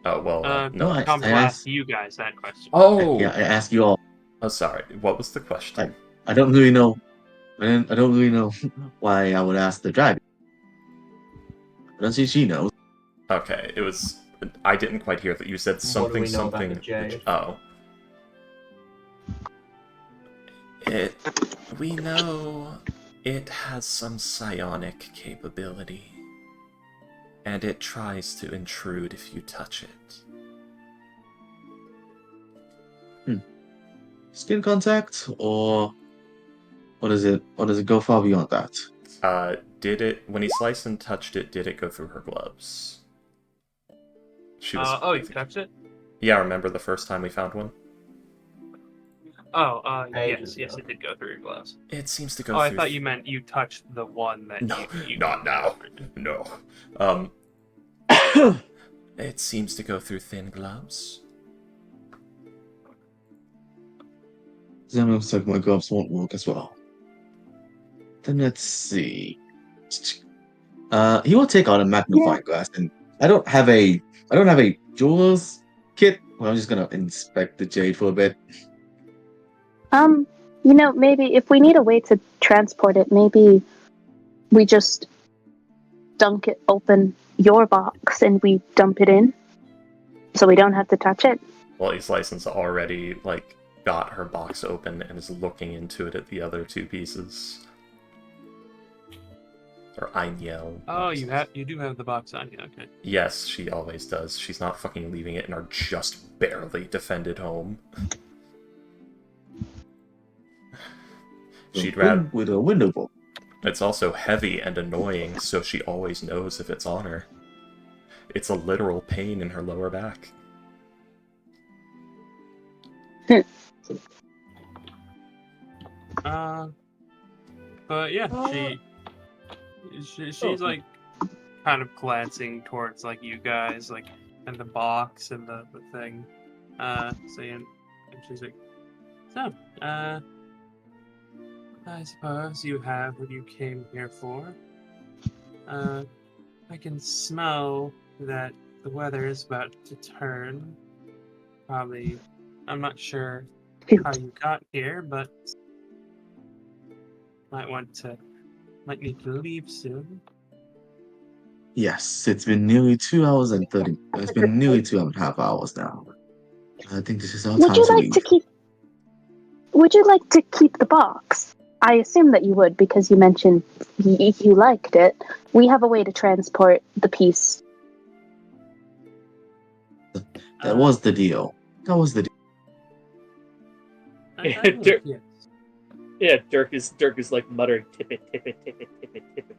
Oh, well, no. No, I Tom will asked- ask you guys that question. Oh! Yeah, I ask you all. Oh, sorry. What was the question? I don't really know. I don't really know why I would ask the dragon. I don't see she knows. Okay, it was... I didn't quite hear that you said something, we know about something... the jade? Oh. We know it has some psionic capability. And it tries to intrude if you touch it. Skin contact, or does it go far beyond that? When he sliced and touched it, did it go through her gloves? She was... Oh, you touched it? Yeah, remember the first time we found one? Oh, Ages yes, ago. it did go through your gloves. It seems to go Oh, through... I thought you meant you touched the one that No, you not now. offered. No. It seems to go through thin gloves. Then looks like my gloves won't work as well. Then let's see. He will take out a magnifying glass, and I don't have a jeweler's kit. Well, I'm just gonna inspect the jade for a bit. Maybe if we need a way to transport it, maybe we just dunk it open your box and we dump it in, so we don't have to touch it. Well, his license already, got her box open and is looking into it at the other two pieces. Or Einyo. Oh, you do have the box on you, okay. Yes, she always does. She's not fucking leaving it in our just barely defended home. She'd rather... with a window book. It's also heavy and annoying, so she always knows if it's on her. It's a literal pain in her lower back. But yeah, she's like kind of glancing towards you guys, and the box and the thing, saying, and she's like, so, I suppose you have what you came here for. I can smell that the weather is about to turn. Probably, I'm not sure how you got here, but might need to leave soon. Yes, it's been nearly 2 hours and 30. It's been nearly 2.5 hours now. I think this is our time to leave. Would you like to keep the box? I assume that you would, because you mentioned you liked it. We have a way to transport the piece. That was the deal. Yes. Yeah, Dirk is like muttering, tip it,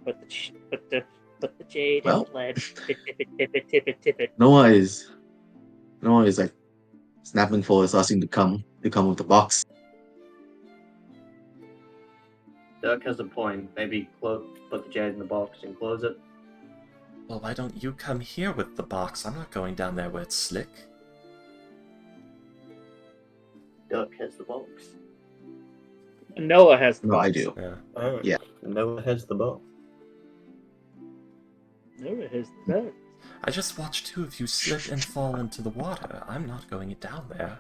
put the jade in Well. the lead, tip it. Noah is like snapping for us, asking to come with the box. Dirk has a point. Maybe put the jade in the box and close it. Well, why don't you come here with the box? I'm not going down there where it's slick. Dirk has the box. Noah has the No, box. I do. Yeah. Oh, Yeah. Noah has the box. Noah has the box. I just watched two of you slip and fall into the water. I'm not going down there.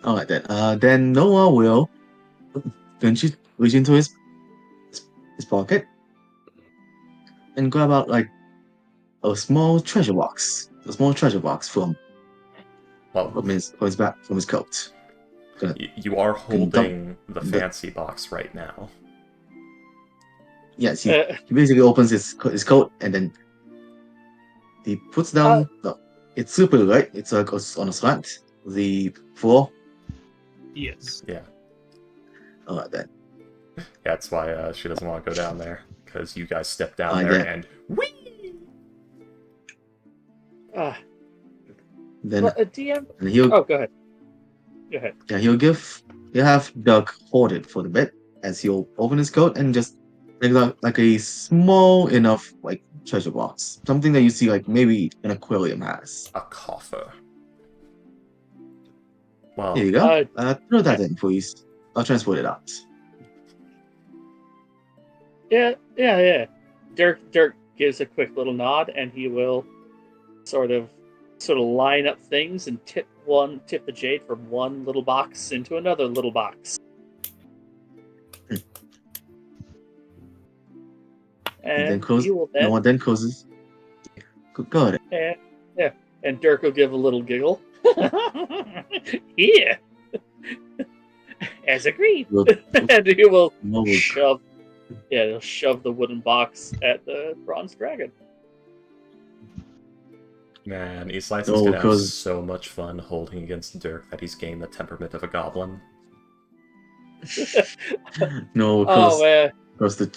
Alright then. Then Noah will reach into his pocket and grab out like a small treasure box. A small treasure box from Well, his coat. you are Can dump holding the the- fancy box right now. Yes, he basically opens his coat and then he puts down. No, it's super light. It's like on a slant. The floor. Yes. Yeah. Alright then. That's why she doesn't want to go down there. Because you guys step down I there get- and whee! Then DM. and he'll Oh, go ahead. Go ahead. yeah he'll have Doug hold it for the bit as he'll open his coat and just like a small enough like treasure box, something that you see like maybe an aquarium has. A coffer. Well, Here you go. Throw that in, please. I'll transport it out. Yeah. Dirk gives a quick little nod, and he will sort of line up things and tip the jade from one little box into another little box. And then he will then, no one then closes. Go ahead. and Dirk will give a little giggle. Here, as agreed, We'll- and he will No, shove the wooden box at the bronze dragon. man, Eastlights No, is gonna have because- so much fun holding against Dirk that he's gained the temperament of a goblin. no, Oh man, close the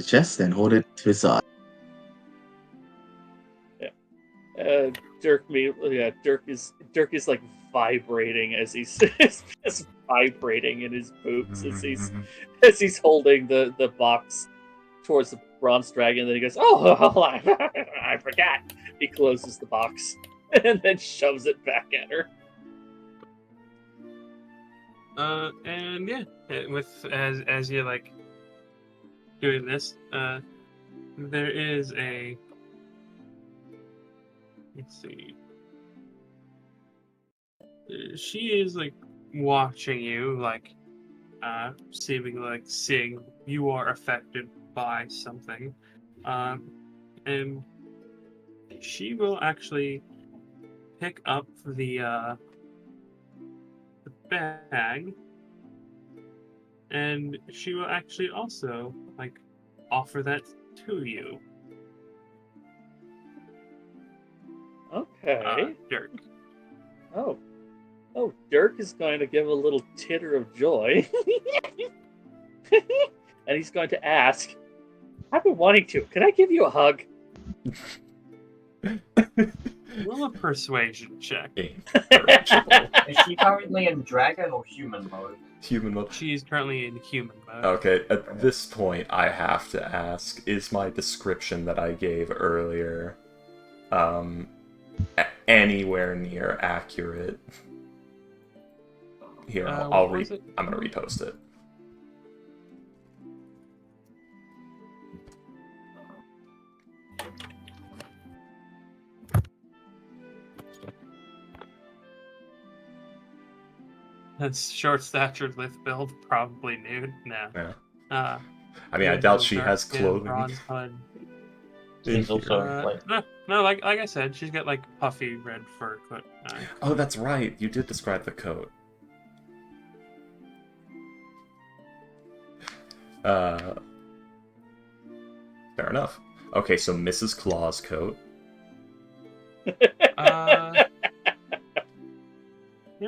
chest and hold it to his side. Dirk is like vibrating as he's just vibrating in his boots as he's holding the box towards the bronze dragon. Then he goes, "Oh, I forgot." He closes the box and then shoves it back at her. And yeah, with as you're like doing this, there is a. Let's see. She is like watching you, like seeming like seeing you are affected by something, and she will actually pick up the bag, and she will actually also like offer that to you. Okay. Dirk. Oh, Dirk is going to give a little titter of joy, and he's going to ask, "I've been wanting to. Can I give you a hug?" Roll a persuasion check. Is she currently in dragon or human mode? Human mode. She's currently in human mode. Okay, at this point, I have to ask, is my description that I gave earlier anywhere near accurate? Here, what I'm gonna repost it. That's short-statured lift build, probably nude. No. Yeah. I mean, I doubt she has dark skin, clothing. bronze HUD. She's also No, like I said, she's got like puffy red fur coat. Oh, that's right. You did describe the coat. Fair enough. Okay, so Mrs. Claus coat.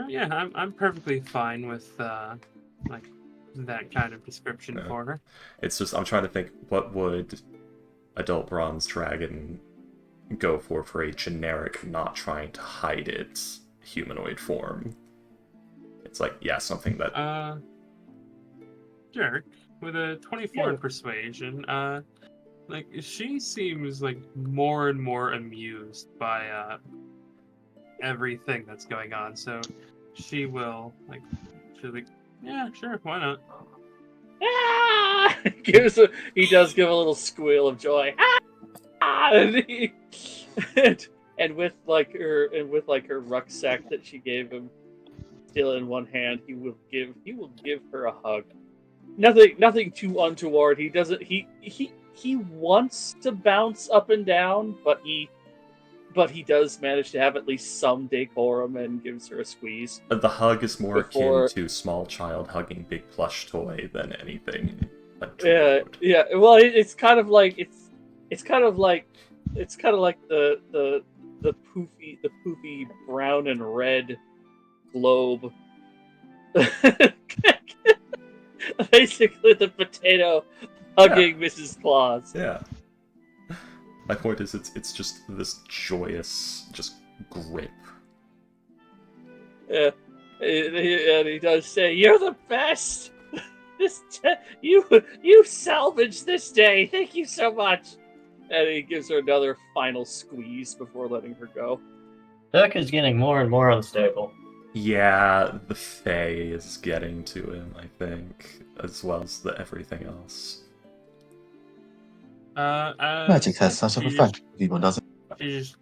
Yeah, I'm perfectly fine with like that kind of description Yeah. for her. It's just, I'm trying to think, what would Adult Bronze Dragon go for a generic, not trying to hide its humanoid form? It's like, yeah, something that... Dirk, with a 24 in persuasion, like, she seems like more and more amused by everything that's going on, so she's like, yeah, sure, why not? He does give a little squeal of joy. And and with her rucksack that she gave him still in one hand, he will give her a hug. Nothing too untoward. He doesn't he wants to bounce up and down, but he does manage to have at least some decorum and gives her a squeeze. The hug is more Before- akin to small child hugging big plush toy than anything. Yeah. Well, it's kind of like the poofy brown and red globe. Basically, the potato hugging Mrs. Claus. Yeah. My point is, it's just this joyous, just grip. Yeah, and he does say, "You're the best. You salvaged this day. Thank you so much." And he gives her another final squeeze before letting her go. Dirk is getting more and more unstable. Yeah, the Fae is getting to him, I think, as well as the everything else. Magic has such a she effect on people, doesn't it? She just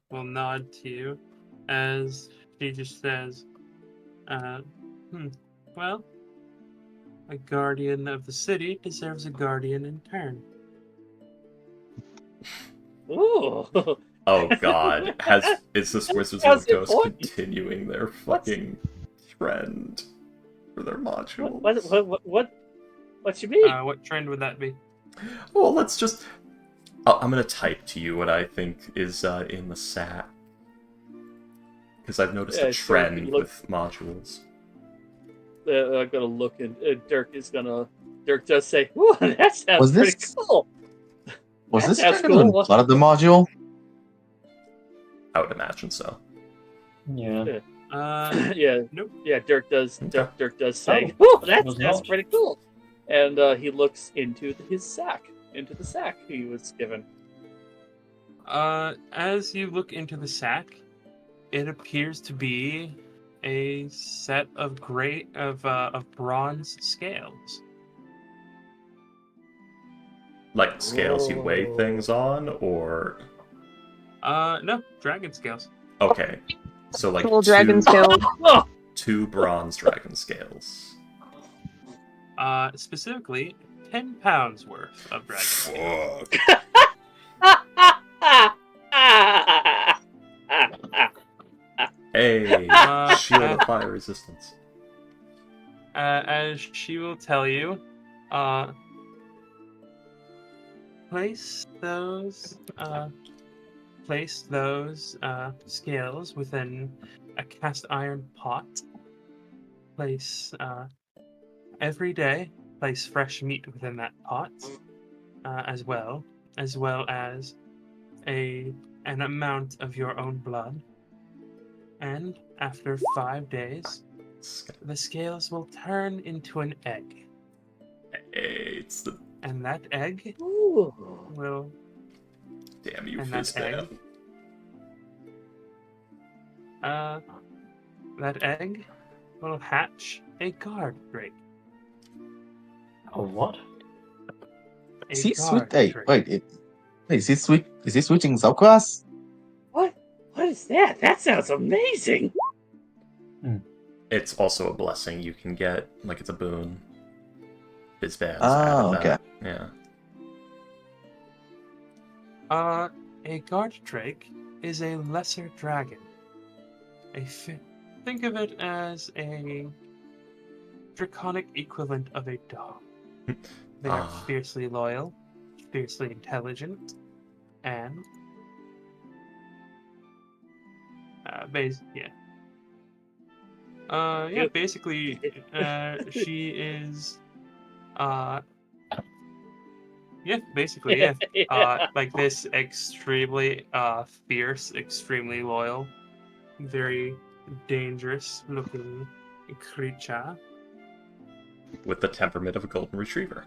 will nod to you as she just says, well, a guardian of the city deserves a guardian in turn. Ooh. Oh god, is this Wizards How's of the it Coast going? continuing their fucking trend for their modules? What you mean? What trend would that be? Well, let's just... I'm gonna type to you what I think is in the SAT. Because I've noticed a sure, trend look- with modules. I'm gonna look, and Dirk does say, "Ooh, that sounds Was pretty this- cool." Was That this sounds kind of cool. a part of the module? I would imagine so. Yeah. Yeah, Nope. yeah. Dirk does say, Oh, "Ooh, that was sounds not. pretty cool," and he looks into the sack he was given. As you look into the sack, it appears to be a set of bronze scales. Like scales you weigh things on, or... No, dragon scales. Okay. So like Little dragon scale. two bronze dragon scales. Specifically, 10 pounds worth of dragon scales. Fuck. Hey, shield of fire resistance. As she will tell you, place those scales within a cast iron pot. Place every day. Place fresh meat within that pot, as well as an amount of your own blood. And after 5 days, the scales will turn into an egg. It's the... And that egg Ooh. will... Damn you, And that Fizzbam. that egg will hatch a guard drake. Oh, what? A Is he guard Hey, drake. wait, is he switching subclass? What is that? That sounds amazing. It's also a blessing you can get, like it's a boon. Fizzbam's Oh, added that. Yeah. A guard drake is a lesser dragon. Think of it as a draconic equivalent of a dog. They are Ah. fiercely loyal, fiercely intelligent, and basically, she is, like this extremely fierce, extremely loyal, very dangerous looking creature. With the temperament of a golden retriever.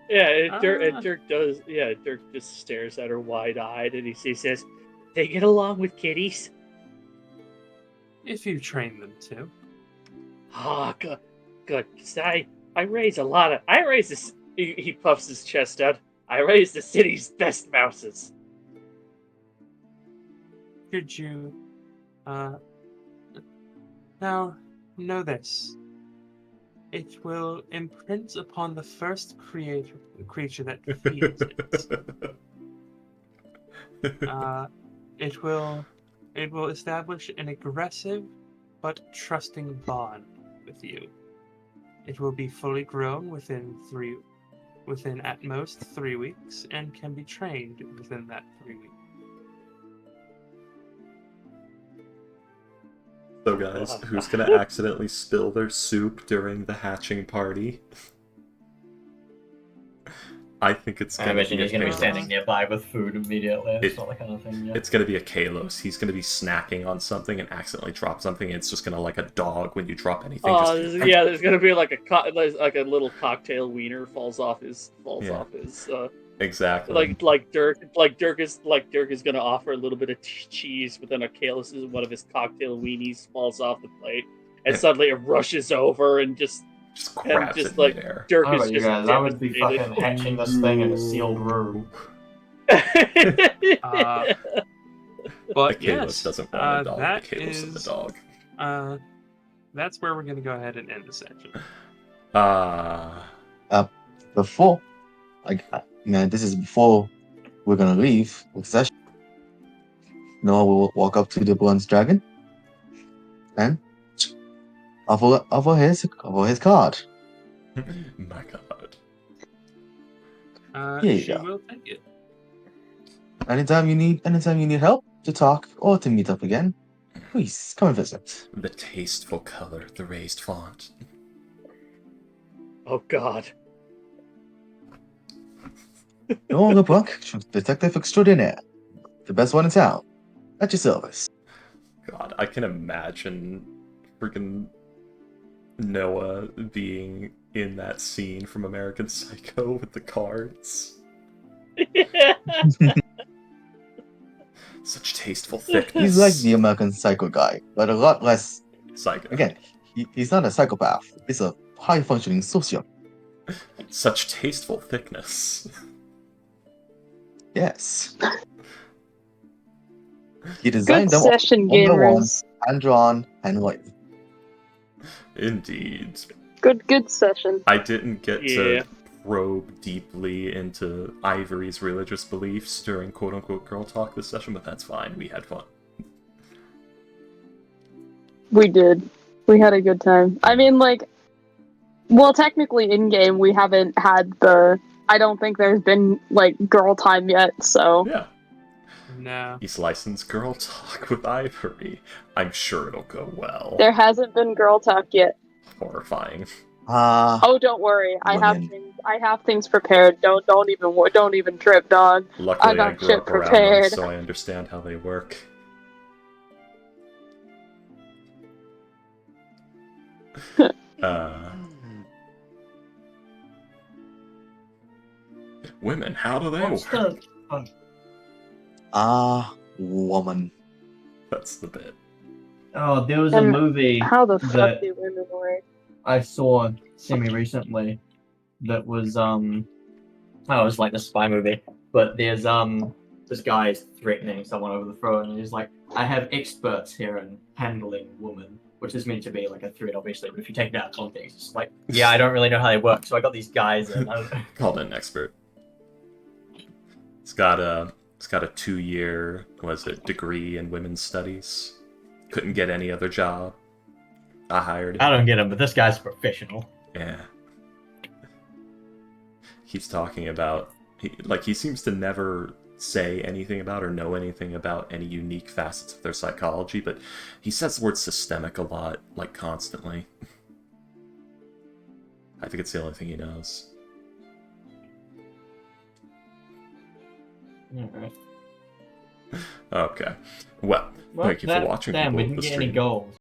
Yeah, and Ah. Dirk does. Yeah, Dirk just stares at her wide-eyed, and he says, "They get along with kitties." If you train them to. Ah, good. 'Cause I raise this. He puffs his chest out. I raise the city's best mouses. should you now know this. It will imprint upon the first creature that feeds it. It will establish an aggressive but trusting bond with you. It will be fully grown within at most 3 weeks and can be trained within that 3 weeks. So guys, who's gonna accidentally spill their soup during the hatching party? I think it's I gonna imagine be he's going to be Kalos. standing nearby with food immediately. It's It- not that kind of thing. Yeah. It's gonna be a Kalos. He's gonna be snacking on something and accidentally drop something. And it's just gonna like a dog when you drop anything. Yeah, there's gonna be like a little cocktail wiener falls off his Exactly. like Dirk is gonna offer a little bit of cheese, but then a Kalis one of his cocktail weenies falls off the plate, and Yeah. suddenly it rushes over and just grabs just it like in midair. Dirk I don't know is about you just guys. I would be devastated. fucking hatching this thing in a sealed room. But The Kalos yes, doesn't want a dog. that The Kalos is is a dog. that's where we're gonna go ahead and end the session. Before, this is before we're gonna leave the session. Noah will walk up to the bronze dragon and offer his card. My God. Here you She go. will take it. Anytime you need help to talk or to meet up again, please come and visit. The tasteful color, the raised font. Oh God. Noah LeBlanc, detective extraordinaire, the best one in town, at your service. God, I can imagine freaking Noah being in that scene from American Psycho with the cards. Such tasteful thickness. He's like the American Psycho guy, but a lot less. Psycho. Again, he's not a psychopath. He's a high-functioning sociopath. Such tasteful thickness. Yes. He designed Good them all, session, one by one, gamers. hand-drawn, handwritten. Indeed. Good session. I didn't get Yeah. to probe deeply into Ivory's religious beliefs during quote-unquote girl talk this session, but that's fine. We had fun. We did. We had a good time. I mean, well, technically in-game we haven't had I don't think there's been, girl time yet, so... Yeah. No. He's licensed girl talk with Ivory. I'm sure it'll go well. There hasn't been girl talk yet. Horrifying. Oh, don't worry. I Women. have things prepared. Don't even trip, dog. Luckily, I got grew shit up around them, prepared. so I understand how they work. Women, how do they What's work? the Woman. That's the bit. Oh, there was a And movie How the fuck that do women work? I saw semi-recently that was Oh, it was like the spy movie. But there's this guy is threatening someone over the phone, and he's like, "I have experts here in handling women," which is meant to be like a threat, obviously. But if you take it out of context, it's like, yeah, I don't really know how they work, so I got these guys, and I don't know. Called an expert. It's got a 2-year, degree in women's studies. Couldn't get any other job. I hired him. I don't get him, but this guy's a professional. Yeah. Keeps talking about he seems to never say anything about or know anything about any unique facets of their psychology, but he says the word systemic a lot, constantly. I think it's the only thing he knows. Alright. Okay. Well, thank you for watching. Damn, people we of didn't the get any stream. goals.